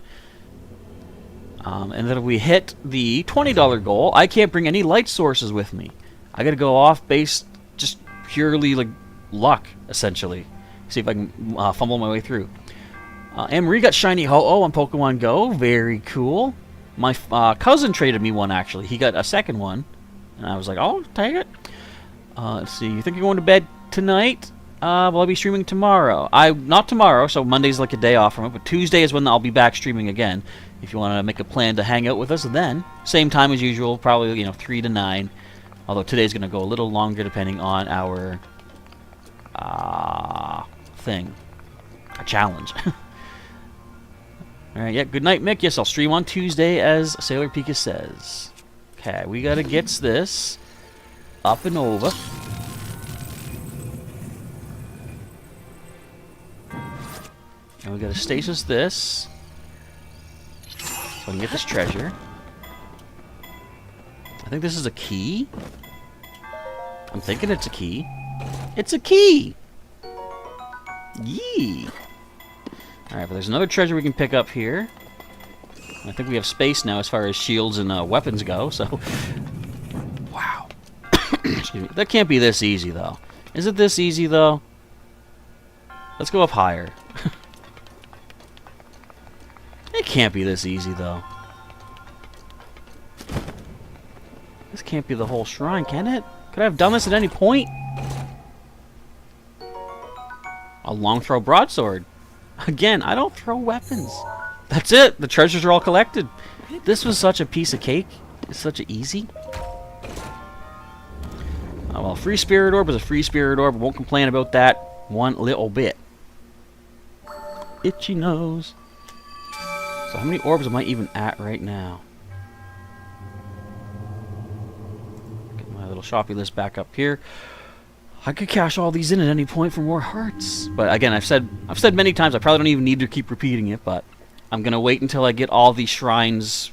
And then if we hit the $20 goal, I can't bring any light sources with me. I gotta go off based just purely like luck, essentially. See if I can fumble my way through. Anne-Marie got Shiny Ho-Oh on Pokemon Go. Very cool. My cousin traded me one, actually. He got a second one. And I was like, oh, take it. Let's see. You think you're going to bed tonight? Well, I'll be streaming tomorrow. Not tomorrow, so Monday's like a day off from it. But Tuesday is when I'll be back streaming again. If you want to make a plan to hang out with us then. Same time as usual. Probably, 3 to 9. Although today's going to go a little longer depending on our thing. A challenge. Alright, yeah, good night, Mick. Yes, I'll stream on Tuesday, as Sailor Pika says. Okay, we gotta get this up and over. And we gotta stasis this, so I can get this treasure. I think this is a key. I'm thinking it's a key. It's a key! Yee! Alright, but there's another treasure we can pick up here. I think we have space now as far as shields and weapons go, so... Wow. Excuse me. That can't be this easy, though. Is it this easy, though? Let's go up higher. It can't be this easy, though. This can't be the whole shrine, can it? Could I have done this at any point? A long throw broadsword. Again, I don't throw weapons. That's it. The treasures are all collected. This was such a piece of cake. It's such a easy. Oh, well, free spirit orb is a free spirit orb. Won't complain about that one little bit. Itchy nose. So how many orbs am I even at right now? Get my little shoppy list back up here. I could cash all these in at any point for more hearts. But again, I've said many times, I probably don't even need to keep repeating it, but I'm going to wait until I get all these shrines,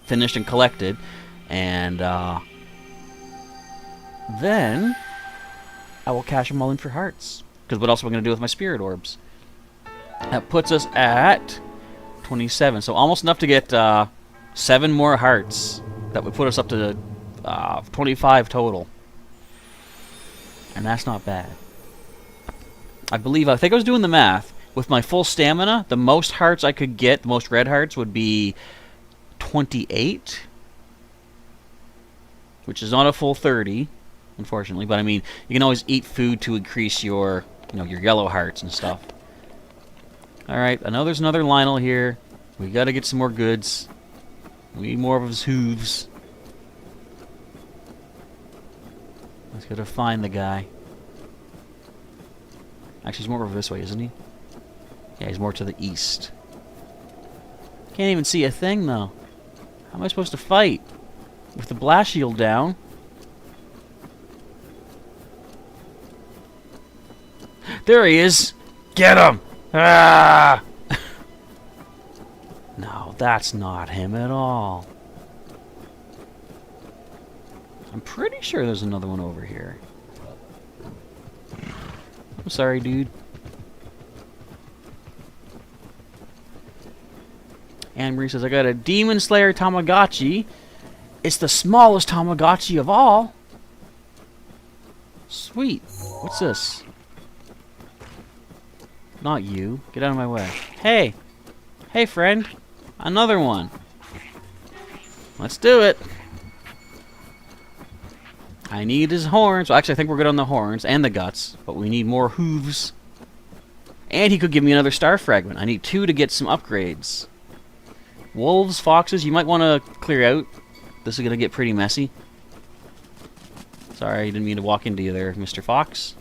finished and collected. And then I will cash them all in for hearts. Because what else am I going to do with my spirit orbs? That puts us at 27. So almost enough to get 7 more hearts. That would put us up to 25 total. And that's not bad. I think I was doing the math. With my full stamina, the most hearts I could get, the most red hearts, would be 28. Which is not a full 30, unfortunately. But I mean, you can always eat food to increase your, your yellow hearts and stuff. Alright, I know there's another Lionel here. We gotta get some more goods. We need more of his hooves. Let's gotta find the guy. Actually, he's more over this way, isn't he? Yeah, he's more to the east. Can't even see a thing, though. How am I supposed to fight? With the blast shield down? There he is! Get him! Ah! No, that's not him at all. I'm pretty sure there's another one over here. I'm sorry, dude. Anne-Marie says, I got a Demon Slayer Tamagotchi. It's the smallest Tamagotchi of all. Sweet. What's this? Not you. Get out of my way. Hey. Hey, friend. Another one. Let's do it. I need his horns. Well, actually, I think we're good on the horns and the guts, but we need more hooves. And he could give me another star fragment. I need 2 to get some upgrades. Wolves, foxes, you might want to clear out. This is going to get pretty messy. Sorry, I didn't mean to walk into you there, Mr. Fox.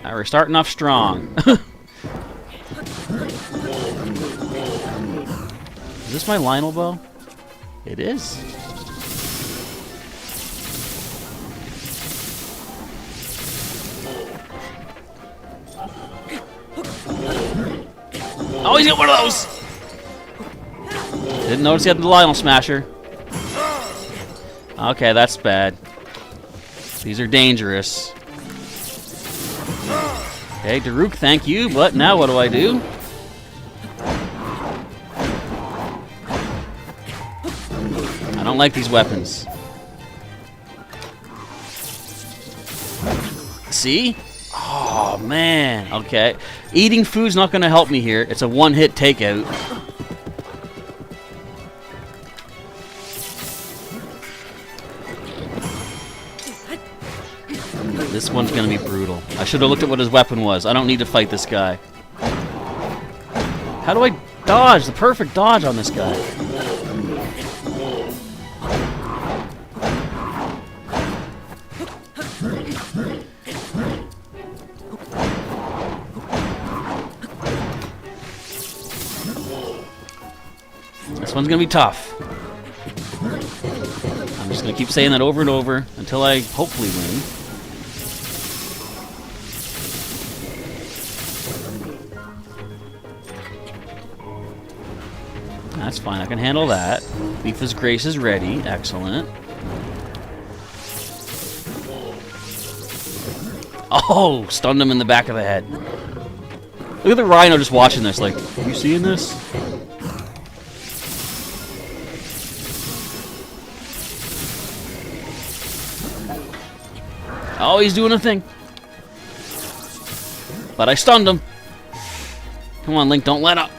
Now we're starting off strong. Is this my Lionel bow? It is. Oh, he's got one of those! Didn't notice he had the Lionel Smasher. Okay, that's bad. These are dangerous. Okay, Daruk, thank you, but now what do I do? I don't like these weapons. See? Oh, man. Okay. Eating food's not going to help me here. It's a one-hit takeout. This one's going to be brutal. I should have looked at what his weapon was. I don't need to fight this guy. How do I dodge? The perfect dodge on this guy. This one's gonna be tough. I'm just gonna keep saying that over and over until I hopefully win. That's fine, I can handle that. Leaf's Grace is ready, excellent. Oh, stunned him in the back of the head. Look at the rhino just watching this, like, you seeing this? Oh, he's doing a thing. But I stunned him. Come on, Link, don't let up.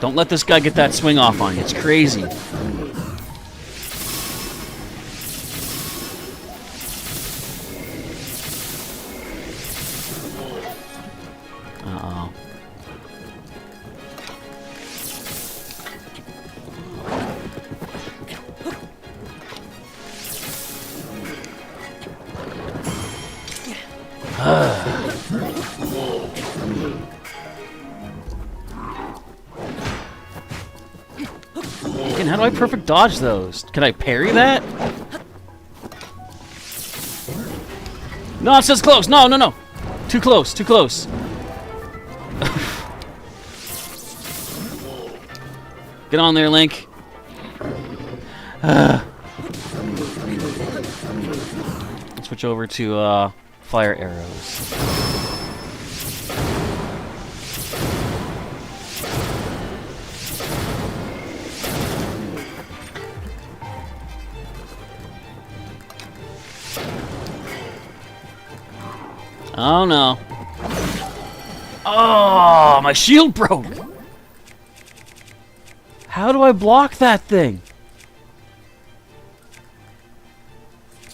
Don't let this guy get that swing off on you. It's crazy. Uh-oh. Again, how do I perfect dodge those? Can I parry that? No, it says close. No, no, no. Too close, too close. Get on there, Link. Switch over to fire arrows. Oh no. Oh, my shield broke. How do I block that thing?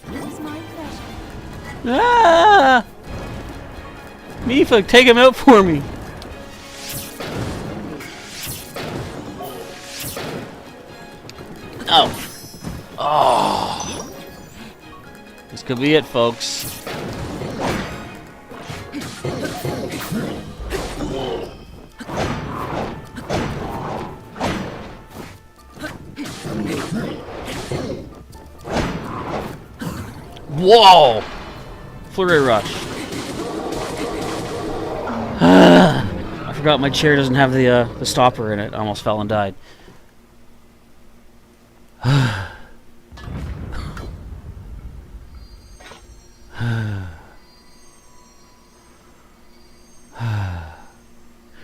It is my pleasure. Ah! Mifa, take him out for me. Oh. Oh. This could be it, folks. Whoa! Flurry Rush. I forgot my chair doesn't have the stopper in it. I almost fell and died.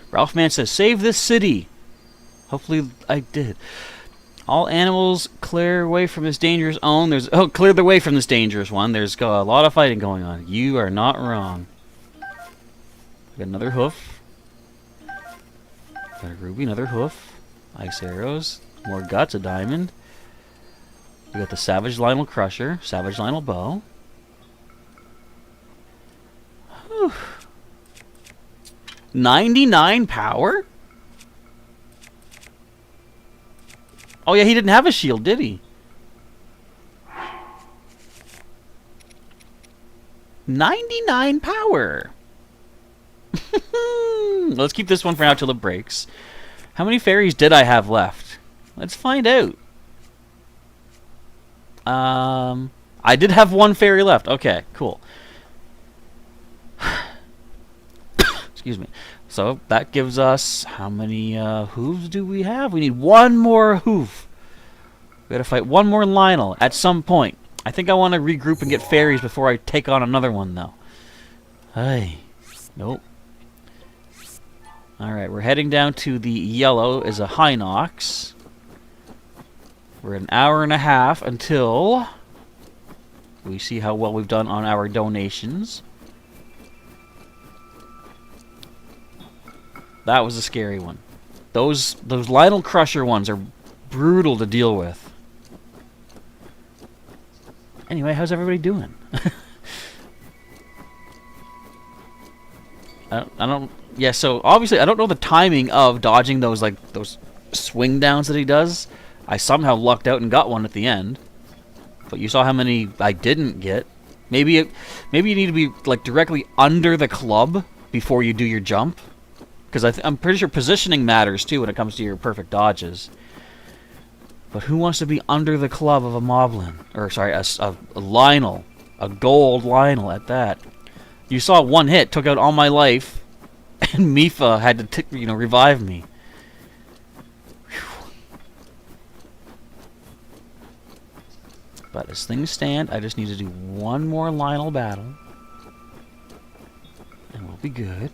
Ralphman says, "Save this city." Hopefully, I did. All animals clear away from this dangerous zone. Clear the way from this dangerous one. There's a lot of fighting going on. You are not wrong. Got another hoof. Got a ruby, another hoof. Ice arrows. More guts, a diamond. We got the Savage Lionel Crusher, Savage Lionel Bow. Whew. 99 power? Oh yeah, he didn't have a shield, did he? 99 power. Let's keep this one for now till it breaks. How many fairies did I have left? Let's find out. I did have one fairy left. Okay, cool. Excuse me. So that gives us, how many hooves do we have? We need one more hoof. We gotta fight one more Lionel at some point. I think I want to regroup and get fairies before I take on another one, though. Hey. Nope. Alright, we're heading down to the yellow is a Hinox. We're an hour and a half until we see how well we've done on our donations. That was a scary one. Those Lionel Crusher ones are brutal to deal with. Anyway, how's everybody doing? I don't. Yeah, so obviously I don't know the timing of dodging those swing downs that he does. I somehow lucked out and got one at the end. But you saw how many I didn't get. Maybe you need to be like directly under the club before you do your jump, because I'm pretty sure positioning matters too when it comes to your perfect dodges. But who wants to be under the club of a Moblin? Or sorry, a Lionel, a gold Lionel at that. You saw one hit took out all my life, and Mifa had to revive me. Whew. But as things stand, I just need to do one more Lionel battle, and we'll be good.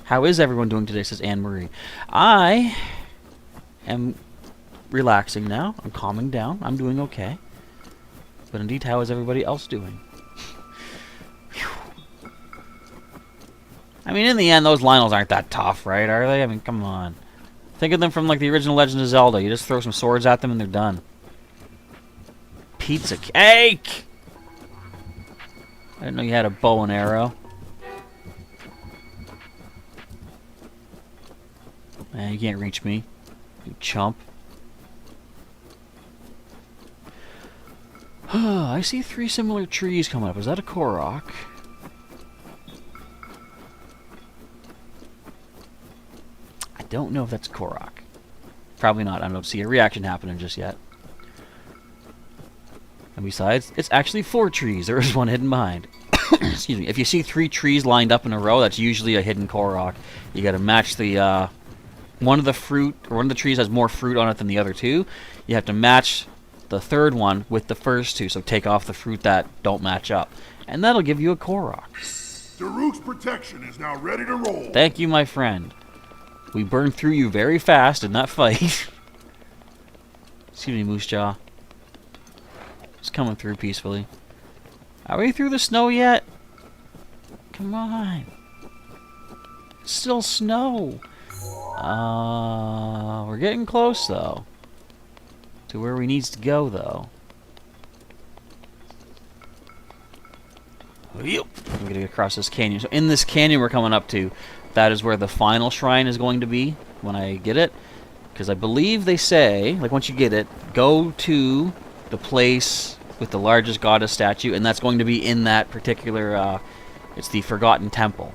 How is everyone doing today? Says Anne Marie. I am relaxing now. I'm calming down. I'm doing okay. But indeed, how is everybody else doing? I mean, in the end, those Lionels aren't that tough, right? Are they? I mean, come on. Think of them from like the original Legend of Zelda. You just throw some swords at them and they're done. Pizza cake! I didn't know you had a bow and arrow. Man, you can't reach me, you chump. I see 3 similar trees coming up. Is that a Korok? I don't know if that's a Korok. Probably not. I don't see a reaction happening just yet. And besides, it's actually 4 trees. There is one hidden behind. Excuse me. If you see 3 trees lined up in a row, that's usually a hidden Korok. You gotta match the, one of the fruit, or one of the trees has more fruit on it than the other 2. You have to match the third one with the first 2, so take off the fruit that don't match up. And that'll give you a Korok. Daruk's protection is now ready to roll. Thank you, my friend. We burned through you very fast in that fight. Excuse me, Moose Jaw. Just coming through peacefully. Are we through the snow yet? Come on. It's still snow. We're getting close, though. To where we needs to go, though. Yep. I'm gonna get across this canyon. So in this canyon we're coming up to, that is where the final shrine is going to be when I get it. Because I believe they say, like once you get it, go to the place with the largest goddess statue, and that's going to be in that particular, it's the Forgotten Temple.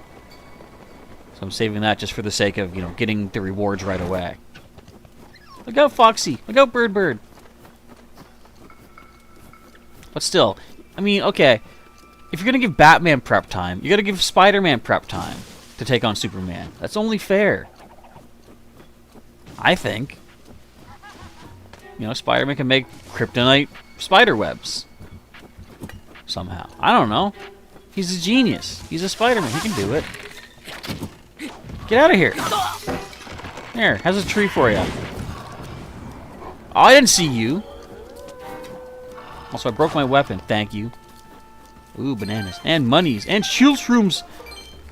So I'm saving that just for the sake of, getting the rewards right away. Look out, Foxy! Look out, Bird! But still, I mean, okay, if you're gonna give Batman prep time, you gotta give Spider-Man prep time to take on Superman. That's only fair. I think. Spider-Man can make kryptonite spider webs. Somehow. I don't know. He's a genius. He's a Spider-Man. He can do it. Get out of here. There, how's a tree for you? Oh, I didn't see you. Also, I broke my weapon. Thank you. Ooh, bananas. And monies. And shield shrooms.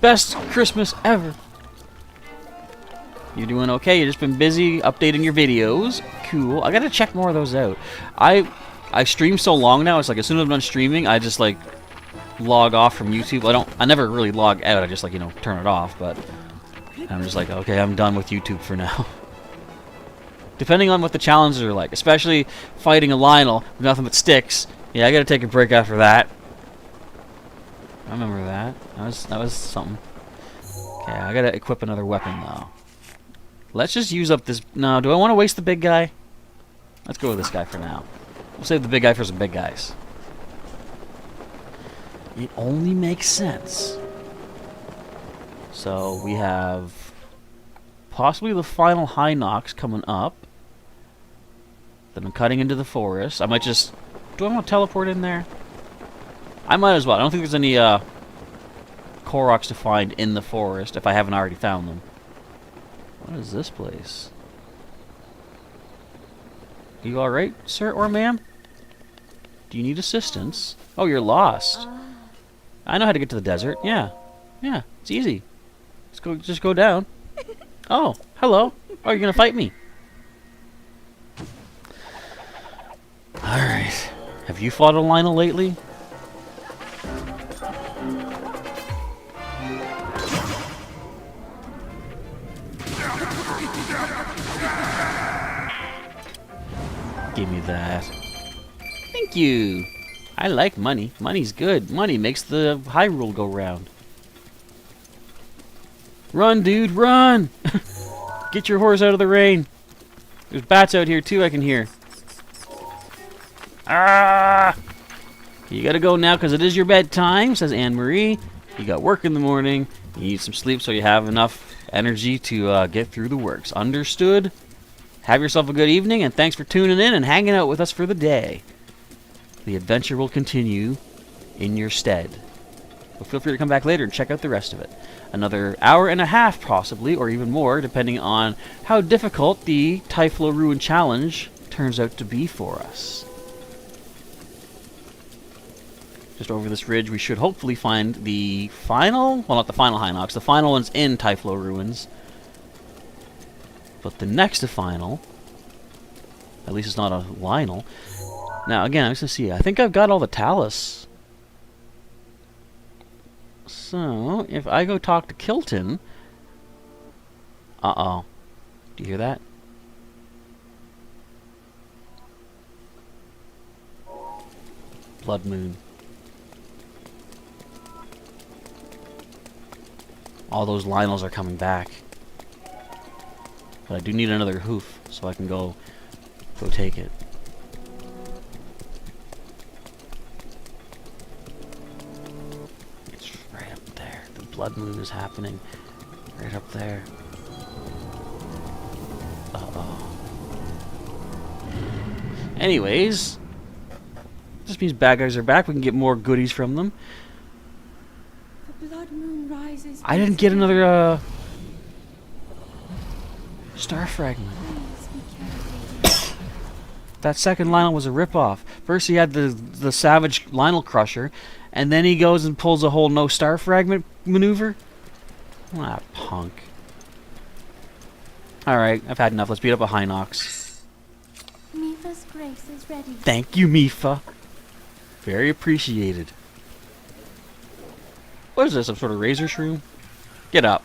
Best Christmas ever. You're doing okay. You've just been busy updating your videos. Cool. I gotta check more of those out. I stream so long now. It's like as soon as I'm done streaming, I just like log off from YouTube. I never really log out. I just like, you know, turn it off. But I'm just like, okay, I'm done with YouTube for now. Depending on what the challenges are like, especially fighting a Lionel with nothing but sticks. Yeah, I gotta take a break after that. I remember that. That was something. Okay, I gotta equip another weapon though. Let's just use up this. No, do I want to waste the big guy? Let's go with this guy for now. We'll save the big guy for some big guys. It only makes sense. So we have possibly the final High Nox coming up. Then I'm cutting into the forest. I might just... Do I want to teleport in there? I might as well. I don't think there's any Koroks to find in the forest if I haven't already found them. What is this place? You alright, sir or ma'am? Do you need assistance? Oh, you're lost. I know how to get to the desert. Yeah. Yeah, it's easy. Just go down. Oh, hello. Oh, you're gonna fight me. Alright. Have you fought a Lionel lately? Give me that. Thank you. I like money. Money's good. Money makes the Hyrule go round. Run, dude, run! Get your horse out of the rain. There's bats out here too, I can hear. Ah! You gotta go now because it is your bedtime, says Anne-Marie. You got work in the morning. You need some sleep so you have enough energy to get through the works. Understood? Have yourself a good evening, and thanks for tuning in and hanging out with us for the day. The adventure will continue in your stead. But feel free to come back later and check out the rest of it. Another hour and a half, possibly, or even more, depending on how difficult the Thyphlo Ruin Challenge turns out to be for us. Just over this ridge, we should hopefully find the final... Well, not the final High Nox. The final one's in Thyphlo Ruins. But the next to final... At least it's not a Lionel. Now, again, I'm just going to see. I think I've got all the Talus. So, if I go talk to Kilton... Uh-oh. Do you hear that? Blood Moon. All those Lionels are coming back. But I do need another hoof, so I can go take it. It's right up there. The Blood Moon is happening. Right up there. Uh-oh. Anyways, this means bad guys are back. We can get more goodies from them. The blood moon rises. I didn't get another star fragment. That second Lionel was a ripoff. First he had the savage Lionel Crusher, and then he goes and pulls a whole no star fragment maneuver. Ah, punk. Alright, I've had enough. Let's beat up a High Nox. Mifa's grace is ready. Thank you, Mifa. Very appreciated. What is this, some sort of razor shroom? Get up.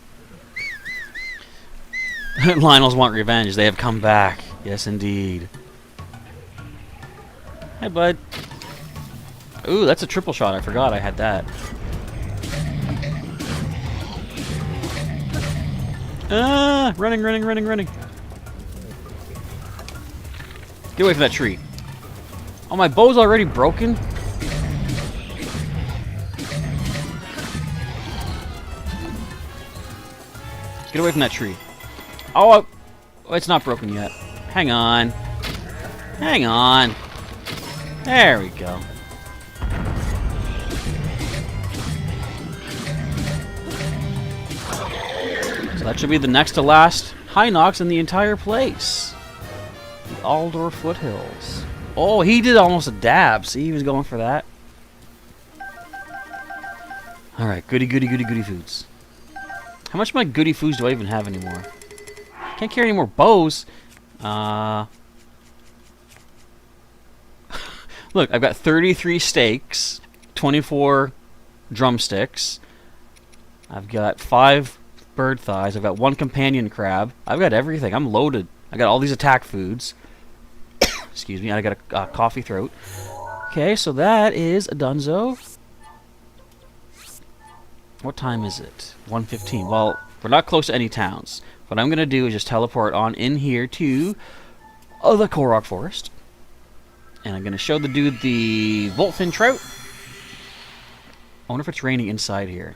Lionels want revenge. They have come back. Yes, indeed. Hey, bud. Ooh, that's a triple shot. I forgot I had that. Ah! Running, running, running, running. Get away from that tree. Oh, my bow's already broken? Get away from that tree. Oh, it's not broken yet. Hang on. Hang on. There we go. So that should be the next to last High Nox in the entire place. The Aldor Foothills. Oh, he did almost a dab. See, he was going for that. Alright, goody, goody, goody, goody foods. How much of my goody foods do I even have anymore? Can't carry any more bows. Look, I've got 33 steaks, 24 drumsticks. I've got 5 bird thighs. I've got 1 companion crab. I've got everything. I'm loaded. I got all these attack foods. Excuse me, I got a coffee throat. Okay, so that is a dunzo. What time is it? 1:15. Well, we're not close to any towns. What I'm going to do is just teleport on in here to the Korok Forest. And I'm going to show the dude the Voltfin Trout. I wonder if it's raining inside here.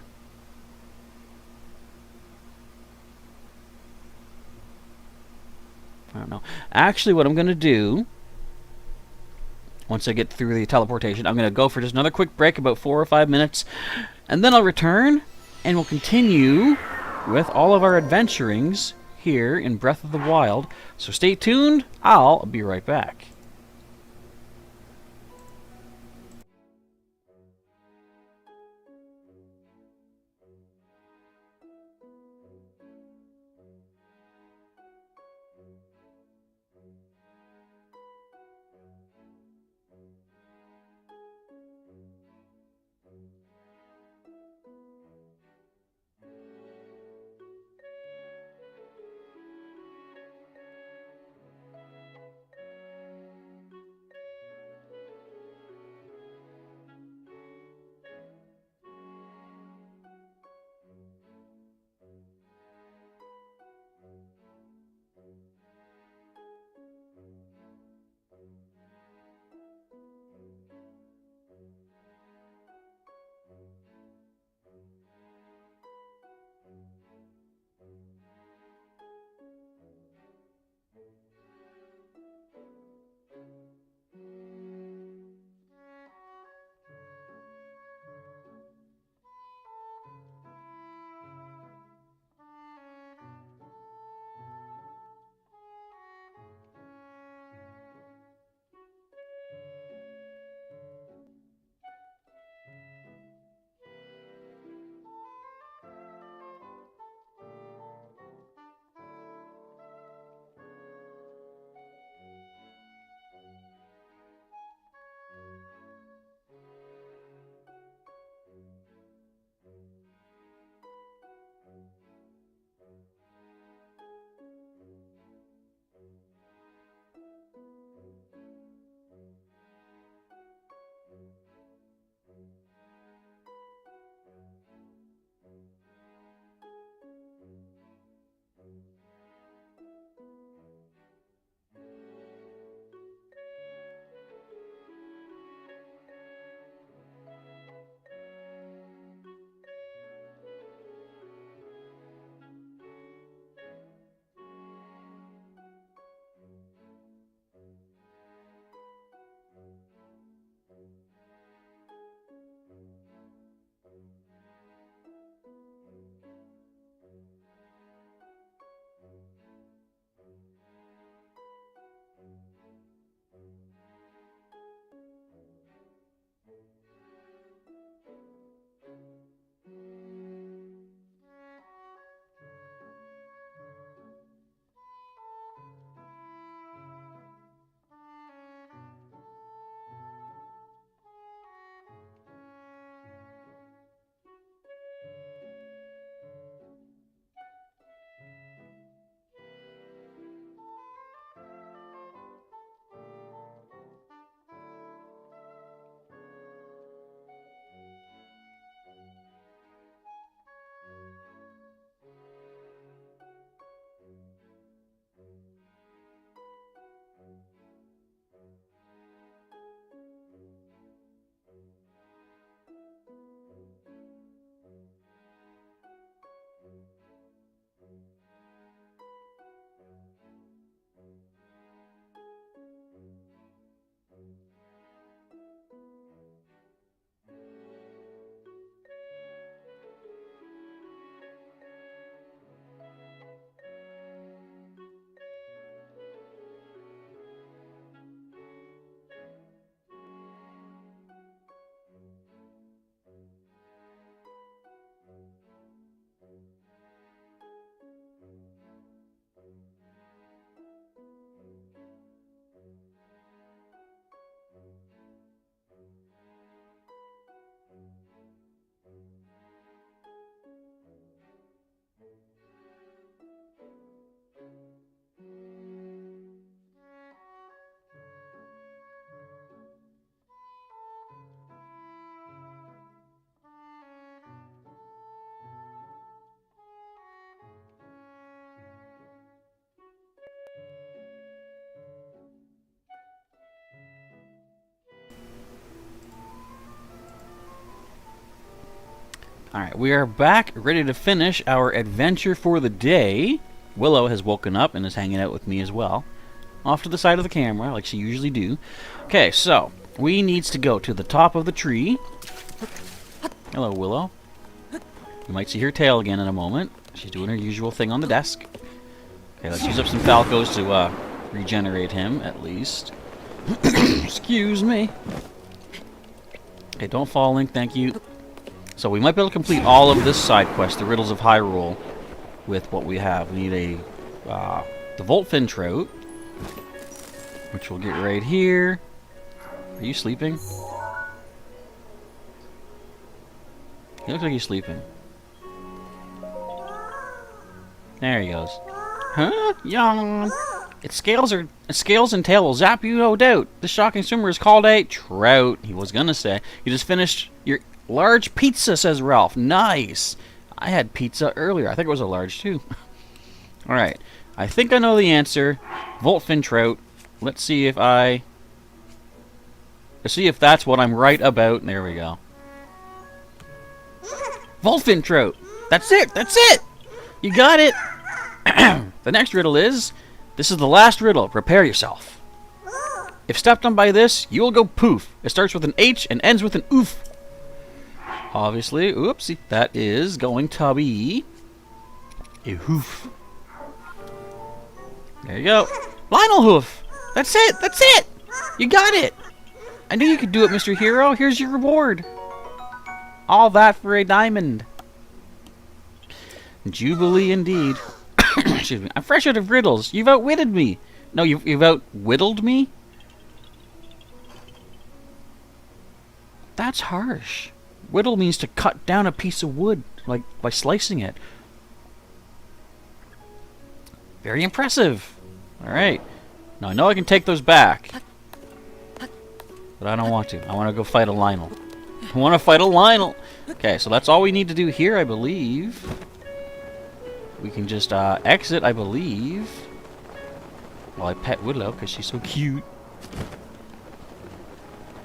I don't know. Actually, what I'm going to do, once I get through the teleportation, I'm going to go for just another quick break, about 4 or 5 minutes, and then I'll return, and we'll continue with all of our adventurings here in Breath of the Wild. So stay tuned. I'll be right back. Alright, we are back, ready to finish our adventure for the day. Willow has woken up and is hanging out with me as well. Off to the side of the camera, like she usually do. Okay, so, we needs to go to the top of the tree. Hello, Willow. You might see her tail again in a moment. She's doing her usual thing on the desk. Okay, let's use up some Falcos to regenerate him, at least. Excuse me. Okay, don't fall, Link, thank you. So we might be able to complete all of this side quest, the Riddles of Hyrule, with what we have. We need the Voltfin Trout, which we'll get right here. Are you sleeping? He looks like he's sleeping. There he goes. Huh? Yawn. Its scales and tail will zap you, no doubt. This shocking swimmer is called a trout. He was gonna say. You just finished your large pizza, says Ralph. Nice. I had pizza earlier. I think it was a large too. Alright. I think I know the answer. Voltfin trout. Let's see if that's what I'm right about. There we go. Voltfin trout. That's it. That's it. You got it. The next riddle is, this is the last riddle. Prepare yourself. If stepped on by this, you will go poof. It starts with an H and ends with an oof. Obviously, oopsie, that is going to be a hoof. There you go. Lionel hoof. That's it. That's it. You got it. I knew you could do it, Mr. Hero. Here's your reward. All that for a diamond. Jubilee indeed. Excuse me. I'm fresh out of riddles. You've outwitted me. No, you've outwhiddled me? That's harsh. Whittle means to cut down a piece of wood, like by slicing it. Very impressive. Alright. Now I know I can take those back. But I don't want to. I want to go fight a Lionel. I want to fight a Lionel. Okay, so that's all we need to do here, I believe. We can just exit, I believe. While I pet Willow, because she's so cute.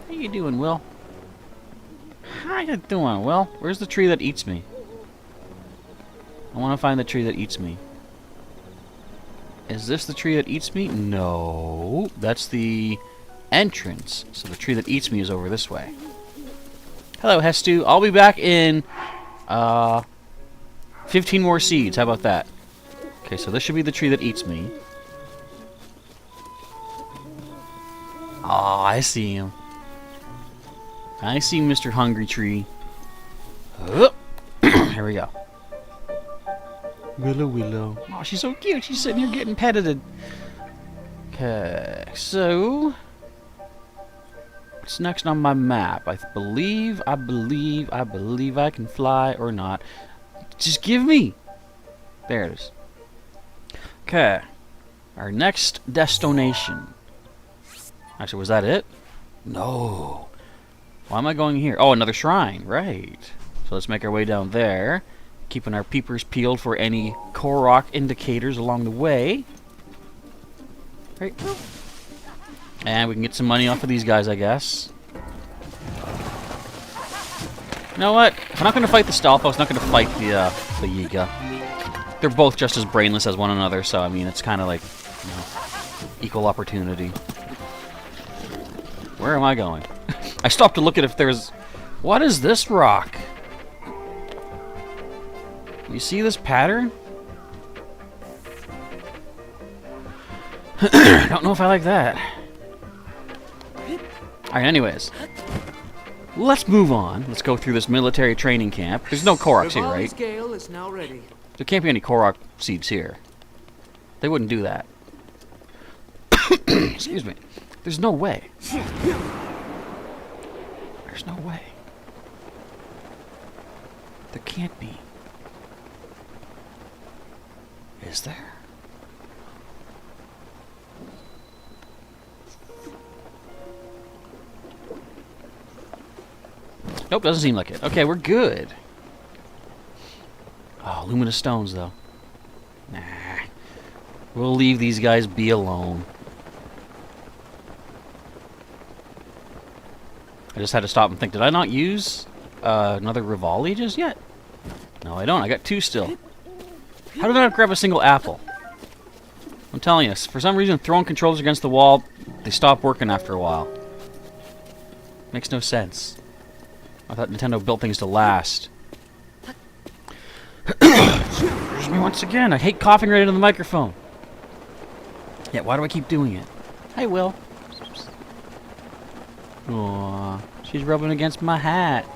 How you doing, Will? How you doing, Will? Where's the tree that eats me? I want to find the tree that eats me. Is this the tree that eats me? No. That's the entrance. So the tree that eats me is over this way. Hello, Hestu. I'll be back in 15 more seeds. How about that? Okay, so this should be the tree that eats me. Oh, I see him. I see Mr. Hungry Tree. Here we go. Willow, Willow. Oh, she's so cute. She's sitting here getting petted. Okay, so what's next on my map? I believe I can fly or not. Just give me. There it is. Okay. Our next destination. Actually, was that it? No. Why am I going here? Oh, another shrine. Right. So let's make our way down there. Keeping our peepers peeled for any Korok indicators along the way. Right. And we can get some money off of these guys, I guess. You know what? If I'm not going to fight the Stalfo, I'm not going to fight the Yiga. They're both just as brainless as one another, so I mean, it's kind of like, you know, equal opportunity. Where am I going? I stopped to look at if there's... What is this rock? You see this pattern? I don't know if I like that. Alright, anyways. Let's move on. Let's go through this military training camp. There's no Koroks here, right? Scale is now ready. There can't be any Korok seeds here. They wouldn't do that. Excuse me. There's no way. There's no way. There can't be. Is there? Nope, doesn't seem like it. Okay, we're good. Oh, luminous stones, though. Nah. We'll leave these guys be alone. I just had to stop and think, did I not use another Rivali just yet? No, I don't. I got 2 still. How did I not grab a single apple? I'm telling you, for some reason, throwing controllers against the wall, they stop working after a while. Makes no sense. I thought Nintendo built things to last. Excuse me once again. I hate coughing right into the microphone. Yeah, why do I keep doing it? Hi, Will. Aww, she's rubbing against my hat.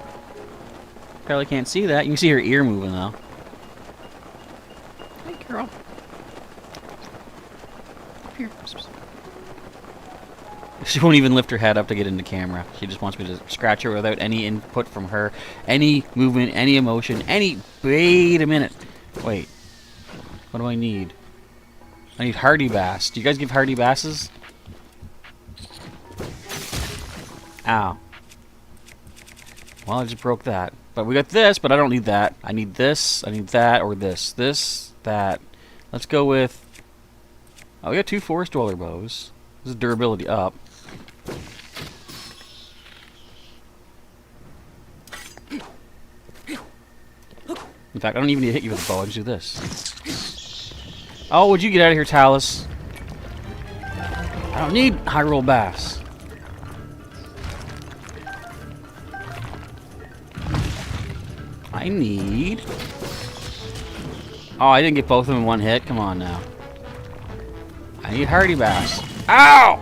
Probably can't see that. You can see her ear moving, though. Hey, girl. Up here. She won't even lift her head up to get into camera. She just wants me to scratch her without any input from her. Any movement, any emotion, any... Wait a minute. Wait. What do I need? I need Hardy Bass. Do you guys give Hardy Basses? Ow. Well, I just broke that. But we got this, but I don't need that. I need this, I need that, or this. This, that. Let's go with... Oh, we got 2 Forest Dweller bows. This is durability up. In fact, I don't even need to hit you with a bow. I just do this. Oh, would you get out of here, Talus? I don't need Hyrule Bass. I need... Oh, I didn't get both of them in one hit. Come on now. I need Hardy Bass. Ow!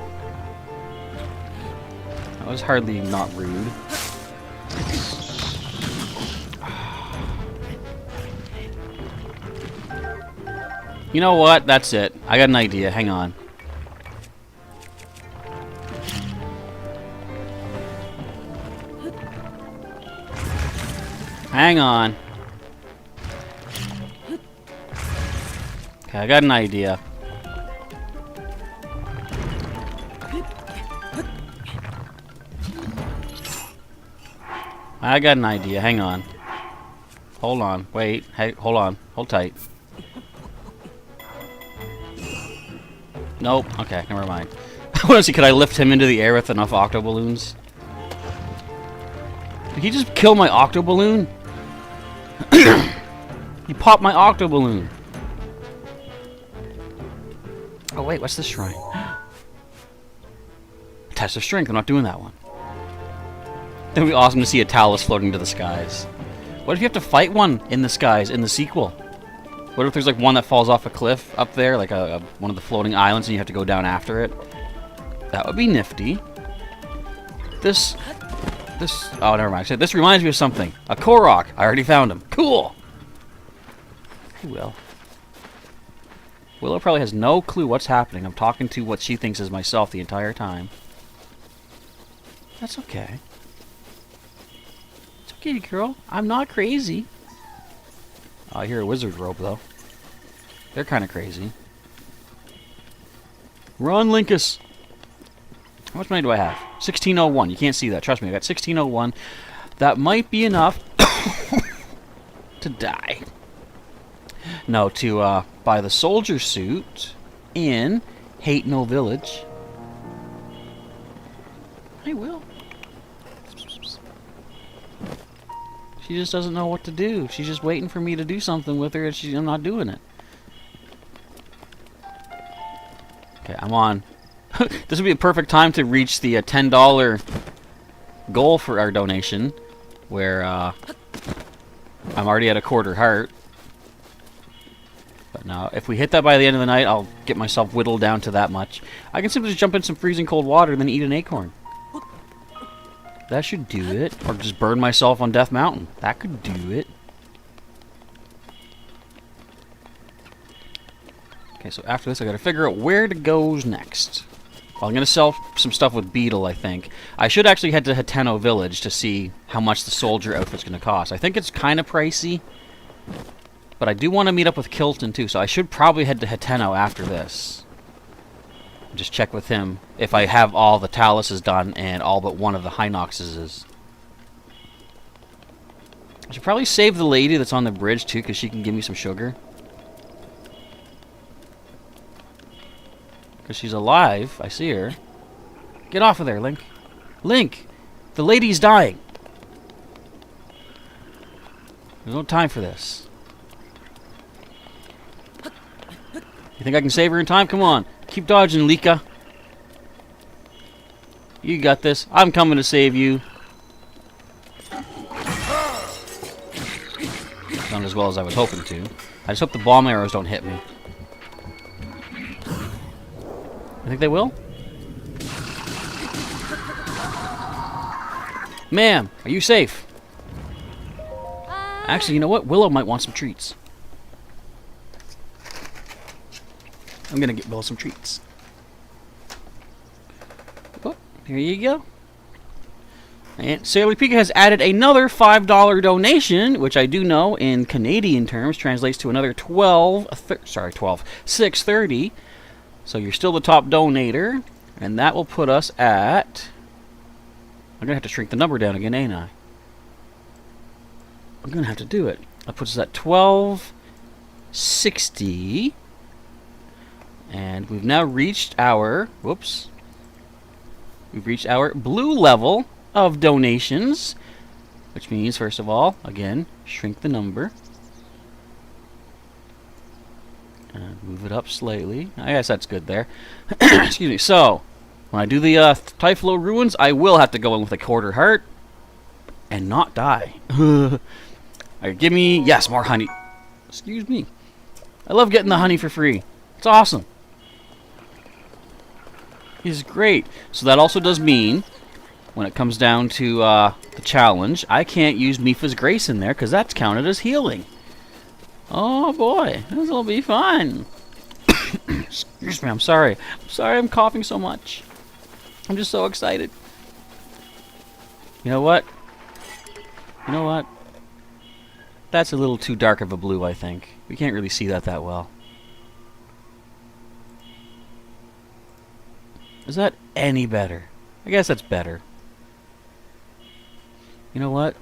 That was hardly not rude. You know what? That's it. I got an idea. Hang on. Hang on. Okay, I got an idea. I got an idea. Hang on. Hold on. Wait. Hey, hold on. Hold tight. Nope. Okay, never mind. I want to see, could I lift him into the air with enough octo balloons? Did he just kill my octo balloon? He popped my octo balloon. Oh wait, what's this shrine? Test of strength. I'm not doing that one. It would be awesome to see a Talus floating to the skies. What if you have to fight one in the skies in the sequel? What if there's like one that falls off a cliff up there, like one of the floating islands, and you have to go down after it? That would be nifty. This. Oh, never mind. This reminds me of something. A Korok. I already found him. Cool. Hey, Will. Willow probably has no clue what's happening. I'm talking to what she thinks is myself the entire time. That's okay. It's okay, girl. I'm not crazy. Oh, I hear a wizard rope, though. They're kind of crazy. Run, Linkus! How much money do I have? 1601. You can't see that. Trust me, I got 1601. That might be enough to die. No, to buy the soldier suit in Hate No Village. I will. She just doesn't know what to do. She's just waiting for me to do something with her, and I'm not doing it. Okay, I'm on. This would be a perfect time to reach the $10 goal for our donation, where I'm already at a quarter heart. But now, if we hit that by the end of the night, I'll get myself whittled down to that much. I can simply just jump in some freezing cold water and then eat an acorn. That should do it. Or just burn myself on Death Mountain. That could do it. Okay, so after this, I gotta figure out where to go next. Well, I'm gonna sell some stuff with Beetle, I think. I should actually head to Hateno Village to see how much the soldier outfit's gonna cost. I think it's kind of pricey. But I do want to meet up with Kilton, too, so I should probably head to Hateno after this. Just check with him if I have all the Taluses done and all but one of the Hinoxes is. I should probably save the lady that's on the bridge, too, because she can give me some sugar. Because she's alive. I see her. Get off of there, Link. Link! The lady's dying! There's no time for this. You think I can save her in time? Come on. Keep dodging, Lika. You got this. I'm coming to save you. Not as well as I was hoping to. I just hope the bomb arrows don't hit me. I think they will? Ma'am, are you safe? Actually, you know what? Willow might want some treats. I'm gonna get Willow some treats. Oh, here you go. And Sailor Pika has added another $5 donation, which I do know in Canadian terms translates to another $6.30. So you're still the top donator, and that will put us at... I'm gonna have to shrink the number down again, ain't I? I'm gonna have to do it. That puts us at $12.60, and we've now reached our... Whoops. We've reached our blue level of donations, which means, first of all, again, shrink the number. And move it up slightly. I guess that's good there. Excuse me. So, when I do the Thyphlo ruins, I will have to go in with a quarter heart and not die. Alright, give me... Yes, more honey. Excuse me. I love getting the honey for free. It's awesome. It's great. So that also does mean, when it comes down to the challenge, I can't use Mipha's Grace in there because that's counted as healing. Oh boy, this will be fun. Excuse me, I'm sorry. I'm sorry I'm coughing so much. I'm just so excited. You know what? You know what? That's a little too dark of a blue, I think. We can't really see that well. Is that any better? I guess that's better. You know what?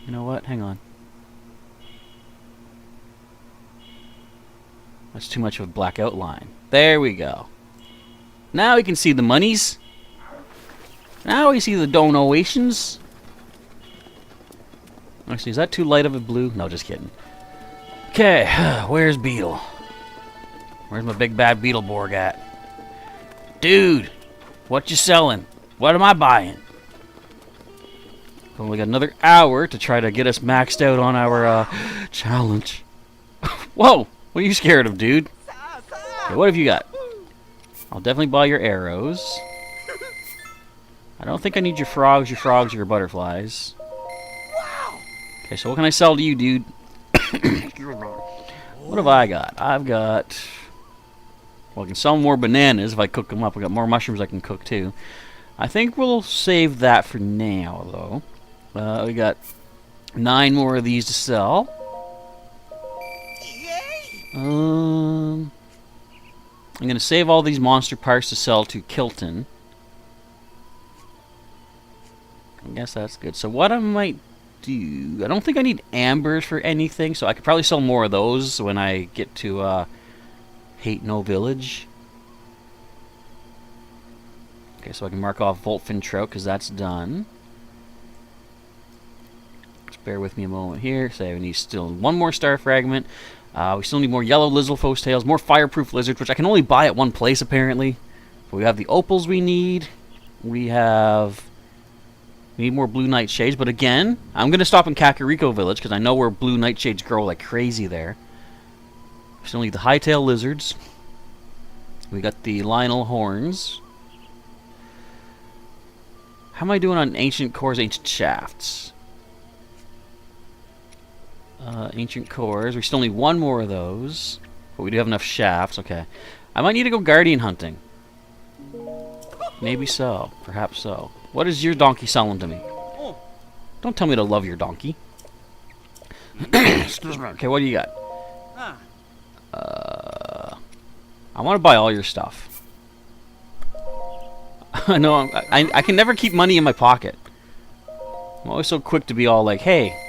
You know what? Hang on. That's too much of a black outline. There we go. Now we can see the monies. Now we see the donations. Actually, is that too light of a blue? No, just kidding. Okay, where's Beetle? Where's my big bad Beetleborg at? Dude, what you selling? What am I buying? Only got another hour to try to get us maxed out on our challenge. Whoa! What are you scared of, dude? Okay, what have you got? I'll definitely buy your arrows. I don't think I need your frogs, or your butterflies. Okay, so what can I sell to you, dude? What have I got? I've got... Well, I can sell more bananas if I cook them up. I've got more mushrooms I can cook, too. I think we'll save that for now, though. We got 9 more of these to sell. I'm going to save all these monster parts to sell to Kilton. I guess that's good. So what I might do... I don't think I need ambers for anything, so I could probably sell more of those when I get to Hate No Village. Okay, so I can mark off Voltfin Trout because that's done. Just bear with me a moment here. Say we need still 1 more star fragment. We still need more yellow Lizalfos tails, more fireproof lizards, which I can only buy at one place apparently. But we have the opals we need. We need more blue nightshades, but again, I'm gonna stop in Kakariko Village because I know where blue nightshades grow like crazy there. We still need the hightail lizards. We got the Lionel horns. How am I doing on ancient cores, ancient shafts? Ancient cores. We still need 1 more of those. But we do have enough shafts. Okay. I might need to go guardian hunting. Maybe so. Perhaps so. What is your donkey selling to me? Don't tell me to love your donkey. Okay, what do you got? I want to buy all your stuff. I know I can never keep money in my pocket. I'm always so quick to be all like, hey,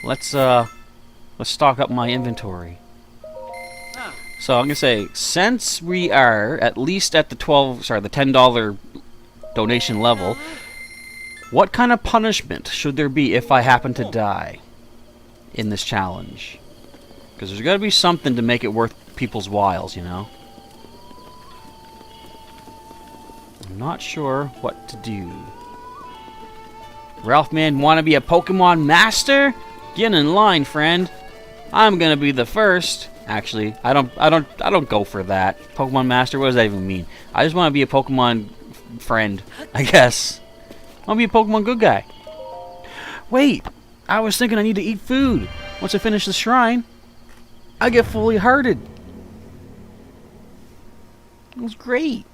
let's stock up my inventory. So I'm gonna say, since we are at least at the $10 donation level, what kind of punishment should there be if I happen to die? in this challenge. Because there's got to be something to make it worth people's whiles, you know? I'm not sure what to do. Ralph man, want to be a Pokemon master? Get in line, friend. I'm gonna be the first. Actually, I don't go for that. Pokemon master, what does that even mean? I just want to be a Pokemon friend, I guess. I want to be a Pokemon good guy. Wait, I was thinking I need to eat food. Once I finish the shrine, I get fully hearted. It was great.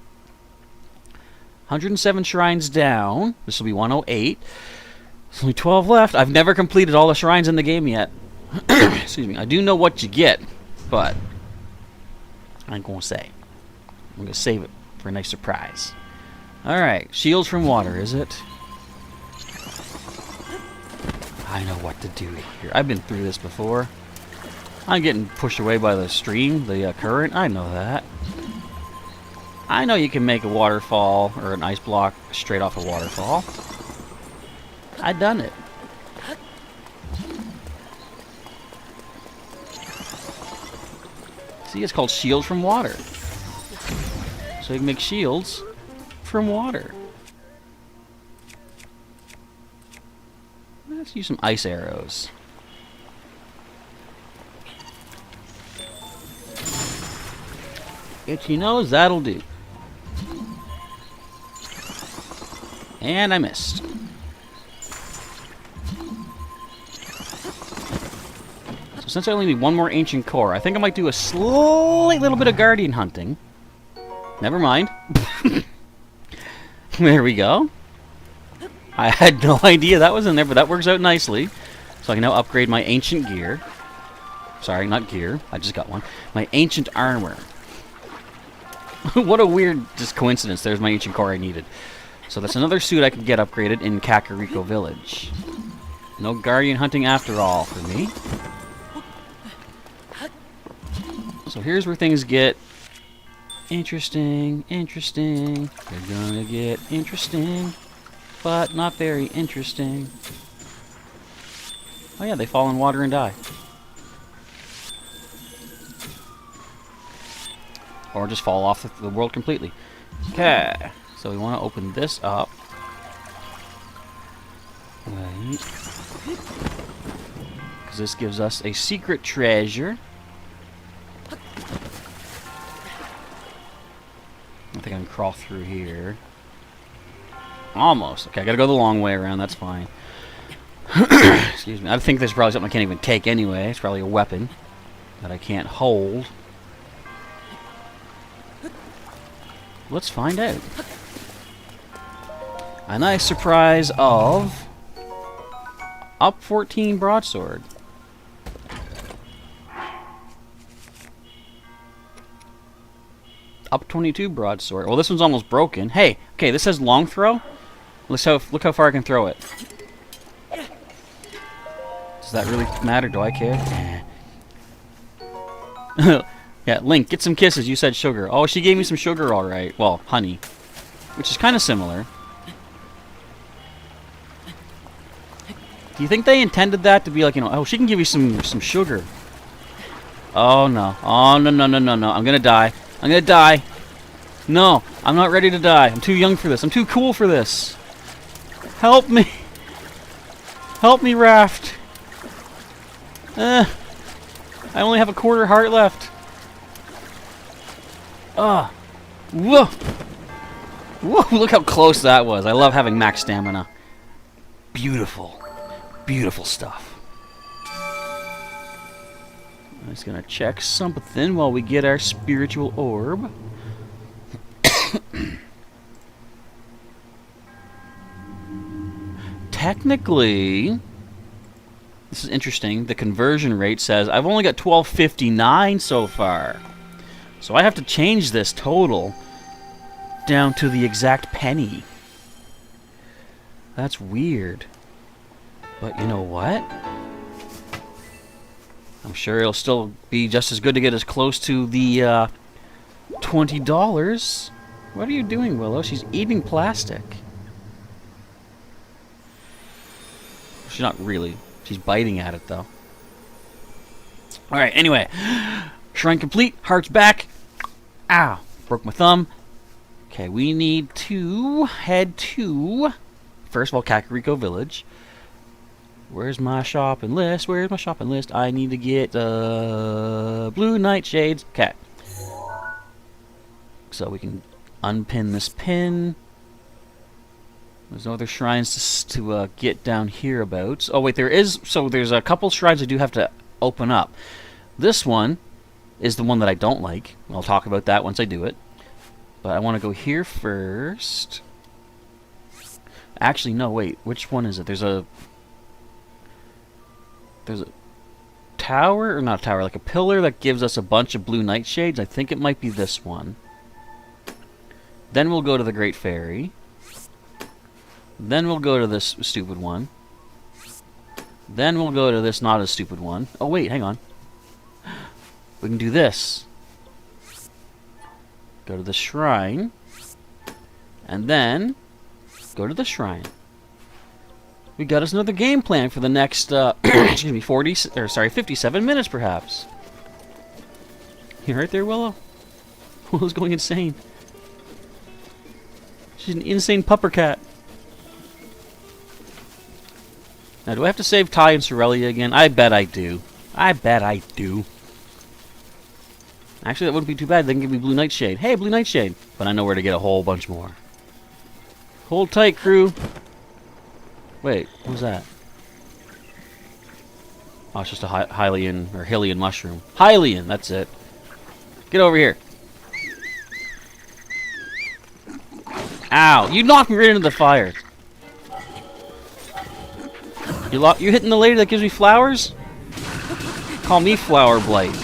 107 shrines down. This will be 108. There's only 12 left. I've never completed all the shrines in the game yet. Excuse me. I do know what you get, but I ain't gonna say. I'm gonna save it for a nice surprise. Alright, shields from water, is it? I know what to do here. I've been through this before. I'm getting pushed away by the stream, the current. I know that. I know you can make a waterfall or an ice block straight off a waterfall. I done it. See, it's called shields from water. So you can make shields from water. Let's use some ice arrows. Itchy nose, that'll do. And I missed. So since I only need one more ancient core, I think I might do a slight little bit of guardian hunting. Never mind. There we go. I had no idea that was in there, but that works out nicely. So I can now upgrade my ancient gear. Sorry, not gear. I just got one. My ancient armor. What a weird just coincidence. There's my ancient core I needed. So that's another suit I can get upgraded in Kakariko Village. No guardian hunting after all for me. So here's where things get interesting, interesting. They're gonna get interesting, but not very interesting. Oh yeah, they fall in water and die. Or just fall off the world completely. Okay, so we want to open this up. Right. Because this gives us a secret treasure. I think I can crawl through here. Almost. Okay, I gotta go the long way around, that's fine. Excuse me. I think there's probably something I can't even take anyway. It's probably a weapon that I can't hold. Let's find out. A nice surprise of up 14 broadsword. Up 22 broadsword. Well, this one's almost broken. Hey, okay, this has long throw. Look how far I can throw it. Does that really matter? Do I care? Yeah, Link, get some kisses. You said sugar. Oh, she gave me some sugar, all right. Well, honey, which is kind of similar. Do you think they intended that to be like, you know, oh, she can give you some sugar? Oh no! Oh no no no no no! I'm gonna die! I'm gonna die! No, I'm not ready to die. I'm too young for this. I'm too cool for this. Help me! Help me, Raft! I only have a quarter heart left. Whoa! Whoa, look how close that was. I love having max stamina. Beautiful. Beautiful stuff. I'm just gonna check something while we get our spiritual orb. Technically, this is interesting. The conversion rate says I've only got 1259 so far. So I have to change this total down to the exact penny. That's weird. But you know what? I'm sure it'll still be just as good to get as close to the $20. What are you doing, Willow? She's eating plastic. She's not really. She's biting at it, though. Alright, anyway. Shrine complete. Heart's back. Ow. Broke my thumb. Okay, we need to head to, first of all, Kakariko Village. Where's my shopping list? Where's my shopping list? I need to get blue nightshades. Okay. So we can unpin this pin. There's no other shrines to get down hereabouts. Oh wait, there is. So there's a couple shrines I do have to open up. This one is the one that I don't like. I'll talk about that once I do it. But I want to go here first. Actually, no, wait. Which one is it? There's a tower, or not a tower, like a pillar that gives us a bunch of blue nightshades. I think it might be this one. Then we'll go to the Great Fairy. Then we'll go to this stupid one. Then we'll go to this not as stupid one. Oh wait, hang on. We can do this. Go to the shrine. And then go to the shrine. We got us another game plan for the next excuse me, 57 minutes perhaps. You right there, Willow? Willow's going insane. She's an insane pupper cat. Now, do I have to save Ty and Sorellia again? I bet I do. I bet I do. Actually, that wouldn't be too bad. They can give me Blue Nightshade. Hey, Blue Nightshade! But I know where to get a whole bunch more. Hold tight, crew. Wait, what was that? Oh, it's just a Hylian, or Hylian mushroom. Hylian, that's it. Get over here. Ow! You knocked me right into the fire. You hitting the lady that gives me flowers? Call me Flower Blight.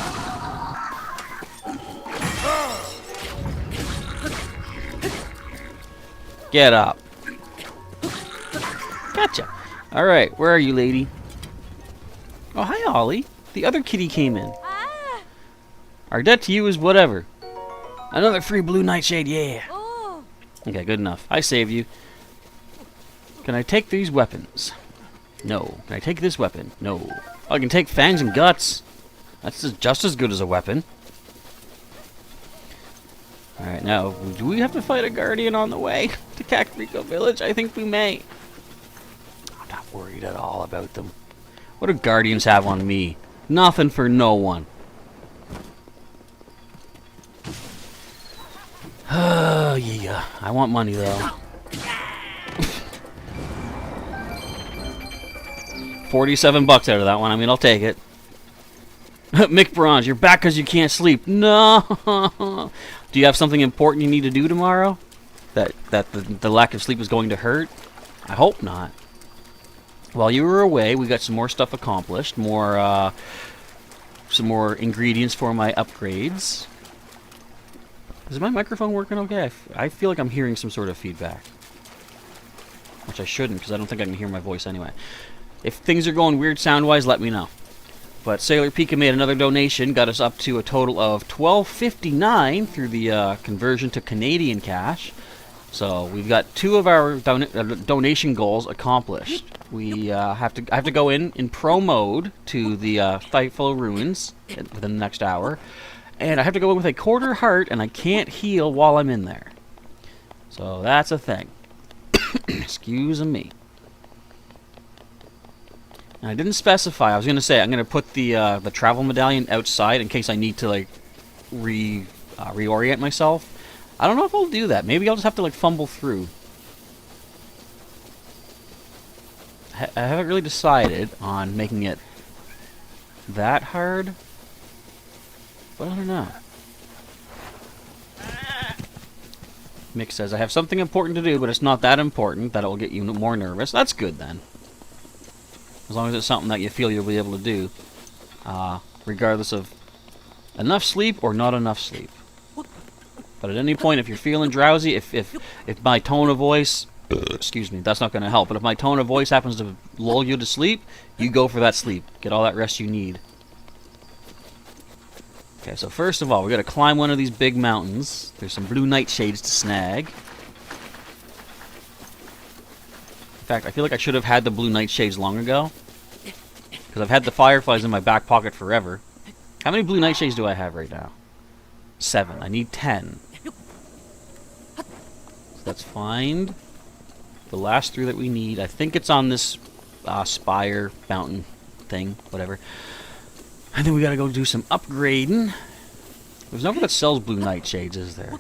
Get up. Gotcha. Alright, where are you, lady? Oh, hi, Ollie. The other kitty came in. Ah. Our debt to you is whatever. Another free blue nightshade, yeah. Oh. Okay, good enough. I saved you. Can I take these weapons? No. Can I take this weapon? No. Oh, I can take fangs and guts. That's just as good as a weapon. Alright, now, do we have to fight a guardian on the way to Kakariko Village? I think we may. I'm not worried at all about them. What do guardians have on me? Nothing for no one. Yeah. I want money, though. 47 bucks out of that one. I mean, I'll take it. Mick Bronze, you're back because you can't sleep. No. Do you have something important you need to do tomorrow? That the lack of sleep is going to hurt? I hope not. While you were away, we got some more stuff accomplished. Some more ingredients for my upgrades. Is my microphone working okay? I feel like I'm hearing some sort of feedback. Which I shouldn't, because I don't think I can hear my voice anyway. If things are going weird sound-wise, let me know. But Sailor Pika made another donation, got us up to a total of $12.59 through the conversion to Canadian cash. So we've got two of our donation goals accomplished. I have to go in pro mode to the Thyphlo ruins within the next hour, and I have to go in with a quarter heart, and I can't heal while I'm in there. So that's a thing. Excuse me. And I didn't specify. I was gonna say I'm gonna put the travel medallion outside in case I need to like reorient myself. I don't know if I'll do that. Maybe I'll just have to like fumble through. I haven't really decided on making it that hard, but I don't know. Mick says I have something important to do, but it's not that important that it will get you more nervous. That's good then. As long as it's something that you feel you'll be able to do, regardless of enough sleep or not enough sleep. But at any point, if you're feeling drowsy, if my tone of voice, excuse me, that's not going to help. But if my tone of voice happens to lull you to sleep, you go for that sleep. Get all that rest you need. Okay, so first of all, we got to climb one of these big mountains. There's some blue nightshades to snag. In fact, I feel like I should have had the blue nightshades long ago, because I've had the fireflies in my back pocket forever. How many blue nightshades do I have right now? 7. I need 10. So let's find the last 3 that we need. I think it's on this spire fountain thing, whatever. And then we gotta go do some upgrading. There's nobody that sells blue nightshades, is there?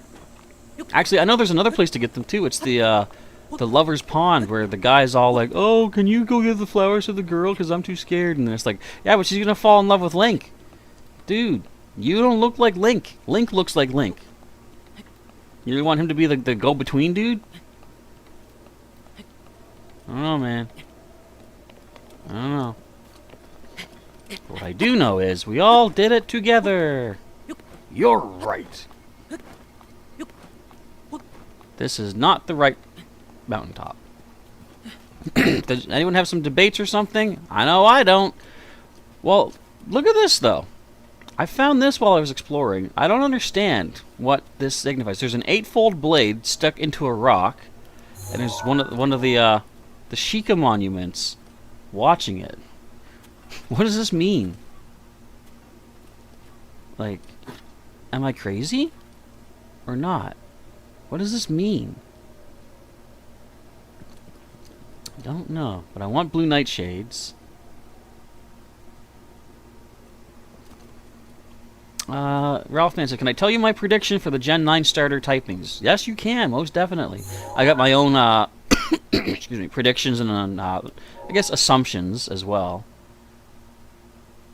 Actually, I know there's another place to get them too. It's the Lover's Pond, where the guy's all like, "Oh, can you go give the flowers to the girl? Because I'm too scared." And it's like, "Yeah, but she's gonna fall in love with Link." Dude, you don't look like Link. Link looks like Link. You really want him to be the go-between dude? I don't know, man. I don't know. What I do know is we all did it together. You're right. This is not the right mountaintop. Does anyone have some debates or something? I know I don't. Well, look at this, though. I found this while I was exploring. I don't understand what this signifies. There's an 8-fold blade stuck into a rock, and there's one of the Sheikah monuments watching it. What does this mean? Like, am I crazy? Or not? What does this mean? I don't know, but I want blue nightshades. Ralph Man said, "Can I tell you my prediction for the Gen 9 starter typings?" Yes, you can, most definitely. I got my own, excuse me, predictions and, I guess, assumptions as well.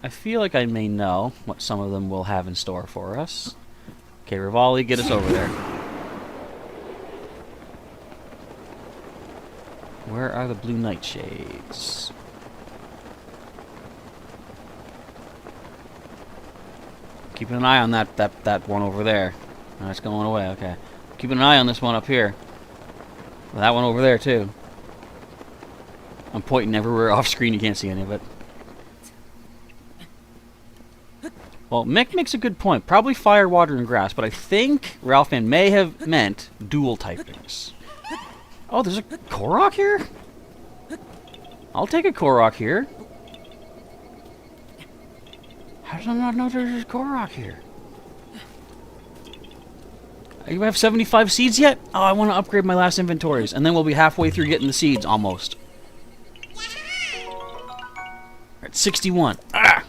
I feel like I may know what some of them will have in store for us. Okay, Rivali, get us over there. Where are the blue nightshades? Keeping an eye on that one over there. Oh, it's going away, okay. Keeping an eye on this one up here. That one over there, too. I'm pointing everywhere off screen, you can't see any of it. Well, Mick makes a good point. Probably fire, water, and grass, but I think Ralphan may have meant dual typings. Oh, there's a Korok here? I'll take a Korok here. How did I not know there's a Korok here? You have 75 seeds yet? Oh, I want to upgrade my last inventories, and then we'll be halfway through getting the seeds, almost. Alright, 61. Ah!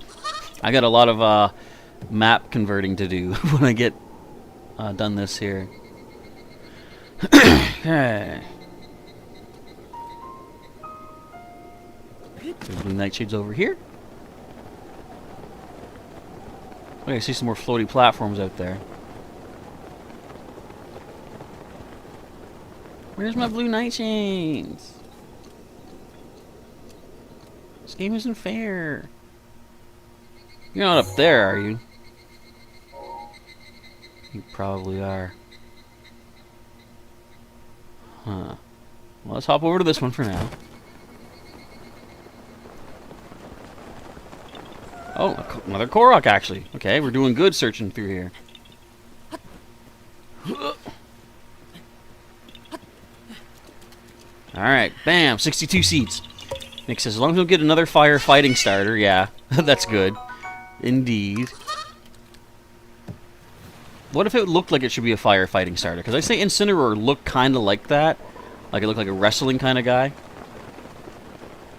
I got a lot of map converting to do when I get done this here. Okay. There's blue nightshades over here. Okay, I see some more floaty platforms out there. Where's my blue nightshades? This game isn't fair. You're not up there, are you? You probably are. Huh. Well, let's hop over to this one for now. Oh, another Korok, actually. Okay, we're doing good searching through here. Alright, bam, 62 seeds. Nick says, as long as we don't get another firefighting starter, yeah, that's good. Indeed. What if it looked like it should be a firefighting starter? Because I say Incineroar looked kind of like that. Like it looked like a wrestling kind of guy.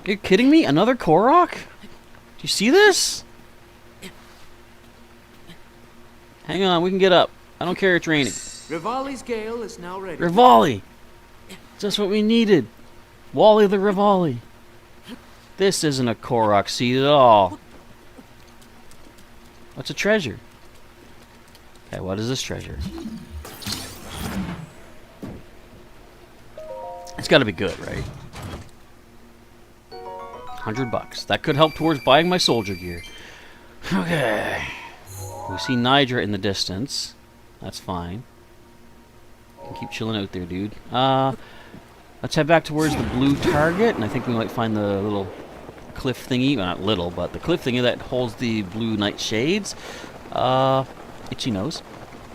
Are you kidding me? Another Korok? Do you see this? Hang on, we can get up. I don't care it's raining. Rivali's Gale is now ready. Rivali! Just what we needed. Wally the Rivali. This isn't a Korok seed at all. What's a treasure? Okay, what is this treasure? It's gotta be good, right? $100. That could help towards buying my soldier gear. Okay. We see Nidra in the distance. That's fine. You can keep chilling out there, dude. Let's head back towards the blue target, and I think we might find the little cliff thingy. Well, not little, but the cliff thingy that holds the blue nightshades. Itchy nose.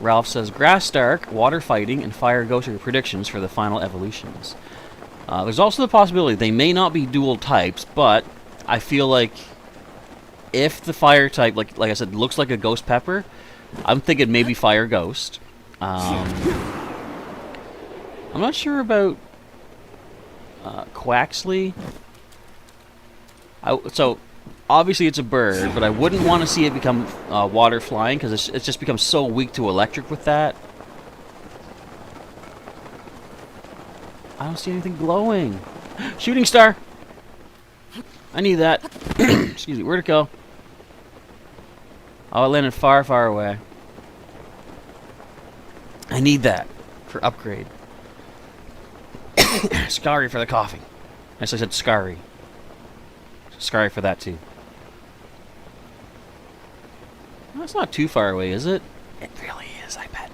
Ralph says, Grass Dark, Water Fighting, and Fire Ghost are your predictions for the final evolutions. There's also the possibility they may not be dual types, but I feel like if the fire type, like I said, looks like a ghost pepper, I'm thinking maybe fire ghost. I'm not sure about Quaxley. So obviously it's a bird, but I wouldn't want to see it become water flying because it's just becomes so weak to electric with that. I don't see anything glowing. Shooting star. I need that. Excuse me. Where'd it go? Oh, it landed far, far away. I need that for upgrade. Scary for the coffee. Yes, I said scary. Scary for that too. Well, it's not too far away, is it? It really is, I bet.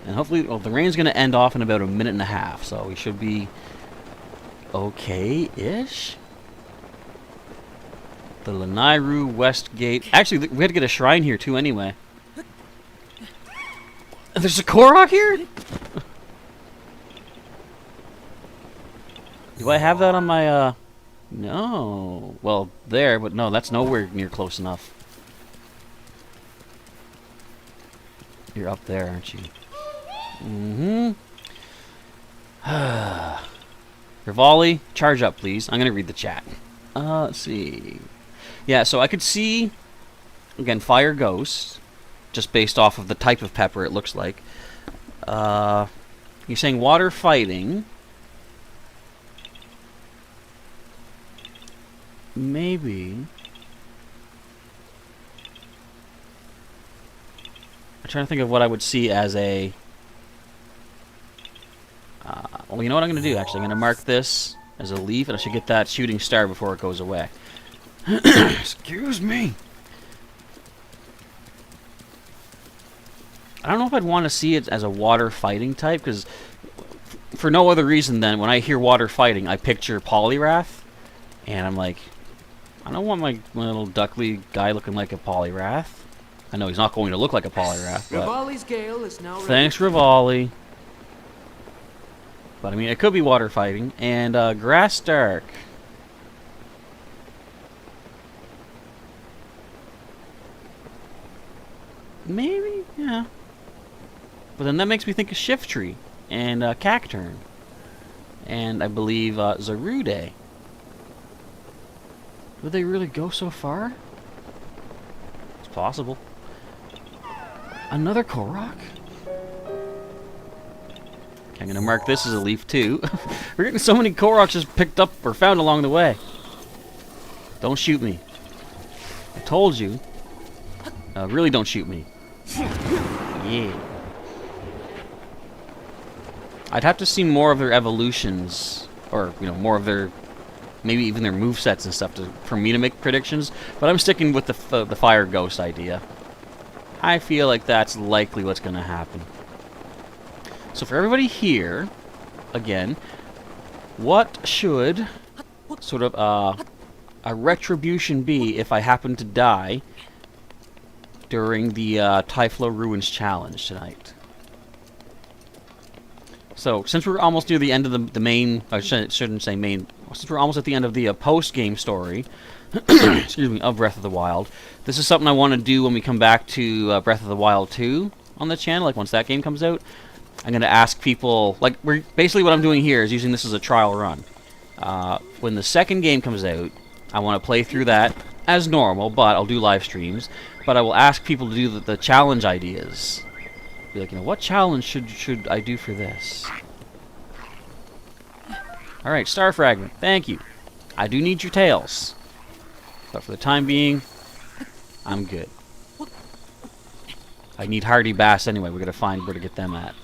And hopefully, well, the rain's going to end off in about a minute and a half, so we should be okay-ish. The Lanairu West Gate. Actually, we had to get a shrine here too anyway. There's a Korok here? Do I have that on my, No. Well, there, but no, that's nowhere near close enough. You're up there, aren't you? Mm-hmm. Rivali, charge up, please. I'm going to read the chat. Let's see. Yeah, so I could see, again, Fire Ghost, just based off of the type of pepper it looks like. You're saying water fighting. Maybe. I'm trying to think of what I would see as a... well, you know what I'm going to do, actually. I'm going to mark this as a leaf, and I should get that shooting star before it goes away. Excuse me. I don't know if I'd want to see it as a water fighting type, because for no other reason than when I hear water fighting, I picture Poliwrath, and I'm like, I don't want my little duckly guy looking like a Poliwrath. I know he's not going to look like a Poliwrath, but... Rivali's gale is now ready. Thanks, Rivali. But I mean, it could be water fighting. And Grass Dark. Maybe, yeah. But then that makes me think of Shiftry and Cacturn. And I believe Zarude. Would they really go so far? It's possible. Another Korok? Okay, I'm going to mark this as a leaf too. We're getting so many Koroks just picked up or found along the way. Don't shoot me. I told you. Really don't shoot me. Yeah. I'd have to see more of their evolutions, or, you know, more of their, maybe even their movesets and stuff for me to make predictions, but I'm sticking with the Fire Ghost idea. I feel like that's likely what's going to happen. So for everybody here, again, what should sort of a retribution be if I happen to die during the Thyphlo Ruins Challenge tonight? So, since we're almost near the end of the main, I shouldn't say main, since we're almost at the end of the post-game story, excuse me, of Breath of the Wild, this is something I want to do when we come back to Breath of the Wild 2 on the channel, like once that game comes out. I'm going to ask people, like, basically what I'm doing here is using this as a trial run. When the second game comes out, I want to play through that as normal, but I'll do live streams, but I will ask people to do the challenge ideas. Be like, you know, what challenge should I do for this? Alright, Star Fragment. Thank you. I do need your tails. But for the time being, I'm good. I need Hardy Bass anyway. We're going to find where to get them at.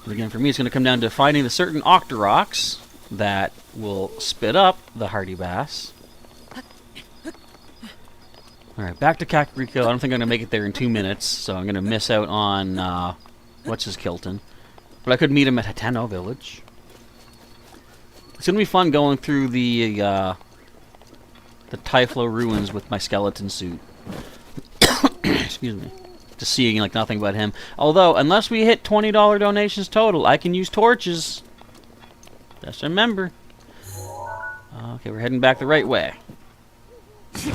And again, for me, it's going to come down to finding the certain Octoroks that will spit up the Hardy Bass. Alright, back to Kakariko. I don't think I'm going to make it there in 2 minutes, so I'm going to miss out on, what's his Kilton. But I could meet him at Hateno Village. It's going to be fun going through the Thyphlo Ruins with my skeleton suit. Excuse me. Just seeing, like, nothing but him. Although, unless we hit $20 donations total, I can use torches. Just remember, Okay, we're heading back the right way. So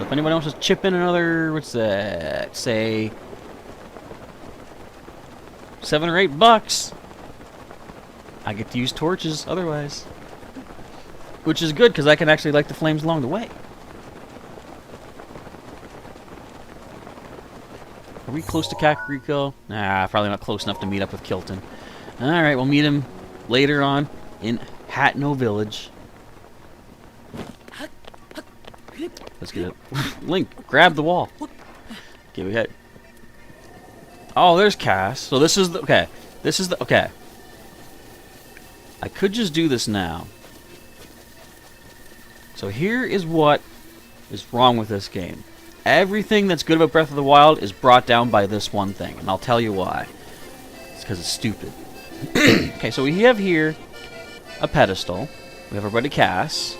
if anyone else wants to chip in another, what's that? Say $7 or $8. I get to use torches otherwise. Which is good, because I can actually light the flames along the way. Are we close to Kakariko? Nah, probably not close enough to meet up with Kilton. Alright, we'll meet him later on in Hatno Village. Let's get it. Link, grab the wall. Okay, we got... Oh, there's Cass. So this is the... Okay. This is the... Okay. I could just do this now. So here is what is wrong with this game. Everything that's good about Breath of the Wild is brought down by this one thing, and I'll tell you why. It's because it's stupid. Okay, so we have here a pedestal. We have our buddy Cass.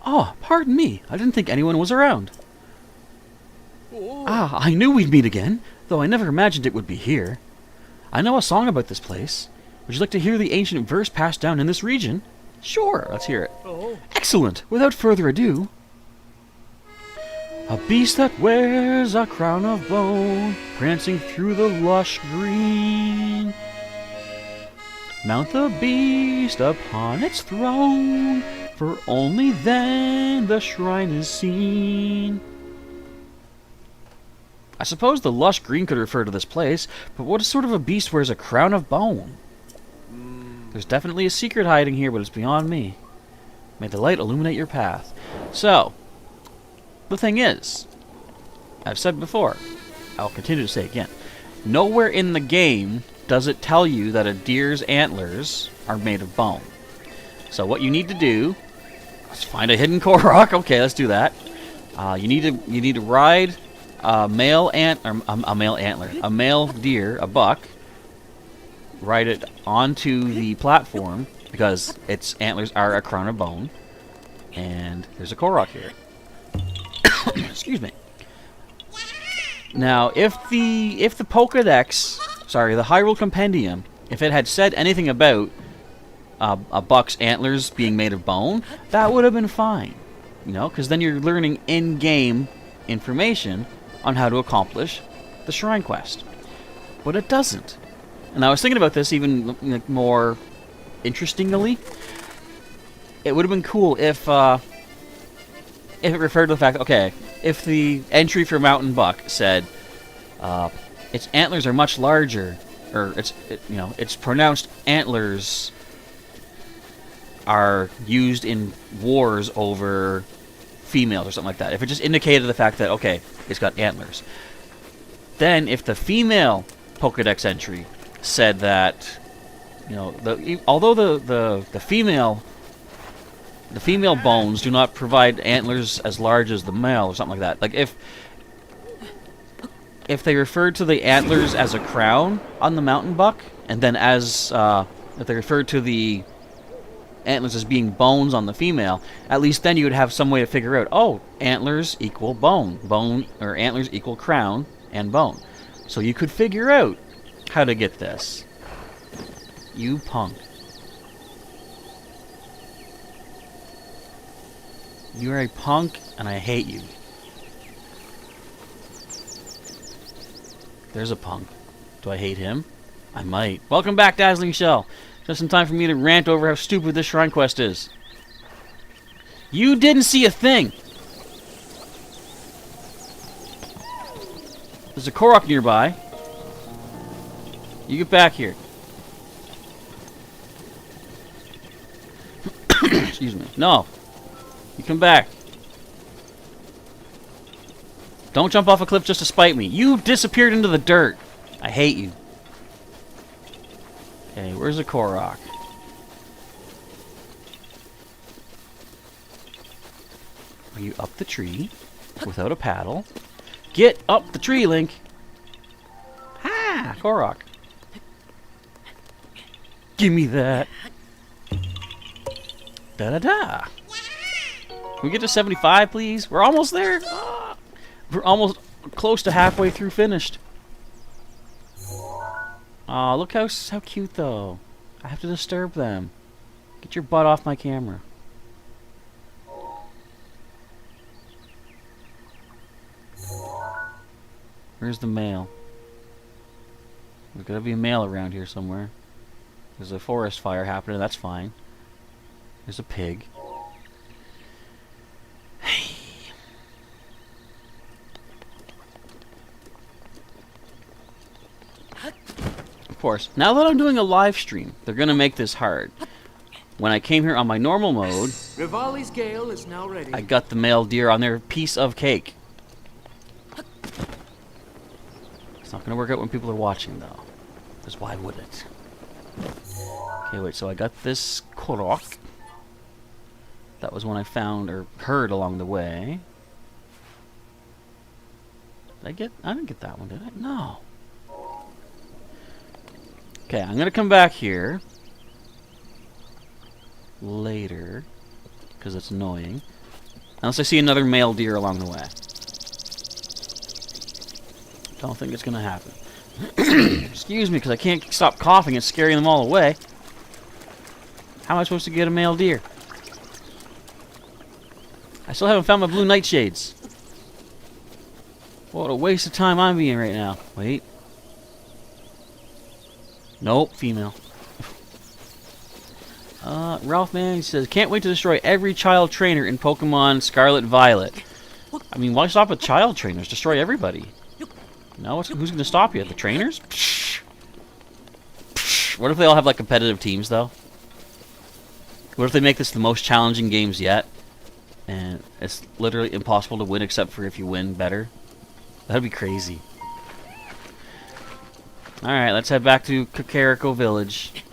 Oh, pardon me. I didn't think anyone was around. Ah, I knew we'd meet again, though I never imagined it would be here. I know a song about this place. Would you like to hear the ancient verse passed down in this region? Sure, let's hear it. Excellent. Without further ado. A beast that wears a crown of bone, prancing through the lush green. Mount the beast upon its throne, for only then the shrine is seen. I suppose the lush green could refer to this place, but what sort of a beast wears a crown of bone? There's definitely a secret hiding here, but it's beyond me. May the light illuminate your path. So, the thing is, I've said before, I'll continue to say again, nowhere in the game does it tell you that a deer's antlers are made of bone. So what you need to do is find a hidden Korok. Okay, let's do that. You need to ride a male deer, a buck. Ride it onto the platform because its antlers are a crown of bone, and there's a Korok here. Excuse me. Now, if the Pokédex, sorry, the Hyrule Compendium, if it had said anything about a buck's antlers being made of bone, that would have been fine, you know, because then you're learning in-game information on how to accomplish the Shrine Quest. But it doesn't. And I was thinking about this even like, more interestingly. It would have been cool if it referred to the fact that, okay, if the entry for Mountain Buck said its antlers are much larger, or it's pronounced antlers are used in wars over females or something like that. If it just indicated the fact that, okay, it's got antlers. Then if the female Pokédex entry said that, you know, although the female bones do not provide antlers as large as the male or something like that. Like if they referred to the antlers as a crown on the mountain buck, and then as if they referred to the antlers as being bones on the female, at least then you would have some way to figure out, oh, antlers equal bone, or antlers equal crown and bone. So you could figure out how to get this. You punk. You're a punk, and I hate you. There's a punk. Do I hate him? I might. Welcome back, Dazzling Shell. Just in time for me to rant over how stupid this Shrine Quest is. You didn't see a thing! There's a Korok nearby. You get back here. Excuse me. No. You come back. Don't jump off a cliff just to spite me. You disappeared into the dirt. I hate you. Okay, where's the Korok? Are you up the tree without a paddle? Get up the tree, Link. Ha! Korok. Give me that. Da-da-da. Can we get to 75, please? We're almost there. Ah, we're almost close to halfway through finished. Aw, look how cute, though. I have to disturb them. Get your butt off my camera. Where's the mail? There's gotta be a mail around here somewhere. There's a forest fire happening, that's fine. There's a pig. Hey. Of course, now that I'm doing a live stream, they're gonna make this hard. When I came here on my normal mode, Rivali's gale is now ready. I got the male deer on their piece of cake. It's not gonna work out when people are watching, though. Because why would it? Okay, wait, so I got this korok. That was one I found or heard along the way. Did I get? I didn't get that one, did I? No. Okay, I'm gonna come back here later because it's annoying. Unless I see another male deer along the way. Don't think it's gonna happen. Excuse me, because I can't stop coughing. It's scaring them all away. How am I supposed to get a male deer? I still haven't found my blue nightshades. What a waste of time I'm being right now. Wait. Nope, female. Ralph Man says, can't wait to destroy every child trainer in Pokemon Scarlet Violet. I mean, why stop at child trainers? Destroy everybody. No, who's going to stop you? The trainers? Psh. Psh. What if they all have like competitive teams, though? What if they make this the most challenging games yet? And it's literally impossible to win except for if you win better? That'd be crazy. Alright, let's head back to Kakariko Village.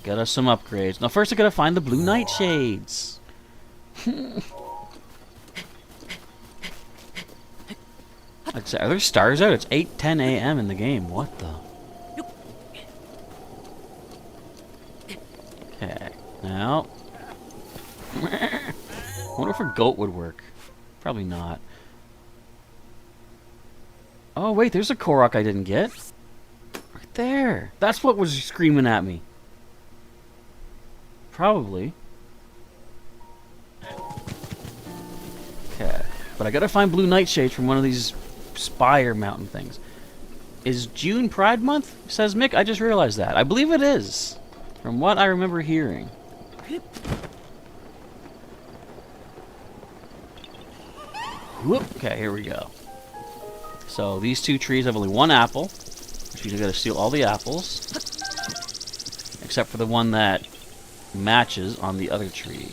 Get us some upgrades. Now first I gotta find the blue nightshades. Are there stars out? It's 8:10 a.m. in the game. What the? Okay, now. I wonder if a goat would work. Probably not. Oh wait, there's a Korok I didn't get. Right there. That's what was screaming at me. Probably. Okay, but I gotta find blue nightshades from one of these spire mountain things. Is June Pride Month? Says Mick. I just realized that. I believe it is, from what I remember hearing. Whoop. Okay, here we go. So these two trees have only one apple, which means I gotta steal all the apples, except for the one that matches on the other tree.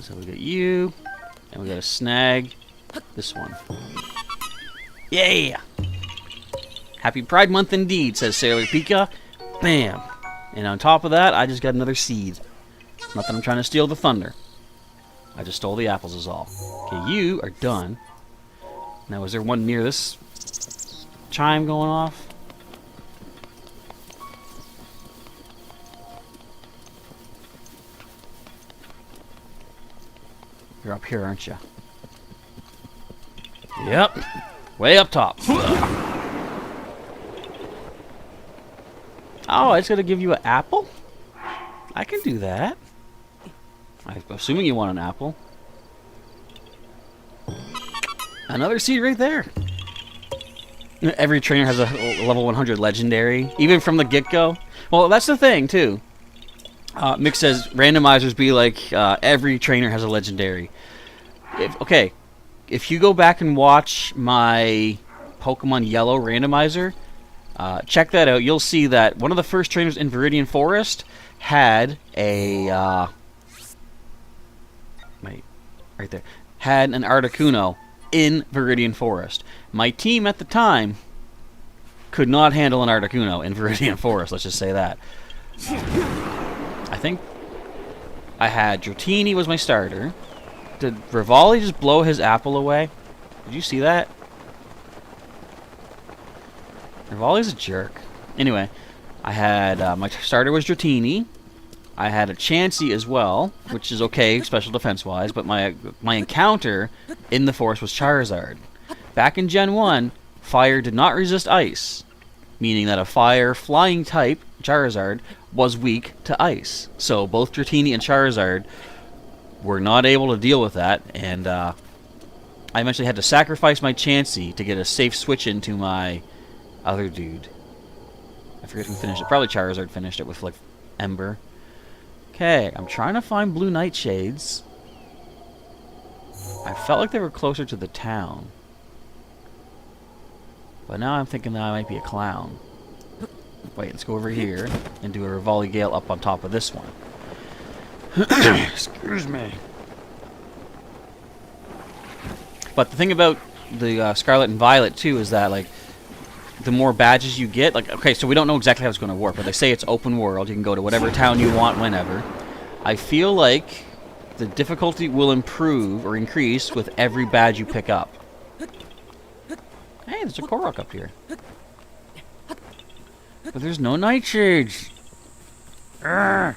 So we got you, and we gotta snag this one. Yeah! Happy Pride Month indeed, says Sailor Pika. Bam! And on top of that, I just got another seed. Not that I'm trying to steal the thunder. I just stole the apples is all. Okay, you are done. Now, is there one near this chime going off? You're up here, aren't you? Yep. Way up top. Oh, I just gotta give you an apple? I can do that. I'm assuming you want an apple. Another seed right there. Every trainer has a level 100 legendary, even from the get-go. Well, that's the thing, too. Mick says randomizers be like every trainer has a legendary. If you go back and watch my Pokemon Yellow randomizer, check that out. You'll see that one of the first trainers in Viridian Forest had a right there, had an Articuno in Viridian Forest. My team at the time could not handle an Articuno in Viridian Forest, let's just say that. I think I had Dratini was my starter. Did Rivali just blow his apple away? Did you see that? Rivali's a jerk. Anyway, I had my starter was Dratini. I had a Chansey as well, which is okay, special defense-wise, but my encounter in the forest was Charizard. Back in Gen 1, fire did not resist ice, meaning that a fire flying type, Charizard, was weak to ice. So both Dratini and Charizard were not able to deal with that, and I eventually had to sacrifice my Chansey to get a safe switch into my other dude. I forget who finished it. Probably Charizard finished it with, like, Ember. Okay, I'm trying to find blue nightshades. I felt like they were closer to the town. But now I'm thinking that I might be a clown. Wait, let's go over here and do a Rivali Gale up on top of this one. Excuse me. But the thing about the Scarlet and Violet, too, is that, like, the more badges you get, like, okay, so we don't know exactly how it's going to work, but they say it's open world. You can go to whatever town you want whenever. I feel like the difficulty will improve or increase with every badge you pick up. Hey, there's a Korok up here. But there's no nightshades. Urgh.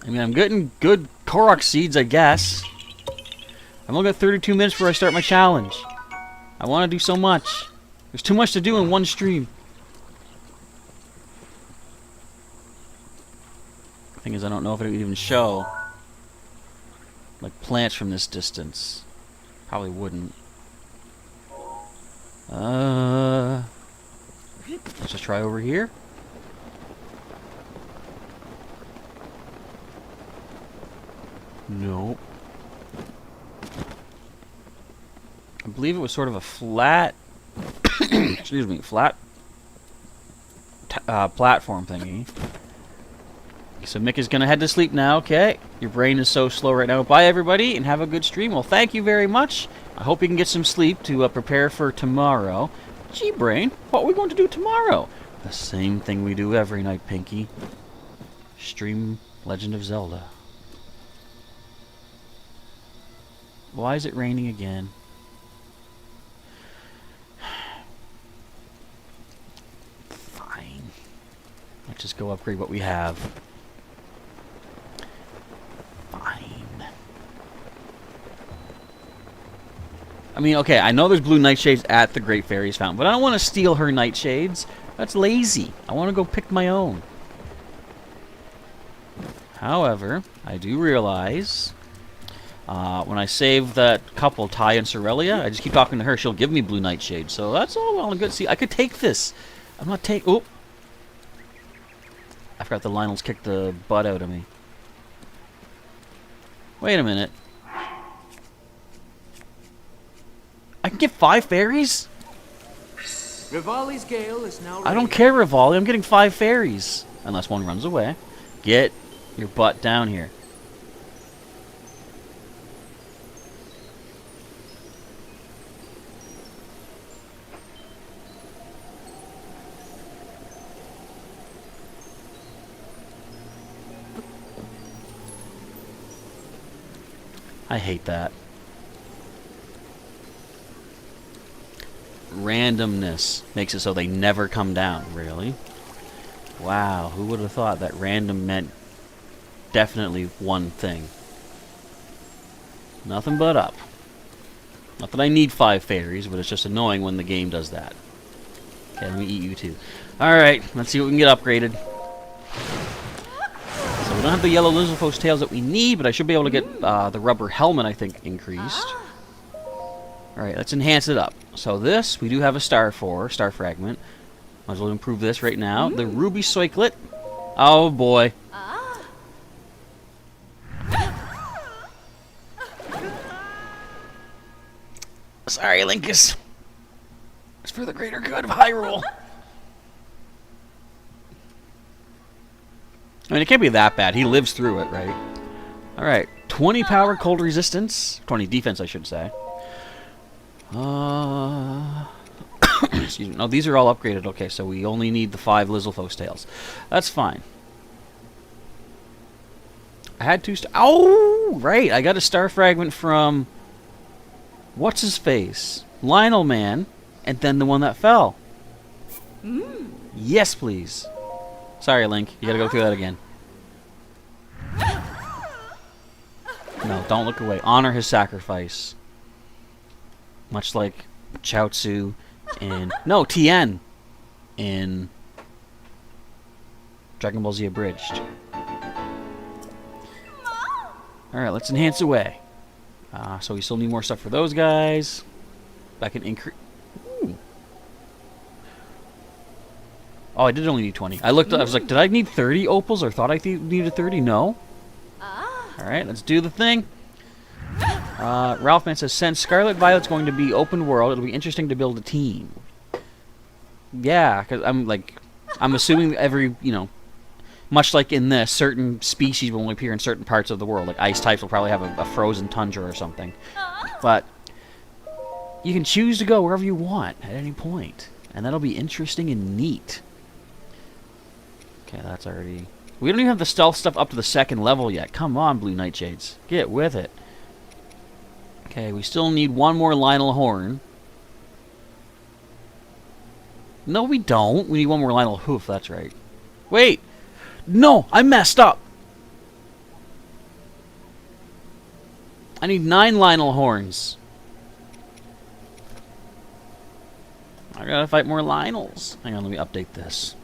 I mean, I'm getting good Korok seeds, I guess. I've only got 32 minutes before I start my challenge. I want to do so much. There's too much to do in one stream. The thing is, I don't know if it would even show, like, plants from this distance. Probably wouldn't. Let's just try over here. Nope. I believe it was sort of a flat, excuse me, flat platform thingy. So Mick is going to head to sleep now, okay? Your brain is so slow right now. Bye, everybody, and have a good stream. Well, thank you very much. I hope you can get some sleep to prepare for tomorrow. Gee, brain, what are we going to do tomorrow? The same thing we do every night, Pinky. Stream Legend of Zelda. Why is it raining again? Fine. Let's just go upgrade what we have. Fine. I mean, okay, I know there's blue nightshades at the Great Fairy's Fountain, but I don't want to steal her nightshades. That's lazy. I want to go pick my own. However, I do realize when I save that couple, Ty and Sorelia, I just keep talking to her. She'll give me blue nightshades. So that's all well and good. See, I could take this. I'm not take. Oh, I forgot the Lionel's kicked the butt out of me. Wait a minute. I can get 5 fairies? Rivali's Gale is now ready. I don't care, Rivali. I'm getting 5 fairies. Unless one runs away. Get your butt down here. I hate that. Randomness makes it so they never come down. Really? Wow, who would have thought that random meant definitely one thing? Nothing but up. Not that I need 5 fairies, but it's just annoying when the game does that. Okay, let me eat you too. Alright, let's see what we can get upgraded. So we don't have the yellow Lizalfos tails that we need, but I should be able to get the rubber helmet, I think, increased. Alright, let's enhance it up. So this, we do have a star fragment. Might as well improve this right now. The ruby soiclet. Oh boy. Sorry, Linkus. It's for the greater good of Hyrule. I mean, it can't be that bad. He lives through it, right? Alright. 20 power, cold resistance. 20 defense, I should say. Excuse me. No, these are all upgraded. Okay, so we only need the 5 Lizalfos tails. That's fine. I had 2 Oh, right. I got a star fragment from... What's his face? Lionel Man. And then the one that fell. Yes, please. Sorry, Link. You gotta go through that again. No, don't look away. Honor his sacrifice. Much like Chaozu in... No, Tien in Dragon Ball Z Abridged. Alright, let's enhance away. So we still need more stuff for those guys. That can increase... Oh, I did only need 20. I looked. I was like, did I need 30 opals, or thought I needed 30? No. All right, let's do the thing. Ralphman says, since Scarlet Violet's going to be open world, it'll be interesting to build a team. Yeah, because I'm assuming every, much like in this, certain species will only appear in certain parts of the world. Like ice types will probably have a frozen tundra or something. But you can choose to go wherever you want at any point, and that'll be interesting and neat. Okay, that's already... We don't even have the stealth stuff up to the 2nd level yet. Come on, Blue Nightshades. Get with it. Okay, we still need one more Lionel Horn. No, we don't. We need one more Lionel Hoof, that's right. Wait! No! I messed up! I need 9 Lionel Horns. I gotta fight more Lionels. Hang on, let me update this.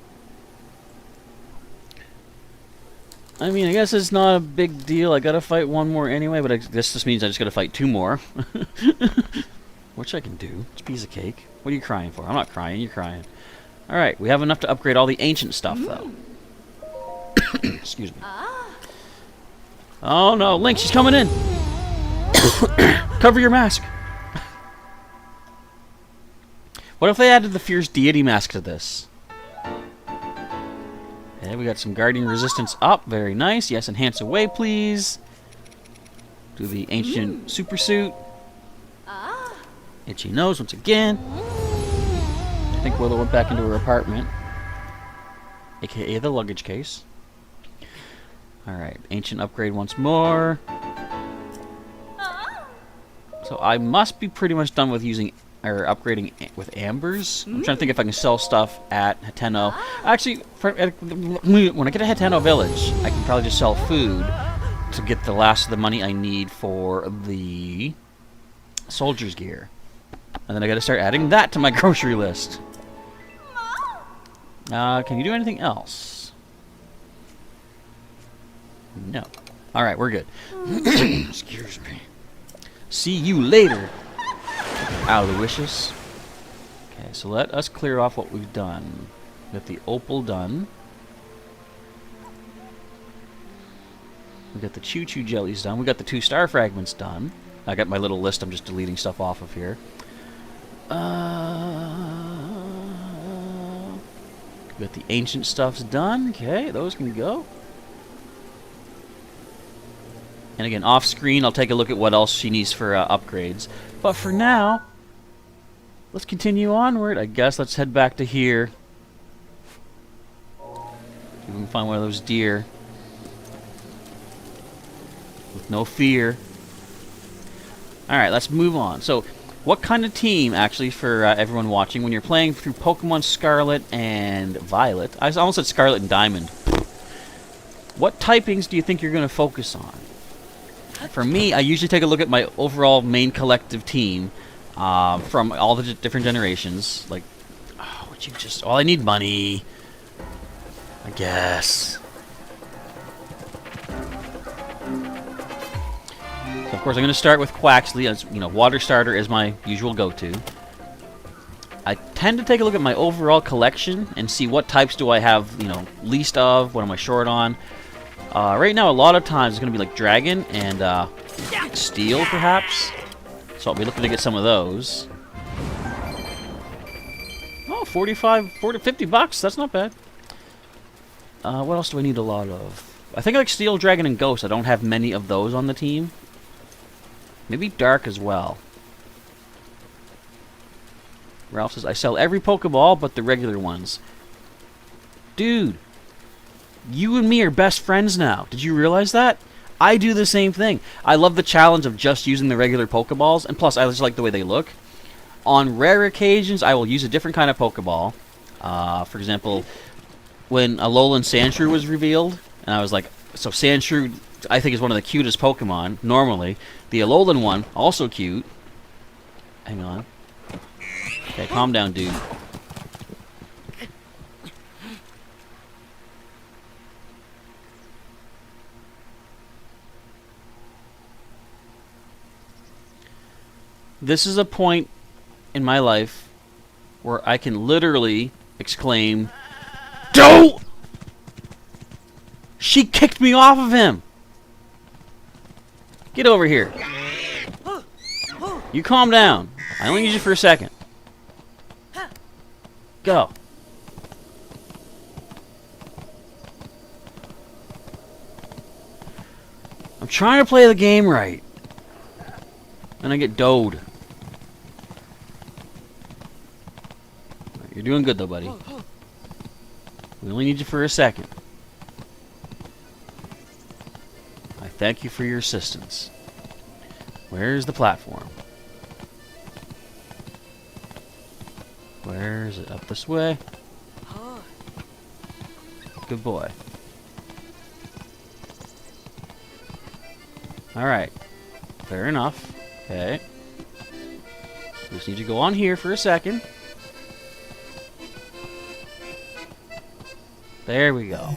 I mean, I guess it's not a big deal. I gotta fight one more anyway, but I guess this means I just gotta fight 2 more. Which I can do. It's a piece of cake. What are you crying for? I'm not crying, you're crying. Alright, we have enough to upgrade all the ancient stuff, though. Excuse me. Oh no, Link, she's coming in! Cover your mask! What if they added the Fierce Deity mask to this? Okay, we got some Guardian Resistance up. Very nice. Yes, enhance away, please. Do the Ancient Super Suit. Itchy nose once again. I think Willow went back into her apartment. AKA the luggage case. Alright, Ancient upgrade once more. So I must be pretty much done with using... or upgrading with ambers. I'm trying to think if I can sell stuff at Hateno. Actually, when I get to Hateno Village, I can probably just sell food to get the last of the money I need for the soldier's gear. And then I gotta start adding that to my grocery list. Can you do anything else? No. Alright, we're good. Excuse me. See you later. Aloysius. Okay, so let us clear off what we've done. We got the opal done. We got the choo-choo jellies done. We got the 2 star fragments done. I got my little list. I'm just deleting stuff off of here. We got the ancient stuffs done. Okay, those can go. And again, off screen, I'll take a look at what else she needs for upgrades. But for now, let's continue onward. I guess let's head back to here. See if we can find one of those deer. With no fear. Alright, let's move on. So, what kind of team, actually, for everyone watching, when you're playing through Pokemon Scarlet and Violet... I almost said Scarlet and Diamond. What typings do you think you're going to focus on? For me, I usually take a look at my overall main collective team from all the different generations. Like, oh, would you just... Oh, I need money. I guess. So, of course, I'm going to start with Quaxley. As Water Starter is my usual go-to. I tend to take a look at my overall collection and see what types do I have, least of, what am I short on. Right now, a lot of times it's going to be like Dragon and Steel, perhaps. So I'll be looking to get some of those. Oh, 50 bucks. That's not bad. What else do I need a lot of? I think I like Steel, Dragon, and Ghost. I don't have many of those on the team. Maybe Dark as well. Ralph says, I sell every Pokeball but the regular ones. Dude. You and me are best friends now. Did you realize that? I do the same thing. I love the challenge of just using the regular Pokeballs, and plus I just like the way they look. On rare occasions, I will use a different kind of Pokeball. For example, when Alolan Sandshrew was revealed, and I was like, so Sandshrew, I think, is one of the cutest Pokemon, normally. The Alolan one, also cute. Hang on. Okay, calm down, dude. this is a point in my life where I can literally exclaim, "Don't!" She kicked me off of him. Get over here. You calm down. I only need you for a second. Go. I'm trying to play the game right. And I get doed. You're doing good though, buddy. We only need you for a second. I thank you for your assistance. Where's the platform? Where is it? Up this way? Good boy. Alright. Fair enough. Okay. Just need to go on here for a second. There we go.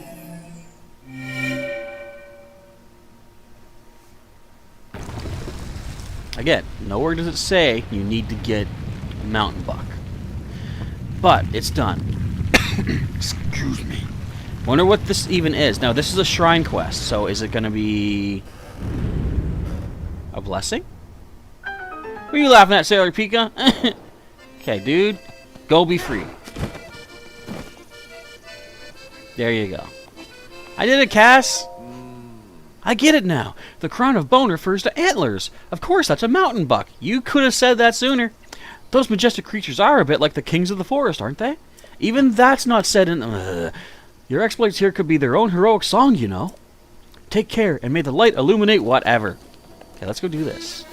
Again, nowhere does it say you need to get a mountain buck. But it's done. Excuse me. Wonder what this even is. Now, this is a shrine quest, so is it going to be a blessing? What are you laughing at, Sailor Pika? Okay, dude. Go be free. There you go. I did it, Cass! I get it now. The crown of bone refers to antlers. Of course, that's a mountain buck. You could have said that sooner. Those majestic creatures are a bit like the kings of the forest, aren't they? Even that's not said in... Your exploits here could be their own heroic song, you know. Take care, and may the light illuminate whatever. Okay, let's go do this.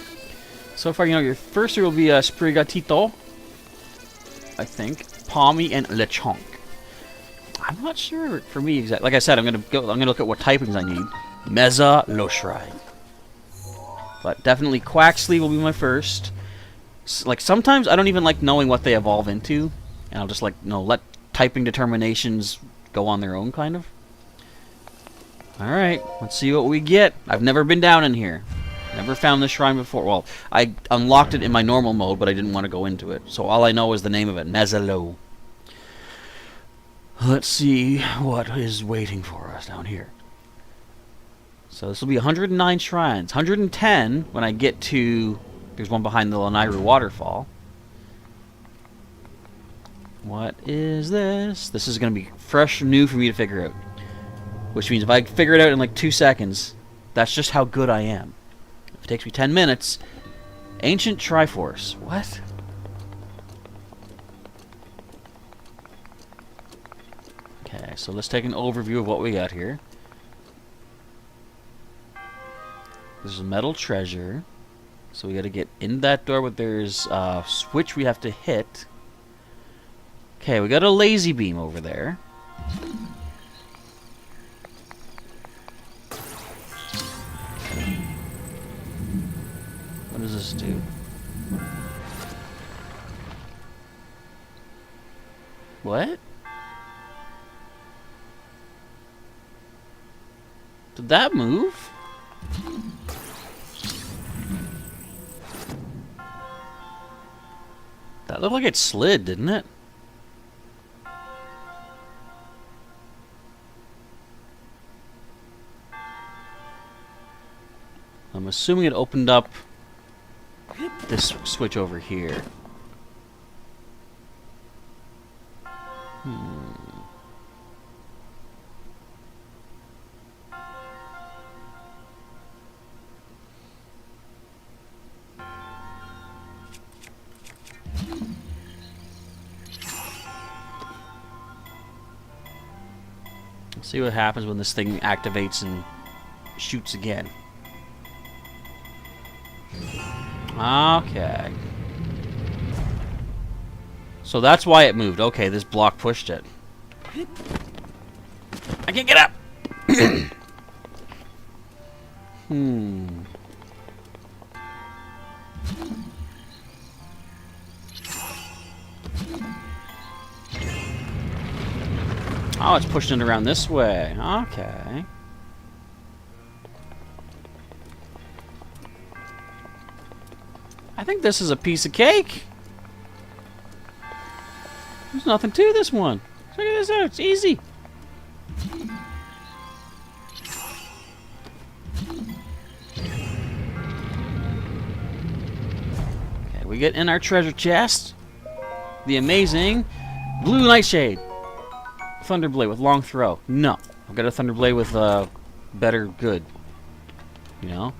So far, you know, your first here will be Sprigatito. I think. Palmy and Lechonk. I'm not sure for me exactly. Like I said, I'm gonna look at what typings I need. Meza Loshrai. But definitely Quaxley will be my first. Like sometimes I don't even like knowing what they evolve into, and I'll just like let typing determinations go on their own kind of. All right, let's see what we get. I've never been down in here. Never found this shrine before. Well, I unlocked it in my normal mode, but I didn't want to go into it. So all I know is the name of it, Mezalo. Let's see what is waiting for us down here. So this will be 109 shrines. 110 when I get to... There's one behind the Lanairu waterfall. What is this? This is going to be fresh, new for me to figure out. Which means if I figure it out in like 2 seconds, that's just how good I am. If it takes me 10 minutes... Ancient Triforce. What? Okay, so let's take an overview of what we got here. There's a metal treasure. So we gotta get in that door, but there's a switch we have to hit. Okay, we got a lazy beam over there. What does this do? What? Did that move? That looked like it slid, didn't it? I'm assuming it opened up this switch over here. Let's see what happens when this thing activates and shoots again. Okay. So that's why it moved. Okay, this block pushed it. I can't get up! Oh, it's pushing it around this way. Okay. I think this is a piece of cake. There's nothing to this one. Figure this out. It's easy. Okay, we get in our treasure chest the amazing blue nightshade. Thunderblade with long throw. No. I've got a Thunderblade with better good. You know?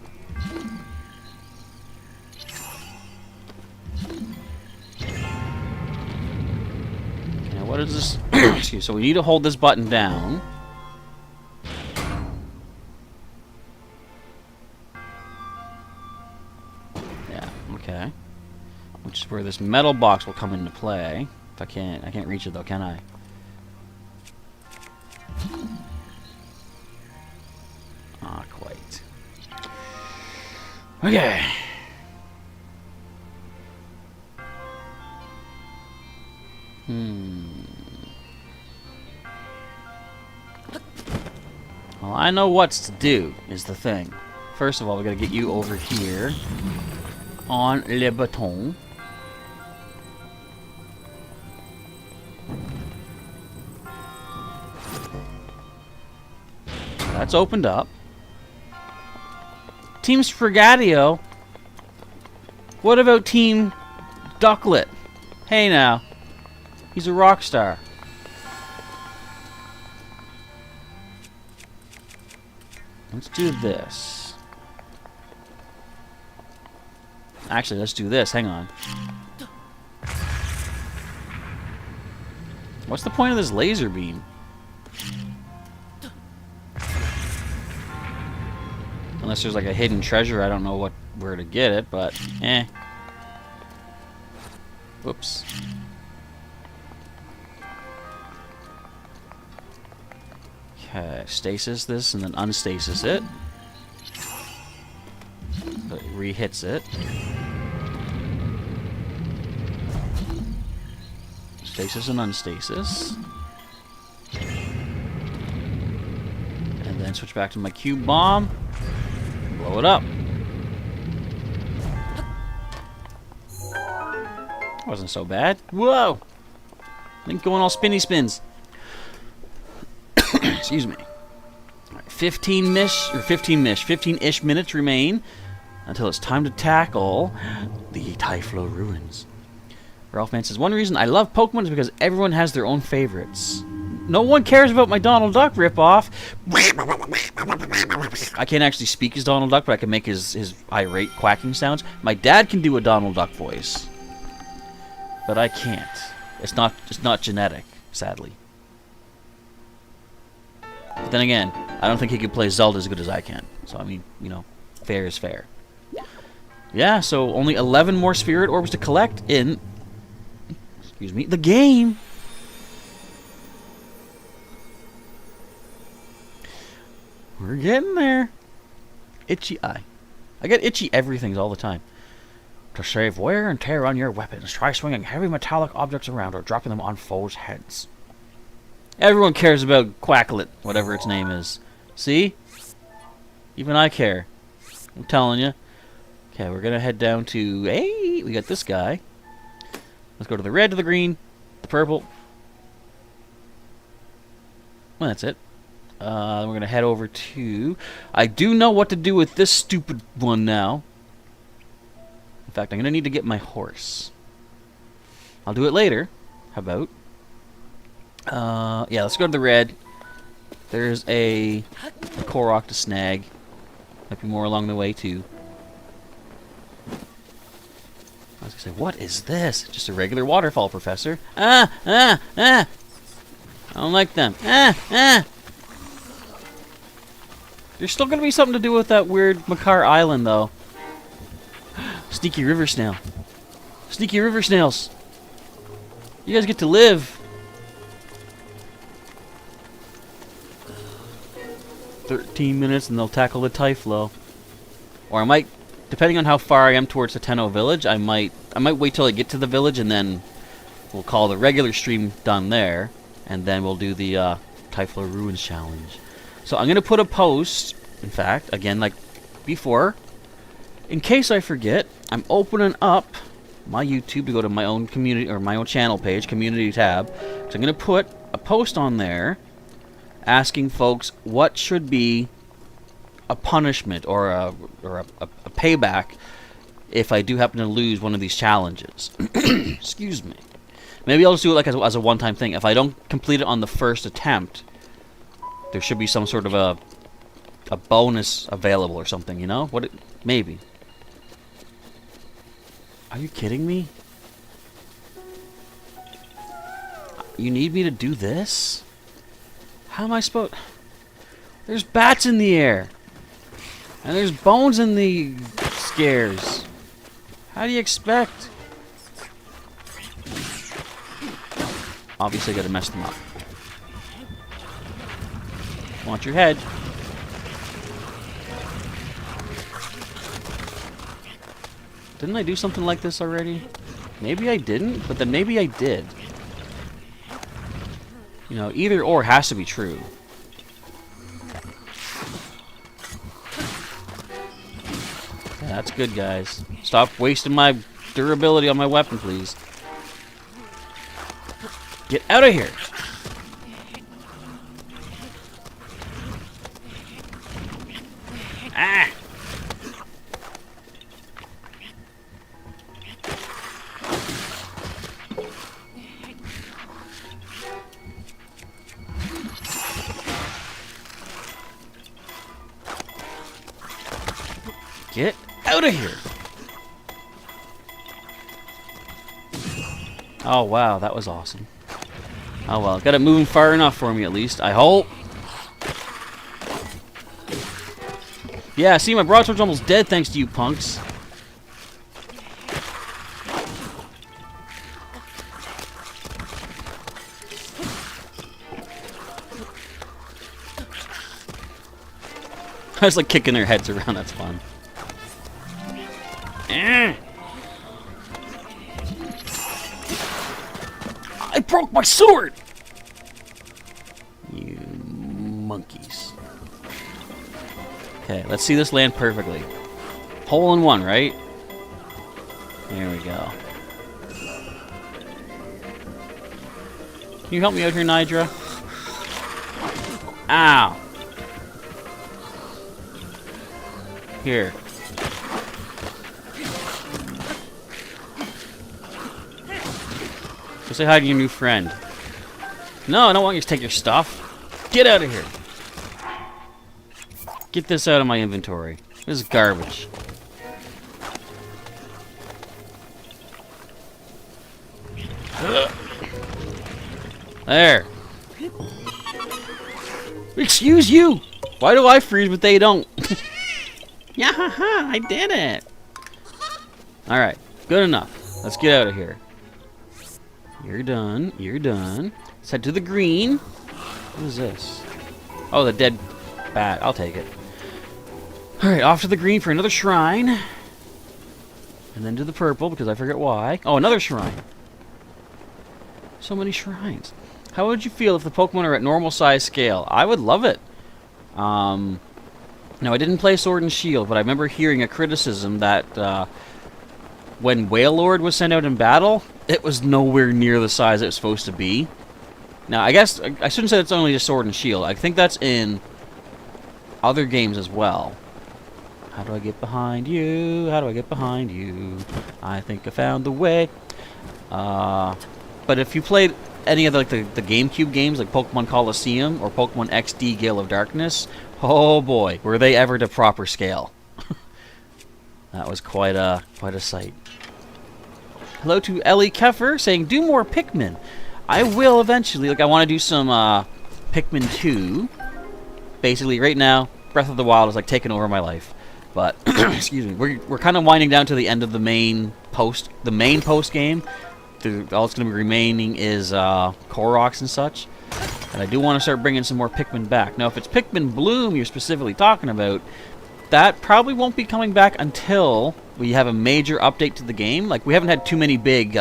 Okay, what is this? Excuse. So we need to hold this button down. Yeah, okay. Which is where this metal box will come into play. If I can't reach it though, can I? Not quite. Okay. Well, I know what's to do, is the thing. First of all, we gotta get you over here on le bâton. That's opened up. Team Sprigatio. What about Team Ducklet? Hey now. He's a rock star. Let's do this. Actually, let's do this. Hang on. What's the point of this laser beam? Unless there's like a hidden treasure, I don't know where to get it, but eh. Whoops. Okay, stasis this and then unstasis it. So it re-hits it. Stasis and unstasis. And then switch back to my cube bomb. Blow it up. Wasn't so bad. Whoa! Link going all spinny spins. Excuse me. Right, 15-ish minutes remain until it's time to tackle the Thyphlo ruins. Ralph Man says, one reason I love Pokemon is because everyone has their own favorites. No one cares about my Donald Duck ripoff. I can't actually speak as Donald Duck, but I can make his irate quacking sounds. My dad can do a Donald Duck voice, but I can't. It's not genetic, sadly. But then again, I don't think he could play Zelda as good as I can. So I mean, you know, fair is fair. Yeah, so only 11 more spirit orbs to collect in, excuse me, the game. We're getting there. Itchy eye. I get itchy everythings all the time. To save wear and tear on your weapons, try swinging heavy metallic objects around or dropping them on foes' heads. Everyone cares about Quacklet, whatever its name is. See? Even I care. I'm telling you. Okay, we're gonna head down to... Hey, we got this guy. Let's go to the red, to the green, the purple. Well, that's it. We're going to head over to... I do know what to do with this stupid one now. In fact, I'm going to need to get my horse. I'll do it later. How about? Yeah, let's go to the red. There's a Korok to snag. Might be more along the way, too. I was going to say, what is this? Just a regular waterfall, Professor. I don't like them. There's still going to be something to do with that weird Makar Island, though. Sneaky river snail. Sneaky river snails. You guys get to live. 13 minutes and they'll tackle the Thyphlo. Or I might, depending on how far I am towards the Tenno village, I might wait till I get to the village and then we'll call the regular stream done there. And then we'll do the Thyphlo Ruins Challenge. So I'm going to put a post, in fact, again, like before, In case I forget, I'm opening up my YouTube to go to my own community or my own channel page, community tab. So I'm going to put a post on there asking folks what should be a punishment or a payback if I do happen to lose one of these challenges. Excuse me. Maybe I'll just do it like as a one-time thing. If I don't complete it on the first attempt, there should be some sort of a bonus available or something, you know? Maybe. Are you kidding me? You need me to do this? How am I supposed... There's bats in the air. And there's bones in the scares. How do you expect? Obviously I gotta mess them up. Want your head. Didn't I do something like this already? Maybe I didn't, but then maybe I did. You know, either or has to be true. Yeah, that's good, guys. Stop wasting my durability on my weapon, please. Get out of here! Ah! Get out of here! Oh wow, that was awesome. Oh well, got it moving far enough for me at least, I hope. Yeah, see, my broadsword's almost dead thanks to you punks. I was like kicking their heads around, that's fun. I broke my sword! You monkeys. Okay, let's see this land perfectly. Hole in one, right? There we go. Can you help me out here, Nidra? Ow! Here. Go say hi to your new friend. No, I don't want you to take your stuff. Get out of here. Get this out of my inventory. This is garbage. There. Excuse you! Why do I freeze but they don't? Yeah, haha, I did it! Alright, good enough. Let's get out of here. You're done. You're done. Let's head to the green. What is this? Oh, the dead bat. I'll take it. Alright, off to the green for another shrine. And then to the purple, because I forget why. Oh, another shrine. So many shrines. How would you feel if the Pokemon are at normal size scale? I would love it. Now, I didn't play Sword and Shield, but I remember hearing a criticism that when Wailord was sent out in battle, it was nowhere near the size it was supposed to be. Now, I guess I shouldn't say it's only just Sword and Shield. I think that's in other games as well. How do I get behind you? How do I get behind you? I think I found the way. But if you played any of the GameCube games like Pokemon Coliseum or Pokemon XD Gale of Darkness, oh boy, were they ever to proper scale. That was quite a sight. Hello to Ellie Keffer saying, do more Pikmin. I will eventually. Like, I want to do some Pikmin 2. Basically, right now, Breath of the Wild is like taking over my life. But excuse me, we're kind of winding down to the end of the main post game. All it's going to be remaining is Koroks and such. And I do want to start bringing some more Pikmin back. Now, if it's Pikmin Bloom you're specifically talking about, that probably won't be coming back until we have a major update to the game. Like, we haven't had too many big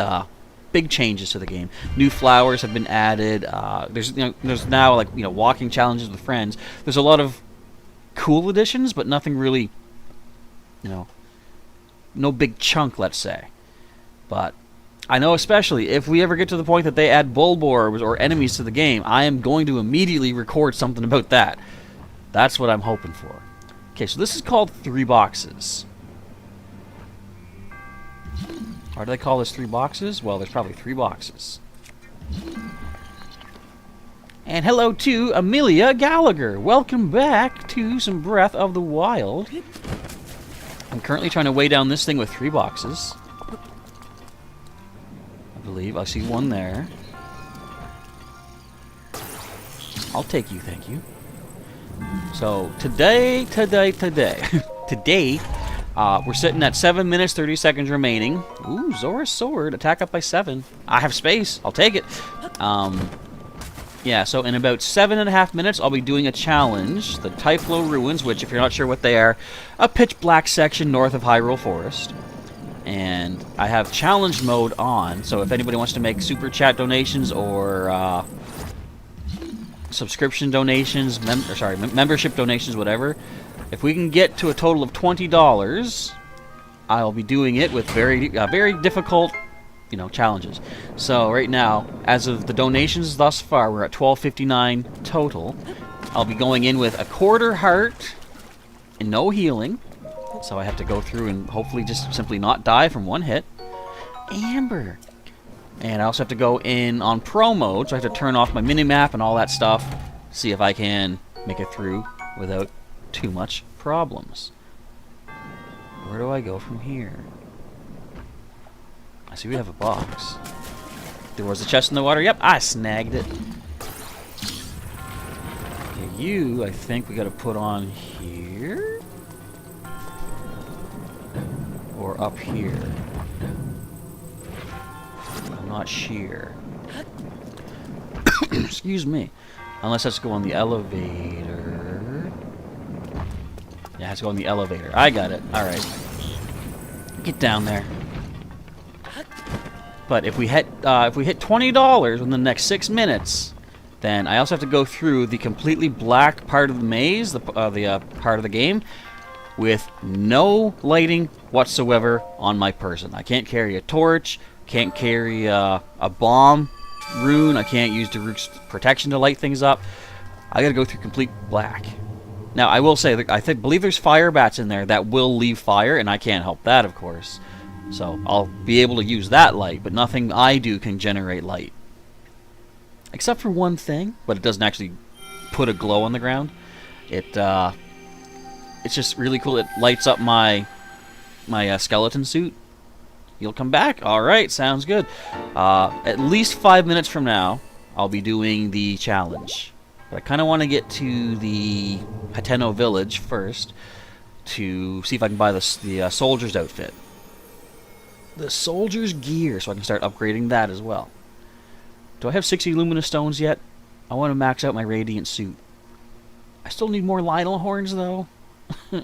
changes to the game. New flowers have been added. There's now walking challenges with friends. There's a lot of cool additions, but nothing really, no big chunk, let's say. But I know especially if we ever get to the point that they add Bulbors or enemies to the game, I am going to immediately record something about that. That's what I'm hoping for. Okay, so this is called 3 boxes. Why do they call this 3 boxes? Well, there's probably 3 boxes. And hello to Amelia Gallagher. Welcome back to some Breath of the Wild. I'm currently trying to weigh down this thing with 3 boxes. I believe I see one there. I'll take you, thank you. So today, we're sitting at 7 minutes 30 seconds remaining. Ooh, Zora's Sword, attack up by 7. I have space, I'll take it. Yeah, so in about 7.5 minutes, I'll be doing a challenge, the Thyphlo Ruins, which, if you're not sure what they are, a pitch black section north of Hyrule Forest. And I have challenge mode on, so if anybody wants to make super chat donations or subscription donations, membership donations, whatever, if we can get to a total of $20, I'll be doing it with very difficult, challenges. So right now, as of the donations thus far, we're at $12.59 total. I'll be going in with a quarter heart and no healing. So I have to go through and hopefully just simply not die from one hit. Amber. And I also have to go in on pro mode, so I have to turn off my minimap and all that stuff. See if I can make it through without too much problems. Where do I go from here? I see we have a box. There was a chest in the water. Yep, I snagged it. Okay, you, I think we gotta put on here. Or up here. I'm not sure. Excuse me. Unless I have to go on the elevator. Yeah, it has to go on the elevator. I got it. Alright. Get down there. But if we hit $20 within the next 6 minutes, then I also have to go through the completely black part of the maze, the part of the game, with no lighting whatsoever on my person. I can't carry a torch, can't carry a bomb rune, I can't use Daruk's protection to light things up. I gotta go through complete black. Now, I will say, that I believe there's fire bats in there that will leave fire, and I can't help that, of course. So I'll be able to use that light, but nothing I do can generate light. Except for one thing, but it doesn't actually put a glow on the ground. It's just really cool. It lights up my skeleton suit. You'll come back? Alright, sounds good. At least 5 minutes from now, I'll be doing the challenge. But I kind of want to get to the Hateno village first to see if I can buy the soldier's outfit. The soldier's gear, so I can start upgrading that as well. Do I have 60 luminous stones yet? I want to max out my radiant suit. I still need more Lionel horns, though. I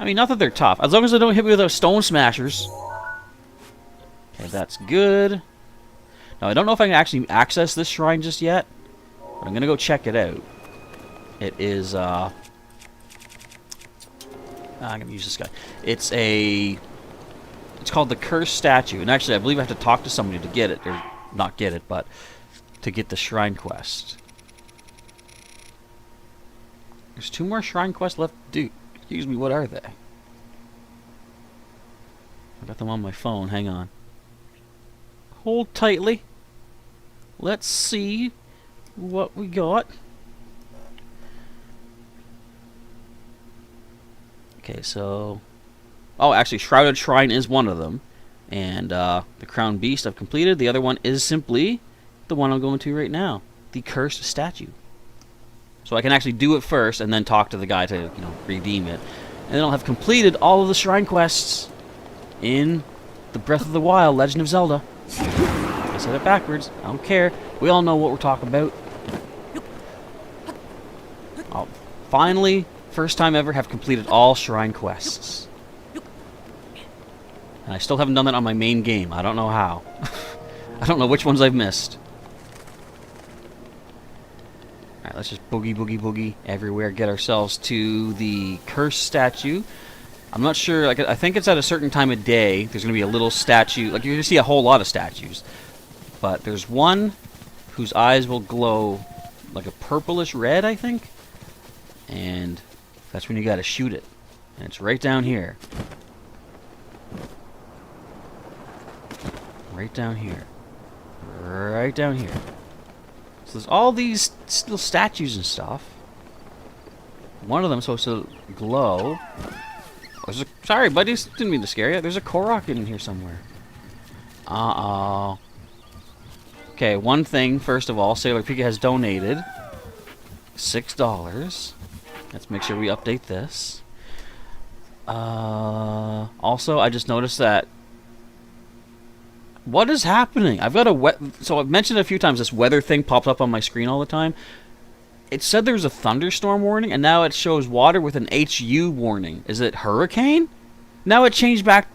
mean, not that they're tough. As long as they don't hit me with those stone smashers. Okay, that's good. Now, I don't know if I can actually access this shrine just yet, but I'm going to go check it out. It is, I'm going to use this guy. It's called the Cursed Statue, and actually I believe I have to talk to somebody to get it, or not get it, but to get the shrine quest. There's 2 more shrine quests left to do. Excuse me, what are they? I got them on my phone, hang on. Hold tightly. Let's see what we got. Okay, so... Oh, actually, Shrouded Shrine is one of them. And the Crown Beast I've completed. The other one is simply the one I'm going to right now. The Cursed Statue. So I can actually do it first and then talk to the guy to, redeem it. And then I'll have completed all of the shrine quests in the Breath of the Wild, Legend of Zelda. I said it backwards. I don't care. We all know what we're talking about. I'll finally, first time ever, have completed all shrine quests. And I still haven't done that on my main game. I don't know how. I don't know which ones I've missed. Alright, let's just boogie, boogie, boogie everywhere. Get ourselves to the Cursed Statue. I'm not sure. Like, I think it's at a certain time of day. There's going to be a little statue. Like, you're going to see a whole lot of statues. But there's one whose eyes will glow like a purplish red, I think. And that's when you got to shoot it. And it's right down here. Right down here. Right down here. So there's all these little statues and stuff. One of them is supposed to glow. Sorry, buddy. Didn't mean to scare you. There's a Korok in here somewhere. Uh-oh. Okay, one thing, first of all. Sailor Pika has donated $6. Let's make sure we update this. Also, I just noticed that... What is happening? I've got a so I've mentioned it a few times, this weather thing pops up on my screen all the time. It said there was a thunderstorm warning, and now it shows water with an HU warning. Is it hurricane? Now it changed back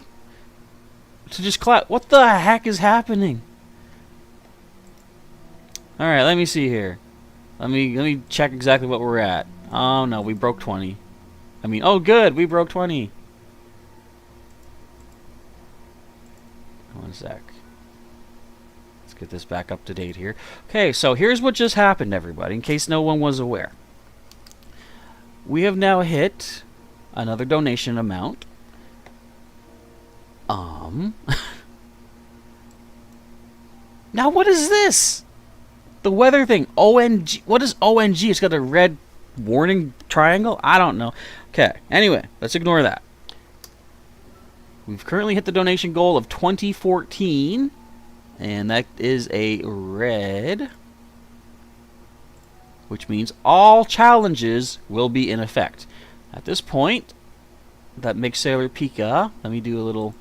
to just cloud. What the heck is happening? Alright, let me see here. Let me check exactly what we're at. Oh no, we broke 20. I mean, oh good, we broke 20. One sec. Let's get this back up to date here. Okay, so here's what just happened, everybody, in case no one was aware. We have now hit another donation amount. Now what is this? The weather thing. ONG. What is ONG? It's got a red warning triangle? I don't know. Okay, anyway, let's ignore that. We've currently hit the donation goal of 2014, and that is a red, which means all challenges will be in effect. At this point, that makes Sailor Pika. Let me do a little...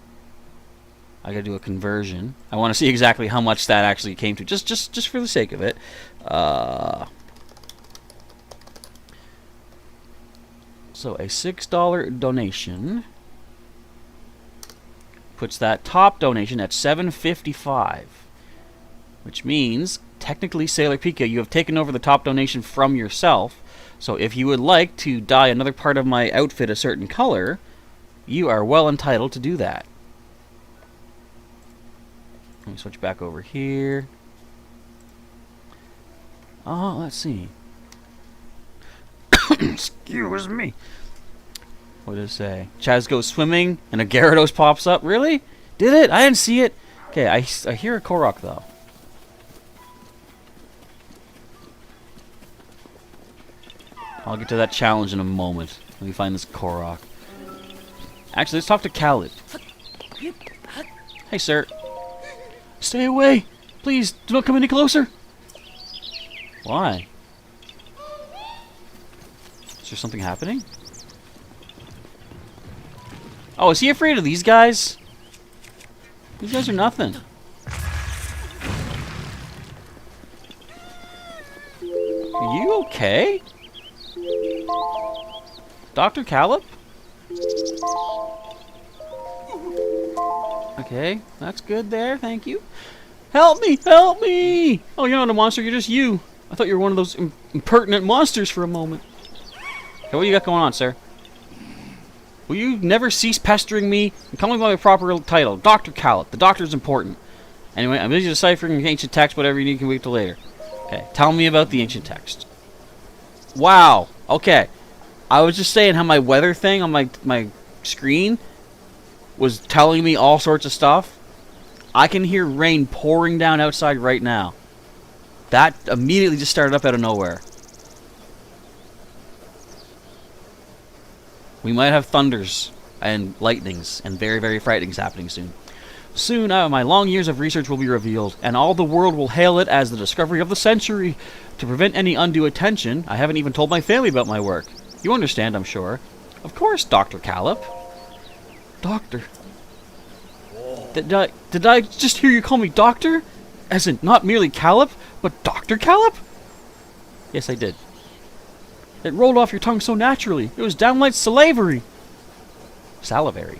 I gotta do a conversion. I want to see exactly how much that actually came to, just for the sake of it. So a $6 donation puts that top donation at $7.55, which means technically, Sailor Pika, you have taken over the top donation from yourself. So if you would like to dye another part of my outfit a certain color, you are well entitled to do that. Let me switch back over here. Oh, let's see. Excuse me. What did it say? Chaz goes swimming and a Gyarados pops up. Really? Did it? I didn't see it. Okay, I hear a Korok though. I'll get to that challenge in a moment. Let me find this Korok. Actually, let's talk to Khaled. Hey, sir. Stay away! Please, do not come any closer! Why? Is there something happening? Oh, is he afraid of these guys? These guys are nothing. Are you okay? Dr. Calip? Okay, that's good there, thank you. Help me! Help me! Oh, you're not a monster, you're just you. I thought you were one of those impertinent monsters for a moment. Okay, what do you got going on, sir? Will you never cease pestering me? And call me by my proper title, Dr. Calip. The doctor's important. Anyway, I'm busy deciphering ancient text, whatever you need can wait till later. Okay, tell me about the ancient text. Wow, okay. I was just saying how my weather thing on my screen was telling me all sorts of stuff. I can hear rain pouring down outside right now. That immediately just started up out of nowhere. We might have thunders and lightnings and very, very frightenings happening soon. Soon, my long years of research will be revealed, and all the world will hail it as the discovery of the century. To prevent any undue attention, I haven't even told my family about my work. You understand, I'm sure. Of course, Dr. Calip. Doctor. Did I just hear you call me doctor? As in, not merely Calip, but Dr. Calip? Yes, I did. It rolled off your tongue so naturally. It was downright salivary. Salivary?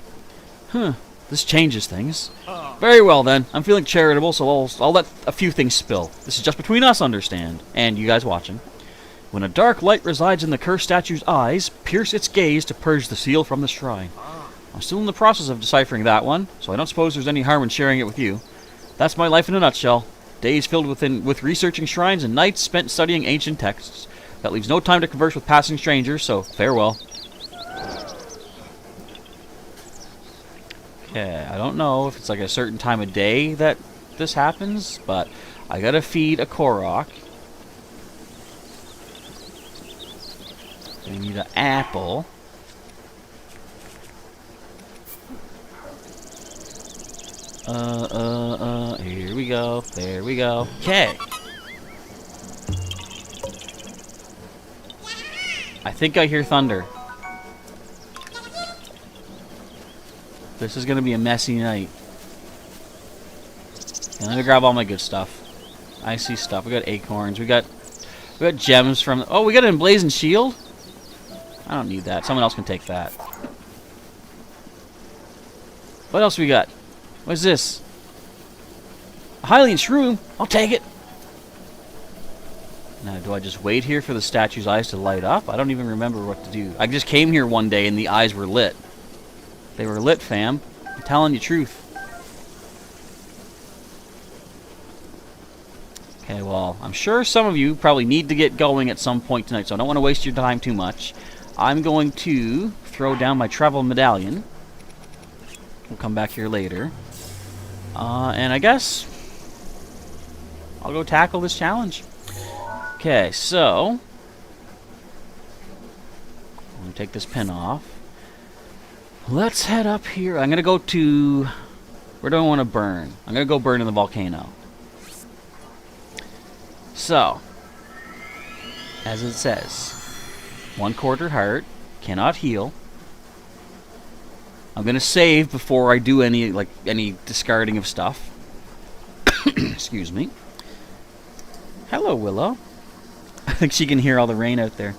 Huh. This changes things. Very well, then. I'm feeling charitable, so I'll let a few things spill. This is just between us, understand? And you guys watching. When a dark light resides in the cursed statue's eyes, pierce its gaze to purge the seal from the shrine. I'm still in the process of deciphering that one, so I don't suppose there's any harm in sharing it with you. That's my life in a nutshell. Days filled with researching shrines and nights spent studying ancient texts. That leaves no time to converse with passing strangers, so farewell. Okay, I don't know if it's like a certain time of day that this happens, but I gotta feed a Korok. I need an apple. Here we go. There we go. Okay. I think I hear thunder. This is gonna be a messy night. And let me grab all my good stuff. I see stuff. We got acorns. We got gems from. Oh, we got an emblazoned shield. I don't need that. Someone else can take that. What else we got? What's this? A Hylian shroom. I'll take it. Now, do I just wait here for the statue's eyes to light up? I don't even remember what to do. I just came here one day and the eyes were lit. They were lit, fam. I'm telling you truth. Okay, well, I'm sure some of you probably need to get going at some point tonight, so I don't want to waste your time too much. I'm going to throw down my travel medallion. We'll come back here later. And I guess I'll go tackle this challenge. Okay, so I'm going to take this pin off. Let's head up here. I'm going to go to... Where do I want to burn? I'm going to go burn in the volcano. So, as it says, 1/4 heart, cannot heal. I'm going to save before I do any discarding of stuff. Excuse me. Hello, Willow. I think she can hear all the rain out there.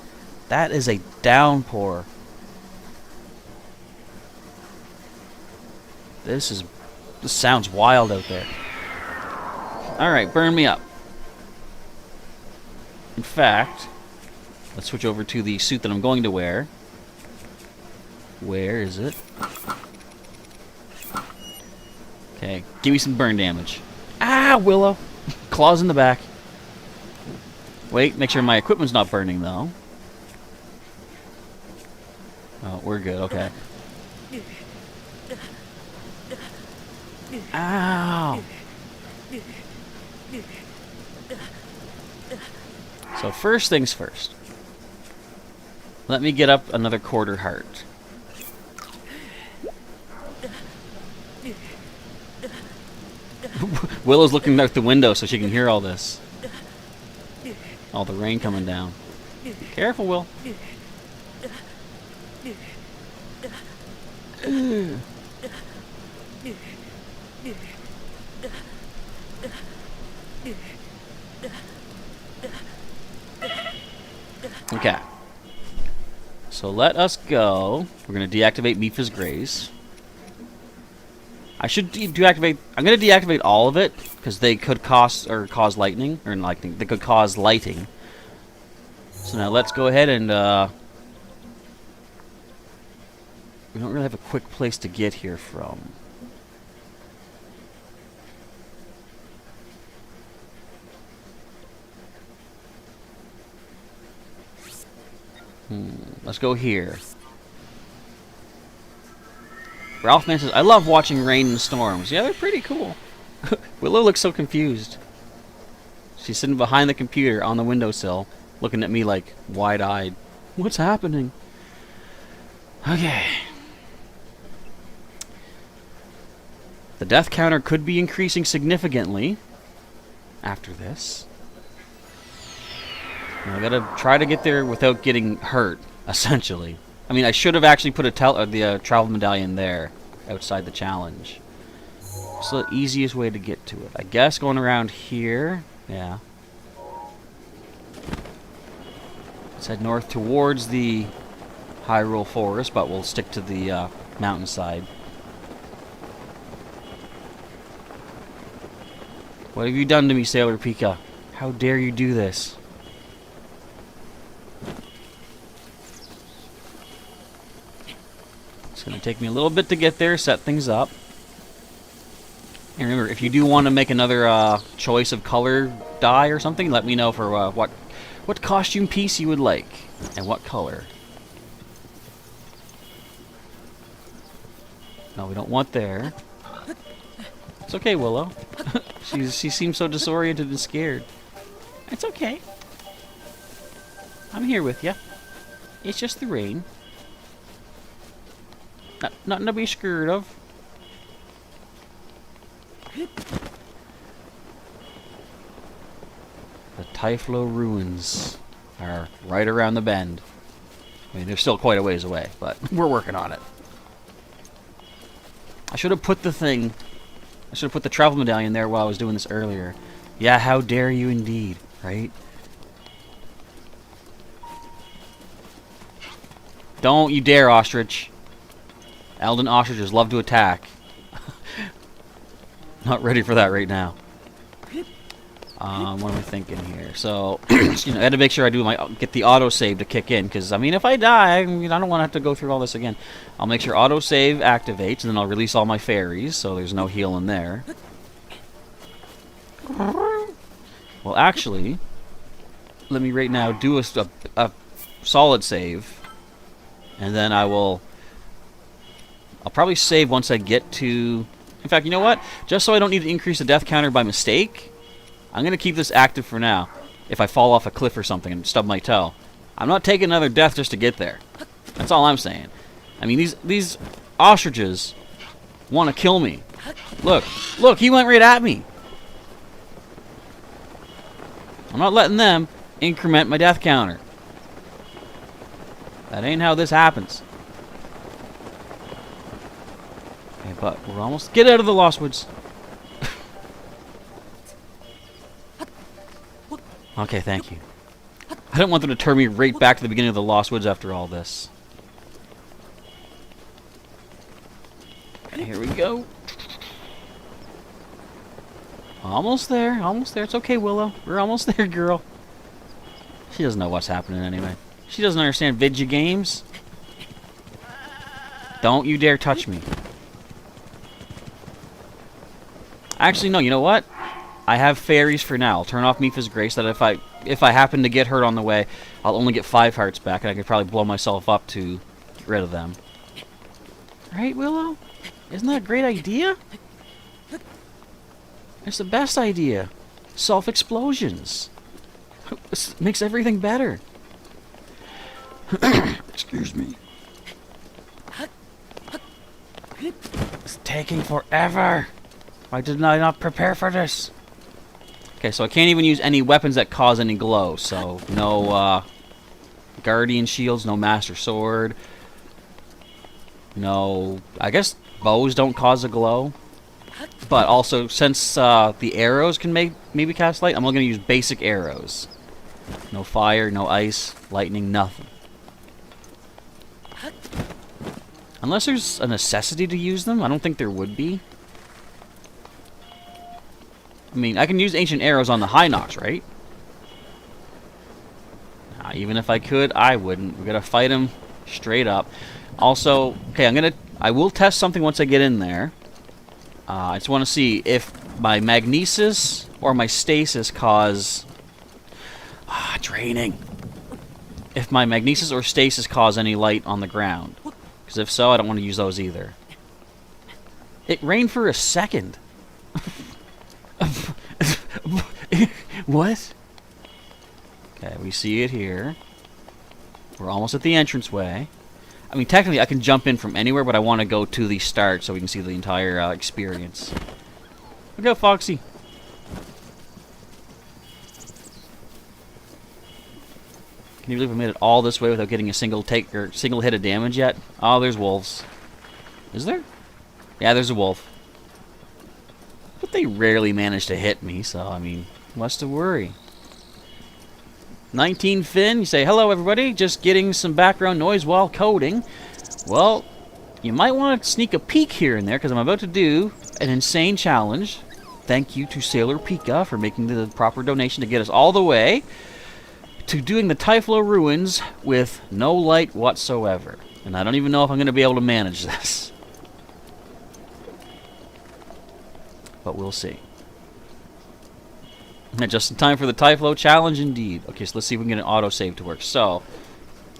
That is a downpour. This sounds wild out there. Alright, burn me up. In fact, let's switch over to the suit that I'm going to wear. Where is it? Okay, give me some burn damage. Ah, Willow! Claws in the back. Wait, make sure my equipment's not burning, though. Oh, we're good, okay. Ow! So first things first. Let me get up another 1/4 heart. Willow's looking out the window so she can hear all this. All the rain coming down. Careful, Will. Okay. So let us go. We're going to deactivate Mipha's Grace. I should deactivate... I'm going to deactivate all of it, because they could cause lightning. Or lightning. They could cause lighting. So now let's go ahead and... we don't really have a quick place to get here from. Let's go here. Ralphman says, I love watching rain and storms. Yeah, they're pretty cool. Willow looks so confused. She's sitting behind the computer on the windowsill, looking at me like wide-eyed. What's happening? Okay. The death counter could be increasing significantly after this. I gotta try to get there without getting hurt, essentially. I mean, I should have actually put the travel medallion there, outside the challenge. It's the easiest way to get to it. I guess going around here, yeah. Let's head north towards the Hyrule Forest, but we'll stick to the mountainside. What have you done to me, Sailor Pika? How dare you do this? It's going to take me a little bit to get there, set things up. And remember, if you do want to make another choice of color dye or something, let me know for what costume piece you would like and what color. No, we don't want there. It's okay, Willow. She seems so disoriented and scared. It's okay. I'm here with you. It's just the rain. Nothing to be scared of. The Thyphlo ruins are right around the bend. I mean, they're still quite a ways away, but we're working on it. I should have put the travel medallion there while I was doing this earlier. Yeah, how dare you indeed, right? Don't you dare, ostrich. Elden ostriches love to attack. Not ready for that right now. What am I thinking here? So, I had to make sure I get the autosave to kick in, because, I mean, if I die, I don't want to have to go through all this again. I'll make sure autosave activates, and then I'll release all my fairies, so there's no healing there. Well, actually, let me right now do a solid save, and then I'll probably save once I get to... In fact, you know what? Just so I don't need to increase the death counter by mistake, I'm going to keep this active for now. If I fall off a cliff or something and stub my toe, I'm not taking another death just to get there. That's all I'm saying. I mean, these ostriches want to kill me. Look, he went right at me. I'm not letting them increment my death counter. That ain't how this happens. Okay, but we're almost... Get out of the Lost Woods. Okay, thank you. I don't want them to turn me right back to the beginning of the Lost Woods after all this. Okay, here we go. Almost there, almost there. It's okay, Willow. We're almost there, girl. She doesn't know what's happening anyway. She doesn't understand video games. Don't you dare touch me. Actually, no, you know what? I have fairies for now. I'll turn off Mipha's Grace, that if I happen to get hurt on the way, I'll only get 5 hearts back, and I could probably blow myself up to get rid of them. Right, Willow? Isn't that a great idea? It's the best idea. Self-explosions. This makes everything better. Excuse me. It's taking forever. Why did I not prepare for this? Okay, so I can't even use any weapons that cause any glow. So, no Guardian Shields, no Master Sword. No, I guess bows don't cause a glow. But also, since the arrows can maybe cast light, I'm only going to use basic arrows. No fire, no ice, lightning, nothing. Unless there's a necessity to use them, I don't think there would be. I mean, I can use ancient arrows on the Hinox, right? Nah, even if I could, I wouldn't. We're gonna fight him straight up. Also, okay, I will test something once I get in there. I just want to see if my magnesis or my stasis cause draining. If my magnesis or stasis cause any light on the ground, because if so, I don't want to use those either. It rained for a second. What? Okay, we see it here. We're almost at the entranceway. I mean, technically, I can jump in from anywhere, but I want to go to the start so we can see the entire experience. Look out, Foxy. Can you believe I made it all this way without getting a single hit of damage yet? Oh, there's wolves. Is there? Yeah, there's a wolf. But they rarely manage to hit me, so, I mean, what's to worry? 19 Finn, you say, hello everybody, just getting some background noise while coding. Well, you might want to sneak a peek here and there, because I'm about to do an insane challenge. Thank you to Sailor Pika for making the proper donation to get us all the way to doing the Thyphlo ruins with no light whatsoever. And I don't even know if I'm going to be able to manage this. But we'll see. And just in time for the Thyphlo challenge, indeed. Okay, so let's see if we can get an autosave to work. So,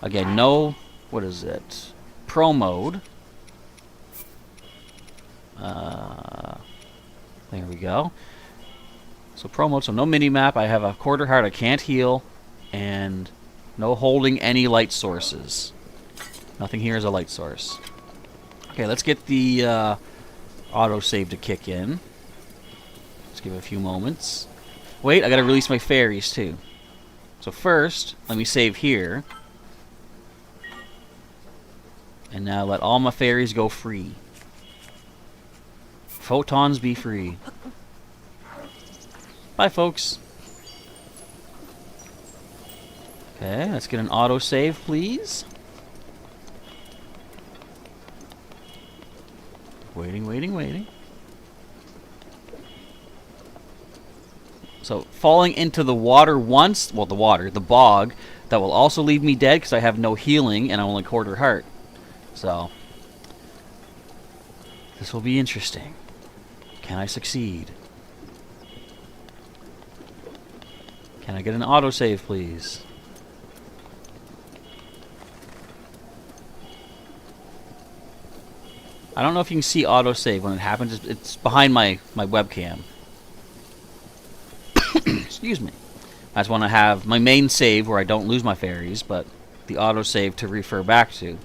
again, no... What is it? Pro mode. There we go. So pro mode, so no mini-map. I have a quarter heart, I can't heal. And no holding any light sources. Nothing here is a light source. Okay, let's get the autosave to kick in. Let's give it a few moments. Wait, I gotta release my fairies too. So first, let me save here. And now let all my fairies go free. Photons be free. Bye, folks. Okay, let's get an autosave, please. Waiting, waiting, waiting. So, falling into the water once, well, the bog, that will also leave me dead because I have no healing and I'm only quarter heart. So, this will be interesting. Can I succeed? Can I get an autosave, please? I don't know if you can see autosave when it happens. It's behind my webcam. Excuse me. I just want to have my main save where I don't lose my fairies, but the autosave to refer back to.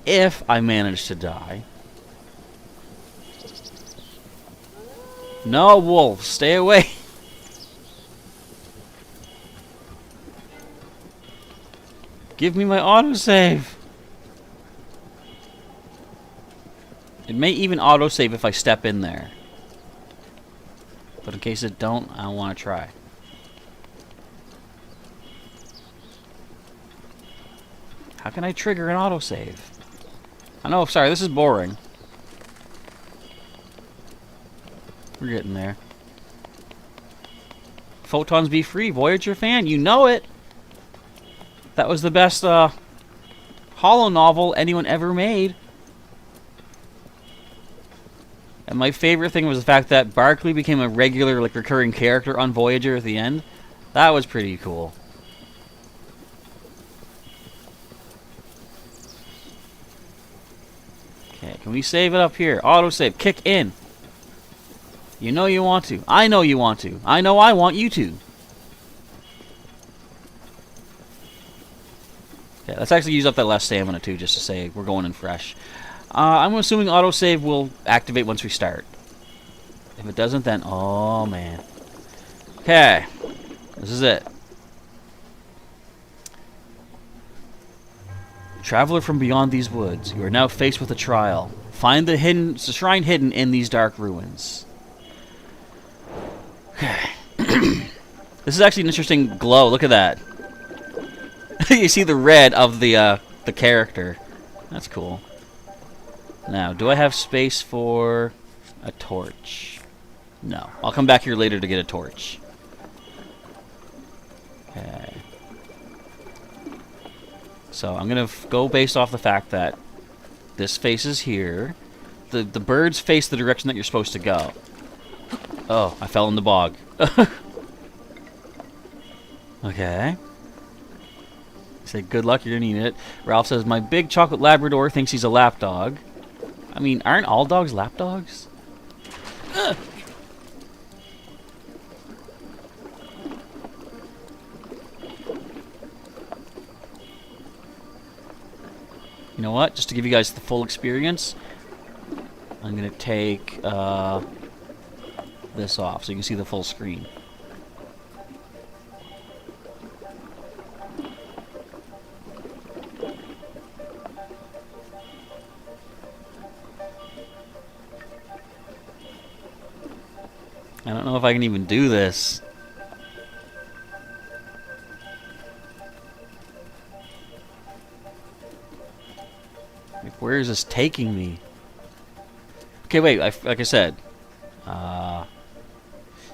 If I manage to die. No, wolf, stay away. Give me my autosave. It may even autosave if I step in there. But in case it don't, I want to try. How can I trigger an autosave? I know, sorry, this is boring. We're getting there. Photons be free, Voyager fan, you know it! That was the best holo novel anyone ever made. And my favorite thing was the fact that Barkley became a regular, like, recurring character on Voyager at the end. That was pretty cool. Okay, can we save it up here? Autosave, kick in. You know you want to. I know you want to. I know I want you to. Okay, let's actually use up that last stamina too, just to say we're going in fresh. I'm assuming autosave will activate once we start. If it doesn't, then... Oh, man. Okay. This is it. Traveler from beyond these woods, you are now faced with a trial. Find the shrine hidden in these dark ruins. Okay. This is actually an interesting glow. Look at that. You see the red of the character. That's cool. Now, do I have space for a torch? No. I'll come back here later to get a torch. Okay. So, I'm going to go based off the fact that this faces here. The birds face the direction that you're supposed to go. Oh, I fell in the bog. Okay. Say, good luck, you're going to need it. Ralph says, my big chocolate Labrador thinks he's a lapdog. I mean, aren't all dogs lapdogs? Ugh. You know what? Just to give you guys the full experience, I'm going to take this off so you can see the full screen. I don't know if I can even do this. Like, where is this taking me? Okay, wait. Like I said, no,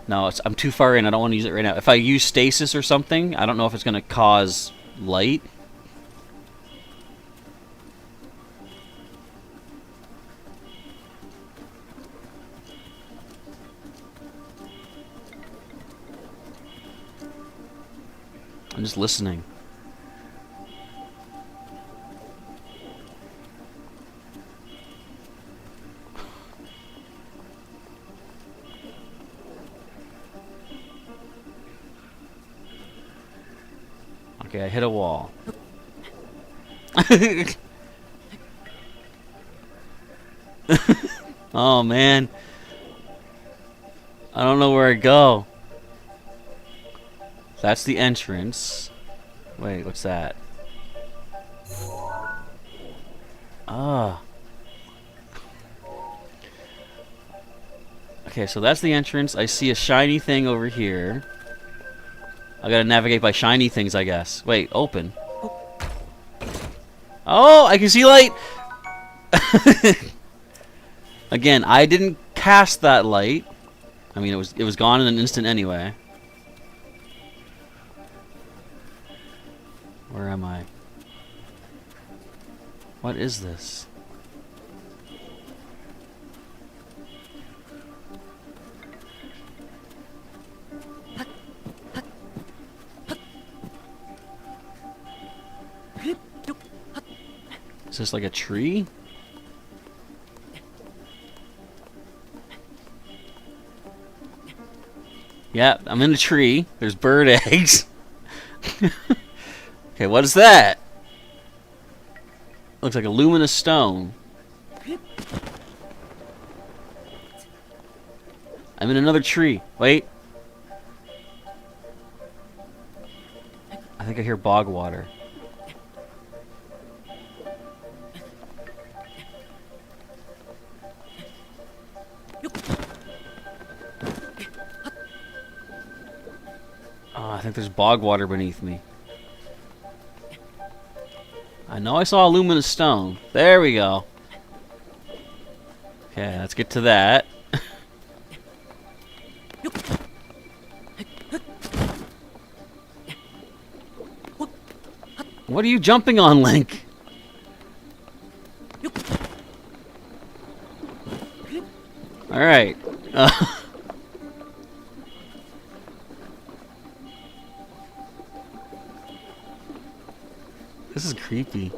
I'm too far in. I don't want to use it right now. If I use stasis or something, I don't know if it's going to cause light. I'm just listening. Okay, I hit a wall. Oh man. I don't know where to go. That's the entrance. Wait, what's that? Ah. Okay, so that's the entrance. I see a shiny thing over here. I gotta navigate by shiny things, I guess. Wait, open. Oh, I can see light! Again, I didn't cast that light. I mean, it was gone in an instant anyway. Where am I? What is this? Is this like a tree? Yeah, I'm in a tree. There's bird eggs. Okay, what is that? Looks like a luminous stone. I'm in another tree. Wait. I think I hear bog water. Oh, I think there's bog water beneath me. I know I saw a luminous stone. There we go. Okay, let's get to that. What are you jumping on, Link? Alright. This is creepy.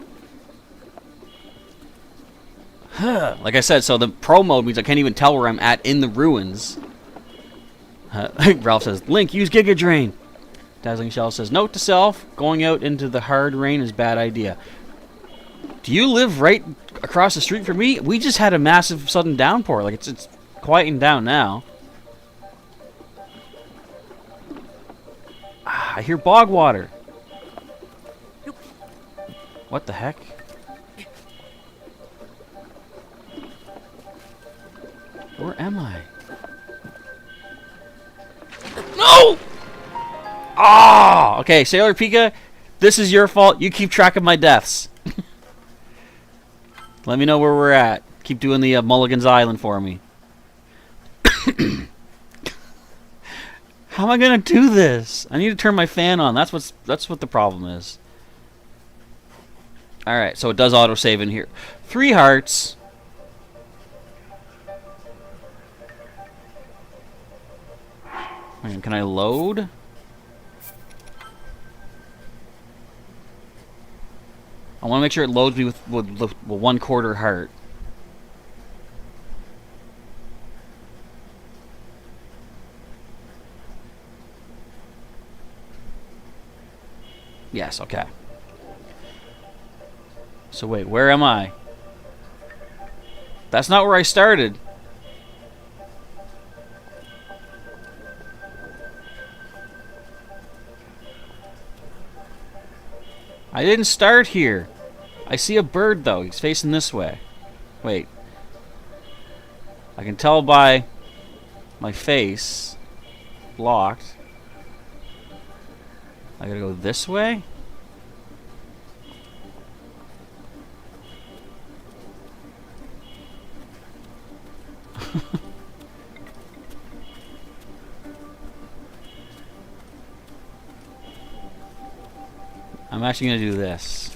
Like I said, so the pro mode means I can't even tell where I'm at in the ruins. Ralph says, Link, use Giga Drain. Dazzling Shell says, note to self, going out into the hard rain is a bad idea. Do you live right across the street from me? We just had a massive sudden downpour. Like, it's quieting down now. Ah, I hear bog water. What the heck? Where am I? No! Ah! Oh, okay, Sailor Pika, this is your fault. You keep track of my deaths. Let me know where we're at. Keep doing the Mulligan's Island for me. How am I gonna do this? I need to turn my fan on. That's what the problem is. Alright, so it does autosave in here. 3 hearts. Can I load? I want to make sure it loads me with 1/4 heart. Yes, okay. So wait, where am I? That's not where I started. I didn't start here. I see a bird though. He's facing this way. Wait. I can tell by my face. Blocked. I gotta go this way? I'm actually going to do this.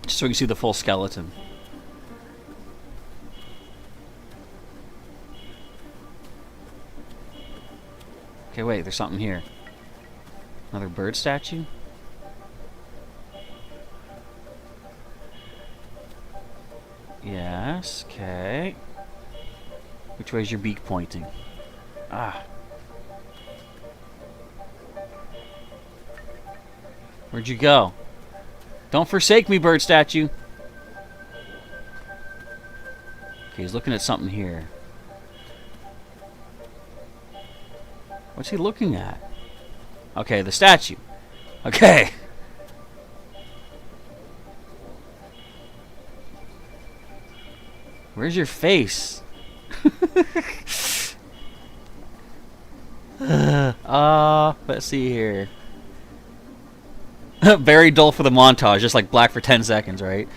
Just so we can see the full skeleton. Okay, wait, there's something here. Another bird statue? Yes, okay. Which way is your beak pointing? Ah. Where'd you go? Don't forsake me, bird statue. Okay, he's looking at something here. What's he looking at? Okay, the statue. Okay. Where's your face? Let's see here. Very dull for the montage, just like black for 10 seconds, right?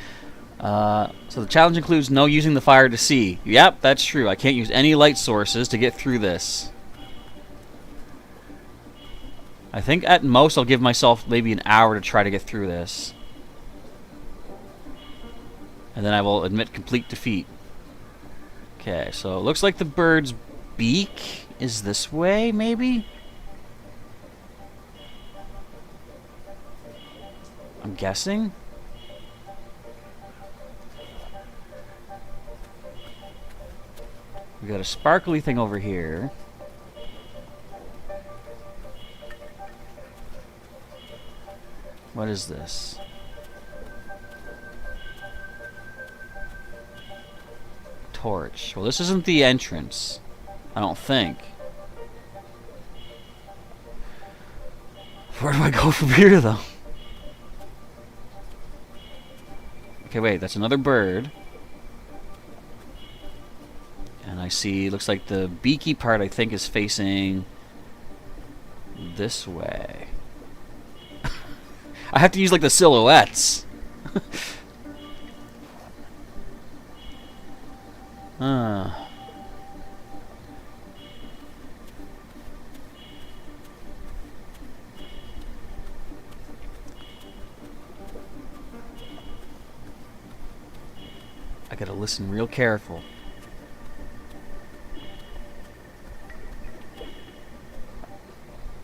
So the challenge includes no using the fire to see. Yep, that's true. I can't use any light sources to get through this. I think at most I'll give myself maybe an hour to try to get through this. And then I will admit complete defeat. Okay, so it looks like the bird's beak is this way, maybe? I'm guessing? We got a sparkly thing over here. What is this? Torch. Well, this isn't the entrance. I don't think. Where do I go from here, though? Okay, wait. That's another bird. And I see, looks like the beaky part, I think, is facing this way. I have to use, like, the silhouettes. I gotta listen real careful.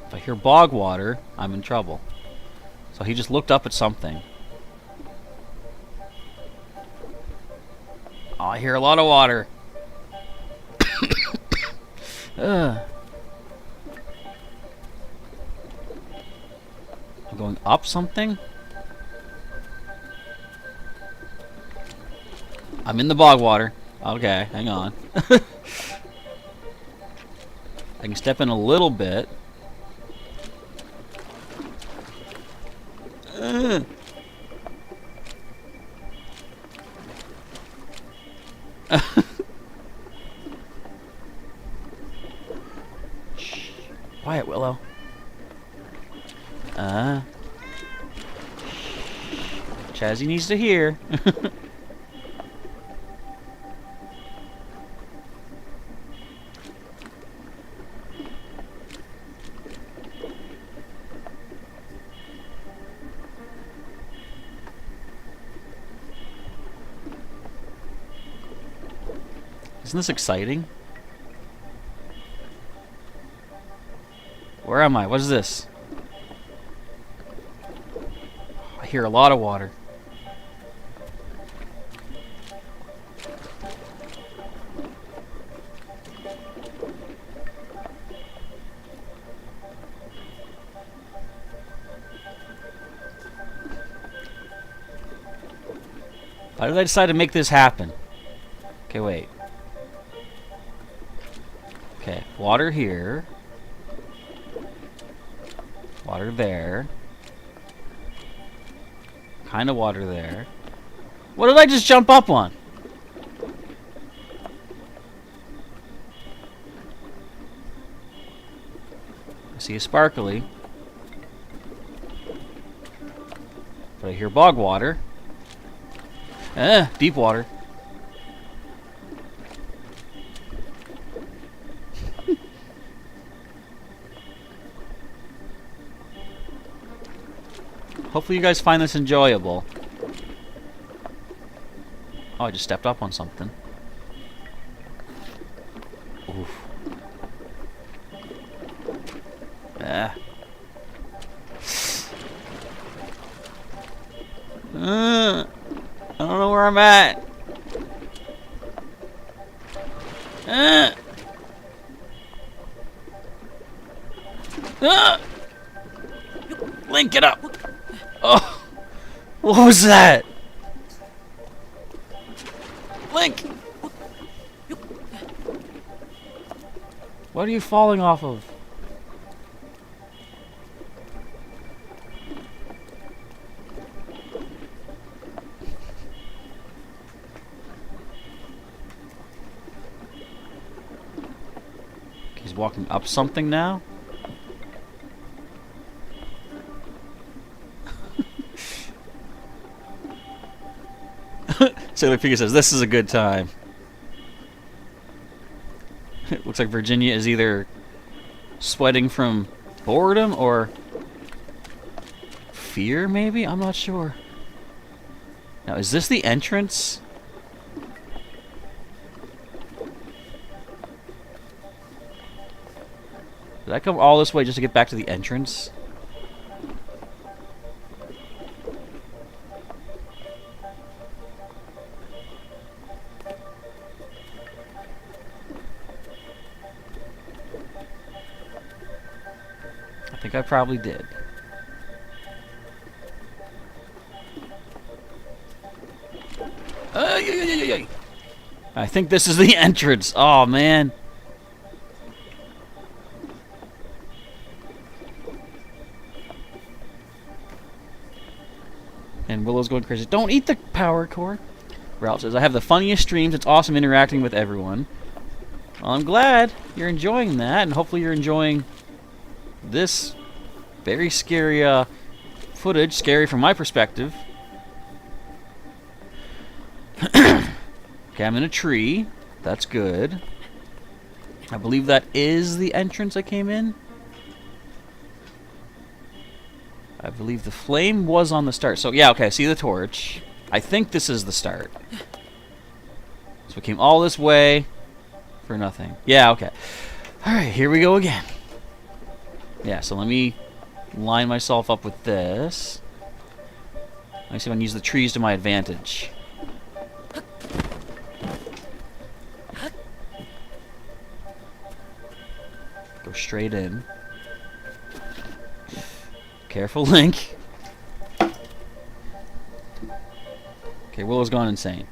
If I hear bog water, I'm in trouble. So he just looked up at something. Oh, I hear a lot of water. I'm going up something? I'm in the bog water. Okay, hang on. I can step in a little bit. Shh. Quiet, Willow. Chazzy needs to hear. Isn't this exciting? Where am I? What is this? I hear a lot of water. Why did I decide to make this happen? Okay, wait. Okay, water here. Water there. Kind of water there. What did I just jump up on? I see a sparkly. But I hear bog water. Deep water. Hopefully you guys find this enjoyable. Oh, I just stepped up on something. Oof. I don't know where I'm at. Link it up. Oh, what was that? Link. What are you falling off of? He's walking up something now? Sailor Pika says, this is a good time. It looks like Virginia is either sweating from boredom or fear, maybe? I'm not sure. Now, is this the entrance? Did I come all this way just to get back to the entrance? I think I probably did. I think this is the entrance. Oh, man. And Willow's going crazy. Don't eat the power core. Ralph says, I have the funniest streams. It's awesome interacting with everyone. Well, I'm glad you're enjoying that, and hopefully you're enjoying this very scary footage. Scary from my perspective. Okay, I'm in a tree. That's good. I believe that is the entrance I came in. I believe the flame was on the start. So, yeah, okay, I see the torch. I think this is the start. So we came all this way for nothing. Yeah, okay. Alright, here we go again. Yeah, so let me line myself up with this. Let me see if I can use the trees to my advantage. Go straight in. Careful, Link. Okay, Willow's gone insane.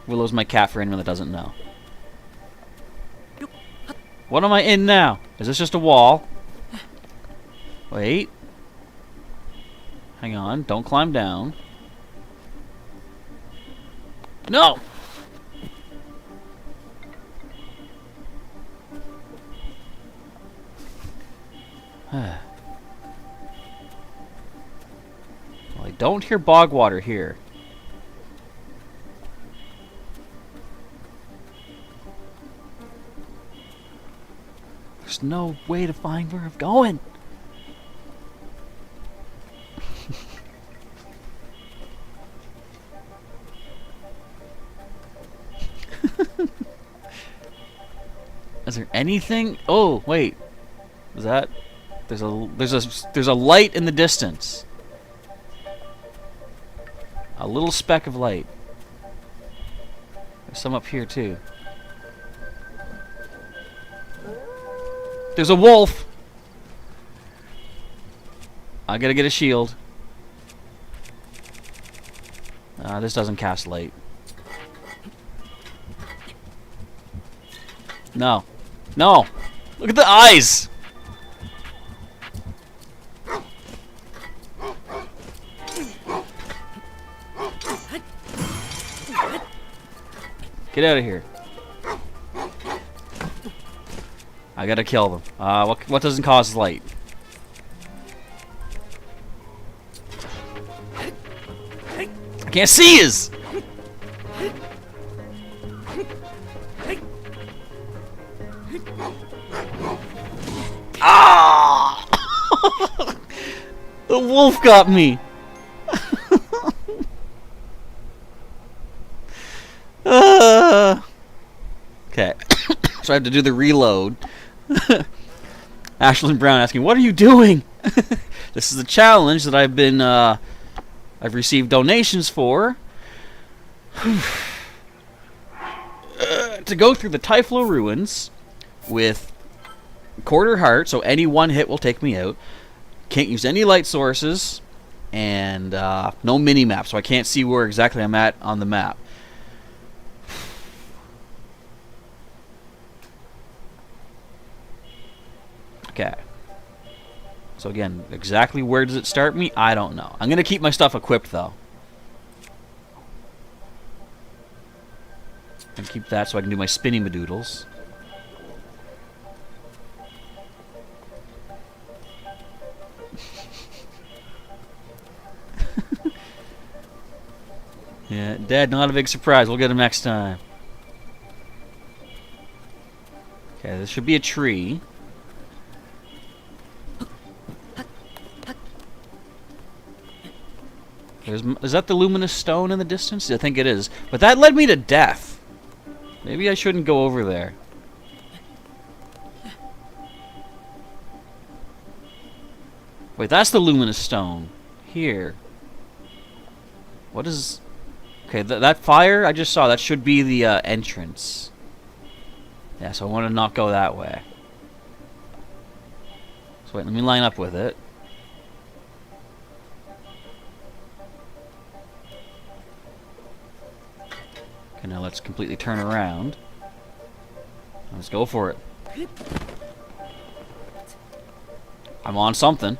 Willow's my cat for anyone that doesn't know. What am I in now? Is this just a wall? Wait. Hang on. Don't climb down. No! Well, I don't hear bog water here. There's no way to find where I'm going. Is there anything? Oh, wait. Is that? There's a light in the distance. A little speck of light. There's some up here too. There's a wolf. I gotta get a shield. This doesn't cast light. No. No! Look at the eyes! Get out of here. I gotta kill them. What doesn't cause light? I can't see his! Ah! The wolf got me! Okay. So I have to do the reload. Ashlyn Brown asking, "What are you doing?" This is a challenge that I've received donations for. To go through the Thyphlo ruins with quarter heart, so any one hit will take me out. Can't use any light sources, and no mini map, so I can't see where exactly I'm at on the map. Okay. So again, exactly where does it start me? I don't know. I'm going to keep my stuff equipped, though. And keep that so I can do my spinny madoodles. Yeah, Dad, not a big surprise. We'll get him next time. Okay, this should be a tree. Is that the luminous stone in the distance? I think it is. But that led me to death. Maybe I shouldn't go over there. Wait, that's the luminous stone. Here. What is... Okay, that fire I just saw, that should be the entrance. Yeah, so I want to not go that way. So wait, let me line up with it. Okay, now let's completely turn around. Let's go for it. I'm on something.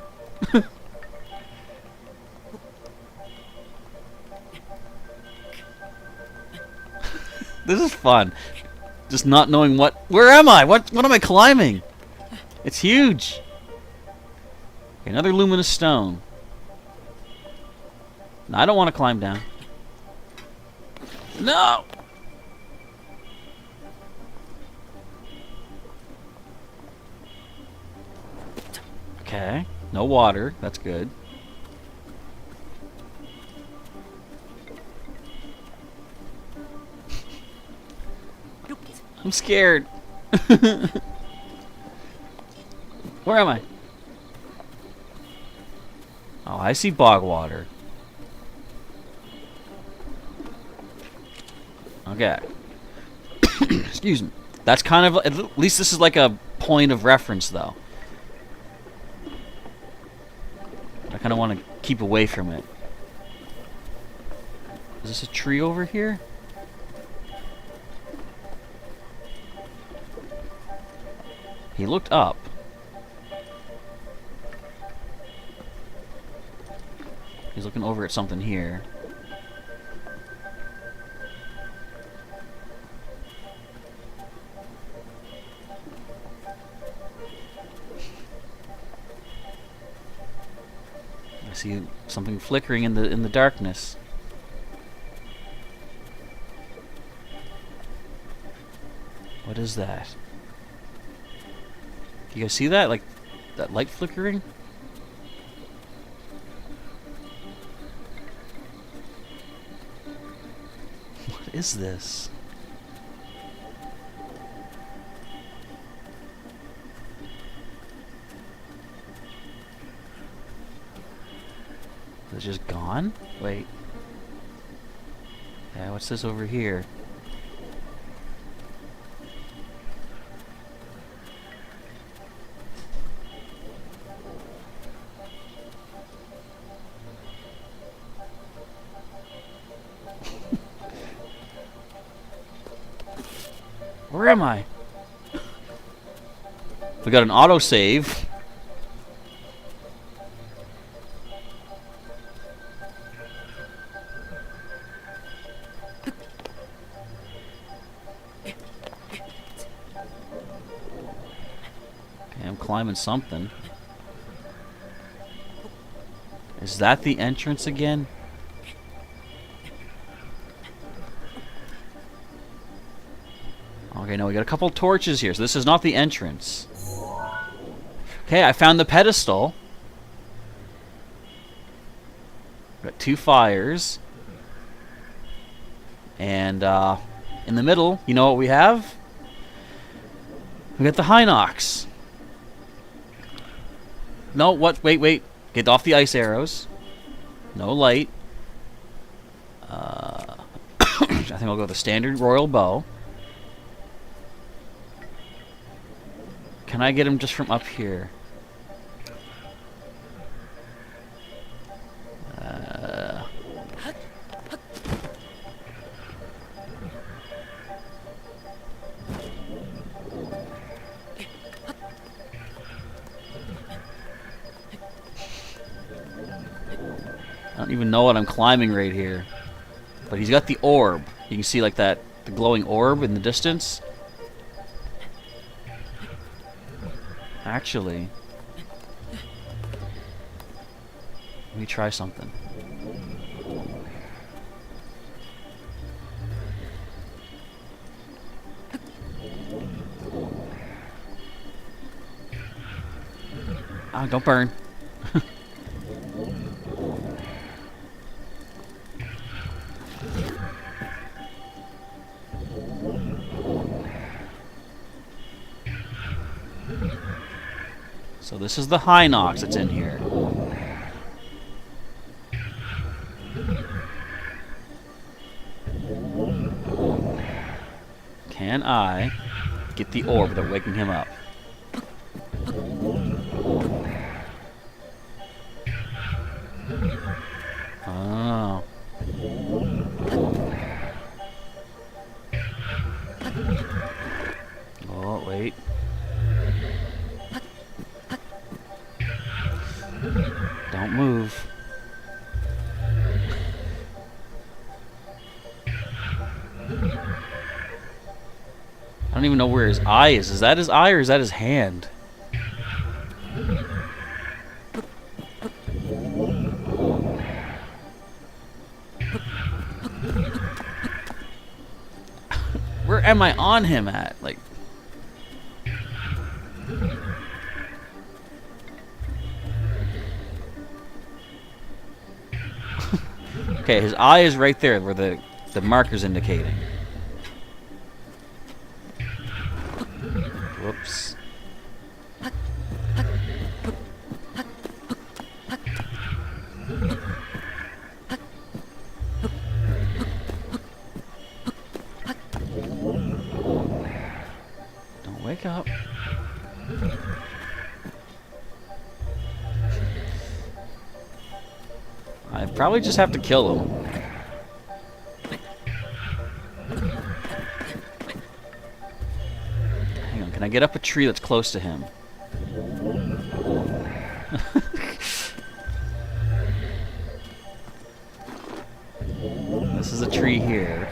This is fun. Just not knowing what... Where am I? What am I climbing? It's huge. Okay, another luminous stone. No, I don't want to climb down. No! Okay. No water. That's good. I'm scared. Where am I? Oh, I see bog water. Okay. Excuse me. That's kind of... At least this is like a point of reference, though. I kind of want to keep away from it. Is this a tree over here? He looked up. He's looking over at something here. I see something flickering in the darkness. What is that? You guys see that? Like, that light flickering? What is this? Is it just gone? Wait. Yeah, what's this over here? Where am I? We got an autosave. Okay, I'm climbing something. Is that the entrance again? Okay, no, we got a couple torches here, so this is not the entrance. Okay, I found the pedestal. Got 2 fires. And in the middle, you know what we have? We got the Hinox. No, what? Wait, wait. Get off the ice arrows. No light. I think I'll go with the standard royal bow. Can I get him just from up here? I don't even know what I'm climbing right here. But he's got the orb. You can see like that, the glowing orb in the distance. Actually, let me try something. Ah, don't burn. So this is the Hinox that's in here. Can I get the orb without waking him up? Oh. Oh, wait. Don't move. I don't even know where his eye is. Is that his eye or is that his hand? Where am I on him at? Like... Okay, his eye is right there where the marker's indicating. Whoops. Don't wake up. I probably just have to kill him. Hang on, can I get up a tree that's close to him? This is a tree here.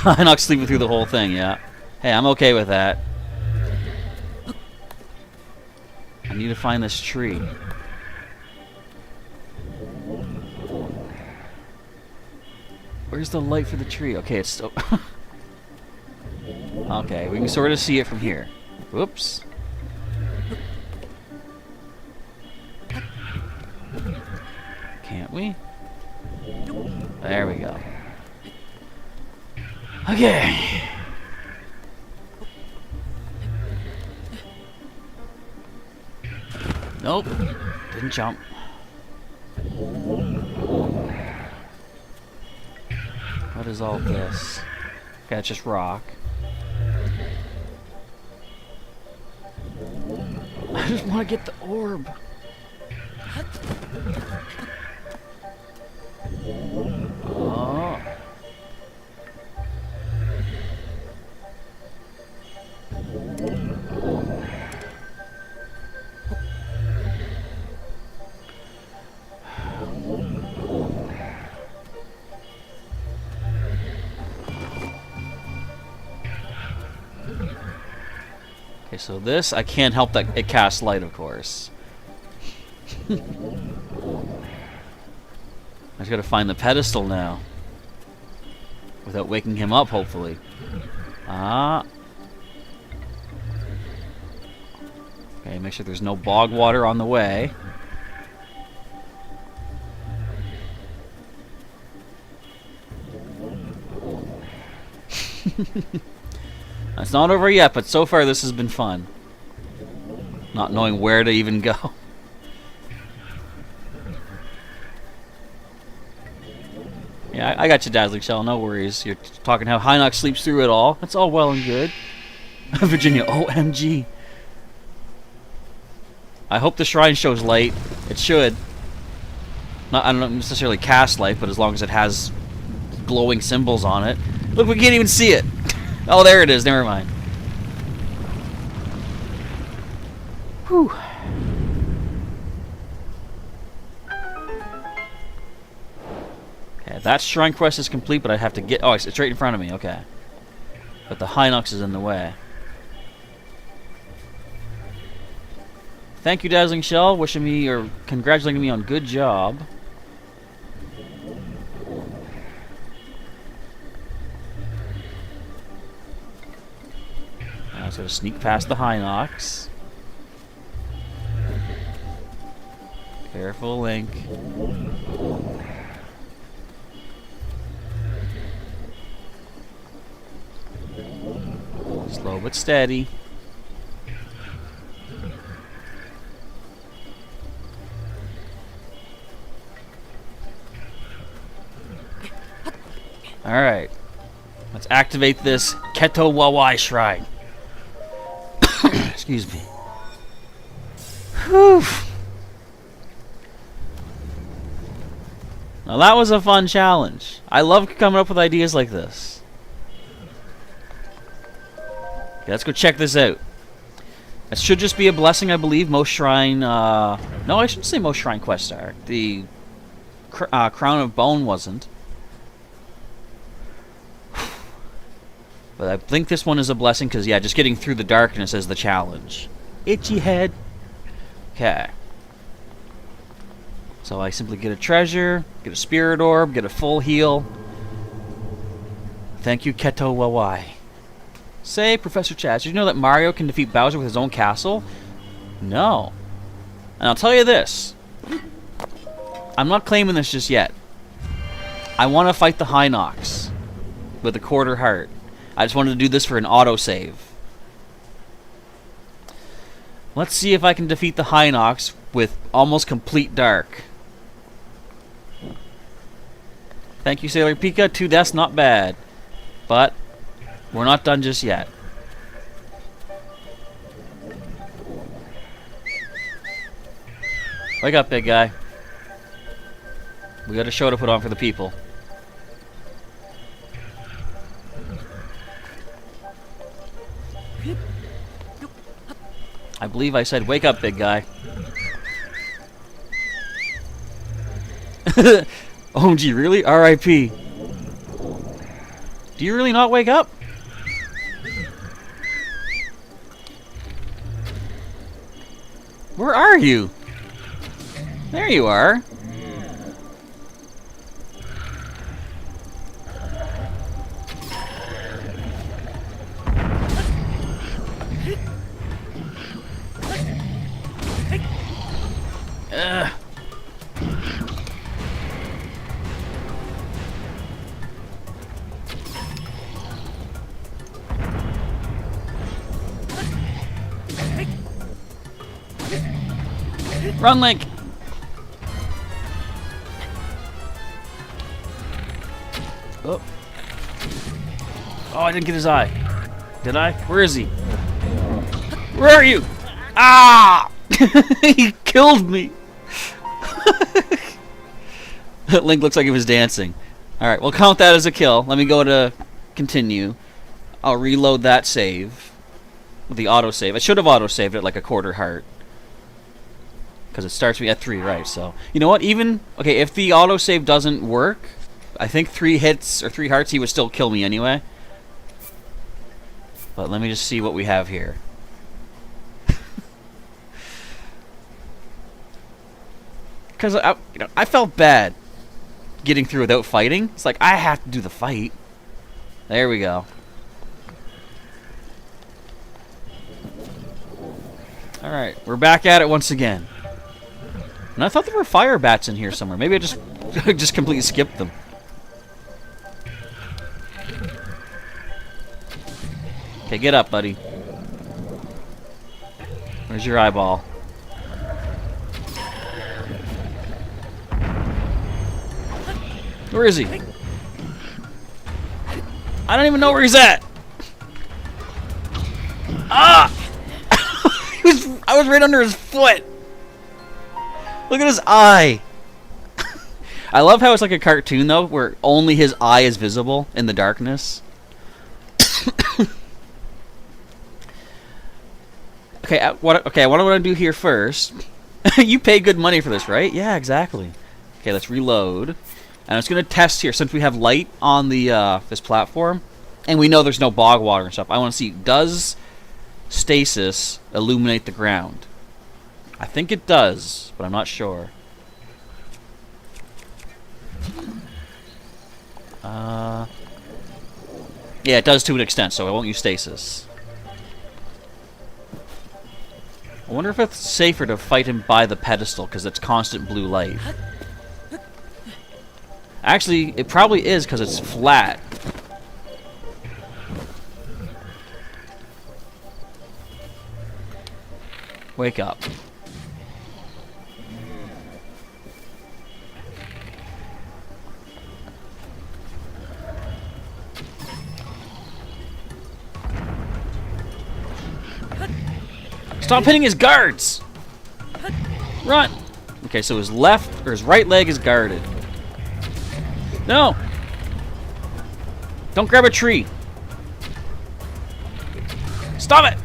I'm not sleeping through the whole thing, yeah. Hey, I'm okay with that. I need to find this tree. Where's the light for the tree? Okay, it's still... Okay, we can sort of see it from here. Whoops. Can't we? There we go. Okay. Nope. Didn't jump. What is all this? Okay, it's just rock. I just want to get the orb. Oh. Okay, so this, I can't help that it casts light, of course. I just gotta find the pedestal now. Without waking him up, hopefully. Ah. Okay, make sure there's no bog water on the way. It's not over yet, but so far this has been fun. Not knowing where to even go. Yeah, I got you, Dazzling Shell. No worries. You're talking how Hinox sleeps through it all. That's all well and good. Virginia, OMG. I hope the shrine shows light. It should. I don't necessarily cast light, but as long as it has glowing symbols on it. Look, we can't even see it. Oh, there it is. Never mind. Whew. Okay, that shrine quest is complete, but I have to get... Oh, it's right in front of me. Okay. But the Hinox is in the way. Thank you, Dazzling Shell, wishing me or congratulating me on good job. I was going to sneak past the Hinox. Careful, Link. Slow but steady. Alright. Let's activate this Keto Wawai Shrine. Excuse me. Whew. Now that was a fun challenge. I love coming up with ideas like this. Okay, let's go check this out. It should just be a blessing, I believe. Most shrine... no, I shouldn't say most shrine quests are. The Crown of Bone wasn't. But I think this one is a blessing because, yeah, just getting through the darkness is the challenge. Itchy head. Okay. So I simply get a treasure, get a spirit orb, get a full heal. Thank you, Keto Wawai. Say, Professor Chaz, did you know that Mario can defeat Bowser with his own castle? No. And I'll tell you this. I'm not claiming this just yet. I want to fight the Hinox with a quarter heart. I just wanted to do this for an autosave. Let's see if I can defeat the Hinox with almost complete dark. Thank you, Sailor Pika. 2 deaths, not bad. But we're not done just yet. Wake up, big guy. We got a show to put on for the people. I believe I said, wake up, big guy. OMG, really? R.I.P. Do you really not wake up? Where are you? There you are. Run, Link! Oh. Oh, I didn't get his eye. Did I? Where is he? Where are you? Ah! He killed me! Link looks like he was dancing. Alright, we'll count that as a kill. Let me go to continue. I'll reload that save. With the autosave. I should have autosaved it like a quarter heart. Because it starts me at 3, right? So, you know what? Even, okay, if the autosave doesn't work, I think 3 hits or 3 hearts, he would still kill me anyway. But let me just see what we have here. Because I felt bad getting through without fighting. It's like, I have to do the fight. There we go. Alright, we're back at it once again. And I thought there were fire bats in here somewhere. Maybe I just completely skipped them. Okay, get up, buddy. Where's your eyeball? Where is he? I don't even know where he's at. Ah! I was right under his foot. Look at his eye. I love how it's like a cartoon though, where only his eye is visible in the darkness. What I want to do here first. You pay good money for this, right? Yeah, exactly. Okay, let's reload. And it's going to test here, since we have light on the this platform, and we know there's no bog water and stuff. I want to see, does stasis illuminate the ground? I think it does, but I'm not sure. Yeah, it does to an extent, so I won't use stasis. I wonder if it's safer to fight him by the pedestal, because it's constant blue light. Actually, it probably is, because it's flat. Wake up. Stop hitting his guards! Run! Okay, so his left, or his right leg is guarded. No! Don't grab a tree! Stop it!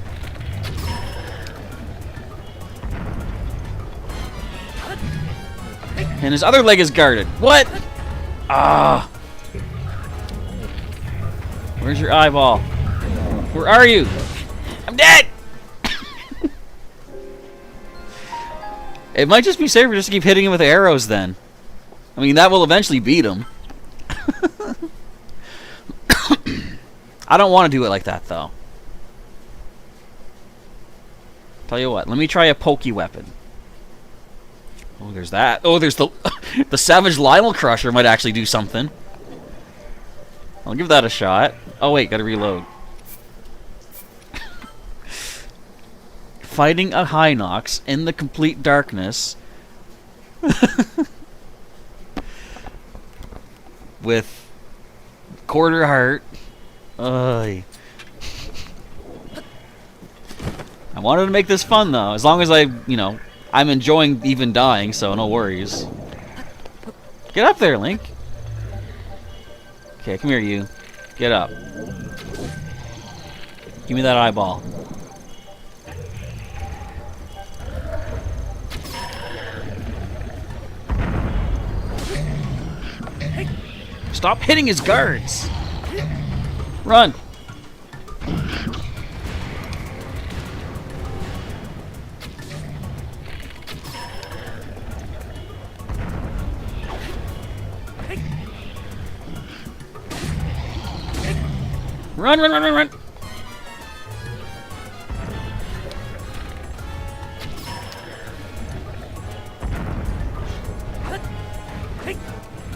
And his other leg is guarded. What? Ah! Where's your eyeball? Where are you? I'm dead! It might just be safer just to keep hitting him with arrows then. I mean, that will eventually beat him. I don't want to do it like that, though. Tell you what, let me try a pokey weapon. Oh, there's that. Oh, there's the the Savage Lionel Crusher might actually do something. I'll give that a shot. Oh wait, gotta reload. Fighting a Hinox in the complete darkness with quarter heart. I wanted to make this fun though, as long as I'm enjoying even dying, so no worries. Get up there, Link. Okay, come here, you. Get up. Give me that eyeball. Stop hitting his guards! Run! Run, run, run, run, run!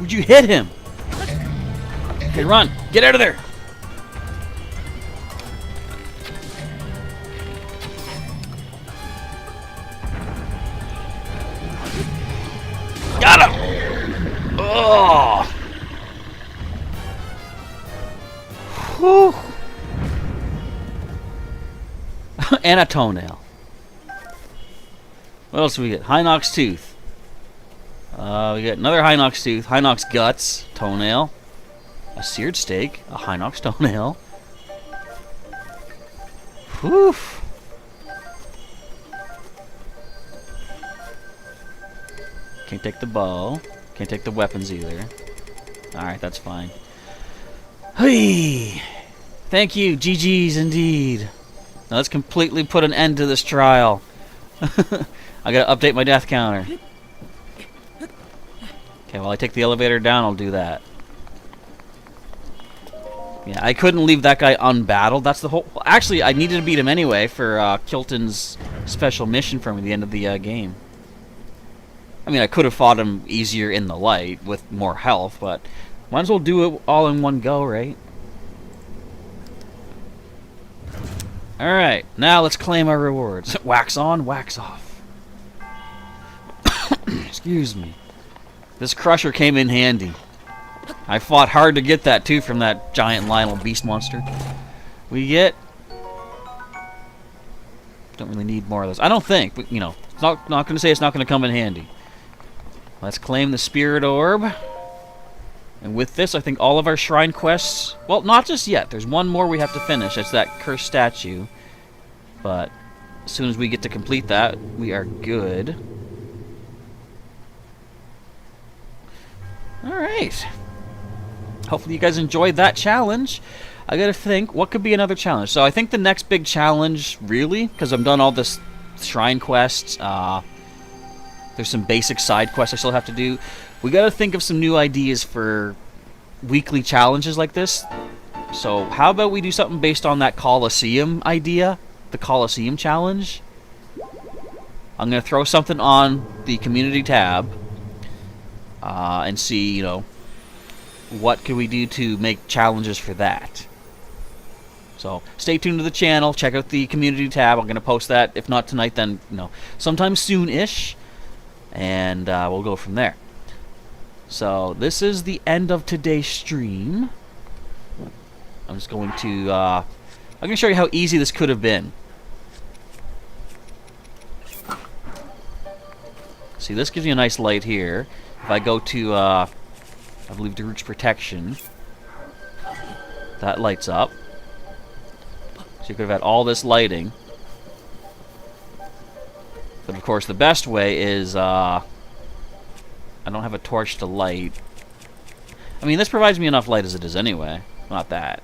Would you hit him? Okay, run! Get out of there! Got him! Oh! Whew. And a toenail. What else do we get? Hinox tooth. We got another Hinox tooth. Hinox guts. Toenail. A seared steak. A Hinox toenail. Whew. Can't take the bow. Can't take the weapons either. Alright, that's fine. Hey! Thank you, GG's indeed. Now let's completely put an end to this trial. I gotta update my death counter. Okay, while I take the elevator down, I'll do that. Yeah, I couldn't leave that guy unbattled. That's the whole... Well, actually, I needed to beat him anyway for Kilton's special mission from the end of the game. I mean, I could have fought him easier in the light with more health, but might as well do it all in one go, right? Alright, now let's claim our rewards. Wax on, wax off. Excuse me. This crusher came in handy. I fought hard to get that too from that giant Lionel beast monster. We get... Don't really need more of those. I don't think, but you know, it's not going to say it's not going to come in handy. Let's claim the spirit orb. And with this, I think all of our shrine quests... Well, not just yet. There's one more we have to finish. It's that cursed statue. But as soon as we get to complete that, we are good. Alright. Hopefully you guys enjoyed that challenge. I gotta think, what could be another challenge? So I think the next big challenge, really, because I've done all this shrine quests, there's some basic side quests I still have to do. We gotta think of some new ideas for weekly challenges like this. So how about we do something based on that Colosseum idea? The Colosseum challenge? I'm gonna throw something on the community tab and see, you know, what can we do to make challenges for that. So stay tuned to the channel, check out the community tab. I'm going to post that, if not tonight, then sometime soon-ish, and we'll go from there. So this is the end of today's stream. I'm just going to I'm going to show you how easy this could have been. See, this gives you a nice light here. If I go to I believe Daruk's protection, that lights up. So you could have had all this lighting. But of course the best way is I don't have a torch to light. I mean, this provides me enough light as it is anyway. Not that.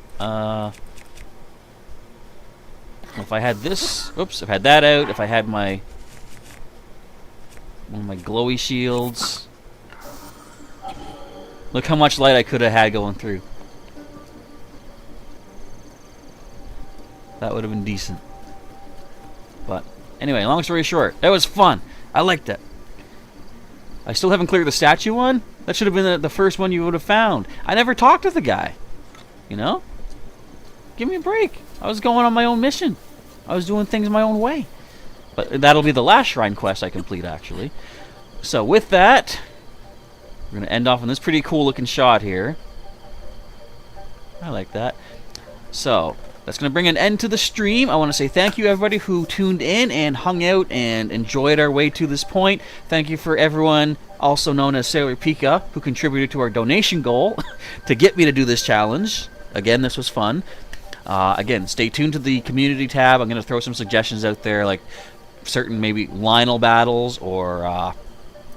If I had this, oops, if I had that out, if I had my one of my glowy shields. Look how much light I could have had going through. That would have been decent. But anyway, long story short, that was fun. I liked it. I still haven't cleared the statue one. That should have been the first one you would have found. I never talked to the guy. You know? Give me a break. I was going on my own mission. I was doing things my own way. But that'll be the last shrine quest I complete, actually. So with that, we're going to end off on this pretty cool looking shot here. I like that. So that's going to bring an end to the stream. I want to say thank you everybody who tuned in and hung out and enjoyed our way to this point. Thank you for everyone, also known as Sailor Pika, who contributed to our donation goal to get me to do this challenge. Again, this was fun. Again, stay tuned to the community tab. I'm going to throw some suggestions out there, like certain maybe Lionel battles or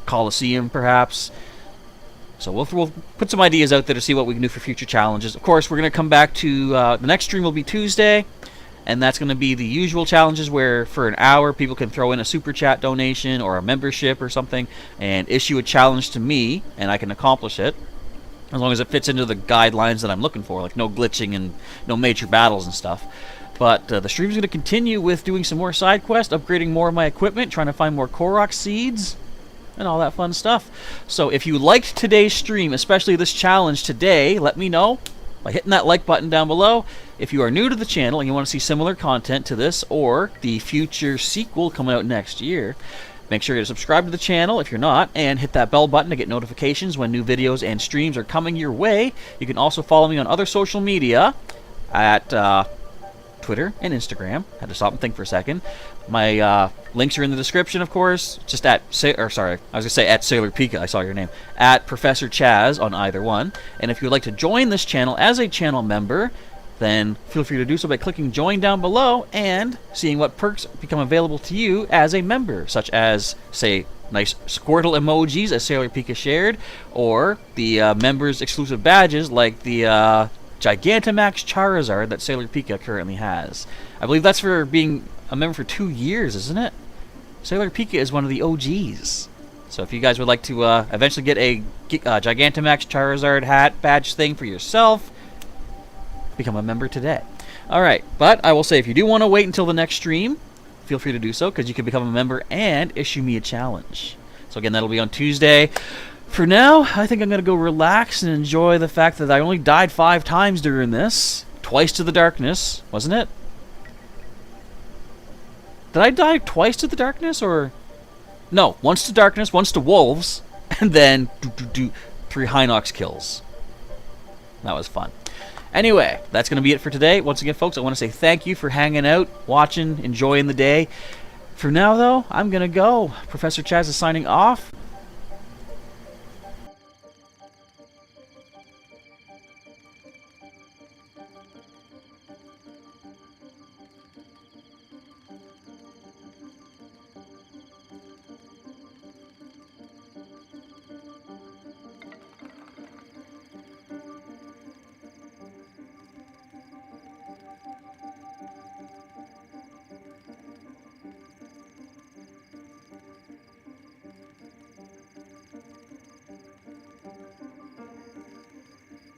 Colosseum perhaps. So we'll put some ideas out there to see what we can do for future challenges. Of course, we're going to come back to the next stream will be Tuesday, and that's going to be the usual challenges where for an hour people can throw in a super chat donation or a membership or something and issue a challenge to me, and I can accomplish it as long as it fits into the guidelines that I'm looking for, like no glitching and no major battles and stuff. But the stream's going to continue with doing some more side quests, upgrading more of my equipment, trying to find more Korok seeds, and all that fun stuff. So if you liked today's stream, especially this challenge today, let me know by hitting that like button down below. If you are new to the channel and you want to see similar content to this or the future sequel coming out next year, make sure to subscribe to the channel if you're not, and hit that bell button to get notifications when new videos and streams are coming your way. You can also follow me on other social media at Twitter and Instagram. Had to stop and think for a second. My links are in the description, of course. Just at, at Sailor Pika. I saw your name. At Professor Chaz on either one. And if you would like to join this channel as a channel member, then feel free to do so by clicking join down below and seeing what perks become available to you as a member, such as, say, nice Squirtle emojis as Sailor Pika shared, or the members exclusive badges like the Gigantamax Charizard that Sailor Pika currently has. I believe that's for being a member for 2 years, isn't it? Sailor Pika is one of the OGs. So if you guys would like to eventually get a Gigantamax Charizard hat badge thing for yourself, become a member today. Alright, but I will say if you do want to wait until the next stream, feel free to do so, because you can become a member and issue me a challenge. So again, that'll be on Tuesday. For now, I think I'm going to go relax and enjoy the fact that I only died 5 times during this. Twice to the darkness, wasn't it? Did I die twice to the darkness, or... No, once to darkness, once to wolves, and then 3 Hinox kills. That was fun. Anyway, that's going to be it for today. Once again, folks, I want to say thank you for hanging out, watching, enjoying the day. For now, though, I'm going to go. Professor Chaz is signing off.